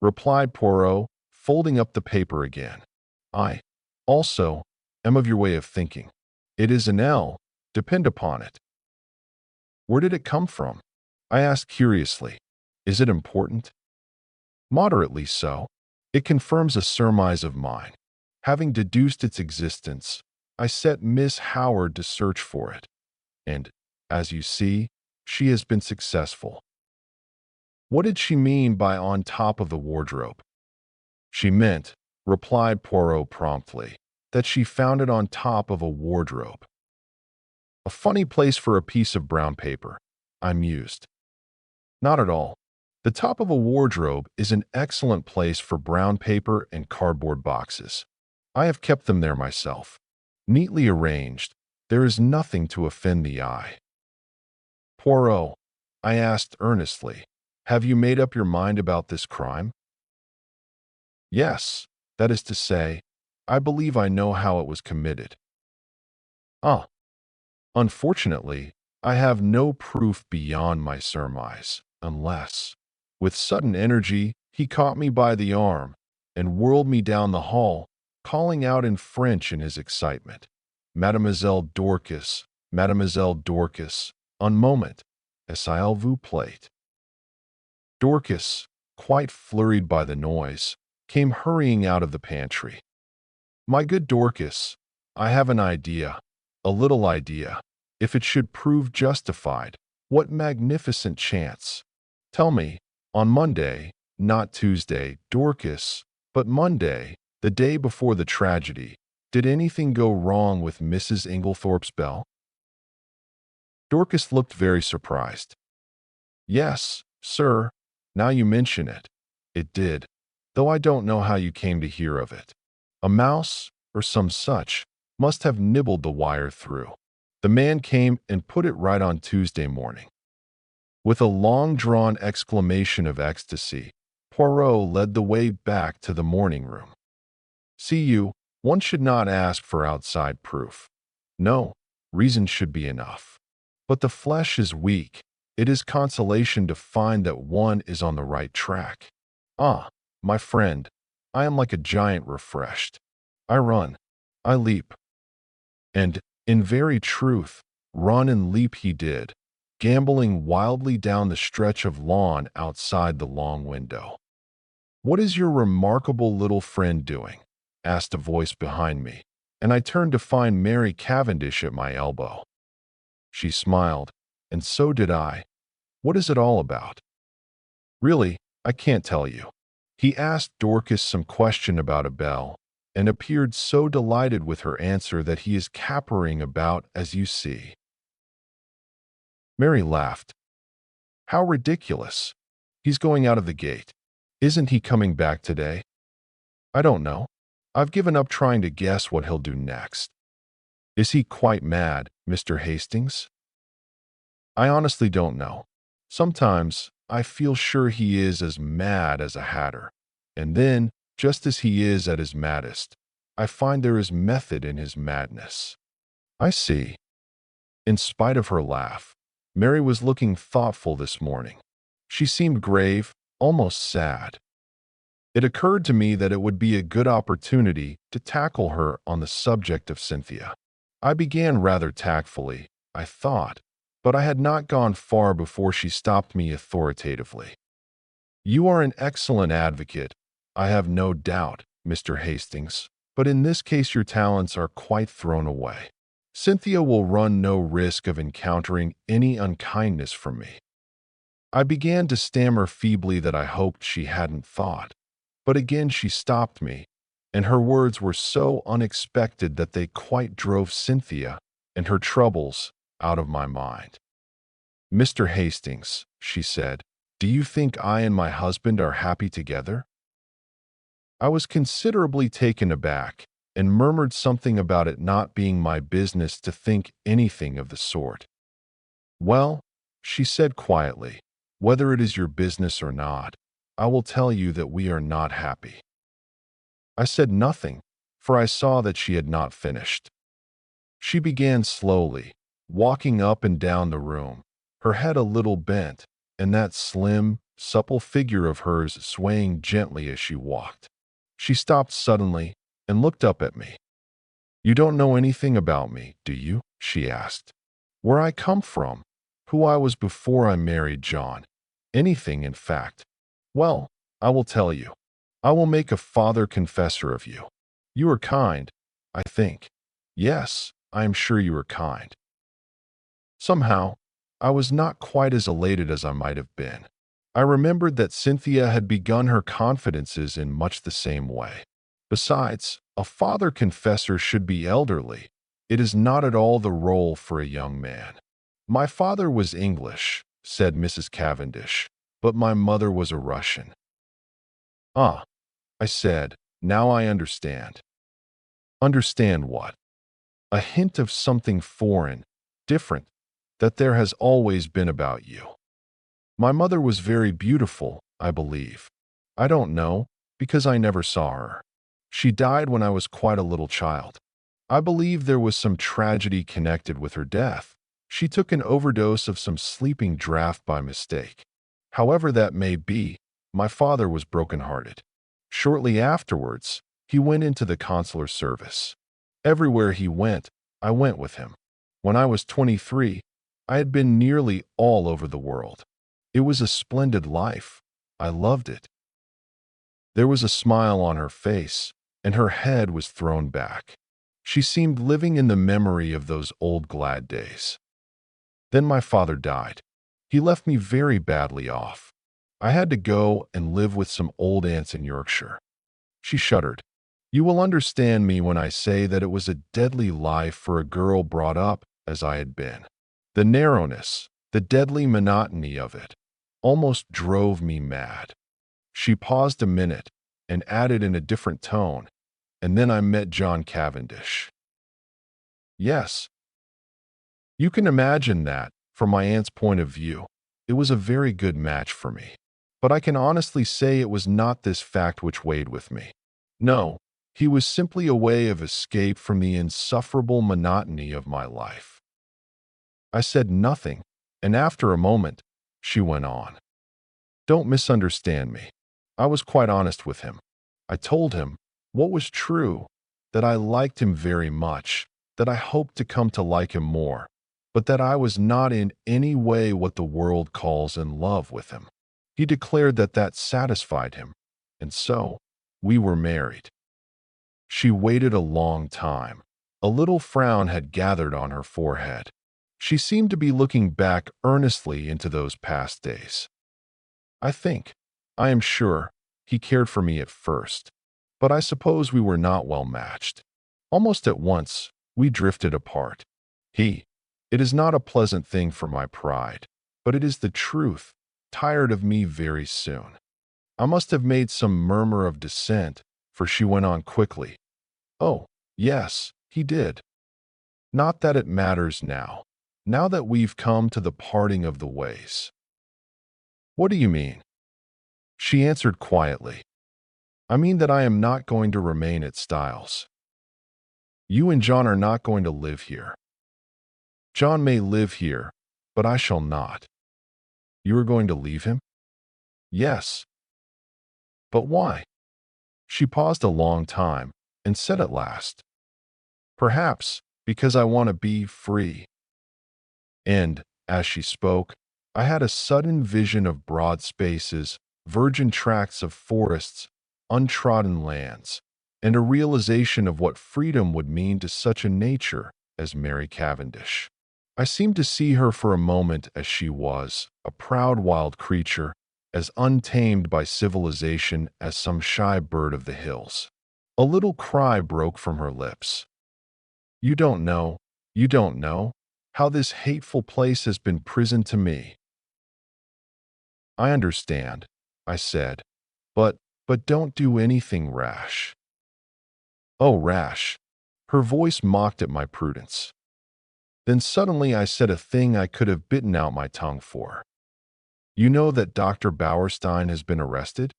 Speaker 1: replied Poirot, folding up the paper again. I, also, am of your way of thinking. It is an L, depend upon it. Where did it come from? I asked curiously. Is it important? Moderately so. It confirms a surmise of mine. Having deduced its existence, I set Miss Howard to search for it. And, as you see, she has been successful. What did she mean by on top of the wardrobe? She meant, replied Poirot promptly, that she found it on top of a wardrobe. A funny place for a piece of brown paper, I mused. Not at all. The top of a wardrobe is an excellent place for brown paper and cardboard boxes. I have kept them there myself. Neatly arranged, there is nothing to offend the eye. Poirot, I asked earnestly, have you made up your mind about this crime? Yes, that is to say, I believe I know how it was committed. Ah, unfortunately, I have no proof beyond my surmise, unless, with sudden energy, he caught me by the arm and whirled me down the hall, calling out in French in his excitement, Mademoiselle Dorcas, un moment, s'il vous plaît. Dorcas, quite flurried by the noise, came hurrying out of the pantry. My good Dorcas, I have an idea, a little idea. If it should prove justified, what magnificent chance. Tell me, on Monday, not Tuesday, Dorcas, but Monday, the day before the tragedy, Did anything go wrong with Mrs. Inglethorpe's bell? Dorcas looked very surprised. Yes, sir, now you mention it. It did, though I don't know how you came to hear of it. A mouse, or some such, must have nibbled the wire through. The man came and put it right on Tuesday morning. With a long-drawn exclamation of ecstasy, Poirot led the way back to the morning room. See you, one should not ask for outside proof. No, reason should be enough. But the flesh is weak. It is consolation to find that one is on the right track. Ah, my friend, I am like a giant refreshed. I run, I leap. And, in very truth, run and leap he did, gambolling wildly down the stretch of lawn outside the long window. "What is your remarkable little friend doing?" asked a voice behind me, and I turned to find Mary Cavendish at my elbow. She smiled, and so did I. "What is it all about?" "Really, I can't tell you." He asked Dorcas some question about a bell, and appeared so delighted with her answer that he is capering about as you see. Mary laughed. "How ridiculous. He's going out of the gate. Isn't he coming back today?" "I don't know. I've given up trying to guess what he'll do next." "Is he quite mad, Mr. Hastings?" "I honestly don't know. Sometimes I feel sure he is as mad as a hatter. And then, just as he is at his maddest, I find there is method in his madness." "I see." In spite of her laugh, Mary was looking thoughtful this morning. She seemed grave, almost sad. It occurred to me that it would be a good opportunity to tackle her on the subject of Cynthia. I began rather tactfully, I thought, but I had not gone far before she stopped me authoritatively. "You are an excellent advocate, I have no doubt, Mr. Hastings, but in this case your talents are quite thrown away. Cynthia will run no risk of encountering any unkindness from me." I began to stammer feebly that I hoped she hadn't thought, but again she stopped me, and her words were so unexpected that they quite drove Cynthia and her troubles out of my mind. "Mr. Hastings," she said, "do you think I and my husband are happy together?" I was considerably taken aback, and murmured something about it not being my business to think anything of the sort. "Well," she said quietly, "whether it is your business or not, I will tell you that we are not happy." I said nothing, for I saw that she had not finished. She began slowly, walking up and down the room, her head a little bent, and that slim, supple figure of hers swaying gently as she walked. She stopped suddenly and looked up at me. "You don't know anything about me, do you?" she asked. "Where I come from, who I was before I married John, anything, in fact. Well, I will tell you. I will make a father confessor of you. You are kind, I think. Yes, I am sure you are kind." Somehow, I was not quite as elated as I might have been. I remembered that Cynthia had begun her confidences in much the same way. Besides, a father confessor should be elderly. It is not at all the role for a young man. "My father was English," said Mrs. Cavendish, "but my mother was a Russian." "Ah," I said, "now I understand." "Understand what?" "A hint of something foreign, different, that there has always been about you. My mother was very beautiful, I believe. I don't know, because I never saw her. She died when I was quite a little child. I believe there was some tragedy connected with her death. She took an overdose of some sleeping draught by mistake. However that may be, my father was broken-hearted. Shortly afterwards, he went into the consular service. Everywhere he went, I went with him. When I was 23, I had been nearly all over the world. It was a splendid life. I loved it." There was a smile on her face, and her head was thrown back. She seemed living in the memory of those old glad days. "Then my father died. He left me very badly off. I had to go and live with some old aunts in Yorkshire." She shuddered. You will understand me when I say that it was a deadly life for a girl brought up as I had been. The narrowness, the deadly monotony of it, almost drove me mad. She paused a minute and added in a different tone, and then I met John Cavendish. Yes, you can imagine that, from my aunt's point of view, it was a very good match for me. But I can honestly say it was not this fact which weighed with me. No, he was simply a way of escape from the insufferable monotony of my life. I said nothing, and after a moment, she went on. Don't misunderstand me. I was quite honest with him. I told him what was true, that I liked him very much, that I hoped to come to like him more, but that I was not in any way what the world calls in love with him. He declared that that satisfied him, and so we were married. She waited a long time. A little frown had gathered on her forehead. She seemed to be looking back earnestly into those past days. I am sure, he cared for me at first, but I suppose we were not well matched. Almost at once, we drifted apart. It is not a pleasant thing for my pride, but it is the truth, tired of me very soon. I must have made some murmur of dissent, for she went on quickly. Oh, yes, he did. Not that it matters now, now that we've come to the parting of the ways. What do you mean? She answered quietly. I mean that I am not going to remain at Styles. You and John are not going to live here. John may live here, but I shall not. You are going to leave him? Yes. But why? She paused a long time and said at last, perhaps because I want to be free. And, as she spoke, I had a sudden vision of broad spaces, virgin tracts of forests, untrodden lands, and a realization of what freedom would mean to such a nature as Mary Cavendish. I seemed to see her for a moment as she was, a proud wild creature, as untamed by civilization as some shy bird of the hills. A little cry broke from her lips. You don't know how this hateful place has been prison to me. I understand, I said, but don't do anything rash. Oh, rash. Her voice mocked at my prudence. Then suddenly I said a thing I could have bitten out my tongue for. You know that Dr. Bauerstein has been arrested?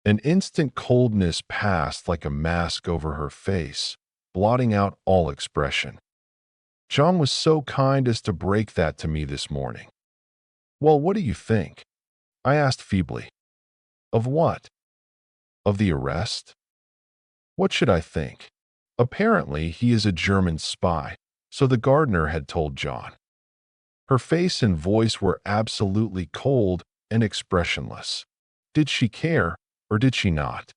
Speaker 1: An instant coldness passed like a mask over her face, blotting out all expression. John was so kind as to break that to me this morning. Well, what do you think? I asked feebly. Of what? Of the arrest? What should I think? Apparently, he is a German spy, so the gardener had told John. Her face and voice were absolutely cold and expressionless. Did she care, or did she not?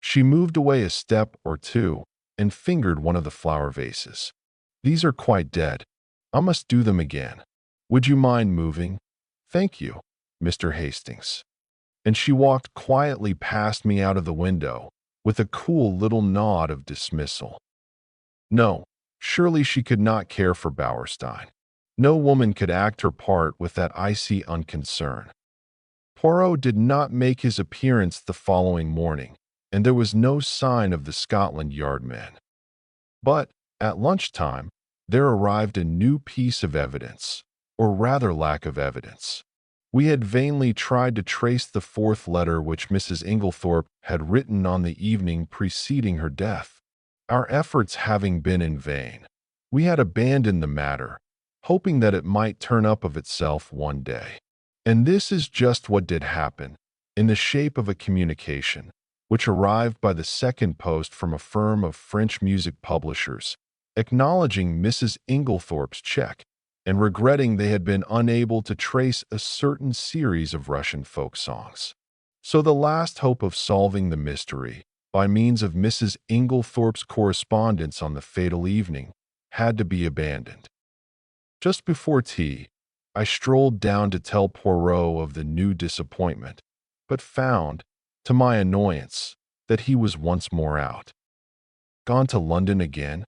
Speaker 1: She moved away a step or two and fingered one of the flower vases. These are quite dead. I must do them again. Would you mind moving? Thank you, Mr. Hastings. And she walked quietly past me out of the window, with a cool little nod of dismissal. No, surely she could not care for Bauerstein. No woman could act her part with that icy unconcern. Poirot did not make his appearance the following morning, and there was no sign of the Scotland Yard men. But, at lunchtime, there arrived a new piece of evidence, or rather lack of evidence. We had vainly tried to trace the fourth letter which Mrs. Inglethorp had written on the evening preceding her death. Our efforts having been in vain, we had abandoned the matter, hoping that it might turn up of itself one day. And this is just what did happen, in the shape of a communication, which arrived by the second post from a firm of French music publishers, acknowledging Mrs. Inglethorp's check, and regretting they had been unable to trace a certain series of Russian folk songs. So the last hope of solving the mystery, by means of Mrs. Inglethorp's correspondence on the fatal evening, had to be abandoned. Just before tea, I strolled down to tell Poirot of the new disappointment, but found, to my annoyance, that he was once more out. Gone to London again?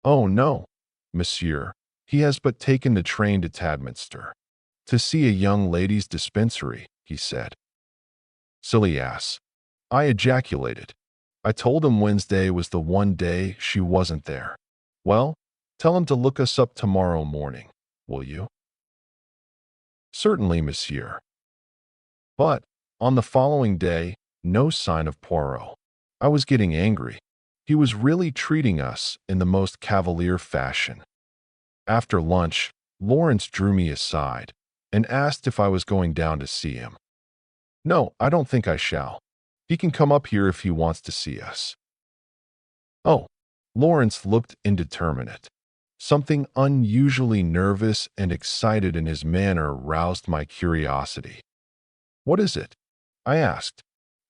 Speaker 1: Oh, no, monsieur. He has but taken the train to Tadminster. To see a young ladies' dispensary, he said. Silly ass. I ejaculated. I told him Wednesday was the one day she wasn't there. Well, tell him to look us up tomorrow morning, will you? Certainly, monsieur. But, on the following day, no sign of Poirot. I was getting angry. He was really treating us in the most cavalier fashion. After lunch, Lawrence drew me aside and asked if I was going down to see him. No, I don't think I shall. He can come up here if he wants to see us. Oh, Lawrence looked indeterminate. Something unusually nervous and excited in his manner roused my curiosity. What is it? I asked.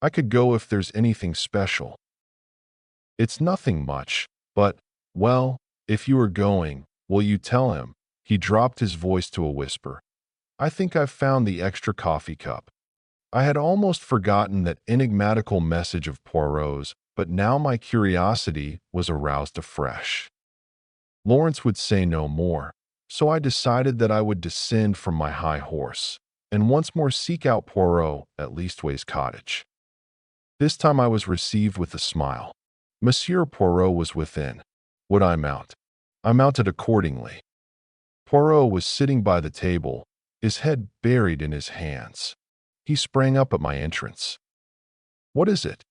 Speaker 1: I could go if there's anything special. It's nothing much, but, well, if you are going, will you tell him? He dropped his voice to a whisper. I think I've found the extra coffee cup. I had almost forgotten that enigmatical message of Poirot's, but now my curiosity was aroused afresh. Lawrence would say no more, so I decided that I would descend from my high horse and once more seek out Poirot at Leastways Cottage. This time I was received with a smile. Monsieur Poirot was within. Would I mount? I mounted accordingly. Poirot was sitting by the table, his head buried in his hands. He sprang up at my entrance. What is it?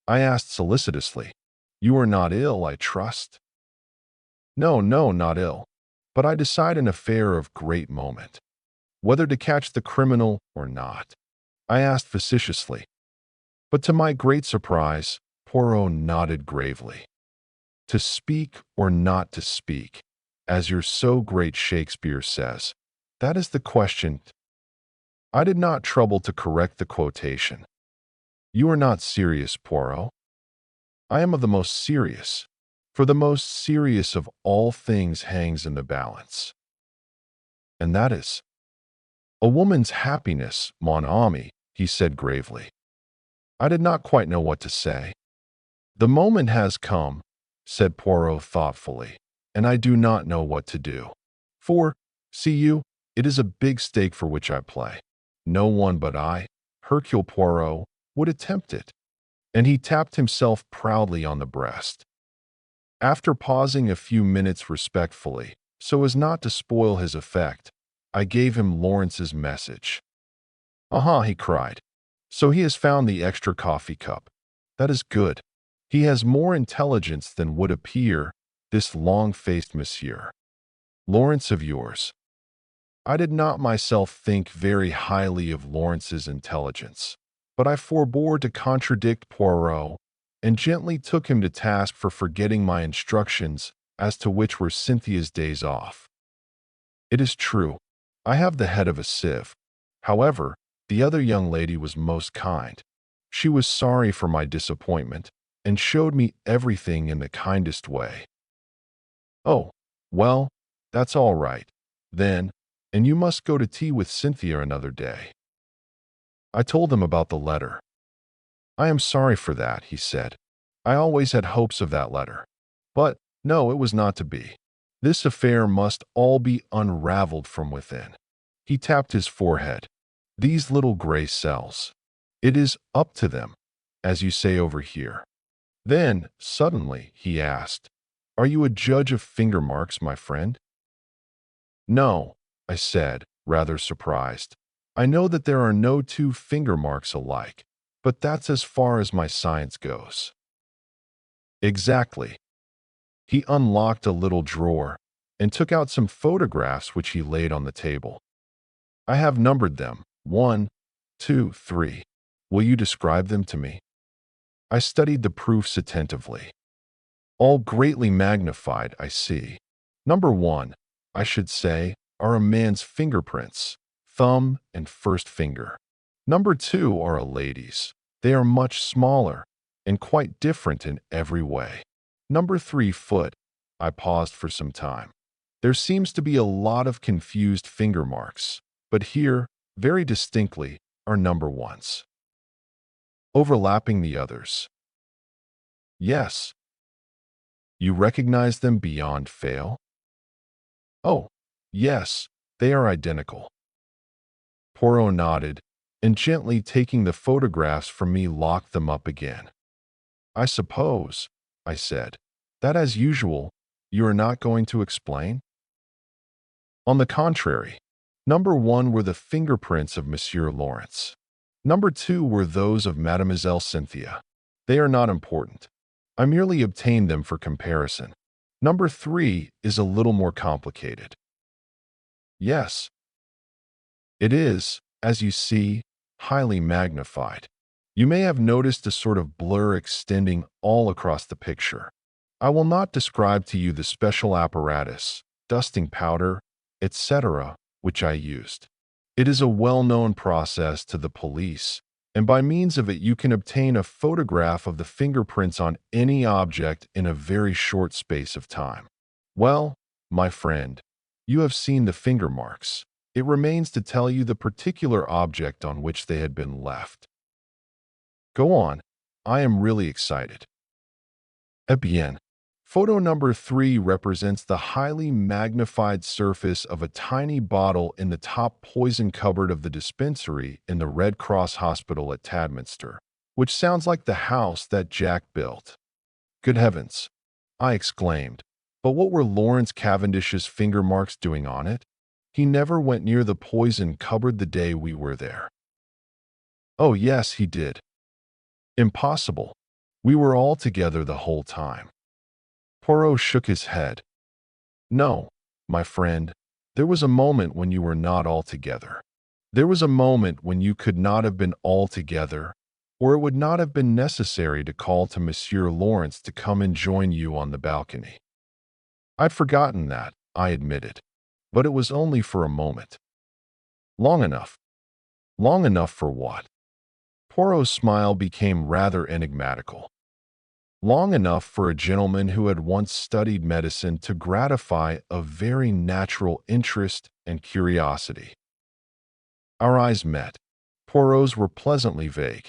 Speaker 1: I asked solicitously. You are not ill, I trust? No, not ill. But I decide an affair of great moment. Whether to catch the criminal or not. I asked facetiously. But to my great surprise, Poirot nodded gravely. To speak or not to speak, as your so great Shakespeare says, that is the question. I did not trouble to correct the quotation. You are not serious, Poirot? I am of the most serious, for the most serious of all things hangs in the balance. And that is a woman's happiness, mon ami, he said gravely. I did not quite know what to say. The moment has come, said Poirot thoughtfully, and I do not know what to do. For, see you, it is a big stake for which I play. No one but I, Hercule Poirot, would attempt it. And he tapped himself proudly on the breast. After pausing a few minutes respectfully, so as not to spoil his effect, I gave him Lawrence's message. Aha, he cried. So he has found the extra coffee cup. That is good. He has more intelligence than would appear, this long-faced monsieur. Lawrence of yours. I did not myself think very highly of Lawrence's intelligence, but I forbore to contradict Poirot and gently took him to task for forgetting my instructions as to which were Cynthia's days off. It is true, I have the head of a sieve. However, the other young lady was most kind. She was sorry for my disappointment and showed me everything in the kindest way. Oh, well, that's all right, then, and you must go to tea with Cynthia another day. I told him about the letter. I am sorry for that, he said. I always had hopes of that letter. But, no, it was not to be. This affair must all be unraveled from within. He tapped his forehead. These little gray cells. It is up to them, as you say over here. Then, suddenly, he asked, Are you a judge of finger marks, my friend? No, I said, rather surprised. I know that there are no two finger marks alike, but that's as far as my science goes. Exactly. He unlocked a little drawer and took out some photographs which he laid on the table. I have numbered them, 1, 2, 3. Will you describe them to me? I studied the proofs attentively. All greatly magnified, I see. Number 1, I should say, are a man's fingerprints, thumb and first finger. Number 2 are a lady's. They are much smaller and quite different in every way. Number 3, foot. I paused for some time. There seems to be a lot of confused finger marks, but here, very distinctly, are number 1s. Overlapping the others. Yes. You recognize them beyond fail? Oh, yes, they are identical. Poirot nodded, and gently taking the photographs from me locked them up again. I suppose, I said, that as usual, you are not going to explain? On the contrary, number 1 were the fingerprints of Monsieur Lawrence. Number 2 were those of Mademoiselle Cynthia. They are not important. I merely obtained them for comparison. Number 3 is a little more complicated. Yes, it is, as you see, highly magnified. You may have noticed a sort of blur extending all across the picture. I will not describe to you the special apparatus, dusting powder, etc., which I used. It is a well-known process to the police, and by means of it you can obtain a photograph of the fingerprints on any object in a very short space of time. Well, my friend, you have seen the finger marks. It remains to tell you the particular object on which they had been left. Go on. I am really excited. Eh bien. Photo number 3 represents the highly magnified surface of a tiny bottle in the top poison cupboard of the dispensary in the Red Cross Hospital at Tadminster, which sounds like the house that Jack built. Good heavens! I exclaimed. But what were Lawrence Cavendish's finger marks doing on it? He never went near the poison cupboard the day we were there. Oh yes, he did. Impossible. We were all together the whole time. Poirot shook his head. No, my friend, there was a moment when you were not all together. There was a moment when you could not have been all together, or it would not have been necessary to call to Monsieur Lawrence to come and join you on the balcony. I'd forgotten that, I admitted, but it was only for a moment. Long enough. Long enough for what? Poirot's smile became rather enigmatical. Long enough for a gentleman who had once studied medicine to gratify a very natural interest and curiosity. Our eyes met. Poirot's were pleasantly vague.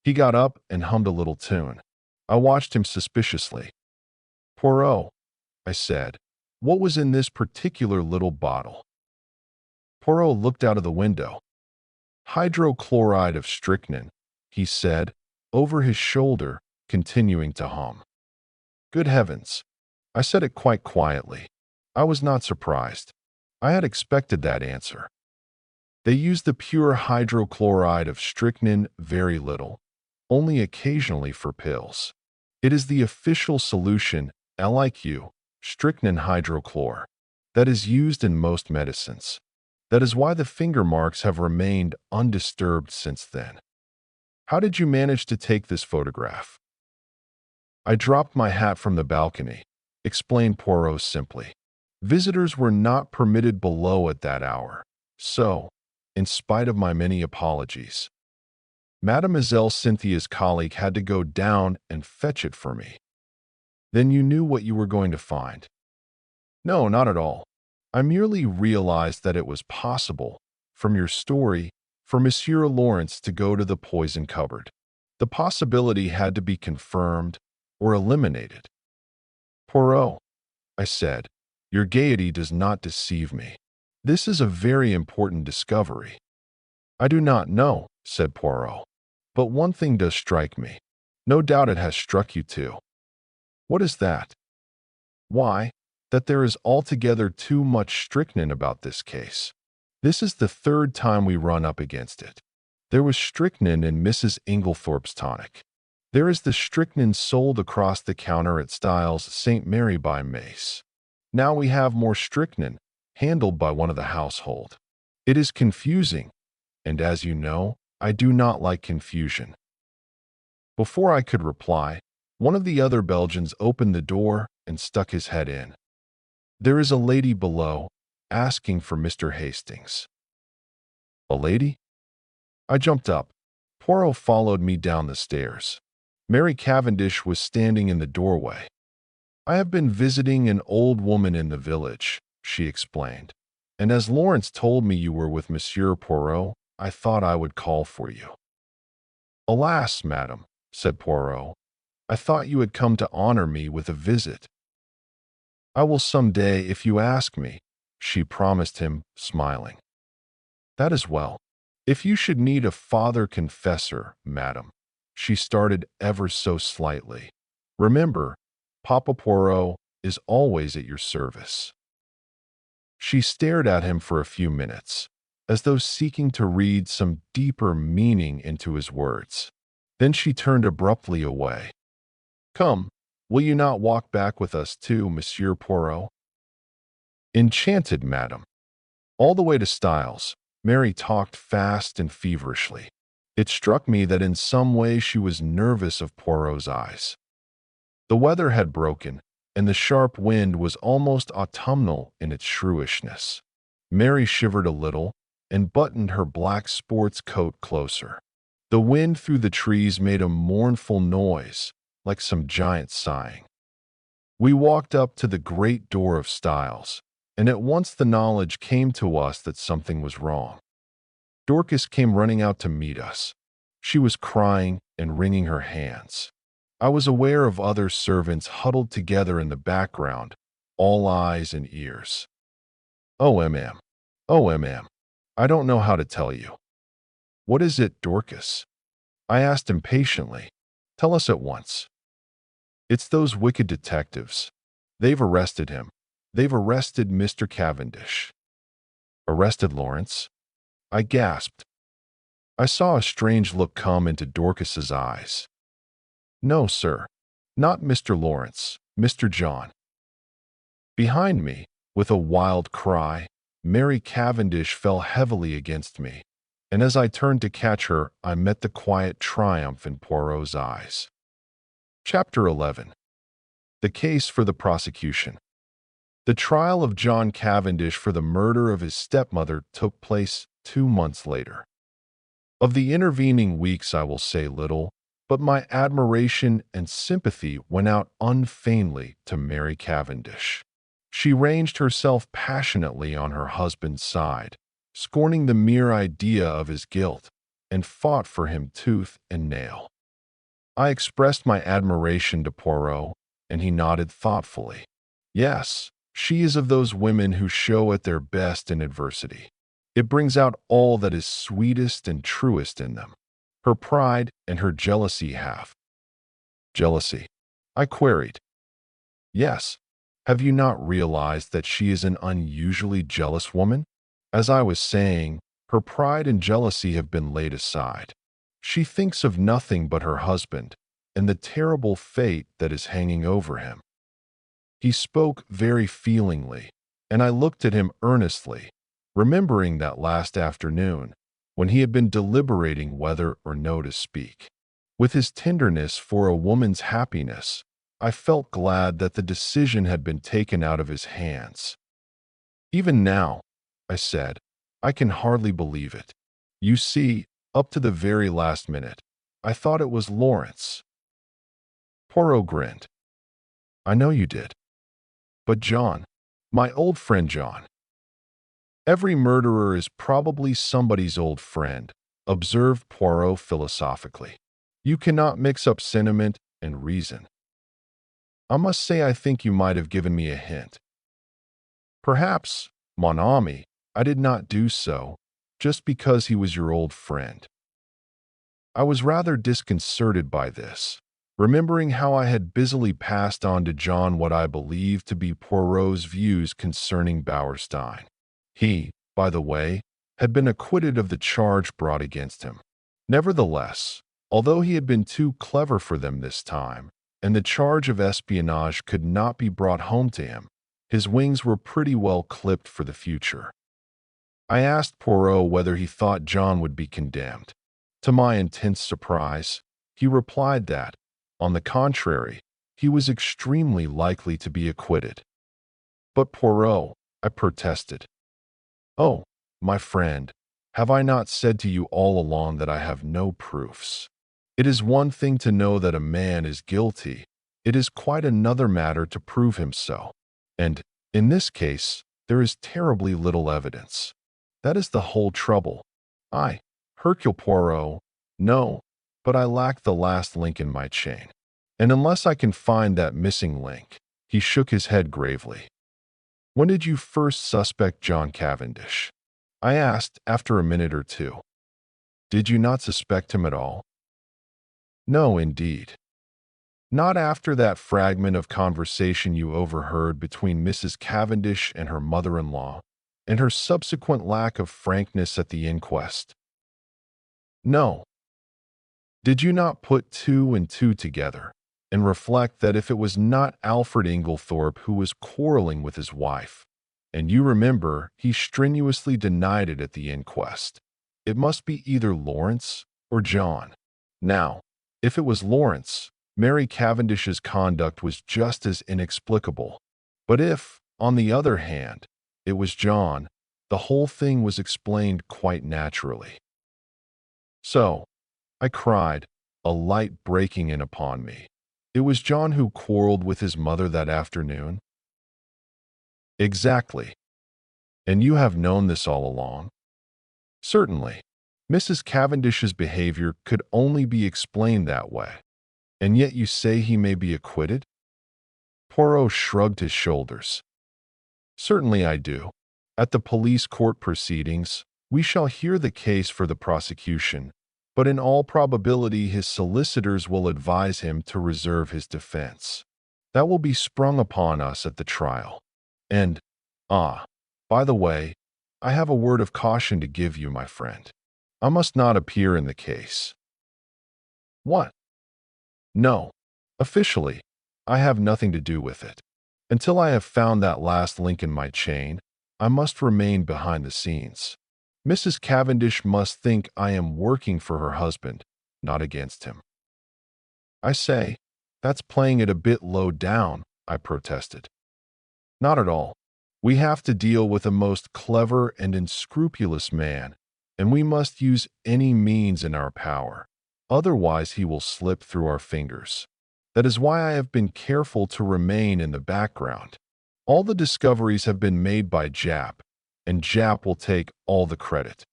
Speaker 1: He got up and hummed a little tune. I watched him suspiciously. Poirot, I said, what was in this particular little bottle? Poirot looked out of the window. Hydrochloride of strychnine, he said, over his shoulder, continuing to hum. Good heavens! I said it quite quietly. I was not surprised. I had expected that answer. They use the pure hydrochloride of strychnine very little, only occasionally for pills. It is the official solution, LIQ, strychnine hydrochlor, that is used in most medicines. That is why the finger marks have remained undisturbed since then. How did you manage to take this photograph? I dropped my hat from the balcony, explained Poirot simply. Visitors were not permitted below at that hour, so, in spite of my many apologies, Mademoiselle Cynthia's colleague had to go down and fetch it for me. Then you knew what you were going to find. No, not at all. I merely realized that it was possible, from your story, for Monsieur Lawrence to go to the poison cupboard. The possibility had to be confirmed or eliminated. Poirot, I said, your gaiety does not deceive me. This is a very important discovery. I do not know, said Poirot, but one thing does strike me. No doubt it has struck you too. What is that? Why, that there is altogether too much strychnine about this case. This is the 3rd time we run up against it. There was strychnine in Mrs. Inglethorp's tonic. There is the strychnine sold across the counter at Styles' St. Mary by Mace. Now we have more strychnine, handled by one of the household. It is confusing, and as you know, I do not like confusion. Before I could reply, one of the other Belgians opened the door and stuck his head in. There is a lady below, asking for Mr. Hastings. A lady? I jumped up. Poirot followed me down the stairs. Mary Cavendish was standing in the doorway. I have been visiting an old woman in the village, she explained, and as Lawrence told me you were with Monsieur Poirot, I thought I would call for you. Alas, madam, said Poirot, I thought you had come to honor me with a visit." "I will some day if you ask me," she promised him, smiling. "That is well. If you should need a father confessor, madam," she started ever so slightly, "remember, Papa Poirot is always at your service." She stared at him for a few minutes, as though seeking to read some deeper meaning into his words. Then she turned abruptly away. "Come, will you not walk back with us too, Monsieur Poirot?" "Enchanted, madam." All the way to Styles, Mary talked fast and feverishly. It struck me that in some way she was nervous of Poirot's eyes. The weather had broken, and the sharp wind was almost autumnal in its shrewishness. Mary shivered a little and buttoned her black sports coat closer. The wind through the trees made a mournful noise, like some giant sighing. We walked up to the great door of Styles, and at once the knowledge came to us that something was wrong. Dorcas came running out to meet us. She was crying and wringing her hands. I was aware of other servants huddled together in the background, all eyes and ears. "Oh, MM. Oh, MM. I don't know how to tell you." "What is it, Dorcas?" I asked impatiently. "Tell us at once." "It's those wicked detectives. They've arrested him. They've arrested Mr. Cavendish." "Arrested Lawrence?" I gasped. I saw a strange look come into Dorcas's eyes. "No, sir. Not Mr. Lawrence, Mr. John." Behind me, with a wild cry, Mary Cavendish fell heavily against me, and as I turned to catch her, I met the quiet triumph in Poirot's eyes. Chapter 11. The Case for the Prosecution. The trial of John Cavendish for the murder of his stepmother took place 2 months later. Of the intervening weeks I will say little, but my admiration and sympathy went out unfeignedly to Mary Cavendish. She ranged herself passionately on her husband's side, scorning the mere idea of his guilt, and fought for him tooth and nail. I expressed my admiration to Poirot, and he nodded thoughtfully. Yes, she is of those women who show at their best in adversity. It brings out all that is sweetest and truest in them. Her pride and her jealousy have. Jealousy? I queried. Yes. Have you not realized that she is an unusually jealous woman? As I was saying, her pride and jealousy have been laid aside. She thinks of nothing but her husband and the terrible fate that is hanging over him. He spoke very feelingly, and I looked at him earnestly, remembering that last afternoon when he had been deliberating whether or no to speak. With his tenderness for a woman's happiness, I felt glad that the decision had been taken out of his hands. "Even now," I said, "I can hardly believe it. You see, up to the very last minute, I thought it was Lawrence." Poirot grinned. "I know you did. But John, my old friend John." "Every murderer is probably somebody's old friend," observed Poirot philosophically. "You cannot mix up sentiment and reason. I must say I think you might have given me a hint." "Perhaps, mon ami, I did not do so, just because he was your old friend." I was rather disconcerted by this, remembering how I had busily passed on to John what I believed to be Poirot's views concerning Bauerstein. He, by the way, had been acquitted of the charge brought against him. Nevertheless, although he had been too clever for them this time, and the charge of espionage could not be brought home to him, his wings were pretty well clipped for the future. I asked Poirot whether he thought John would be condemned. To my intense surprise, he replied that, on the contrary, he was extremely likely to be acquitted. "But Poirot," I protested. "Oh, my friend, have I not said to you all along that I have no proofs? It is one thing to know that a man is guilty. It is quite another matter to prove him so. And, in this case, there is terribly little evidence. That is the whole trouble. Hercule Poirot, no, but I lack the last link in my chain. And unless I can find that missing link, he shook his head gravely. When did you first suspect John Cavendish? I asked after a minute or two. Did you not suspect him at all? No, indeed. Not after that fragment of conversation you overheard between Mrs. Cavendish and her mother-in-law, and her subsequent lack of frankness at the inquest. No. Did you not put two and two together and reflect that if it was not Alfred Inglethorp who was quarreling with his wife, and you remember he strenuously denied it at the inquest, it must be either Lawrence or John. Now, if it was Lawrence, Mary Cavendish's conduct was just as inexplicable. But if, on the other hand, it was John, the whole thing was explained quite naturally. So, I cried, a light breaking in upon me. It was John who quarreled with his mother that afternoon? Exactly. And you have known this all along? Certainly. Mrs. Cavendish's behavior could only be explained that way. And yet you say he may be acquitted? Poirot shrugged his shoulders. Certainly I do. At the police court proceedings, we shall hear the case for the prosecution, but in all probability his solicitors will advise him to reserve his defense. That will be sprung upon us at the trial. And, by the way, I have a word of caution to give you, my friend. I must not appear in the case. What? No. Officially, I have nothing to do with it. Until I have found that last link in my chain, I must remain behind the scenes. Mrs. Cavendish must think I am working for her husband, not against him. I say, that's playing it a bit low down, I protested. Not at all. We have to deal with a most clever and unscrupulous man, and we must use any means in our power. Otherwise, he will slip through our fingers. That is why I have been careful to remain in the background. All the discoveries have been made by Jap, and Jap will take all the credit.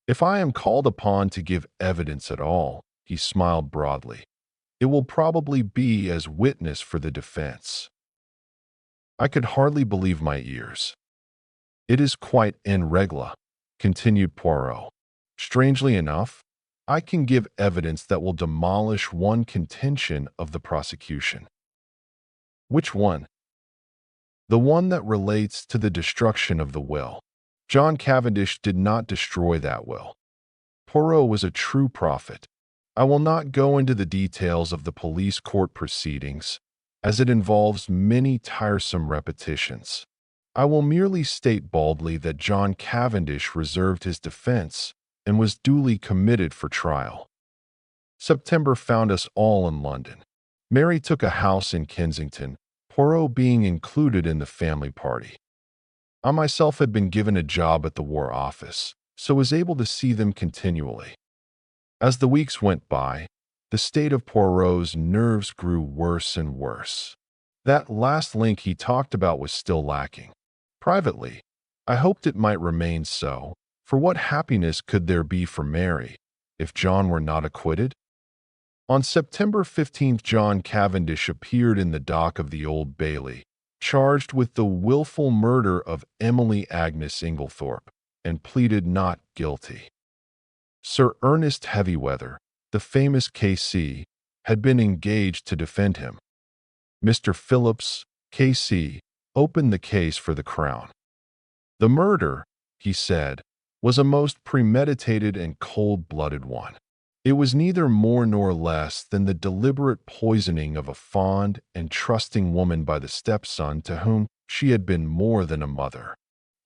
Speaker 1: If I am called upon to give evidence at all, he smiled broadly, it will probably be as witness for the defense. I could hardly believe my ears. It is quite en règle, continued Poirot. Strangely enough, I can give evidence that will demolish one contention of the prosecution. Which one? The one that relates to the destruction of the will. John Cavendish did not destroy that will. Poirot was a true prophet. I will not go into the details of the police court proceedings, as it involves many tiresome repetitions. I will merely state baldly that John Cavendish reserved his defense and was duly committed for trial. September found us all in London. Mary took a house in Kensington, Poirot being included in the family party. I myself had been given a job at the War Office, so was able to see them continually. As the weeks went by, the state of Poirot's nerves grew worse and worse. That last link he talked about was still lacking. Privately, I hoped it might remain so, for what happiness could there be for Mary if John were not acquitted? On September 15th, John Cavendish appeared in the dock of the Old Bailey, charged with the willful murder of Emily Agnes Inglethorp, and pleaded not guilty. Sir Ernest Heavyweather, the famous K.C., had been engaged to defend him. Mr. Phillips, K.C., opened the case for the Crown. The murder, he said, was a most premeditated and cold-blooded one. It was neither more nor less than the deliberate poisoning of a fond and trusting woman by the stepson to whom she had been more than a mother.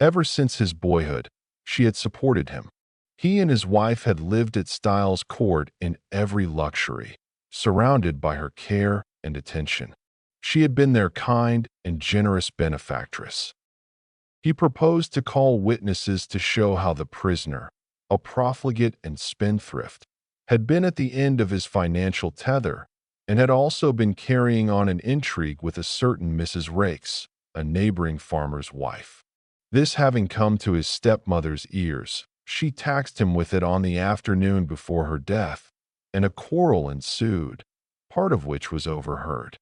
Speaker 1: Ever since his boyhood, she had supported him. He and his wife had lived at Styles Court in every luxury, surrounded by her care and attention. She had been their kind and generous benefactress. He proposed to call witnesses to show how the prisoner, a profligate and spendthrift, had been at the end of his financial tether and had also been carrying on an intrigue with a certain Mrs. Rakes, a neighboring farmer's wife. This having come to his stepmother's ears, she taxed him with it on the afternoon before her death, and a quarrel ensued. part of which was overheard.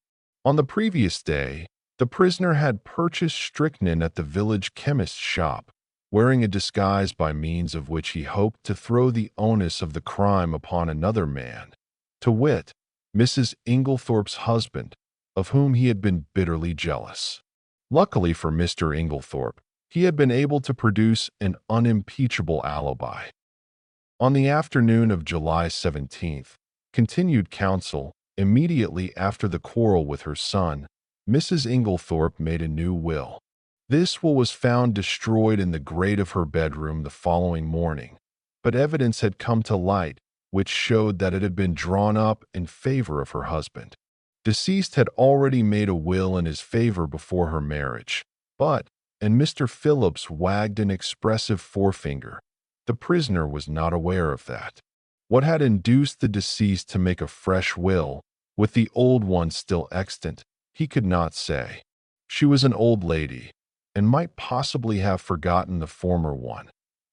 Speaker 1: On the previous day, the prisoner had purchased strychnine at the village chemist's shop, wearing a disguise by means of which he hoped to throw the onus of the crime upon another man, to wit, Mrs. Inglethorpe's husband, of whom he had been bitterly jealous. Luckily for Mr. Inglethorpe, he had been able to produce an unimpeachable alibi. On the afternoon of July 17th, continued counsel, immediately after the quarrel with her son, Mrs. Inglethorpe made a new will. This will was found destroyed in the grate of her bedroom the following morning, but evidence had come to light which showed that it had been drawn up in favor of her husband. Deceased had already made a will in his favor before her marriage, but, and Mr. Phillips wagged an expressive forefinger, the prisoner was not aware of that. What had induced the deceased to make a fresh will, with the old one still extant, he could not say. She was an old lady, and might possibly have forgotten the former one.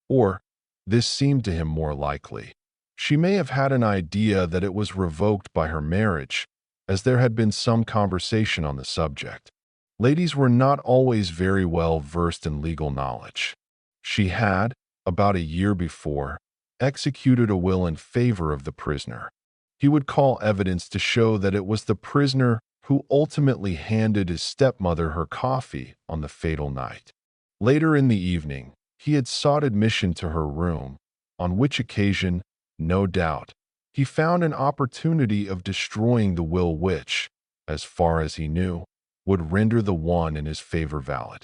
Speaker 1: Or, this seemed to him more likely, she may have had an idea that it was revoked by her marriage, as there had been some conversation on the subject. Ladies were not always very well versed in legal knowledge. She had, about a year before, executed a will in favor of the prisoner. He would call evidence to show that it was the prisoner who ultimately handed his stepmother her coffee on the fatal night. Later in the evening, he had sought admission to her room, on which occasion, no doubt, he found an opportunity of destroying the will which, as far as he knew, would render the one in his favor valid.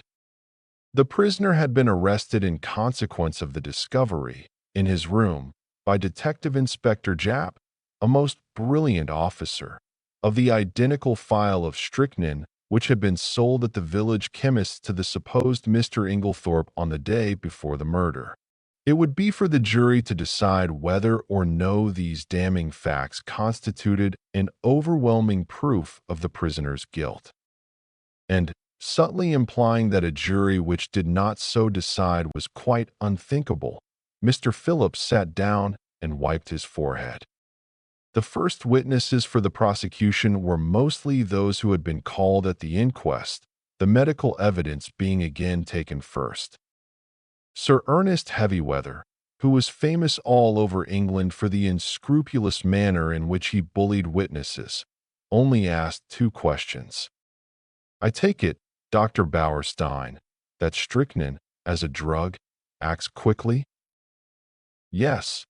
Speaker 1: The prisoner had been arrested in consequence of the discovery, in his room, by Detective Inspector Japp, a most brilliant officer, of the identical phial of strychnine which had been sold at the village chemist's to the supposed Mr. Inglethorpe on the day before the murder. It would be for the jury to decide whether or no these damning facts constituted an overwhelming proof of the prisoner's guilt. And, subtly implying that a jury which did not so decide was quite unthinkable, Mr. Phillips sat down and wiped his forehead. The first witnesses for the prosecution were mostly those who had been called at the inquest, the medical evidence being again taken first. Sir Ernest Heavyweather, who was famous all over England for the unscrupulous manner in which he bullied witnesses, only asked 2 questions. I take it, Dr. Bauerstein, that strychnine, as a drug, acts quickly? Yes.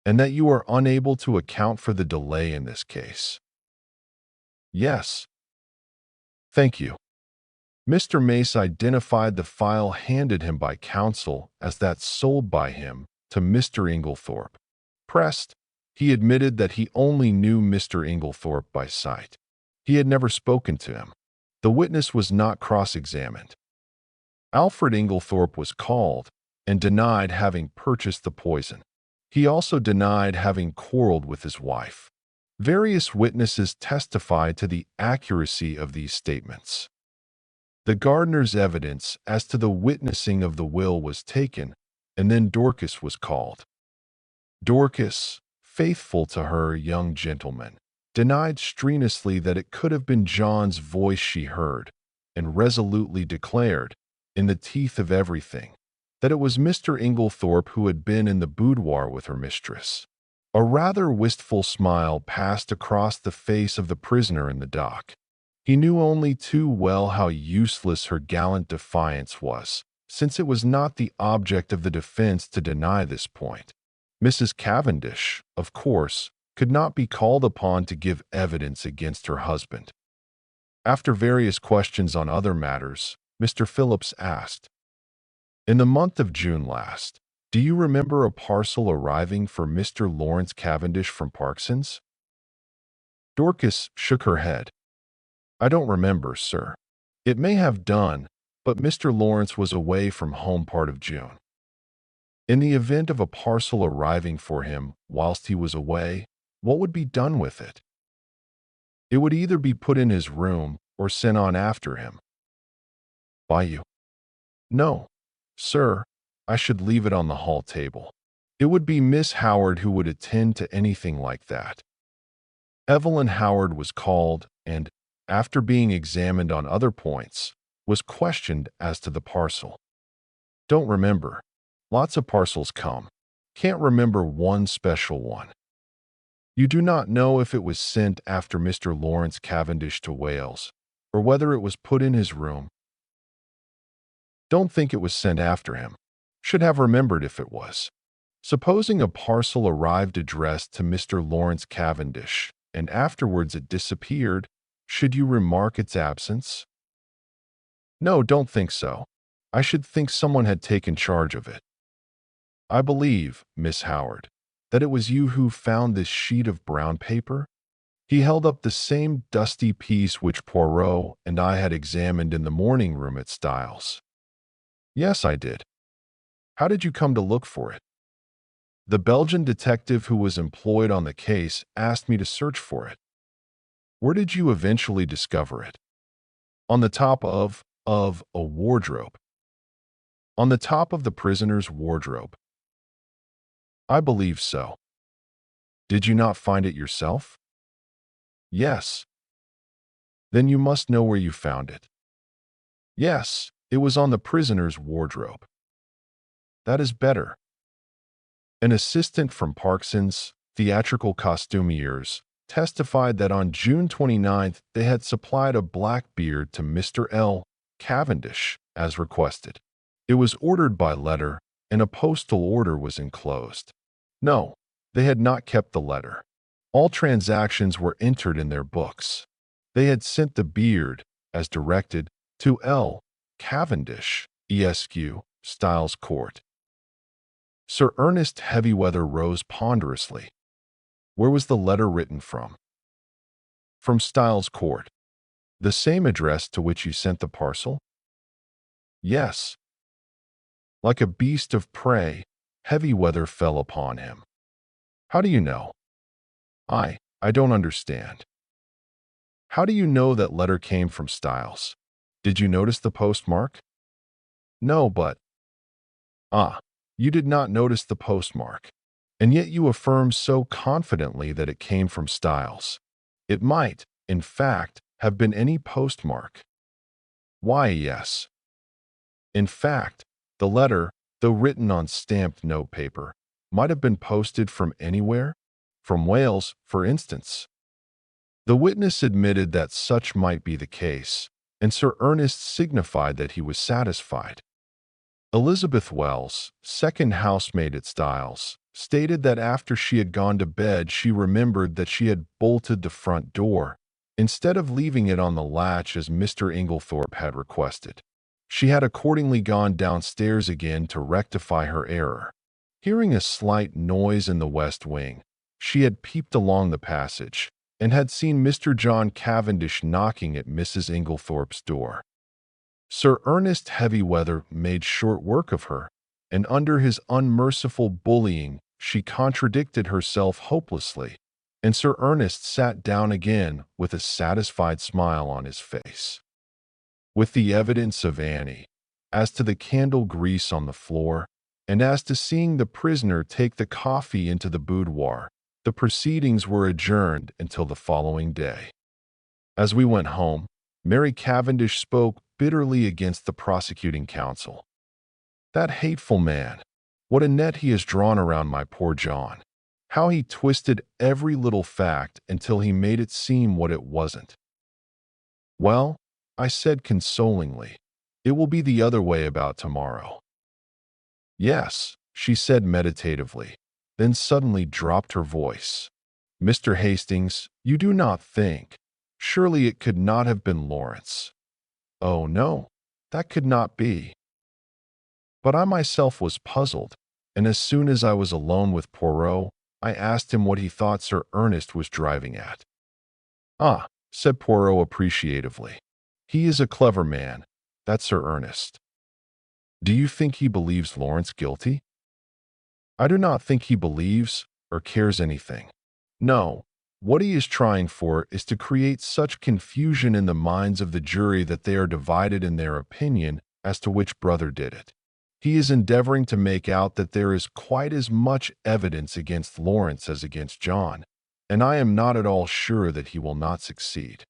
Speaker 1: And that you are unable to account for the delay in this case? Yes. Thank you. Mr. Mace identified the file handed him by counsel as that sold by him to Mr. Inglethorpe. Pressed, he admitted that he only knew Mr. Inglethorpe by sight. He had never spoken to him. The witness was not cross-examined. Alfred Inglethorpe was called and denied having purchased the poison. He also denied having quarreled with his wife. Various witnesses testified to the accuracy of these statements. The gardener's evidence as to the witnessing of the will was taken, and then Dorcas was called. Dorcas, faithful to her young gentleman, denied strenuously that it could have been John's voice she heard, and resolutely declared, in the teeth of everything, that it was Mr. Inglethorpe who had been in the boudoir with her mistress. A rather wistful smile passed across the face of the prisoner in the dock. He knew only too well how useless her gallant defiance was, since it was not the object of the defense to deny this point. Mrs. Cavendish, of course, could not be called upon to give evidence against her husband. After various questions on other matters, Mr. Phillips asked, "In the month of June last, do you remember a parcel arriving for Mr. Lawrence Cavendish from Parkson's?" Dorcas shook her head. "I don't remember, sir. It may have done, but Mr. Lawrence was away from home part of June." In the event of a parcel arriving for him whilst he was away, what would be done with it? It would either be put in his room or sent on after him. By you? No, sir. I should leave it on the hall table. It would be Miss Howard who would attend to anything like that. Evelyn Howard was called and, after being examined on other points, was questioned as to the parcel. Don't remember. Lots of parcels come. Can't remember one special one. You do not know if it was sent after Mr. Lawrence Cavendish to Wales, or whether it was put in his room. Don't think it was sent after him. Should have remembered if it was. Supposing a parcel arrived addressed to Mr. Lawrence Cavendish, and afterwards it disappeared, should you remark its absence? No, don't think so. I should think someone had taken charge of it. I believe, Miss Howard, that it was you who found this sheet of brown paper? He held up the same dusty piece which Poirot and I had examined in the morning room at Styles. Yes, I did. How did you come to look for it? The Belgian detective who was employed on the case asked me to search for it. Where did you eventually discover it? On the top of a wardrobe. On the top of the prisoner's wardrobe. I believe so. Did you not find it yourself? Yes. Then you must know where you found it. Yes, it was on the prisoner's wardrobe. That is better. An assistant from Parkinson's theatrical costumiers testified that on June 29th they had supplied a black beard to Mr. L. Cavendish as requested. It was ordered by letter, and a postal order was enclosed. No, they had not kept the letter. All transactions were entered in their books. They had sent the beard, as directed, to L. Cavendish, Esq., Styles Court. Sir Ernest Heavyweather rose ponderously. Where was the letter written from? From Styles Court. The same address to which you sent the parcel? Yes. Like a beast of prey, Heavyweather fell upon him. How do you know? I don't understand. How do you know that letter came from Styles? Did you notice the postmark? No, but... You did not notice the postmark, and yet you affirm so confidently that it came from Styles. It might, in fact, have been any postmark. Why, yes. In fact, the letter, though written on stamped notepaper, might have been posted from anywhere, from Wales, for instance. The witness admitted that such might be the case, and Sir Ernest signified that he was satisfied. Elizabeth Wells, second housemaid at Styles, stated that after she had gone to bed she remembered that she had bolted the front door, instead of leaving it on the latch as Mr. Inglethorp had requested. She had accordingly gone downstairs again to rectify her error. Hearing a slight noise in the west wing, she had peeped along the passage, and had seen Mr. John Cavendish knocking at Mrs. Inglethorpe's door. Sir Ernest Heavyweather made short work of her, and under his unmerciful bullying she contradicted herself hopelessly, and Sir Ernest sat down again with a satisfied smile on his face. With the evidence of Annie, as to the candle grease on the floor, and as to seeing the prisoner take the coffee into the boudoir, the proceedings were adjourned until the following day. As we went home, Mary Cavendish spoke bitterly against the prosecuting counsel. That hateful man! What a net he has drawn around my poor John! How he twisted every little fact until he made it seem what it wasn't. Well, I said consolingly, it will be the other way about tomorrow. Yes, she said meditatively, then suddenly dropped her voice. Mr. Hastings, you do not think. Surely it could not have been Lawrence. Oh, no, that could not be. But I myself was puzzled, and as soon as I was alone with Poirot, I asked him what he thought Sir Ernest was driving at. Ah, said Poirot appreciatively. He is a clever man, that Sir Ernest. Do you think he believes Lawrence guilty? I do not think he believes or cares anything. No. What he is trying for is to create such confusion in the minds of the jury that they are divided in their opinion as to which brother did it. He is endeavoring to make out that there is quite as much evidence against Lawrence as against John, and I am not at all sure that he will not succeed.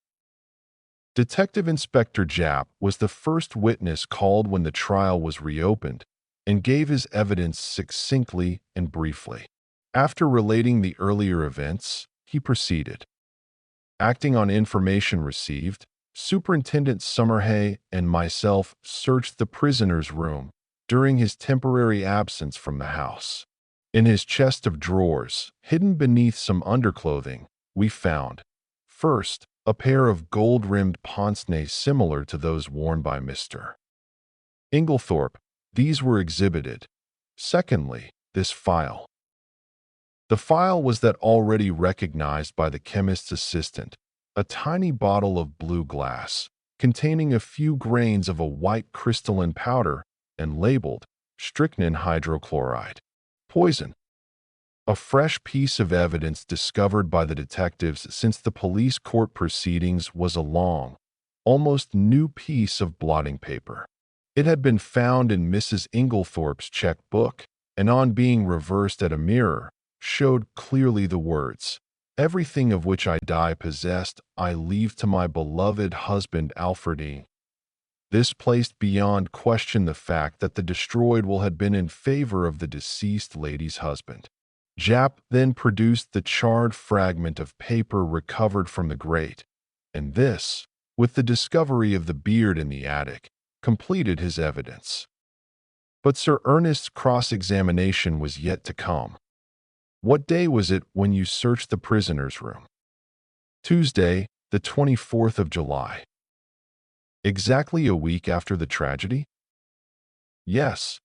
Speaker 1: Detective Inspector Japp was the first witness called when the trial was reopened and gave his evidence succinctly and briefly. After relating the earlier events, he proceeded. Acting on information received, Superintendent Summerhay and myself searched the prisoner's room during his temporary absence from the house. In his chest of drawers, hidden beneath some underclothing, we found, first, a pair of gold-rimmed pince-nez similar to those worn by Mr. Inglethorp. These were exhibited. Secondly, this file. The file was that already recognized by the chemist's assistant, a tiny bottle of blue glass, containing a few grains of a white crystalline powder and labeled strychnine hydrochloride. Poison. A fresh piece of evidence discovered by the detectives since the police court proceedings was a long, almost new piece of blotting paper. It had been found in Mrs. Inglethorpe's checkbook, and on being reversed at a mirror, showed clearly the words, "Everything of which I die possessed, I leave to my beloved husband Alfred." This placed beyond question the fact that the destroyed will had been in favor of the deceased lady's husband. Japp then produced the charred fragment of paper recovered from the grate, and this, with the discovery of the beard in the attic, completed his evidence. But Sir Ernest's cross-examination was yet to come. What day was it when you searched the prisoner's room? Tuesday, the 24th of July. Exactly a week after the tragedy? Yes.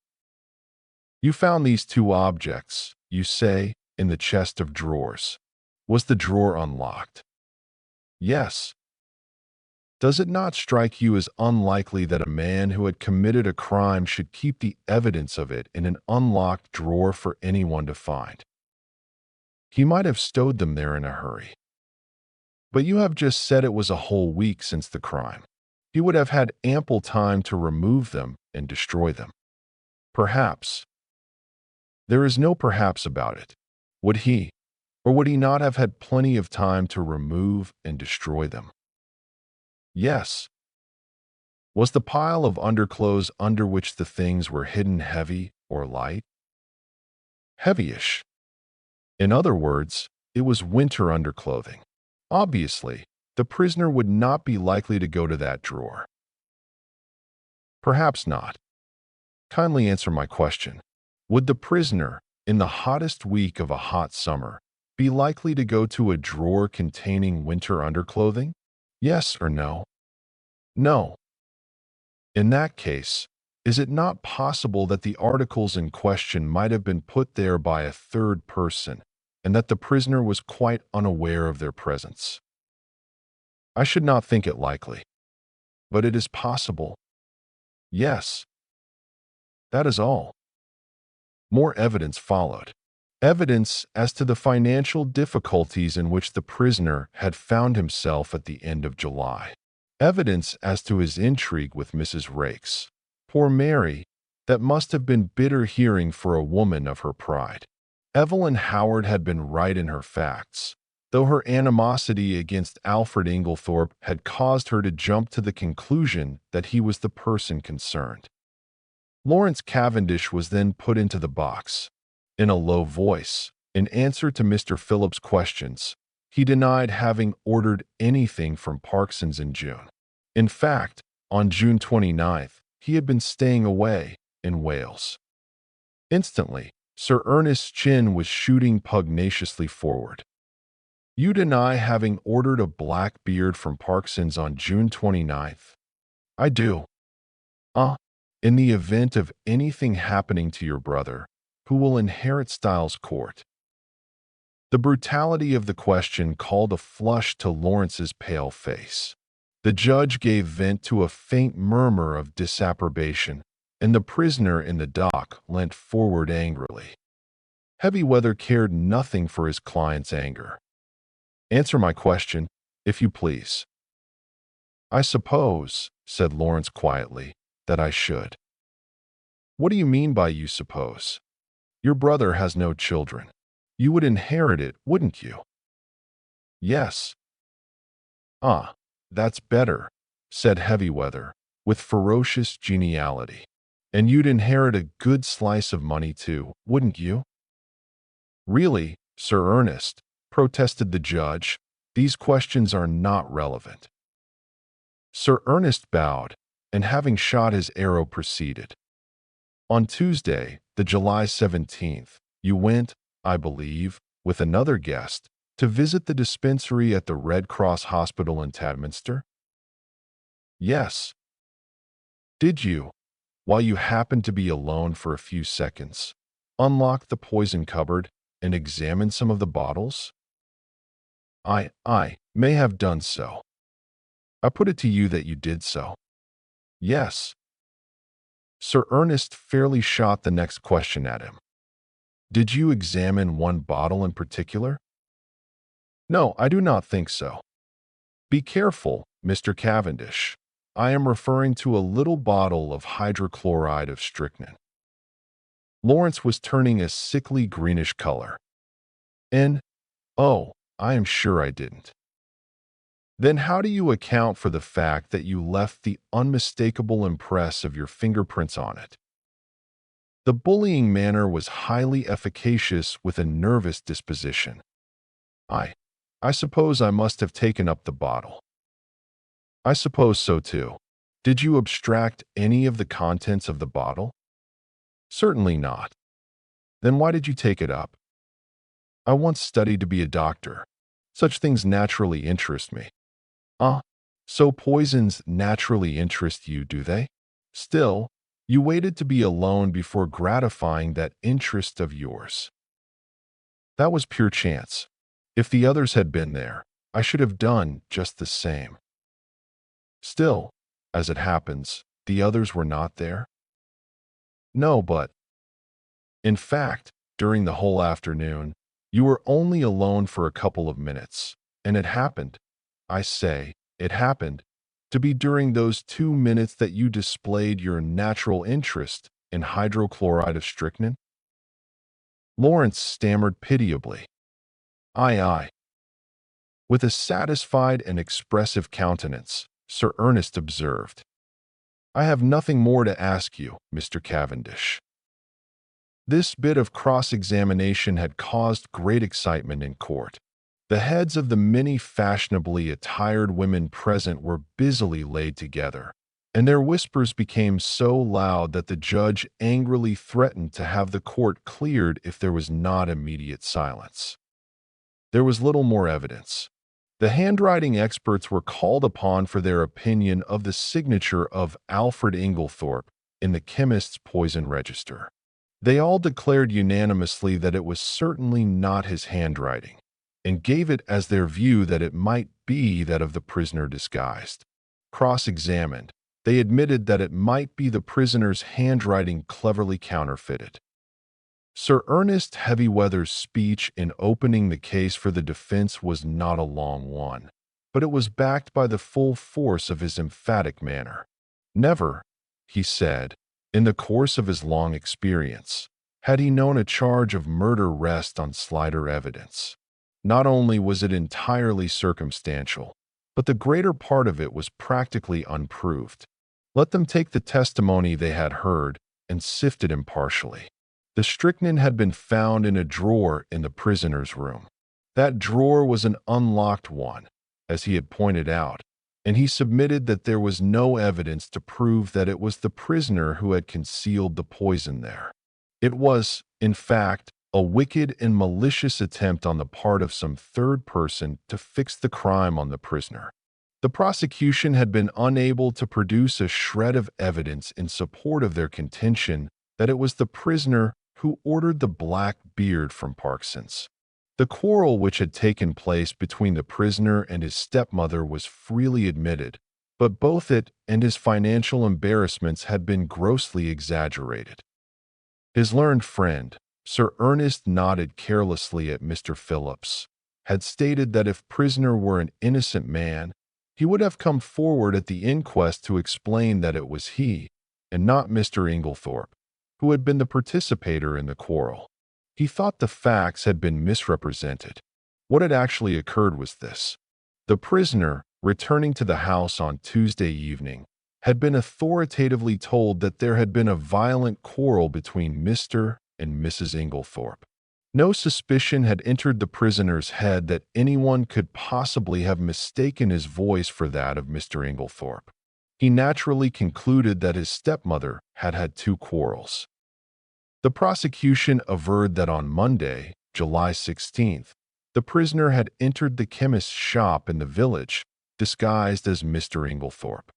Speaker 1: You found these two objects, you say, in the chest of drawers. Was the drawer unlocked? Yes. Does it not strike you as unlikely that a man who had committed a crime should keep the evidence of it in an unlocked drawer for anyone to find? He might have stowed them there in a hurry. But you have just said it was a whole week since the crime. He would have had ample time to remove them and destroy them. Perhaps. There is no perhaps about it. Would he, or would he not have had plenty of time to remove and destroy them? Yes. Was the pile of underclothes under which the things were hidden heavy or light? Heavyish. In other words, it was winter underclothing. Obviously, the prisoner would not be likely to go to that drawer. Perhaps not. Kindly answer my question. Would the prisoner, in the hottest week of a hot summer, be likely to go to a drawer containing winter underclothing? Yes or no? No. In that case, is it not possible that the articles in question might have been put there by a third person, and that the prisoner was quite unaware of their presence? I should not think it likely. But it is possible. Yes. That is all. More evidence followed. Evidence as to the financial difficulties in which the prisoner had found himself at the end of July. Evidence as to his intrigue with Mrs. Raikes. Poor Mary, that must have been bitter hearing for a woman of her pride. Evelyn Howard had been right in her facts, though her animosity against Alfred Inglethorp had caused her to jump to the conclusion that he was the person concerned. Lawrence Cavendish was then put into the box. In a low voice, in answer to Mr. Phillips' questions, he denied having ordered anything from Parkson's in June. In fact, on June 29th, he had been staying away in Wales. Instantly, Sir Ernest's chin was shooting pugnaciously forward. You deny having ordered a black beard from Parkson's on June 29th? I do. In the event of anything happening to your brother, who will inherit Styles Court. The brutality of the question called a flush to Lawrence's pale face. The judge gave vent to a faint murmur of disapprobation, and the prisoner in the dock leant forward angrily. Heavyweather cared nothing for his client's anger. Answer my question, if you please. I suppose, said Lawrence quietly, that I should. What do you mean by you suppose? Your brother has no children. You would inherit it, wouldn't you? Yes. Ah, that's better, said Heavyweather, with ferocious geniality. And you'd inherit a good slice of money too, wouldn't you? Really, Sir Ernest, protested the judge, these questions are not relevant. Sir Ernest bowed, and having shot his arrow proceeded. On Tuesday, the July 17th, you went, I believe, with another guest, to visit the dispensary at the Red Cross Hospital in Tadminster? Yes. Did you, while you happened to be alone for a few seconds, unlock the poison cupboard and examine some of the bottles? I may have done so. I put it to you that you did so. Yes. Sir Ernest fairly shot the next question at him. Did you examine one bottle in particular? No, I do not think so. Be careful, Mr. Cavendish. I am referring to a little bottle of hydrochloride of strychnine. Lawrence was turning a sickly greenish color. Oh, I am sure I didn't. Then how do you account for the fact that you left the unmistakable impress of your fingerprints on it? The bullying manner was highly efficacious with a nervous disposition. I suppose I must have taken up the bottle. I suppose so too. Did you abstract any of the contents of the bottle? Certainly not. Then why did you take it up? I once studied to be a doctor. Such things naturally interest me. So poisons naturally interest you, do they? Still, you waited to be alone before gratifying that interest of yours. That was pure chance. If the others had been there, I should have done just the same. Still, as it happens, the others were not there? No, but in fact, during the whole afternoon, you were only alone for a couple of minutes, and it happened, it happened, to be during those 2 minutes that you displayed your natural interest in hydrochloride of strychnine? Lawrence stammered pitiably. Aye. With a satisfied and expressive countenance, Sir Ernest observed, I have nothing more to ask you, Mr. Cavendish. This bit of cross-examination had caused great excitement in court. The heads of the many fashionably attired women present were busily laid together, and their whispers became so loud that the judge angrily threatened to have the court cleared if there was not immediate silence. There was little more evidence. The handwriting experts were called upon for their opinion of the signature of Alfred Inglethorp in the chemist's poison register. They all declared unanimously that it was certainly not his handwriting, and gave it as their view that it might be that of the prisoner disguised. Cross-examined, they admitted that it might be the prisoner's handwriting cleverly counterfeited. Sir Ernest Heavyweather's speech in opening the case for the defense was not a long one, but it was backed by the full force of his emphatic manner. Never, he said, in the course of his long experience, had he known a charge of murder rest on slighter evidence. Not only was it entirely circumstantial, but the greater part of it was practically unproved. Let them take the testimony they had heard and sift it impartially. The strychnine had been found in a drawer in the prisoner's room. That drawer was an unlocked one, as he had pointed out, and he submitted that there was no evidence to prove that it was the prisoner who had concealed the poison there. It was, in fact, a wicked and malicious attempt on the part of some third person to fix the crime on the prisoner. The prosecution had been unable to produce a shred of evidence in support of their contention that it was the prisoner who ordered the black beard from Parkson's. The quarrel which had taken place between the prisoner and his stepmother was freely admitted, but both it and his financial embarrassments had been grossly exaggerated. His learned friend, Sir Ernest, nodded carelessly at Mr. Phillips, had stated that if prisoner were an innocent man, he would have come forward at the inquest to explain that it was he, and not Mr. Inglethorp, who had been the participator in the quarrel. He thought the facts had been misrepresented. What had actually occurred was this. The prisoner, returning to the house on Tuesday evening, had been authoritatively told that there had been a violent quarrel between Mr. and Mrs. Inglethorp. No suspicion had entered the prisoner's head that anyone could possibly have mistaken his voice for that of Mr. Inglethorp. He naturally concluded that his stepmother had had two quarrels. The prosecution averred that on Monday, July 16th, the prisoner had entered the chemist's shop in the village, disguised as Mr. Inglethorp.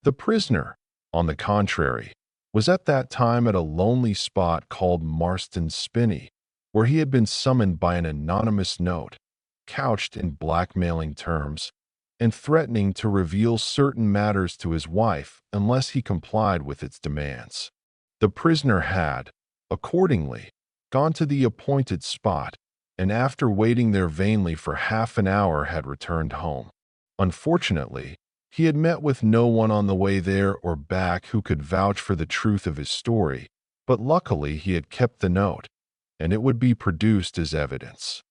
Speaker 1: The prisoner, on the contrary, was at that time at a lonely spot called Marston's Spinney, where he had been summoned by an anonymous note, couched in blackmailing terms, and threatening to reveal certain matters to his wife unless he complied with its demands. The prisoner had, accordingly, gone to the appointed spot, and after waiting there vainly for half an hour had returned home. Unfortunately, he had met with no one on the way there or back who could vouch for the truth of his story, but luckily he had kept the note, and it would be produced as evidence.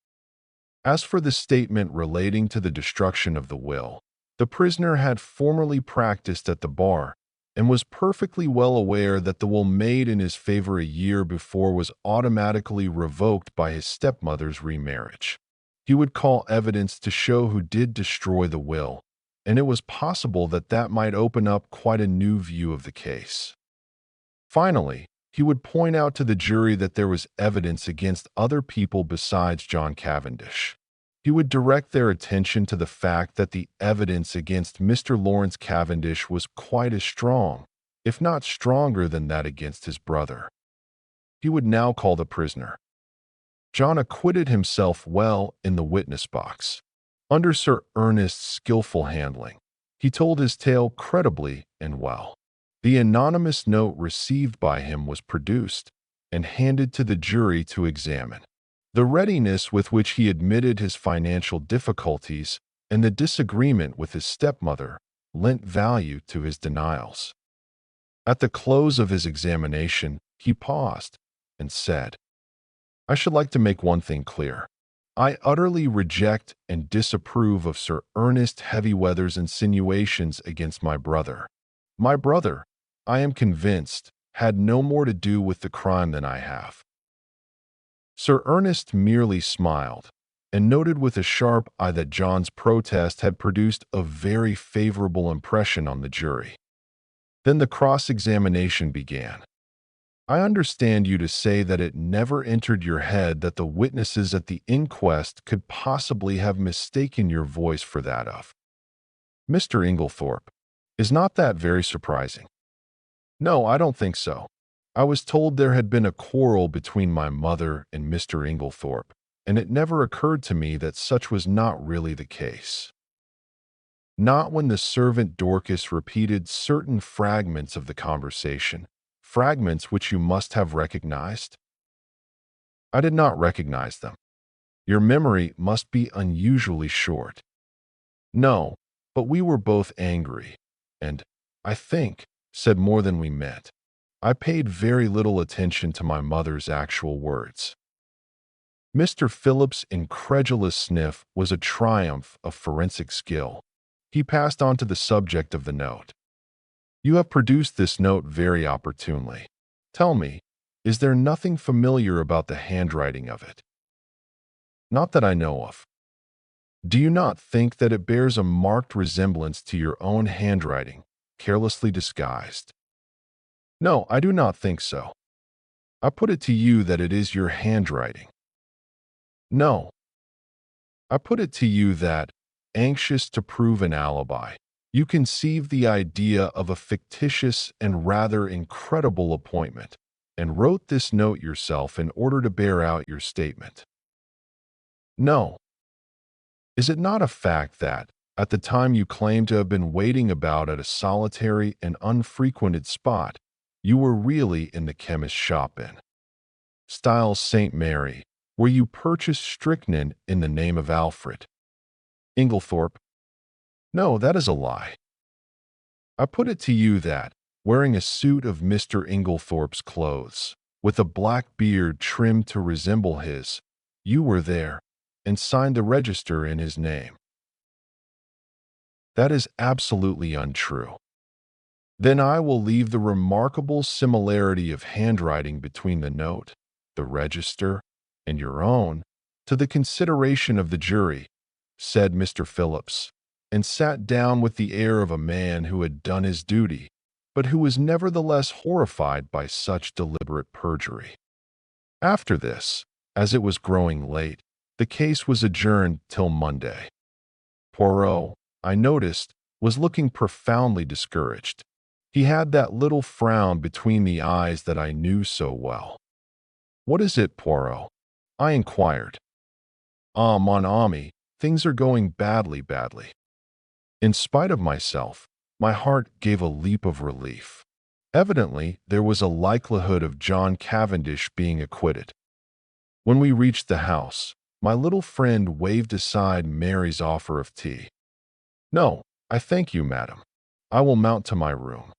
Speaker 1: As for the statement relating to the destruction of the will, the prisoner had formerly practiced at the bar and was perfectly well aware that the will made in his favor a year before was automatically revoked by his stepmother's remarriage. He would call evidence to show who did destroy the will, and it was possible that that might open up quite a new view of the case. Finally, he would point out to the jury that there was evidence against other people besides John Cavendish. He would direct their attention to the fact that the evidence against Mr. Lawrence Cavendish was quite as strong, if not stronger than that against his brother. He would now call the prisoner. John acquitted himself well in the witness box. Under Sir Ernest's skillful handling, he told his tale credibly and well. The anonymous note received by him was produced and handed to the jury to examine. The readiness with which he admitted his financial difficulties and the disagreement with his stepmother lent value to his denials. At the close of his examination, he paused and said, "I should like to make one thing clear. I utterly reject and disapprove of Sir Ernest Heavywether's insinuations against my brother. My brother, I am convinced, had no more to do with the crime than I have." Sir Ernest merely smiled and noted with a sharp eye that John's protest had produced a very favorable impression on the jury. Then the cross-examination began. "I understand you to say that it never entered your head that the witnesses at the inquest could possibly have mistaken your voice for that of Mr. Inglethorp. Is not that very surprising?" "No, I don't think so. I was told there had been a quarrel between my mother and Mr. Inglethorp, and it never occurred to me that such was not really the case." Not when the servant Dorcas repeated certain fragments of the conversation, fragments which you must have recognized? "I did not recognize them. Your memory must be unusually short." "No, but we were both angry, and, I think, said more than we meant. I paid very little attention to my mother's actual words." Mr. Phillip's incredulous sniff was a triumph of forensic skill. He passed on to the subject of the note. "You have produced this note very opportunely. Tell me, is there nothing familiar about the handwriting of it?" "Not that I know of." "Do you not think that it bears a marked resemblance to your own handwriting, carelessly disguised?" "No, I do not think so." "I put it to you that it is your handwriting." "No." "I put it to you that, anxious to prove an alibi, you conceived the idea of a fictitious and rather incredible appointment, and wrote this note yourself in order to bear out your statement." "No." "Is it not a fact that, at the time you claim to have been waiting about at a solitary and unfrequented spot, you were really in the chemist's shop in Styles St. Mary, where you purchased strychnine in the name of Alfred Inglethorp?" "No, that is a lie." "I put it to you that, wearing a suit of Mr. Inglethorp's clothes, with a black beard trimmed to resemble his, you were there, and signed the register in his name. That is absolutely untrue. Then I will leave the remarkable similarity of handwriting between the note, the register, and your own to the consideration of the jury, said Mr. Phillips, and sat down with the air of a man who had done his duty, but who was nevertheless horrified by such deliberate perjury. After this, as it was growing late, the case was adjourned till Monday. Poirot, I noticed, was looking profoundly discouraged. He had that little frown between the eyes that I knew so well. "What is it, Poirot?" I inquired. "Ah, mon ami, things are going badly." In spite of myself, my heart gave a leap of relief. Evidently, there was a likelihood of John Cavendish being acquitted. When we reached the house, my little friend waved aside Mary's offer of tea. "No, I thank you, madam. I will mount to my room."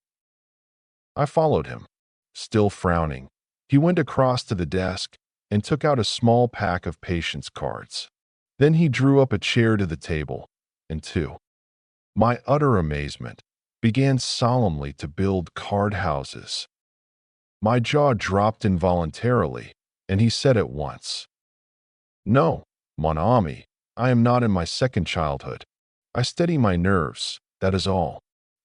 Speaker 1: I followed him. Still frowning, he went across to the desk and took out a small pack of patience cards. Then he drew up a chair to the table, and to my utter amazement, began solemnly to build card houses. My jaw dropped involuntarily, and he said at once, "No, mon ami, I am not in my second childhood. I steady my nerves, that is all.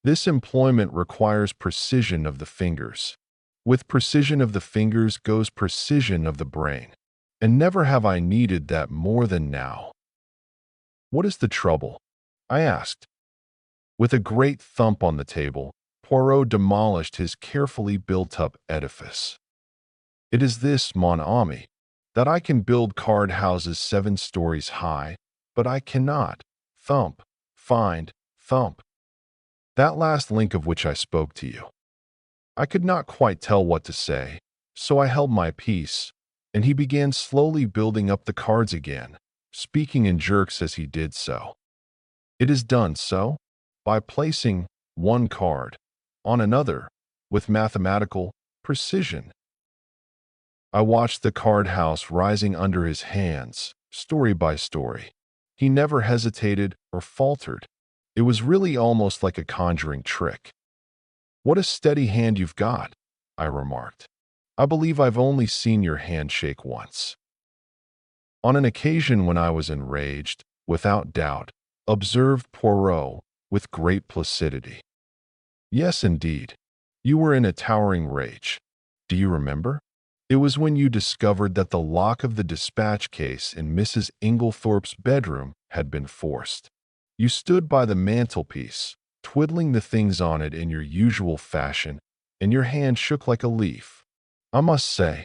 Speaker 1: This employment requires precision of the fingers. With precision of the fingers goes precision of the brain, and never have I needed that more than now." "What is the trouble?" I asked. With a great thump on the table, Poirot demolished his carefully built-up edifice. "It is this, mon ami, that I can build card houses 7 stories high, but I cannot, find that last link of which I spoke to you." I could not quite tell what to say, so I held my peace, and he began slowly building up the cards again, speaking in jerks as he did so. "It is done so, by placing one card on another with mathematical precision." I watched the card house rising under his hands, story by story. He never hesitated or faltered. It was really almost like a conjuring trick. "What a steady hand you've got," I remarked. "I believe I've only seen your hand shake once." "On an occasion when I was enraged, without doubt," observed Poirot with great placidity. "Yes, indeed. You were in a towering rage. Do you remember? It was when you discovered that the lock of the dispatch case in Mrs. Inglethorp's bedroom had been forced. You stood by the mantelpiece, twiddling the things on it in your usual fashion, and your hand shook like a leaf. I must say—"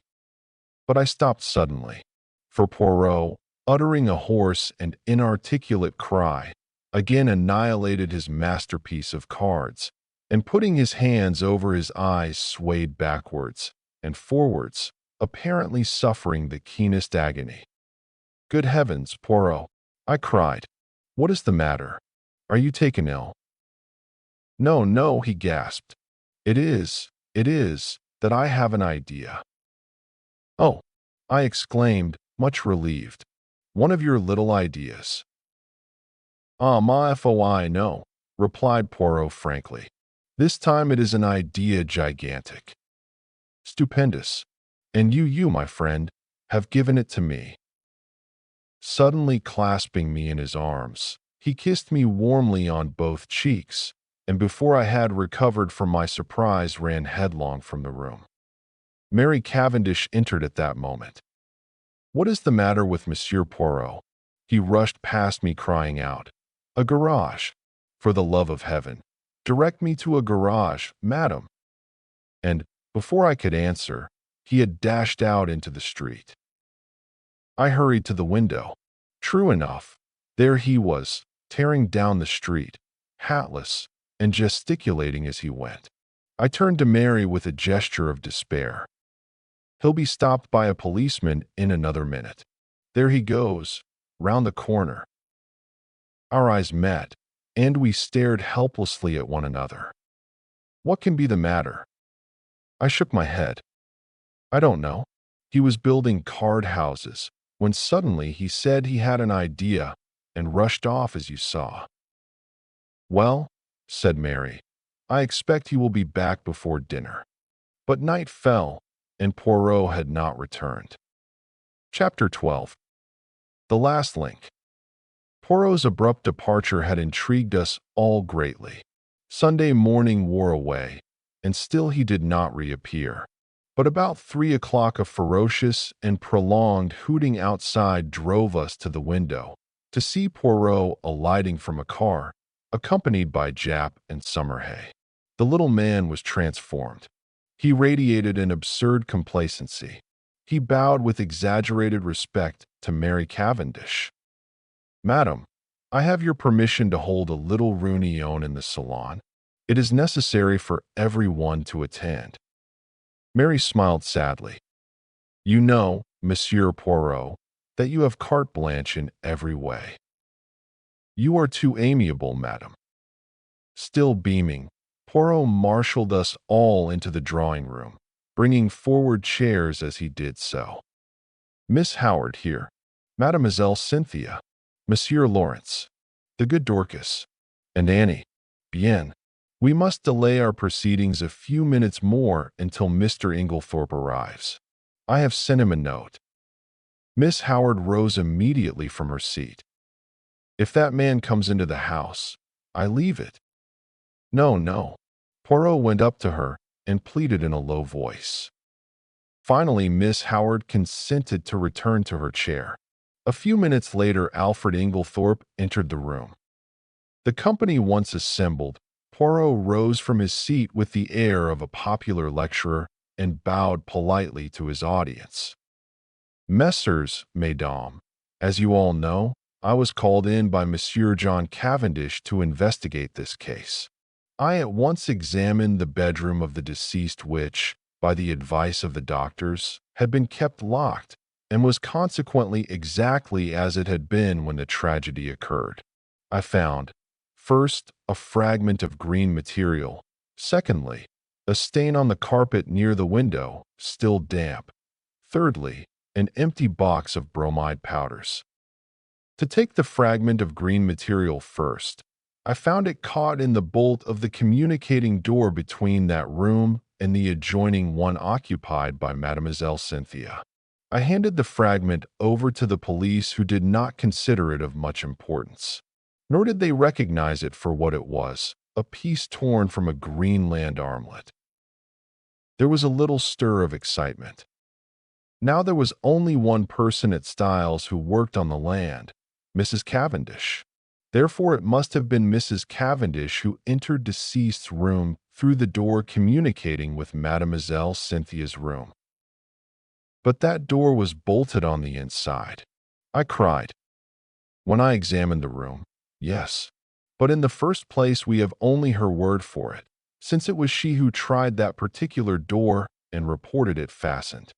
Speaker 1: But I stopped suddenly, for Poirot, uttering a hoarse and inarticulate cry, again annihilated his masterpiece of cards, and putting his hands over his eyes swayed backwards and forwards, apparently suffering the keenest agony. "Good heavens, Poirot!" I cried. "What is the matter? Are you taken ill?" "No, no," he gasped. It is that I have an idea." "Oh," I exclaimed, much relieved. "One of your little ideas." "Ah, ma foi, no," replied Poirot frankly. "This time it is an idea gigantic. Stupendous. And you, my friend, have given it to me." Suddenly clasping me in his arms, he kissed me warmly on both cheeks, and before I had recovered from my surprise ran headlong from the room. Mary Cavendish entered at that moment. "What is the matter with Monsieur Poirot?" He rushed past me crying out, "A garage! For the love of heaven, direct me to a garage, madam!" And, before I could answer, he had dashed out into the street. I hurried to the window. True enough, there he was, tearing down the street, hatless, and gesticulating as he went. I turned to Mary with a gesture of despair. "He'll be stopped by a policeman in another minute. There he goes, round the corner." Our eyes met, and we stared helplessly at one another. "What can be the matter?" I shook my head. "I don't know. He was building card houses when suddenly he said he had an idea and rushed off as you saw." "Well," said Mary, "I expect he will be back before dinner." But night fell, and Poirot had not returned. Chapter 12. The Last Link. Poirot's abrupt departure had intrigued us all greatly. Sunday morning wore away, and still he did not reappear. But about 3 o'clock a ferocious and prolonged hooting outside drove us to the window to see Poirot alighting from a car, accompanied by Jap and Summerhay. The little man was transformed. He radiated an absurd complacency. He bowed with exaggerated respect to Mary Cavendish. "Madam, I have your permission to hold a little réunion in the salon. It is necessary for everyone to attend." Mary smiled sadly. "You know, Monsieur Poirot, that you have carte blanche in every way." "You are too amiable, madam." Still beaming, Poirot marshaled us all into the drawing-room, bringing forward chairs as he did so. "Miss Howard here, Mademoiselle Cynthia, Monsieur Lawrence, the good Dorcas, and Annie. Bien. We must delay our proceedings a few minutes more until Mr. Inglethorp arrives. I have sent him a note." Miss Howard rose immediately from her seat. "If that man comes into the house, I leave it." "No, no." Poirot went up to her and pleaded in a low voice. Finally, Miss Howard consented to return to her chair. A few minutes later, Alfred Inglethorp entered the room. The company once assembled, Poirot rose from his seat with the air of a popular lecturer and bowed politely to his audience. "Messieurs, mesdames, as you all know, I was called in by Monsieur John Cavendish to investigate this case. I at once examined the bedroom of the deceased which, by the advice of the doctors, had been kept locked and was consequently exactly as it had been when the tragedy occurred. I found, first, a fragment of green material, secondly, a stain on the carpet near the window, still damp, thirdly, an empty box of bromide powders. To take the fragment of green material first, I found it caught in the bolt of the communicating door between that room and the adjoining one occupied by Mademoiselle Cynthia. I handed the fragment over to the police, who did not consider it of much importance. Nor did they recognize it for what it was, a piece torn from a Greenland armlet. There was a little stir of excitement. Now there was only one person at Styles who worked on the land, Mrs. Cavendish. Therefore it must have been Mrs. Cavendish who entered deceased's room through the door communicating with Mademoiselle Cynthia's room. But that door was bolted on the inside. I cried. When I examined the room, yes. But in the first place, we have only her word for it, since it was she who tried that particular door and reported it fastened.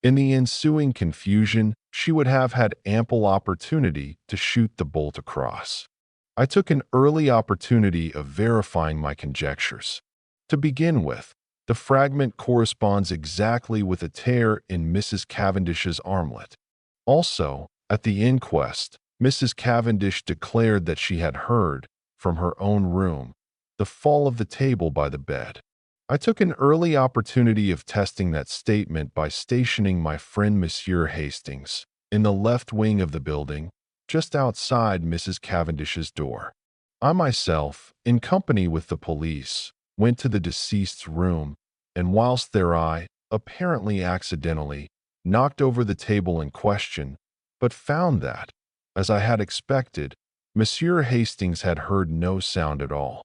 Speaker 1: In the ensuing confusion, she would have had ample opportunity to shoot the bolt across. I took an early opportunity of verifying my conjectures. To begin with, the fragment corresponds exactly with a tear in Mrs. Cavendish's armlet. Also, at the inquest, Mrs. Cavendish declared that she had heard, from her own room, the fall of the table by the bed. I took an early opportunity of testing that statement by stationing my friend Monsieur Hastings in the left wing of the building, just outside Mrs. Cavendish's door. I myself, in company with the police, went to the deceased's room, and whilst there I, apparently accidentally, knocked over the table in question, but found that, as I had expected, Monsieur Hastings had heard no sound at all.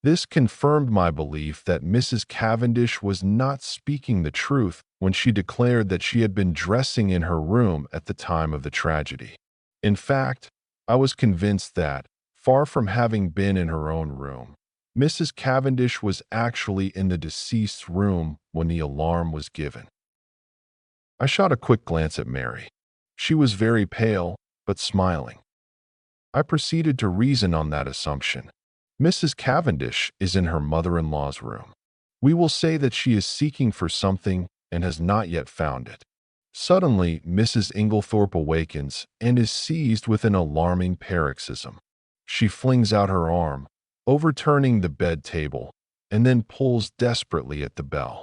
Speaker 1: This confirmed my belief that Mrs. Cavendish was not speaking the truth when she declared that she had been dressing in her room at the time of the tragedy. In fact, I was convinced that, far from having been in her own room, Mrs. Cavendish was actually in the deceased's room when the alarm was given. I shot a quick glance at Mary. She was very pale, but smiling. I proceeded to reason on that assumption. Mrs. Cavendish is in her mother-in-law's room. We will say that she is seeking for something and has not yet found it. Suddenly, Mrs. Inglethorp awakens and is seized with an alarming paroxysm. She flings out her arm, overturning the bed table, and then pulls desperately at the bell.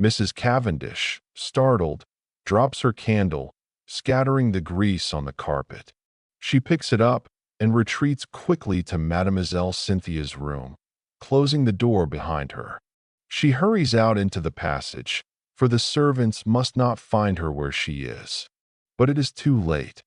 Speaker 1: Mrs. Cavendish, startled, drops her candle, scattering the grease on the carpet. She picks it up and retreats quickly to Mademoiselle Cynthia's room, closing the door behind her. She hurries out into the passage, for the servants must not find her where she is. But it is too late.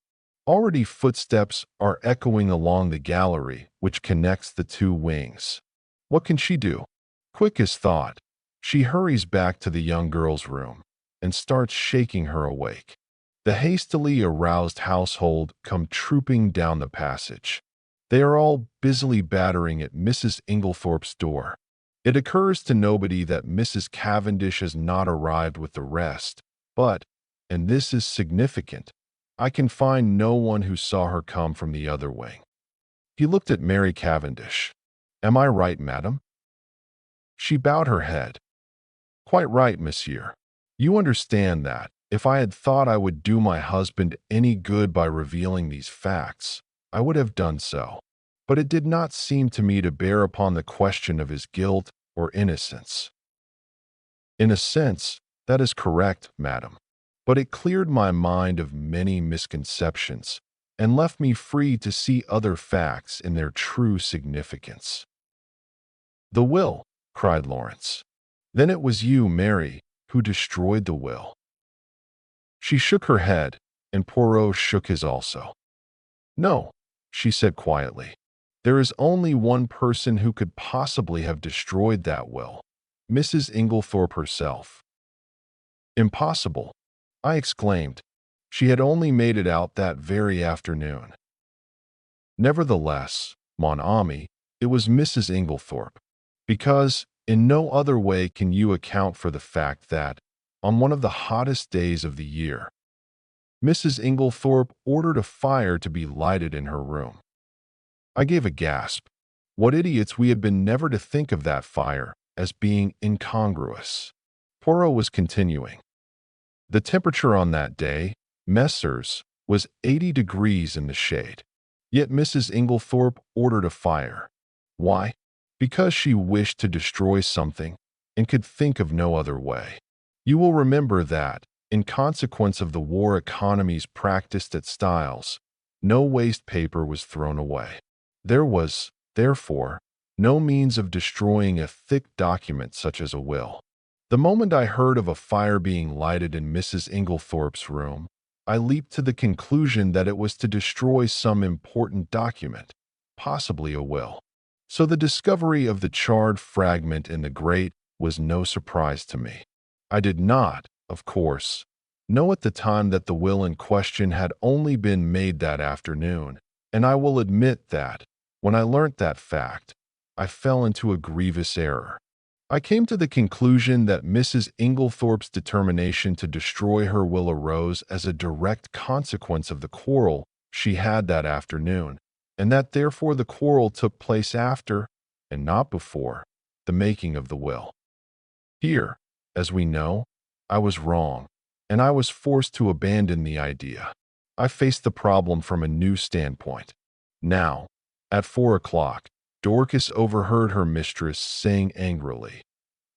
Speaker 1: Already footsteps are echoing along the gallery which connects the two wings. What can she do? Quick as thought, she hurries back to the young girl's room and starts shaking her awake. The hastily aroused household come trooping down the passage. They are all busily battering at Mrs. Inglethorp's door. It occurs to nobody that Mrs. Cavendish has not arrived with the rest, but, and this is significant, I can find no one who saw her come from the other wing. He looked at Mary Cavendish. "Am I right, madam?" She bowed her head. "Quite right, monsieur. You understand that, if I had thought I would do my husband any good by revealing these facts, I would have done so. But it did not seem to me to bear upon the question of his guilt or innocence." "In a sense, that is correct, madam. But it cleared my mind of many misconceptions and left me free to see other facts in their true significance." "The will!" cried Lawrence. "Then it was you, Mary, who destroyed the will." She shook her head, and Poirot shook his also. "No," she said quietly. "There is only one person who could possibly have destroyed that will, Mrs. Inglethorp herself." "Impossible!" I exclaimed. "She had only made it out that very afternoon." "Nevertheless, mon ami, it was Mrs. Inglethorp, because in no other way can you account for the fact that, on one of the hottest days of the year, Mrs. Inglethorp ordered a fire to be lighted in her room." I gave a gasp. What idiots we had been never to think of that fire as being incongruous. Poirot was continuing. "The temperature on that day, Messrs., was 80 degrees in the shade. Yet Mrs. Inglethorp ordered a fire. Why? Because she wished to destroy something and could think of no other way. You will remember that, in consequence of the war economies practiced at Styles, no waste paper was thrown away. There was, therefore, no means of destroying a thick document such as a will. The moment I heard of a fire being lighted in Mrs. Inglethorp's room, I leaped to the conclusion that it was to destroy some important document, possibly a will. So the discovery of the charred fragment in the grate was no surprise to me. I did not, of course, know at the time that the will in question had only been made that afternoon, and I will admit that, when I learnt that fact, I fell into a grievous error. I came to the conclusion that Mrs. Inglethorp's determination to destroy her will arose as a direct consequence of the quarrel she had that afternoon, and that therefore the quarrel took place after, and not before, the making of the will. Here, as we know, I was wrong, and I was forced to abandon the idea. I faced the problem from a new standpoint. Now, at 4 o'clock, Dorcas overheard her mistress saying angrily,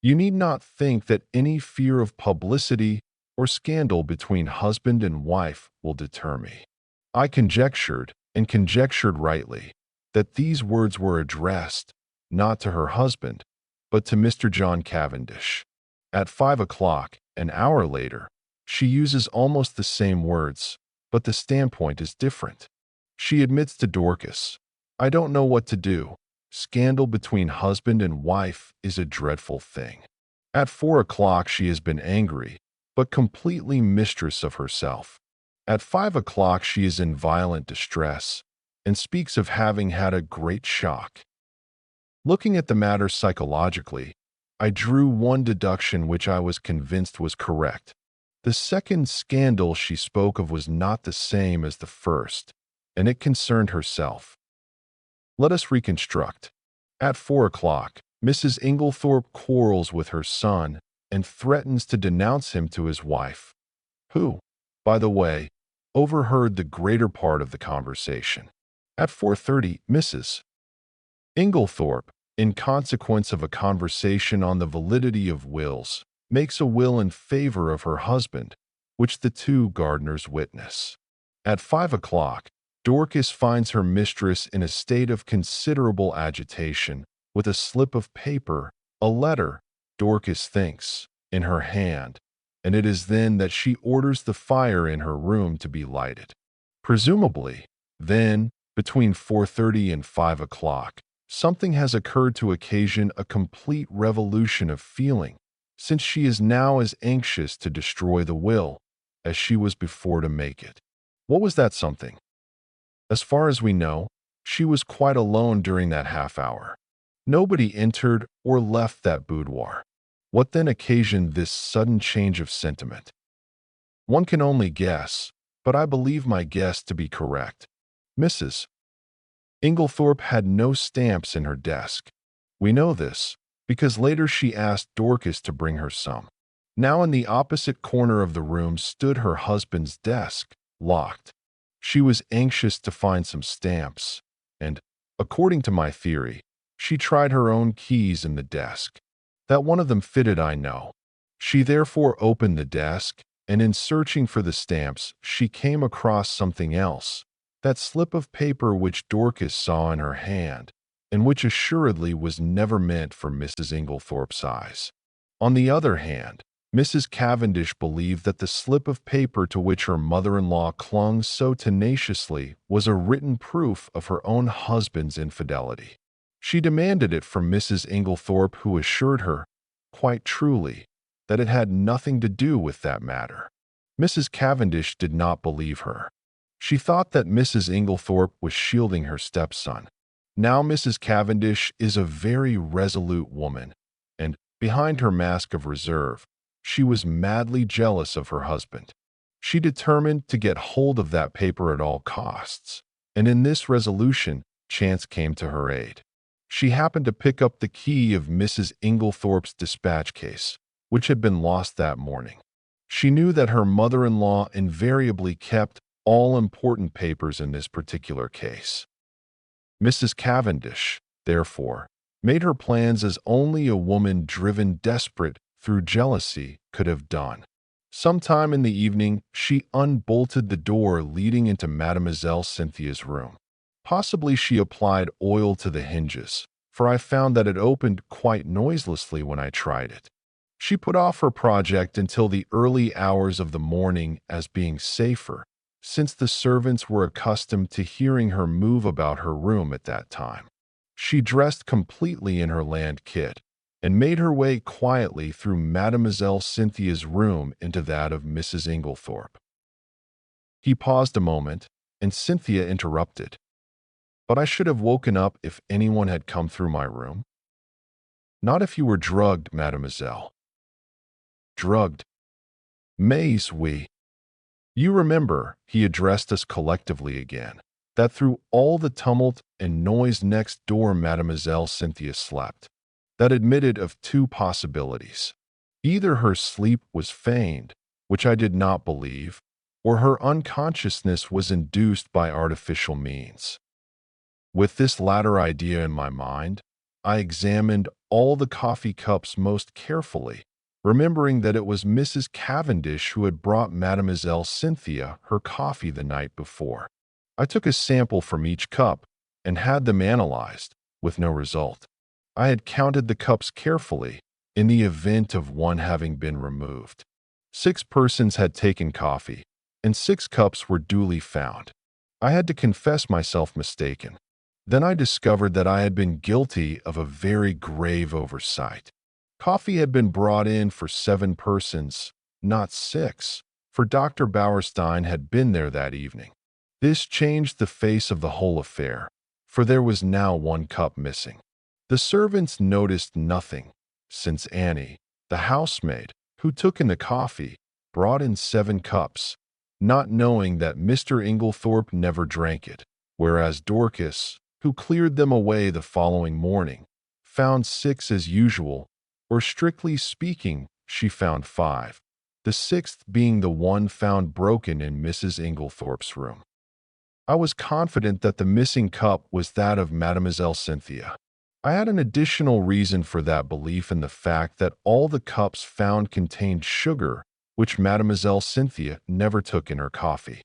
Speaker 1: "You need not think that any fear of publicity or scandal between husband and wife will deter me." I conjectured, and conjectured rightly, that these words were addressed, not to her husband, but to Mr. John Cavendish. At 5 o'clock, an hour later, she uses almost the same words, but the standpoint is different. She admits to Dorcas, "I don't know what to do. Scandal between husband and wife is a dreadful thing." At 4 o'clock she has been angry, but completely mistress of herself. At 5 o'clock she is in violent distress, and speaks of having had a great shock. Looking at the matter psychologically, I drew one deduction which I was convinced was correct. The second scandal she spoke of was not the same as the first, and it concerned herself. Let us reconstruct. At 4 o'clock, Mrs. Inglethorp quarrels with her son and threatens to denounce him to his wife. Who? by the way, overheard the greater part of the conversation. At 4:30, Mrs. Inglethorp, in consequence of a conversation on the validity of wills, makes a will in favor of her husband, which the two gardeners witness. At 5 o'clock, Dorcas finds her mistress in a state of considerable agitation, with a slip of paper, a letter, Dorcas thinks, in her hand, and it is then that she orders the fire in her room to be lighted. Presumably, then, between 4:30 and 5 o'clock, something has occurred to occasion a complete revolution of feeling, since she is now as anxious to destroy the will as she was before to make it. What was that something? As far as we know, she was quite alone during that half hour. Nobody entered or left that boudoir. What then occasioned this sudden change of sentiment? One can only guess, but I believe my guess to be correct. Mrs. Inglethorp had no stamps in her desk. We know this, because later she asked Dorcas to bring her some. Now in the opposite corner of the room stood her husband's desk, locked. She was anxious to find some stamps, and, according to my theory, she tried her own keys in the desk. That one of them fitted, I know. She therefore opened the desk, and in searching for the stamps, she came across something else, that slip of paper which Dorcas saw in her hand, and which assuredly was never meant for Mrs. Inglethorpe's eyes. On the other hand, Mrs. Cavendish believed that the slip of paper to which her mother-in-law clung so tenaciously was a written proof of her own husband's infidelity. She demanded it from Mrs. Inglethorpe, who assured her, quite truly, that it had nothing to do with that matter. Mrs. Cavendish did not believe her. She thought that Mrs. Inglethorpe was shielding her stepson. Now Mrs. Cavendish is a very resolute woman, and, behind her mask of reserve, she was madly jealous of her husband. She determined to get hold of that paper at all costs, and in this resolution, chance came to her aid. She happened to pick up the key of Mrs. Inglethorpe's dispatch case, which had been lost that morning. She knew that her mother-in-law invariably kept all important papers in this particular case. Mrs. Cavendish, therefore, made her plans as only a woman driven desperate through jealousy could have done. Sometime in the evening, she unbolted the door leading into Mademoiselle Cynthia's room. Possibly she applied oil to the hinges, for I found that it opened quite noiselessly when I tried it. She put off her project until the early hours of the morning as being safer, since the servants were accustomed to hearing her move about her room at that time. She dressed completely in her land kit, and made her way quietly through Mademoiselle Cynthia's room into that of Mrs. Inglethorpe. He paused a moment, and Cynthia interrupted. But I should have woken up if anyone had come through my room. Not if you were drugged, mademoiselle. Drugged. Mais oui. You remember, he addressed us collectively again, that through all the tumult and noise next door Mademoiselle Cynthia slept. That admitted of two possibilities. Either her sleep was feigned, which I did not believe, or her unconsciousness was induced by artificial means. With this latter idea in my mind, I examined all the coffee cups most carefully, remembering that it was Mrs. Cavendish who had brought Mademoiselle Cynthia her coffee the night before. I took a sample from each cup and had them analyzed, with no result. I had counted the cups carefully, in the event of one having been removed. 6 persons had taken coffee, and 6 cups were duly found. I had to confess myself mistaken. Then I discovered that I had been guilty of a very grave oversight. Coffee had been brought in for 7 persons, not 6, for Dr. Bauerstein had been there that evening. This changed the face of the whole affair, for there was now 1 cup missing. The servants noticed nothing, since Annie, the housemaid, who took in the coffee, brought in 7 cups, not knowing that Mr. Inglethorpe never drank it, whereas Dorcas, who cleared them away the following morning, found 6 as usual, or strictly speaking, she found 5. the sixth being the one found broken in Mrs. Inglethorpe's room. I was confident that the missing cup was that of Mademoiselle Cynthia. I had an additional reason for that belief in the fact that all the cups found contained sugar, which Mademoiselle Cynthia never took in her coffee.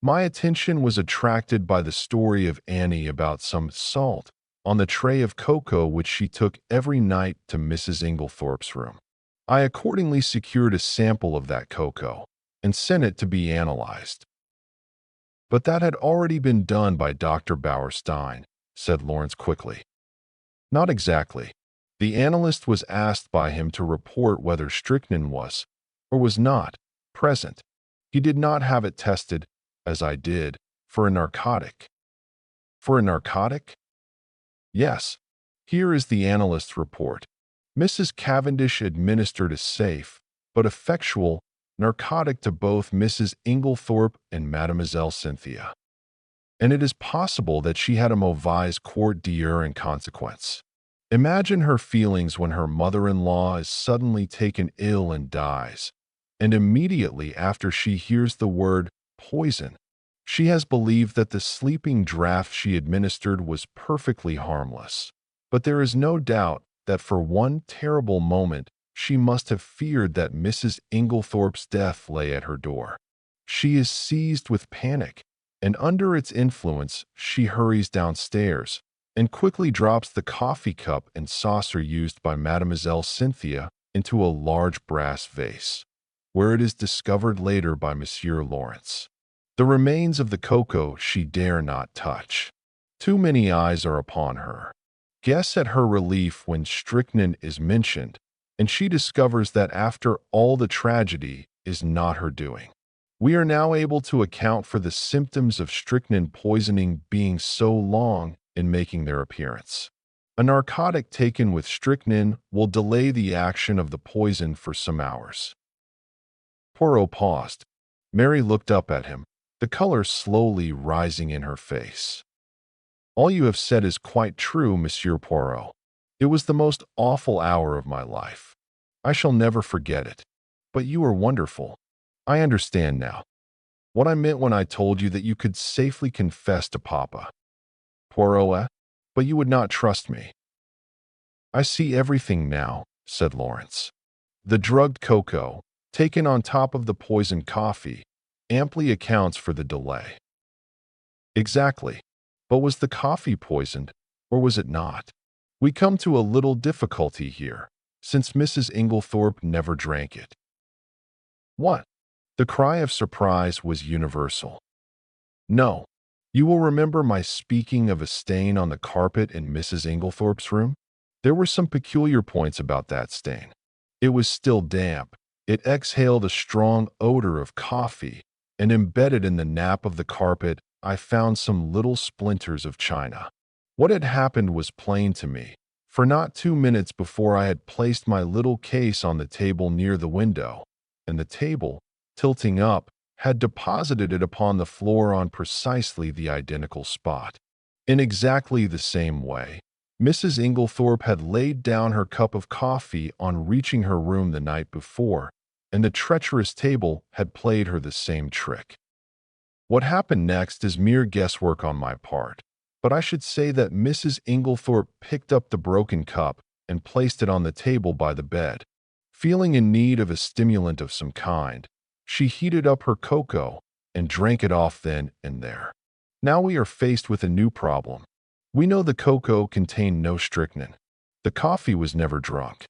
Speaker 1: My attention was attracted by the story of Annie about some salt on the tray of cocoa which she took every night to Mrs. Inglethorpe's room. I accordingly secured a sample of that cocoa and sent it to be analyzed. But that had already been done by Dr. Bauerstein, said Lawrence quickly. Not exactly. The analyst was asked by him to report whether strychnine was, or was not, present. He did not have it tested, as I did, for a narcotic. For a narcotic? Yes. Here is the analyst's report. Mrs. Cavendish administered a safe, but effectual, narcotic to both Mrs. Inglethorpe and Mademoiselle Cynthia. And it is possible that she had a mauvaise quart d'heure in consequence. Imagine her feelings when her mother-in-law is suddenly taken ill and dies, and immediately after she hears the word poison, she has believed that the sleeping draught she administered was perfectly harmless. But there is no doubt that for one terrible moment she must have feared that Mrs. Inglethorpe's death lay at her door. She is seized with panic, and under its influence she hurries downstairs and quickly drops the coffee cup and saucer used by Mademoiselle Cynthia into a large brass vase, where it is discovered later by Monsieur Lawrence. The remains of the cocoa she dare not touch. Too many eyes are upon her. Guess at her relief when strychnine is mentioned, and she discovers that after all the tragedy is not her doing. We are now able to account for the symptoms of strychnine poisoning being so long in making their appearance. A narcotic taken with strychnine will delay the action of the poison for some hours. Poirot paused. Mary looked up at him, the color slowly rising in her face. All you have said is quite true, Monsieur Poirot. It was the most awful hour of my life. I shall never forget it. But you are wonderful. I understand now. What I meant when I told you that you could safely confess to Papa. Poirot, but you would not trust me. I see everything now, said Lawrence. The drugged cocoa, taken on top of the poisoned coffee, amply accounts for the delay. Exactly. But was the coffee poisoned, or was it not? We come to a little difficulty here, since Mrs. Inglethorpe never drank it. What? The cry of surprise was universal. No. You will remember my speaking of a stain on the carpet in Mrs. Inglethorpe's room? There were some peculiar points about that stain. It was still damp. It exhaled a strong odor of coffee, and embedded in the nap of the carpet I found some little splinters of china. What had happened was plain to me, for not 2 minutes before I had placed my little case on the table near the window, and the table, tilting up, had deposited it upon the floor on precisely the identical spot. In exactly the same way, Mrs. Inglethorpe had laid down her cup of coffee on reaching her room the night before, and the treacherous table had played her the same trick. What happened next is mere guesswork on my part, but I should say that Mrs. Inglethorpe picked up the broken cup and placed it on the table by the bed. Feeling in need of a stimulant of some kind, she heated up her cocoa and drank it off then and there. Now we are faced with a new problem. We know the cocoa contained no strychnine. The coffee was never drunk.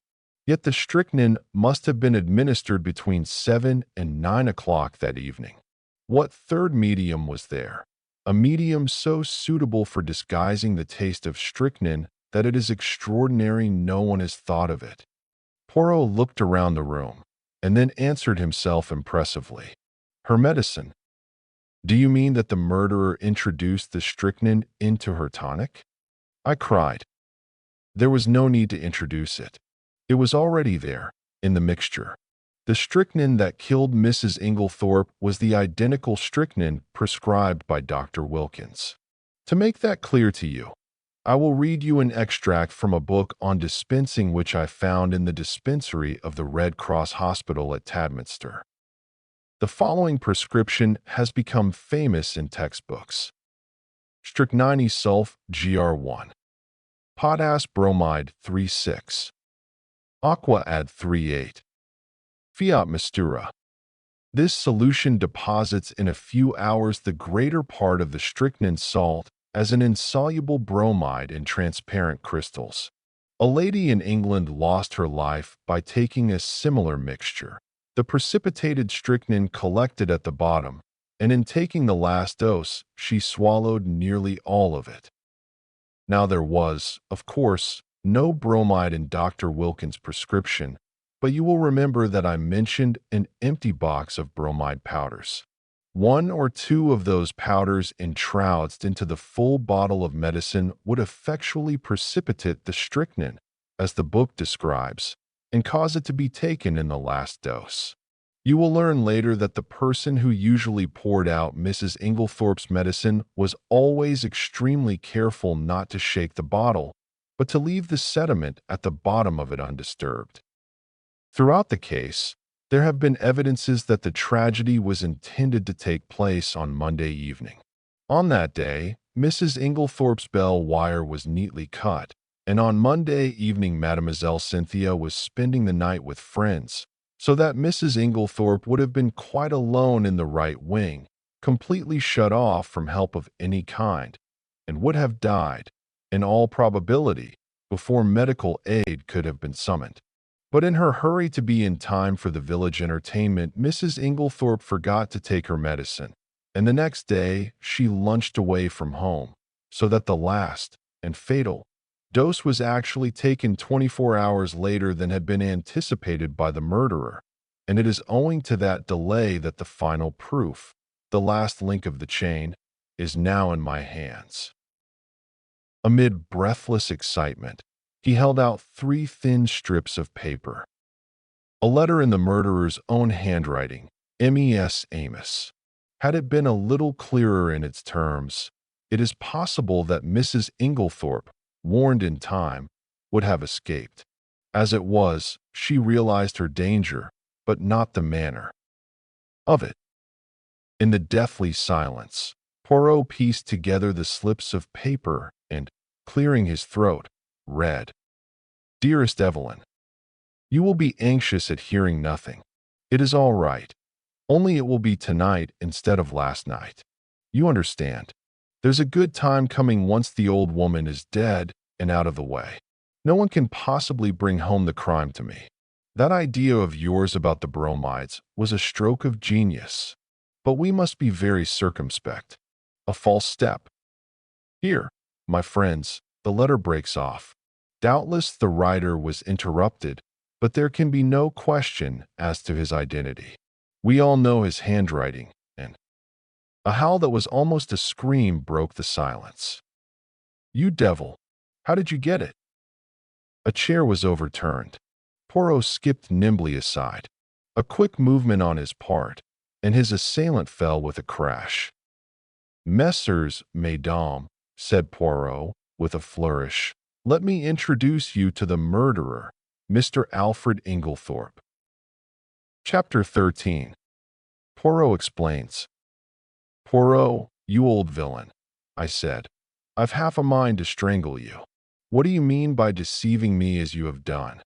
Speaker 1: Yet the strychnine must have been administered between 7 and 9 o'clock that evening. What third medium was there? A medium so suitable for disguising the taste of strychnine that it is extraordinary no one has thought of it. Poirot looked around the room, and then answered himself impressively. Her medicine. Do you mean that the murderer introduced the strychnine into her tonic? I cried. There was no need to introduce it. It was already there, in the mixture. The strychnine that killed Mrs. Inglethorpe was the identical strychnine prescribed by Dr. Wilkins. To make that clear to you, I will read you an extract from a book on dispensing which I found in the dispensary of the Red Cross Hospital at Tadminster. The following prescription has become famous in textbooks. Strychnine sulf gr1, potass bromide 3,6, aqua add 3,8, fiat mistura. This solution deposits in a few hours the greater part of the strychnine salt as an insoluble bromide in transparent crystals. A lady in England lost her life by taking a similar mixture. The precipitated strychnine collected at the bottom, and in taking the last dose, she swallowed nearly all of it. Now there was, of course, no bromide in Dr. Wilkins' prescription, but you will remember that I mentioned an empty box of bromide powders. One or two of those powders entrusted into the full bottle of medicine would effectually precipitate the strychnine, as the book describes, and cause it to be taken in the last dose. You will learn later that the person who usually poured out Mrs. Inglethorpe's medicine was always extremely careful not to shake the bottle, but to leave the sediment at the bottom of it undisturbed. Throughout the case, there have been evidences that the tragedy was intended to take place on Monday evening. On that day, Mrs. Inglethorpe's bell wire was neatly cut, and on Monday evening Mademoiselle Cynthia was spending the night with friends, so that Mrs. Inglethorpe would have been quite alone in the right wing, completely shut off from help of any kind, and would have died, in all probability, before medical aid could have been summoned. But in her hurry to be in time for the village entertainment, Mrs. Inglethorpe forgot to take her medicine, and the next day she lunched away from home, so that the last, and fatal, dose was actually taken 24 hours later than had been anticipated by the murderer, and it is owing to that delay that the final proof, the last link of the chain, is now in my hands. Amid breathless excitement, he held out 3 thin strips of paper. A letter in the murderer's own handwriting, M.E.S. Amos. Had it been a little clearer in its terms, it is possible that Mrs. Inglethorpe, warned in time, would have escaped. As it was, she realized her danger, but not the manner of it. In the deathly silence, Poirot pieced together the slips of paper and, clearing his throat, read, "Dearest Evelyn, you will be anxious at hearing nothing. It is all right. Only it will be tonight instead of last night. You understand. There's a good time coming once the old woman is dead and out of the way. No one can possibly bring home the crime to me. That idea of yours about the bromides was a stroke of genius. But we must be very circumspect. A false step." Here, my friends, the letter breaks off. Doubtless the writer was interrupted, but there can be no question as to his identity. We all know his handwriting, and a howl that was almost a scream broke the silence. "You devil! How did you get it?" A chair was overturned. Poirot skipped nimbly aside. A quick movement on his part, and his assailant fell with a crash. "Messieurs, mesdames," said Poirot, with a flourish, "let me introduce you to the murderer, Mr. Alfred Inglethorpe." Chapter 13. Poirot explains. "Poirot, you old villain," I said, "I've half a mind to strangle you. What do you mean by deceiving me as you have done?"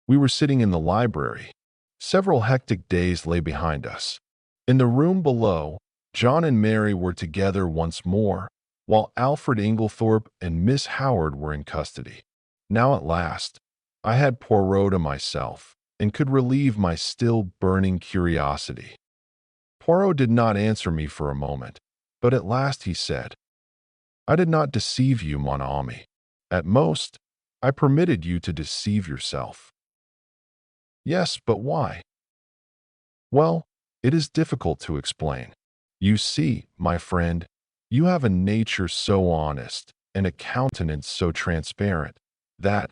Speaker 1: We were sitting in the library. Several hectic days lay behind us. In the room below, John and Mary were together once more, while Alfred Inglethorpe and Miss Howard were in custody. Now at last, I had Poirot to myself, and could relieve my still burning curiosity. Poirot did not answer me for a moment, but at last he said, "I did not deceive you, mon ami. At most, I permitted you to deceive yourself." "Yes, but why?" "Well, it is difficult to explain. You see, my friend, you have a nature so honest, and a countenance so transparent, that,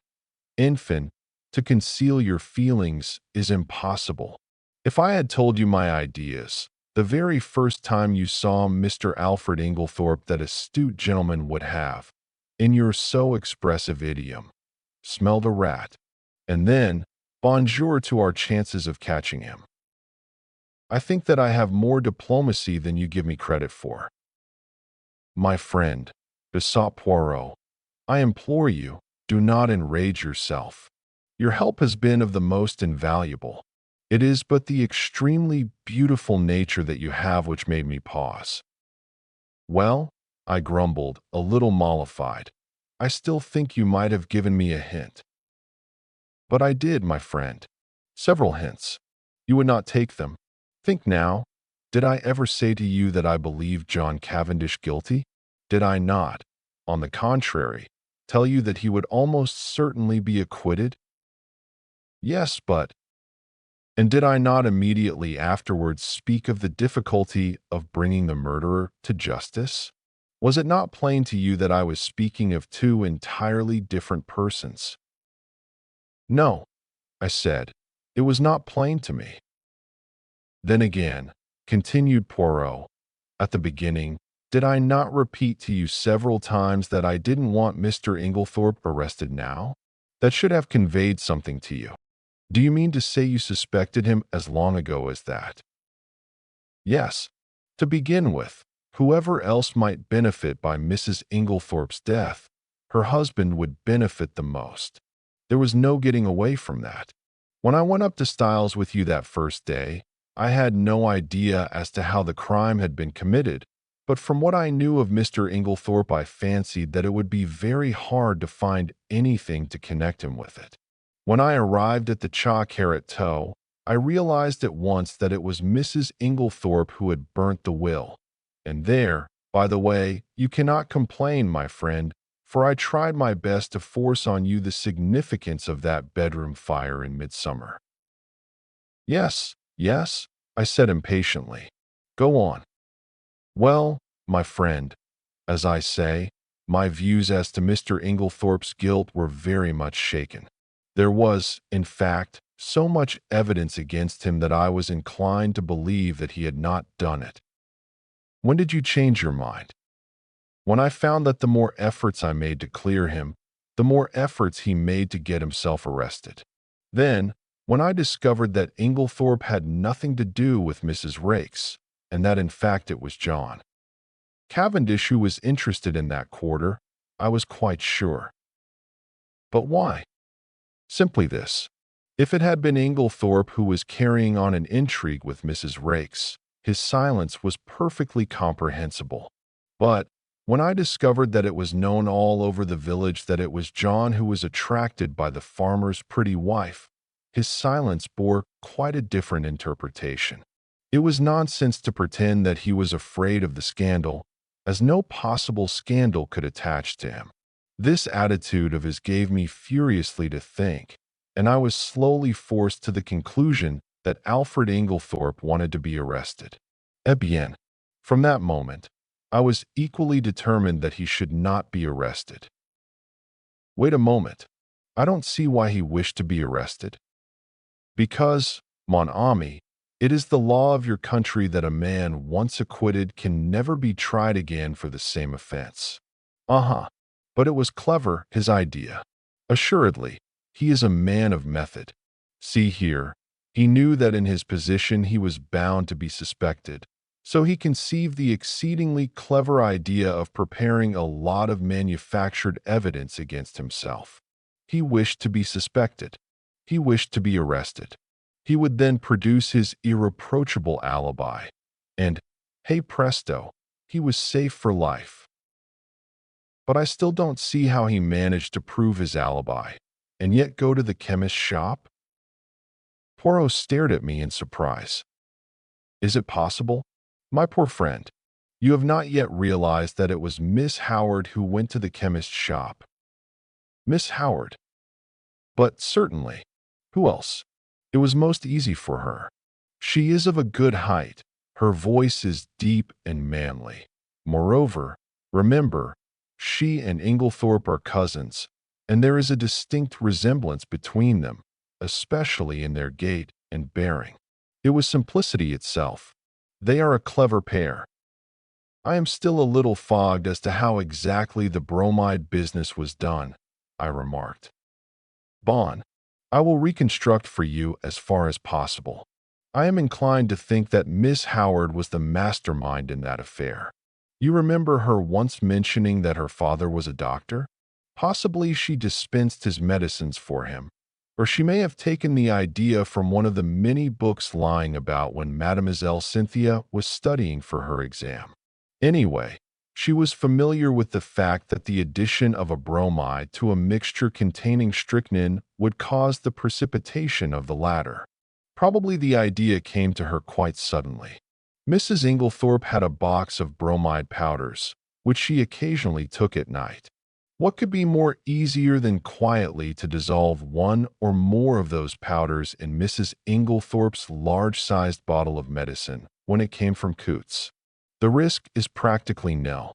Speaker 1: infant, to conceal your feelings is impossible. If I had told you my ideas, the very first time you saw Mr. Alfred Inglethorpe, that astute gentleman would have, in your so expressive idiom, smelled a rat, and then, bonjour to our chances of catching him. I think that I have more diplomacy than you give me credit for. My friend, besought Poirot, I implore you, do not enrage yourself. Your help has been of the most invaluable. It is but the extremely beautiful nature that you have which made me pause. Well, I grumbled, a little mollified. I still think you might have given me a hint. But I did, my friend. Several hints. You would not take them. Think now. Did I ever say to you that I believed John Cavendish guilty? Did I not, on the contrary, tell you that he would almost certainly be acquitted? Yes, but... And did I not immediately afterwards speak of the difficulty of bringing the murderer to justice? Was it not plain to you that I was speaking of two entirely different persons? No, I said, it was not plain to me. Then again, continued Poirot, at the beginning, did I not repeat to you several times that I didn't want Mr. Inglethorp arrested now? That should have conveyed something to you. Do you mean to say you suspected him as long ago as that? Yes. To begin with, whoever else might benefit by Mrs. Inglethorpe's death, her husband would benefit the most. There was no getting away from that. When I went up to Styles with you that first day, I had no idea as to how the crime had been committed, but from what I knew of Mr. Inglethorpe, I fancied that it would be very hard to find anything to connect him with it. When I arrived at the Cha Carrot Toe, I realized at once that it was Mrs. Inglethorpe who had burnt the will. And there, by the way, you cannot complain, my friend, for I tried my best to force on you the significance of that bedroom fire in midsummer. Yes, yes, I said impatiently. Go on. Well, my friend, as I say, my views as to Mr. Inglethorpe's guilt were very much shaken. There was, in fact, so much evidence against him that I was inclined to believe that he had not done it. When did you change your mind? When I found that the more efforts I made to clear him, the more efforts he made to get himself arrested. Then, when I discovered that Inglethorpe had nothing to do with Mrs. Raikes, and that in fact it was John Cavendish who was interested in that quarter, I was quite sure. But why? Simply this. If it had been Inglethorpe who was carrying on an intrigue with Mrs. Raikes, his silence was perfectly comprehensible. But when I discovered that it was known all over the village that it was John who was attracted by the farmer's pretty wife, his silence bore quite a different interpretation. It was nonsense to pretend that he was afraid of the scandal, as no possible scandal could attach to him. This attitude of his gave me furiously to think, and I was slowly forced to the conclusion that Alfred Inglethorpe wanted to be arrested. Eh bien, from that moment, I was equally determined that he should not be arrested. Wait a moment. I don't see why he wished to be arrested. Because, mon ami, it is the law of your country that a man once acquitted can never be tried again for the same offense. But it was clever, his idea. Assuredly, he is a man of method. See here, he knew that in his position he was bound to be suspected, so he conceived the exceedingly clever idea of preparing a lot of manufactured evidence against himself. He wished to be suspected. He wished to be arrested. He would then produce his irreproachable alibi, and, hey presto, he was safe for life. But I still don't see how he managed to prove his alibi, and yet go to the chemist's shop? Poirot stared at me in surprise. Is it possible? My poor friend, you have not yet realized that it was Miss Howard who went to the chemist's shop. Miss Howard? But certainly. Who else? It was most easy for her. She is of a good height. Her voice is deep and manly. Moreover, remember, she and Inglethorpe are cousins, and there is a distinct resemblance between them, especially in their gait and bearing. It was simplicity itself. They are a clever pair. I am still a little fogged as to how exactly the bromide business was done, I remarked. Bon, I will reconstruct for you as far as possible. I am inclined to think that Miss Howard was the mastermind in that affair. You remember her once mentioning that her father was a doctor? Possibly she dispensed his medicines for him, or she may have taken the idea from one of the many books lying about when Mademoiselle Cynthia was studying for her exam. Anyway, she was familiar with the fact that the addition of a bromide to a mixture containing strychnine would cause the precipitation of the latter. Probably the idea came to her quite suddenly. Mrs. Inglethorp had a box of bromide powders, which she occasionally took at night. What could be more easier than quietly to dissolve one or more of those powders in Mrs. Inglethorp's large-sized bottle of medicine when it came from Coots? The risk is practically nil.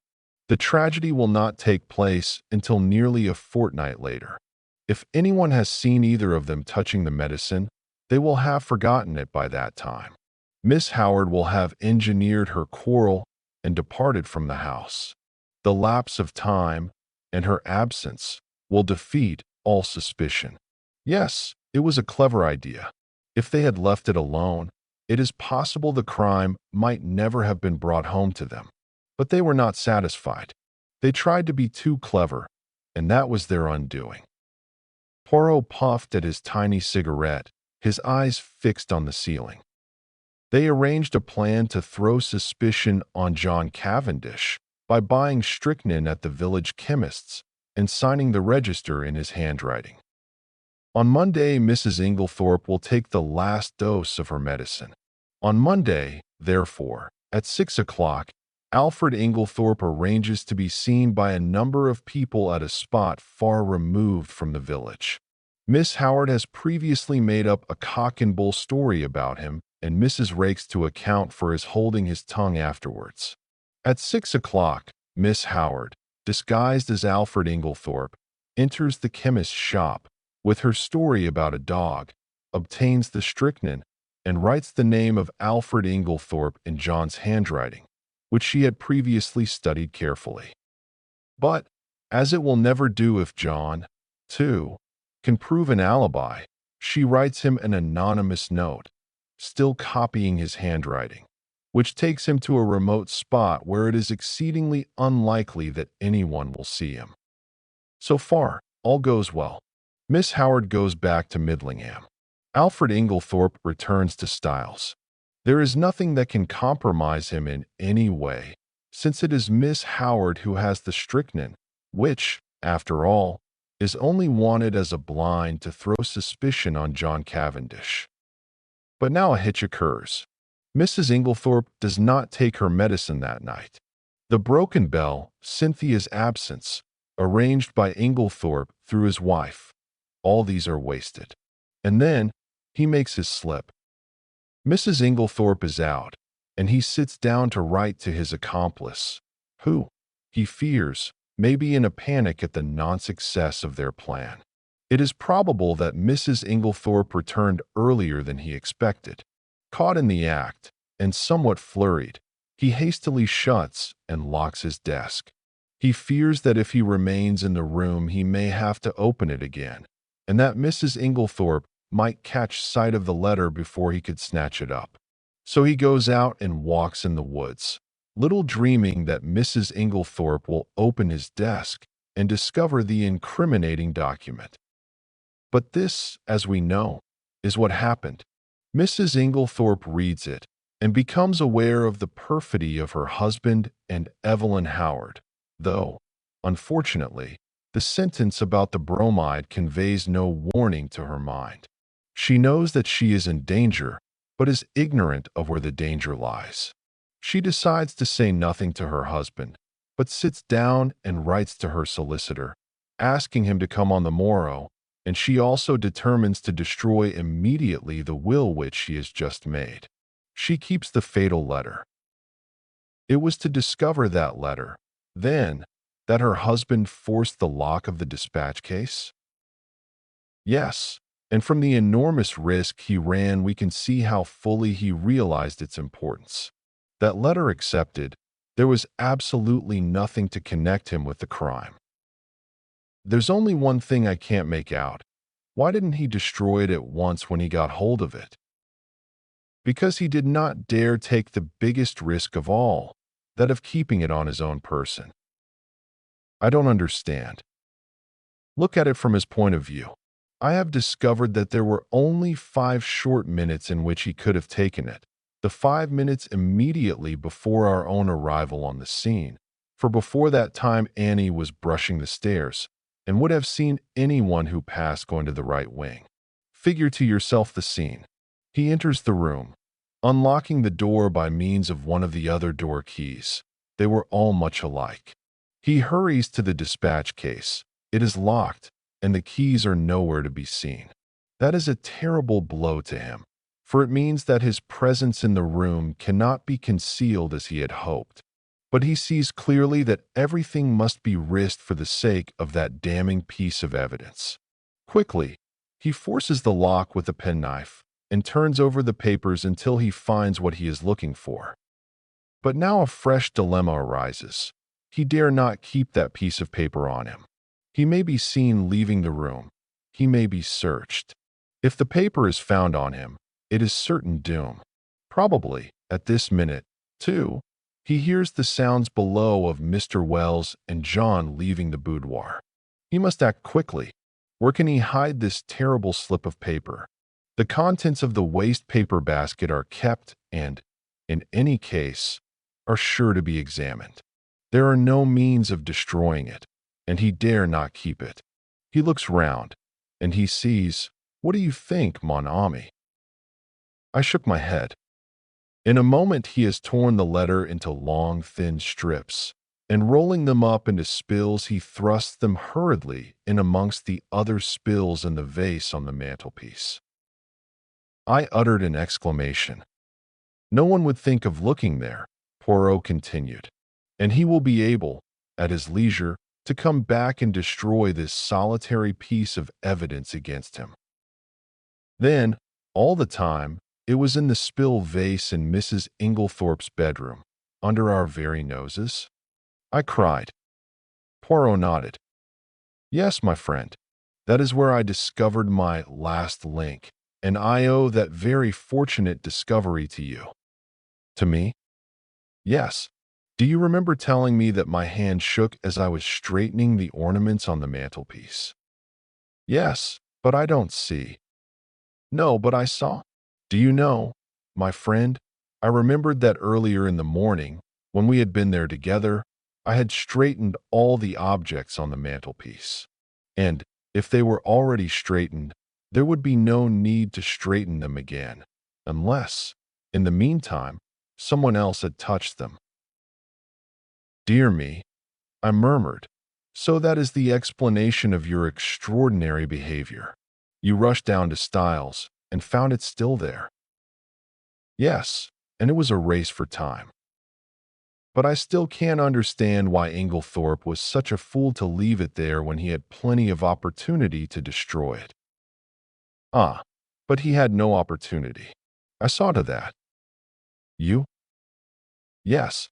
Speaker 1: The tragedy will not take place until nearly a fortnight later. If anyone has seen either of them touching the medicine, they will have forgotten it by that time. Miss Howard will have engineered her quarrel and departed from the house. The lapse of time and her absence will defeat all suspicion. Yes, it was a clever idea. If they had left it alone, it is possible the crime might never have been brought home to them. But they were not satisfied. They tried to be too clever, and that was their undoing. Poirot puffed at his tiny cigarette, his eyes fixed on the ceiling. They arranged a plan to throw suspicion on John Cavendish by buying strychnine at the village chemist's and signing the register in his handwriting. On Monday, Mrs. Inglethorp will take the last dose of her medicine. On Monday, therefore, at 6 o'clock, Alfred Inglethorp arranges to be seen by a number of people at a spot far removed from the village. Miss Howard has previously made up a cock-and-bull story about him, and Mrs. Rakes to account for his holding his tongue afterwards. At 6 o'clock, Miss Howard, disguised as Alfred Inglethorp, enters the chemist's shop with her story about a dog, obtains the strychnine, and writes the name of Alfred Inglethorp in John's handwriting, which she had previously studied carefully. But, as it will never do if John, too, can prove an alibi, she writes him an anonymous note, still copying his handwriting, which takes him to a remote spot where it is exceedingly unlikely that anyone will see him. So far, all goes well. Miss Howard goes back to Midlingham. Alfred Inglethorp returns to Styles. There is nothing that can compromise him in any way, since it is Miss Howard who has the strychnine, which, after all, is only wanted as a blind to throw suspicion on John Cavendish. But now a hitch occurs. Mrs. Inglethorp does not take her medicine that night. The broken bell, Cynthia's absence, arranged by Inglethorp through his wife. All these are wasted. And then he makes his slip. Mrs. Inglethorp is out, and he sits down to write to his accomplice, who, he fears, may be in a panic at the non-success of their plan. It is probable that Mrs. Inglethorp returned earlier than he expected. Caught in the act, and somewhat flurried, he hastily shuts and locks his desk. He fears that if he remains in the room he may have to open it again, and that Mrs. Inglethorp might catch sight of the letter before he could snatch it up. So he goes out and walks in the woods, little dreaming that Mrs. Inglethorp will open his desk and discover the incriminating document. But this, as we know, is what happened. Mrs. Inglethorp reads it and becomes aware of the perfidy of her husband and Evelyn Howard, though, unfortunately, the sentence about the bromide conveys no warning to her mind. She knows that she is in danger, but is ignorant of where the danger lies. She decides to say nothing to her husband, but sits down and writes to her solicitor, asking him to come on the morrow, and she also determines to destroy immediately the will which she has just made. She keeps the fatal letter. It was to discover that letter, then, that her husband forced the lock of the dispatch case? Yes, and from the enormous risk he ran we can see how fully he realized its importance. That letter accepted, there was absolutely nothing to connect him with the crime. There's only one thing I can't make out. Why didn't he destroy it at once when he got hold of it? because he did not dare take the biggest risk of all, that of keeping it on his own person. I don't understand. Look at it from his point of view. I have discovered that there were only 5 short minutes in which he could have taken it. The 5 minutes immediately before our own arrival on the scene. For before that time Annie was brushing the stairs and would have seen anyone who passed going to the right wing. Figure to yourself the scene. He enters the room, unlocking the door by means of one of the other door keys. They were all much alike. He hurries to the dispatch case. It is locked, and the keys are nowhere to be seen. That is a terrible blow to him, for it means that his presence in the room cannot be concealed as he had hoped. But he sees clearly that everything must be risked for the sake of that damning piece of evidence. Quickly, he forces the lock with a penknife and turns over the papers until he finds what he is looking for. But now a fresh dilemma arises. He dare not keep that piece of paper on him. He may be seen leaving the room. He may be searched. If the paper is found on him, it is certain doom. Probably, at this minute, too, he hears the sounds below of Mr. Wells and John leaving the boudoir. He must act quickly. Where can he hide this terrible slip of paper? The contents of the waste paper basket are kept and, in any case, are sure to be examined. There are no means of destroying it, and he dare not keep it. He looks round, and he sees, what do you think, mon ami? I shook my head. In a moment he has torn the letter into long, thin strips, and rolling them up into spills he thrusts them hurriedly in amongst the other spills in the vase on the mantelpiece. I uttered an exclamation. No one would think of looking there, Poirot continued, and he will be able, at his leisure, to come back and destroy this solitary piece of evidence against him. Then, all the time, it was in the spill vase in Mrs. Inglethorp's bedroom, under our very noses? I cried. Poirot nodded. Yes, my friend, that is where I discovered my last link, and I owe that very fortunate discovery to you. To me? Yes. Do you remember telling me that my hand shook as I was straightening the ornaments on the mantelpiece? Yes, but I don't see. No, but I saw. Do you know, my friend, I remembered that earlier in the morning, when we had been there together, I had straightened all the objects on the mantelpiece. And, if they were already straightened, there would be no need to straighten them again, unless, in the meantime, someone else had touched them. Dear me, I murmured, so that is the explanation of your extraordinary behavior. You rushed down to Styles and found it still there. Yes, and it was a race for time. But I still can't understand why Inglethorp was such a fool to leave it there when he had plenty of opportunity to destroy it. Ah, but he had no opportunity. I saw to that. You? Yes.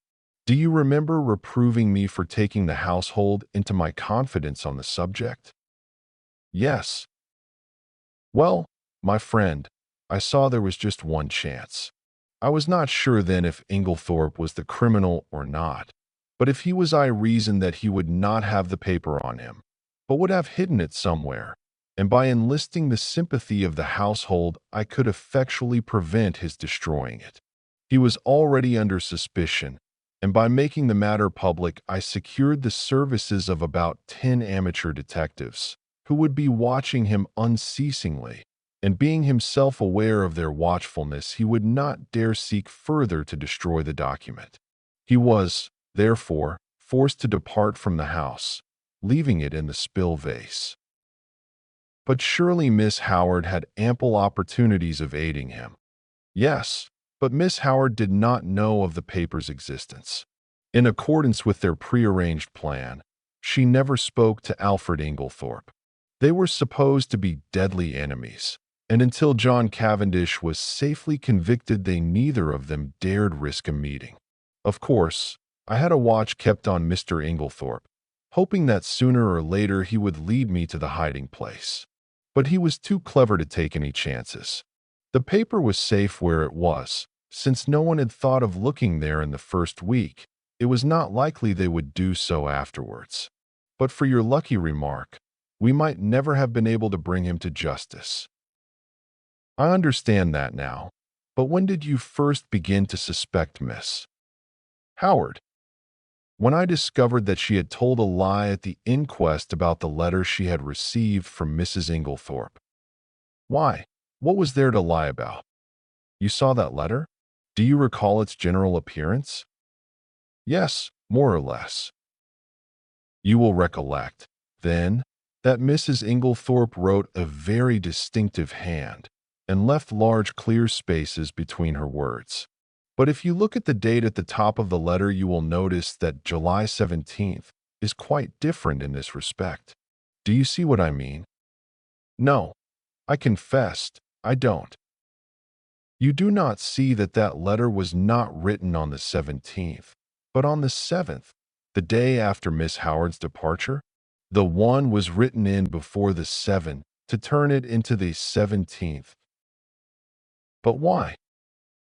Speaker 1: Do you remember reproving me for taking the household into my confidence on the subject? Yes. Well, my friend, I saw there was just one chance. I was not sure then if Inglethorp was the criminal or not, but if he was I reasoned that he would not have the paper on him, but would have hidden it somewhere, and by enlisting the sympathy of the household I could effectually prevent his destroying it. He was already under suspicion, and by making the matter public I secured the services of about 10 amateur detectives, who would be watching him unceasingly, and being himself aware of their watchfulness, he would not dare seek further to destroy the document. He was, therefore, forced to depart from the house, leaving it in the spill vase. But surely Miss Howard had ample opportunities of aiding him. Yes, but Miss Howard did not know of the paper's existence. In accordance with their prearranged plan, she never spoke to Alfred Inglethorp. They were supposed to be deadly enemies, and until John Cavendish was safely convicted they neither of them dared risk a meeting. Of course, I had a watch kept on Mr. Inglethorp, hoping that sooner or later he would lead me to the hiding place. But he was too clever to take any chances. The paper was safe where it was. Since no one had thought of looking there in the first week, it was not likely they would do so afterwards. But for your lucky remark, we might never have been able to bring him to justice. I understand that now. But when did you first begin to suspect Miss Howard? When I discovered that she had told a lie at the inquest about the letter she had received from Mrs. Inglethorp. Why? What was there to lie about? You saw that letter? Do you recall its general appearance? Yes, more or less. You will recollect, then, that Mrs. Inglethorp wrote a very distinctive hand and left large clear spaces between her words. But if you look at the date at the top of the letter, you will notice that July 17th is quite different in this respect. Do you see what I mean? No, I confessed, I don't. You do not see that that letter was not written on the 17th, but on the 7th, the day after Miss Howard's departure? The 1 was written in before the 7 to turn it into the 17th. But why?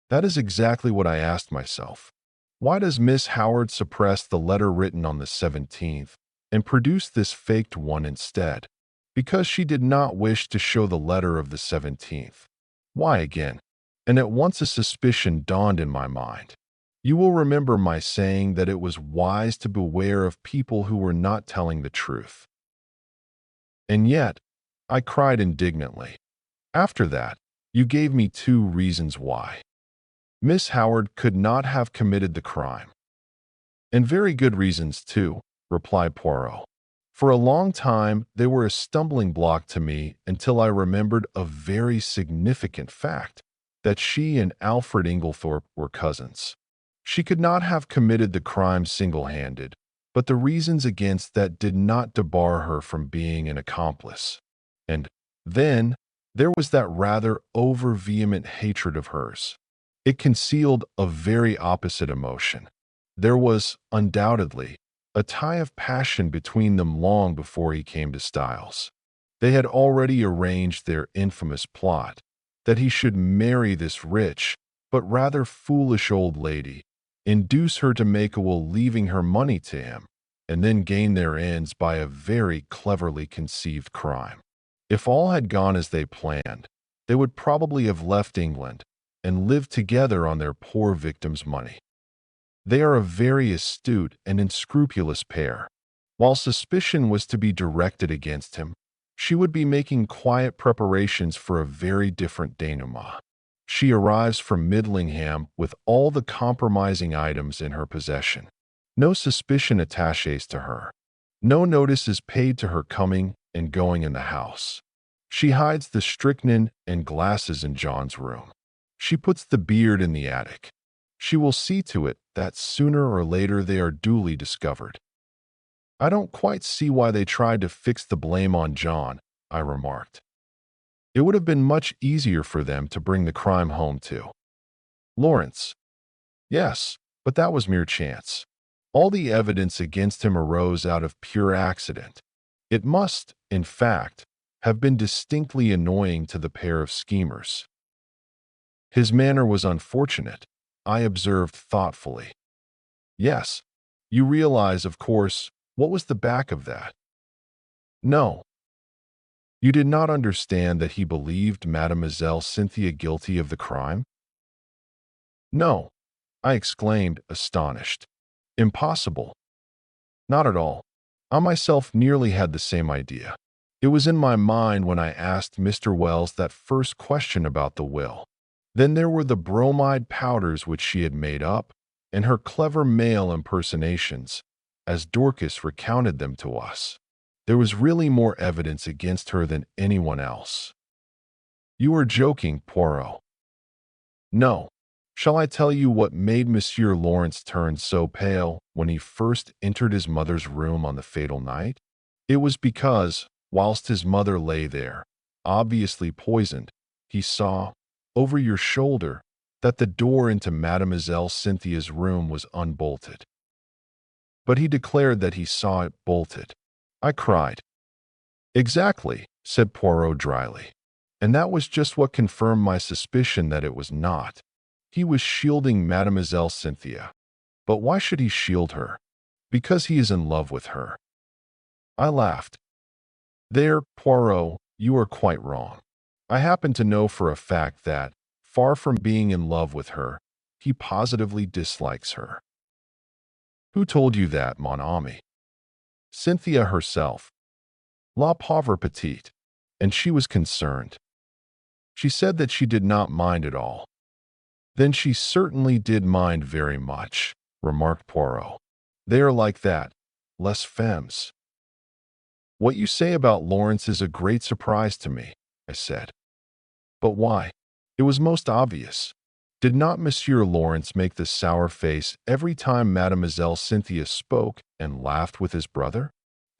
Speaker 1: That is exactly what I asked myself. Why does Miss Howard suppress the letter written on the 17th and produce this faked one instead? Because she did not wish to show the letter of the 17th. Why again? And at once a suspicion dawned in my mind. You will remember my saying that it was wise to beware of people who were not telling the truth. And yet, I cried indignantly. After that, you gave me 2 reasons why. Miss Howard could not have committed the crime. And very good reasons, too, replied Poirot. For a long time, they were a stumbling block to me until I remembered a very significant fact, that she and Alfred Inglethorp were cousins. She could not have committed the crime single-handed, but the reasons against that did not debar her from being an accomplice. And then, there was that rather over-vehement hatred of hers. It concealed a very opposite emotion. There was, undoubtedly, a tie of passion between them long before he came to Styles. They had already arranged their infamous plot, that he should marry this rich, but rather foolish old lady, induce her to make a will leaving her money to him, and then gain their ends by a very cleverly conceived crime. If all had gone as they planned, they would probably have left England and lived together on their poor victim's money. They are a very astute and unscrupulous pair. While suspicion was to be directed against him, she would be making quiet preparations for a very different denouement. She arrives from Midlingham with all the compromising items in her possession. No suspicion attaches to her. No notice is paid to her coming and going in the house. She hides the strychnine and glasses in John's room. She puts the beard in the attic. She will see to it that sooner or later they are duly discovered. I don't quite see why they tried to fix the blame on John, I remarked. It would have been much easier for them to bring the crime home to Lawrence. Yes, but that was mere chance. All the evidence against him arose out of pure accident. It must, in fact, have been distinctly annoying to the pair of schemers. His manner was unfortunate, I observed thoughtfully. Yes, you realize, of course, what was the back of that? No. You did not understand that he believed Mademoiselle Cynthia guilty of the crime? No, I exclaimed, astonished. Impossible. Not at all. I myself nearly had the same idea. It was in my mind when I asked Mr. Wells that first question about the will. Then there were the bromide powders which she had made up, and her clever male impersonations, as Dorcas recounted them to us. There was really more evidence against her than anyone else. You are joking, Poirot. No. Shall I tell you what made Monsieur Lawrence turn so pale when he first entered his mother's room on the fatal night? It was because, whilst his mother lay there, obviously poisoned, he saw, over your shoulder, that the door into Mademoiselle Cynthia's room was unbolted. But he declared that he saw it bolted. I cried. Exactly, said Poirot dryly. And that was just what confirmed my suspicion that it was not. He was shielding Mademoiselle Cynthia. But why should he shield her? Because he is in love with her. I laughed. There, Poirot, you are quite wrong. I happen to know for a fact that, far from being in love with her, he positively dislikes her. Who told you that, mon ami? Cynthia herself. La pauvre petite. And she was concerned. She said that she did not mind at all. Then she certainly did mind very much, remarked Poirot. They are like that, les femmes. What you say about Lawrence is a great surprise to me, I said. But why? It was most obvious. Did not Monsieur Lawrence make the sour face every time Mademoiselle Cynthia spoke and laughed with his brother?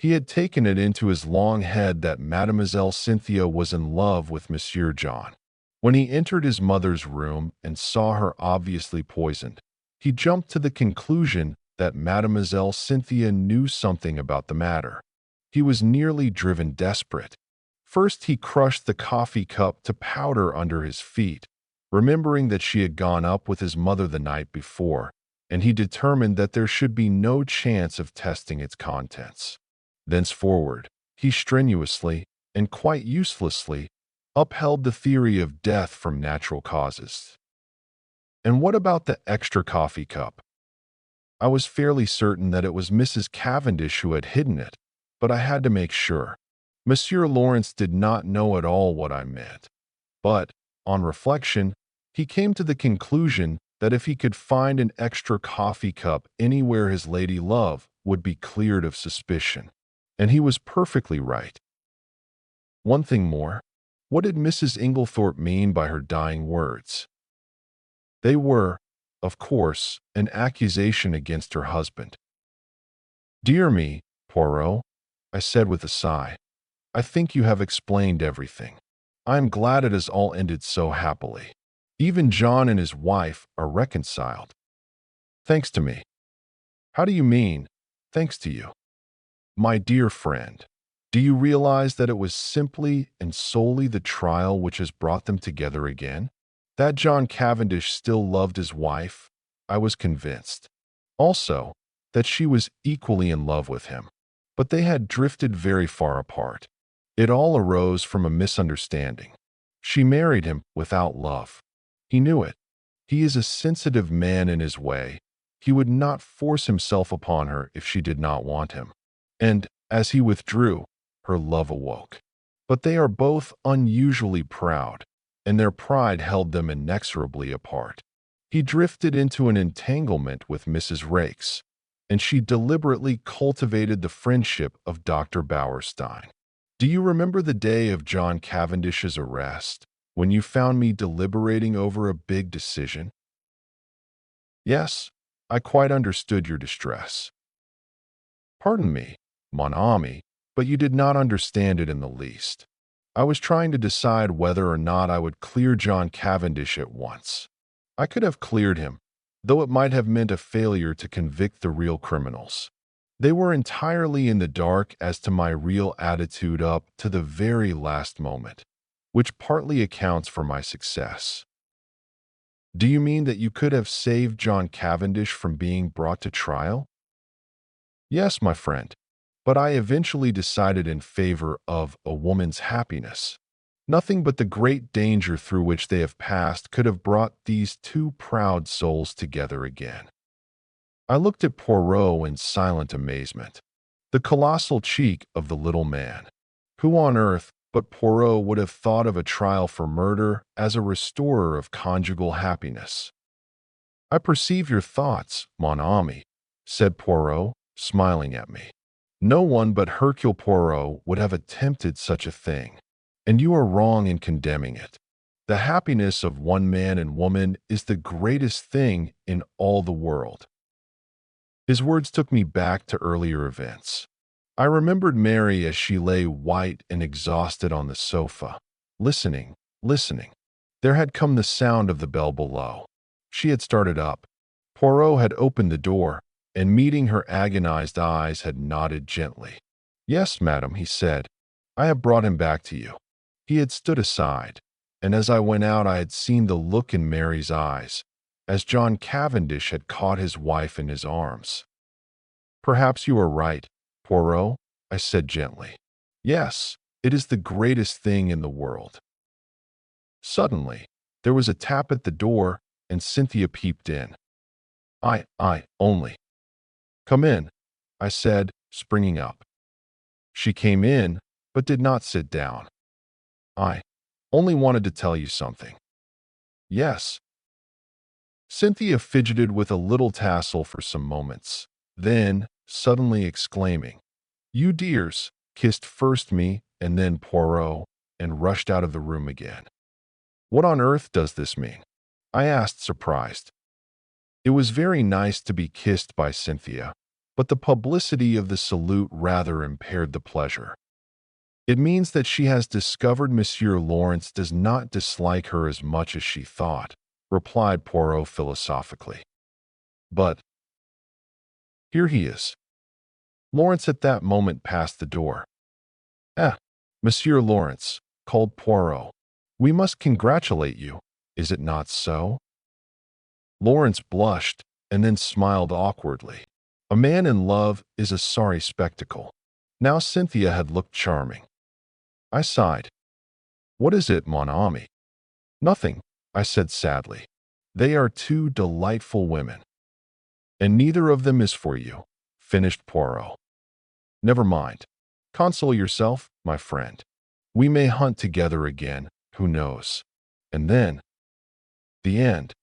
Speaker 1: He had taken it into his long head that Mademoiselle Cynthia was in love with Monsieur John. When he entered his mother's room and saw her obviously poisoned, he jumped to the conclusion that Mademoiselle Cynthia knew something about the matter. He was nearly driven desperate. First, he crushed the coffee cup to powder under his feet, remembering that she had gone up with his mother the night before, and he determined that there should be no chance of testing its contents. Thenceforward, he strenuously, and quite uselessly, upheld the theory of death from natural causes. And what about the extra coffee cup? I was fairly certain that it was Mrs. Cavendish who had hidden it, but I had to make sure. Monsieur Lawrence did not know at all what I meant. But, on reflection, he came to the conclusion that if he could find an extra coffee cup anywhere his lady love would be cleared of suspicion. And he was perfectly right. One thing more. What did Mrs. Inglethorp mean by her dying words? They were, of course, an accusation against her husband. Dear me, Poirot, I said with a sigh, I think you have explained everything. I am glad it has all ended so happily. Even John and his wife are reconciled. Thanks to me. How do you mean, thanks to you? My dear friend, do you realize that it was simply and solely the trial which has brought them together again? That John Cavendish still loved his wife, I was convinced. Also, that she was equally in love with him. But they had drifted very far apart. It all arose from a misunderstanding. She married him without love. He knew it. He is a sensitive man in his way. He would not force himself upon her if she did not want him. And, as he withdrew, her love awoke. But they are both unusually proud, and their pride held them inexorably apart. He drifted into an entanglement with Mrs. Raikes, and she deliberately cultivated the friendship of Dr. Bauerstein. Do you remember the day of John Cavendish's arrest, when you found me deliberating over a big decision? Yes, I quite understood your distress. Pardon me, mon ami, but you did not understand it in the least. I was trying to decide whether or not I would clear John Cavendish at once. I could have cleared him, though it might have meant a failure to convict the real criminals. They were entirely in the dark as to my real attitude up to the very last moment, which partly accounts for my success. Do you mean that you could have saved John Cavendish from being brought to trial? Yes, my friend, but I eventually decided in favor of a woman's happiness. Nothing but the great danger through which they have passed could have brought these two proud souls together again. I looked at Poirot in silent amazement. The colossal cheek of the little man. Who on earth but Poirot would have thought of a trial for murder as a restorer of conjugal happiness? I perceive your thoughts, mon ami, said Poirot, smiling at me. No one but Hercule Poirot would have attempted such a thing, and you are wrong in condemning it. The happiness of one man and woman is the greatest thing in all the world. His words took me back to earlier events. I remembered Mary as she lay white and exhausted on the sofa, listening. There had come the sound of the bell below. She had started up. Poirot had opened the door, and meeting her agonized eyes had nodded gently. Yes, madam, he said. I have brought him back to you. He had stood aside, and as I went out I had seen the look in Mary's eyes, as John Cavendish had caught his wife in his arms. "Perhaps you are right, Poirot," I said gently. "Yes, it is the greatest thing in the world." Suddenly, there was a tap at the door, and Cynthia peeped in. I only. "Come in," I said, springing up. She came in, but did not sit down. "I only wanted to tell you something." "Yes." Cynthia fidgeted with a little tassel for some moments, then, suddenly exclaiming, "You dears," kissed first me and then Poirot, and rushed out of the room again. "What on earth does this mean?" I asked, surprised. It was very nice to be kissed by Cynthia, but the publicity of the salute rather impaired the pleasure. "It means that she has discovered Monsieur Lawrence does not dislike her as much as she thought," replied Poirot philosophically. "But here he is." Lawrence at that moment passed the door. "Eh, Monsieur Lawrence," called Poirot, "we must congratulate you, is it not so?" Lawrence blushed and then smiled awkwardly. A man in love is a sorry spectacle. Now Cynthia had looked charming. I sighed. "What is it, mon ami?" "Nothing," I said sadly. "They are two delightful women." "And neither of them is for you," finished Poirot. "Never mind. Console yourself, my friend. We may hunt together again, who knows? And then—" The end.